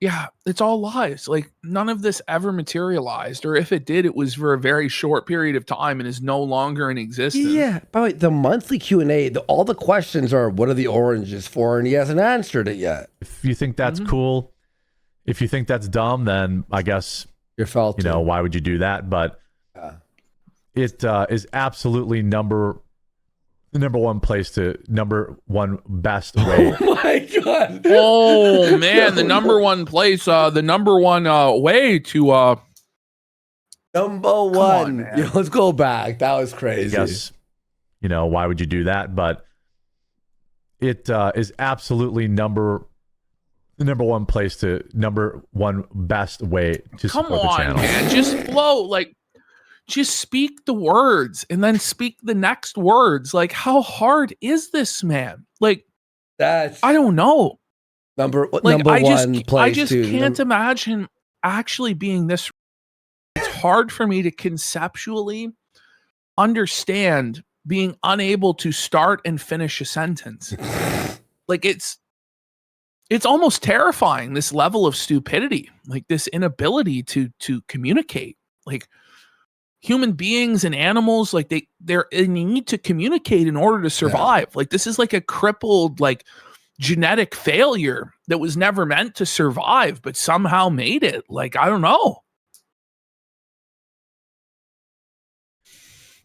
Yeah, it's all lies. Like, none of this ever materialized, or if it did, it was for a very short period of time and is no longer in existence. Yeah, by the way, the monthly Q&A, all the questions are, what are the oranges for? And he hasn't answered it yet. If you think that's cool, if you think that's dumb, then I guess you're faulty. You know, why would you do that? But it is absolutely the number one place to number one best way. Oh my god! Oh man, the number one place, the number one way to number one. On, let's go back. That was crazy. Yes, you know, why would you do that? But it is absolutely the number one place to number one best way to support the channel. Man, just flow, like, just speak the words and then speak the next words. Like, how hard is this, man? Like, that's I don't know. Number one place. I just can't imagine actually being this. It's hard for me to conceptually understand being unable to start and finish a sentence. Like, it's almost terrifying, this level of stupidity, like this inability to communicate. Like, human beings and animals, like they need to communicate in order to survive. Like this is like a crippled like genetic failure that was never meant to survive, but somehow made it. Like, I don't know.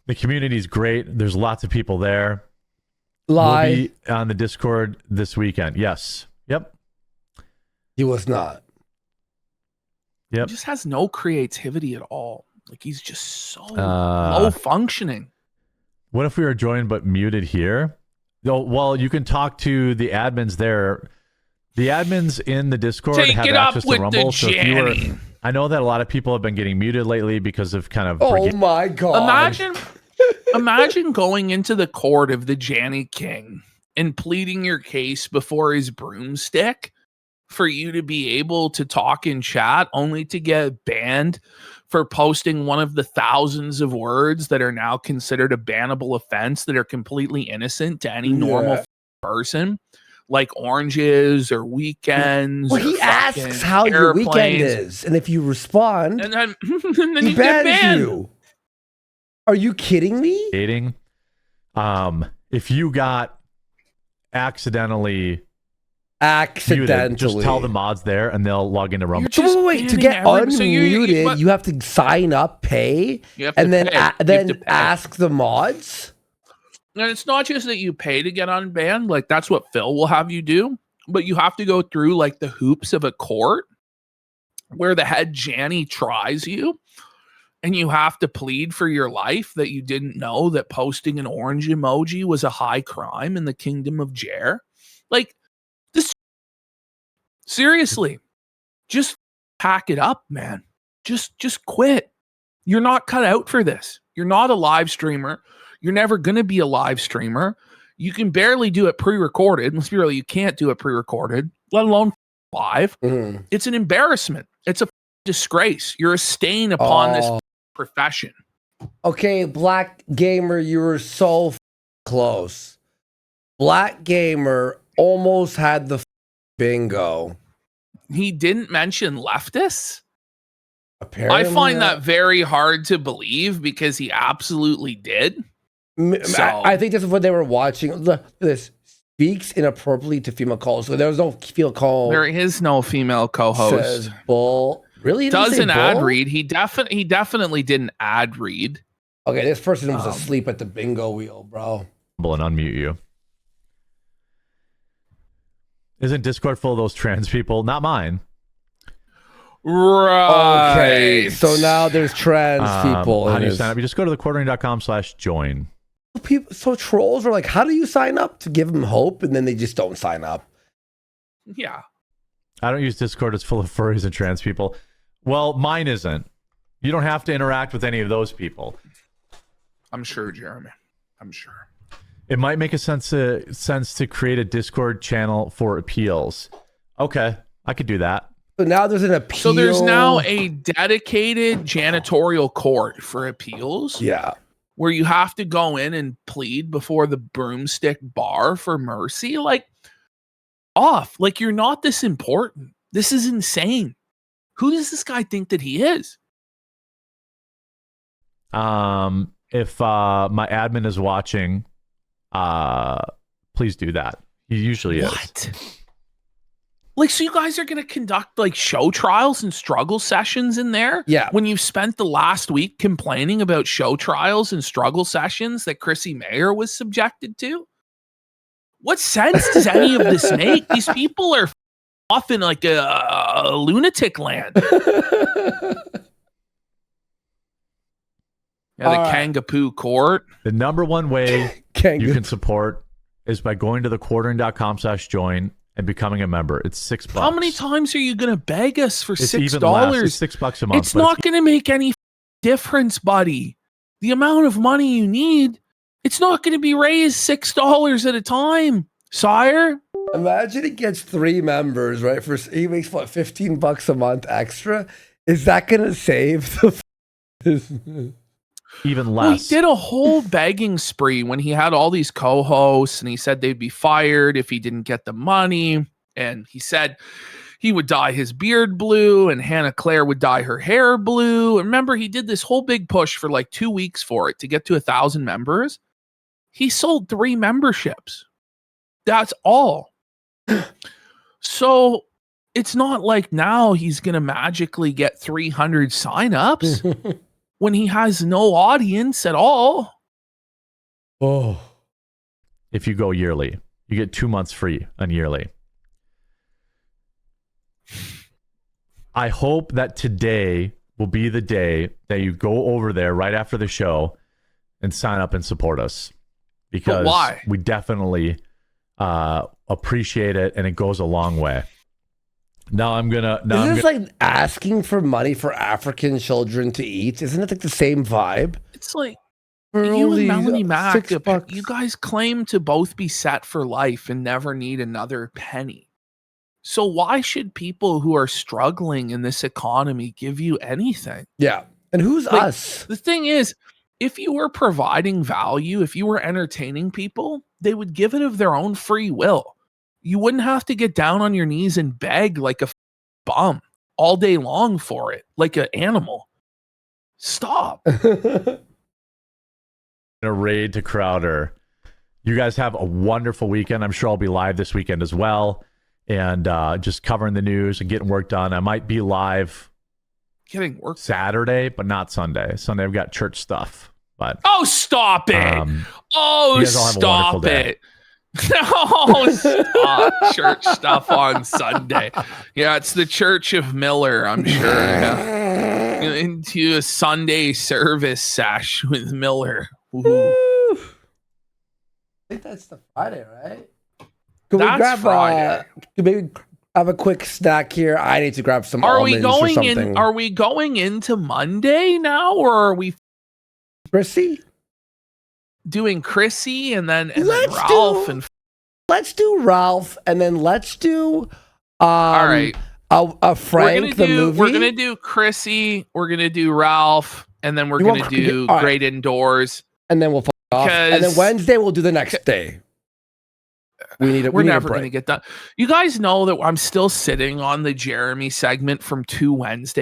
The community's great. There's lots of people there. Lie. We'll be on the Discord this weekend. Yes. Yep. He was not. Yep. He just has no creativity at all. Like he's just so low functioning. What if we were joined but muted here? Oh, well, you can talk to the admins there. The admins in the Discord have access to Rumble. So if you were, I know that a lot of people have been getting muted lately because of kind of. Oh my god! Imagine going into the court of the Janny King and pleading your case before his broomstick for you to be able to talk in chat, only to get banned for posting one of the thousands of words that are now considered a bannable offense that are completely innocent to any normal person, like oranges or weekends. Well, he asks how your weekend is, and if you respond, and then he you get bans banned. you. Are you kidding me? Dating. If you got accidentally, muted, just tell the mods there, and they'll log into Rumble. So wait, to get unmuted, you have to sign up, pay, and then ask the mods. And it's not just that you pay to get unbanned, like that's what Phil will have you do, but you have to go through like the hoops of a court where the head Janny tries you, and you have to plead for your life that you didn't know that posting an orange emoji was a high crime in the kingdom of Jer. Like this, seriously, just pack it up, man. Just quit. You're not cut out for this. You're not a live streamer. You're never going to be a live streamer. You can barely do it pre-recorded. Let's be real, you can't do it pre-recorded, let alone live. It's an embarrassment. It's a disgrace. You're a stain upon this profession. Okay, Black Gamer, you were so close. Black Gamer almost had the bingo. He didn't mention leftists. Apparently, I find that very hard to believe because he absolutely did. I think this is what they were watching. Look at this. Speaks inappropriately to female calls. So there was no female call. There is no female co-host. Says bull. Really? Doesn't ad read. He definitely didn't ad read. Okay, this person was asleep at the bingo wheel, bro. And unmute you. Isn't Discord full of those trans people? Not mine. Right. Okay, so now there's trans people. How do you sign up? You just go to thequartering.com/join. So trolls are like, how do you sign up to give them hope? And then they just don't sign up. Yeah. I don't use Discord. It's full of furries and trans people. Well, mine isn't. You don't have to interact with any of those people. I'm sure, Jeremy. I'm sure. It might make sense to create a Discord channel for appeals. Okay, I could do that. So now there's an appeal. So there's now a dedicated janitorial court for appeals. Yeah. Where you have to go in and plead before the broomstick bar for mercy. Like, like you're not this important. This is insane. Who does this guy think that he is? If my admin is watching, please do that. He usually is. Like, so you guys are going to conduct like show trials and struggle sessions in there? Yeah. When you've spent the last week complaining about show trials and struggle sessions that Chrissy Mayer was subjected to? What sense does any of this make? These people are off in like a lunatic land. Yeah, the Kangapoo court. The number one way you can support is by going to thequartering.com/join and becoming a member. It's $6. How many times are you going to beg us for $6? Even less. It's $6 a month. It's not going to make any difference, buddy. The amount of money you need, it's not going to be raised $6 at a time, sire. Imagine he gets 3 members, right? He makes what, $15 a month extra? Is that going to save the? Even less. Well, he did a whole begging spree when he had all these co-hosts, and he said they'd be fired if he didn't get the money. And he said he would dye his beard blue, and Hannah Claire would dye her hair blue. Remember, he did this whole big push for like 2 weeks for it to get to 1,000 members. He sold 3 memberships. That's all. So it's not like now he's going to magically get 300 signups when he has no audience at all. Oh. If you go yearly, you get 2 months free on yearly. I hope that today will be the day that you go over there right after the show and sign up and support us. Because why? We definitely appreciate it, and it goes a long way. Now I'm gonna. Is this like asking for money for African children to eat? Isn't it like the same vibe? It's like For you only and Melanie Mac, $6. you guys claim to both be set for life and never need another penny. So why should people who are struggling in this economy give you anything? Yeah. And who's Like, us? The thing is, if you were providing value, if you were entertaining people, they would give it of their own free will. You wouldn't have to get down on your knees and beg like a bum all day long for it, like an animal. Stop. A raid to Crowder. You guys have a wonderful weekend. I'm sure I'll be live this weekend as well, and just covering the news and getting work done. I might be live Getting work Saturday, but not Sunday. Sunday I've got church stuff. But oh, stop it! Oh, you guys all have a wonderful stop day. it! No, stop church stuff on Sunday. Yeah, it's the Church of Miller, I'm sure. Yeah. Into a Sunday service sash with Miller. Ooh. I think that's the Friday, right? Can we That's grab Friday. maybe have a quick snack here? I need to grab some Are almonds we going or in? something. Are we going into Monday now, or are we Chrissy doing Chrissy and then Let's Ralph do- and Let's do Ralph, and then let's do all right. a Frank the movie. We're gonna do Chrissy. We're gonna do Ralph, and then we're You want- gonna do all right. Great Indoors. and then we'll fuck off. And then Because- Wednesday we'll do the next day. We need it. We're We need a never break. gonna get done. You guys know that I'm still sitting on the Jeremy segment from 2 Wednesdays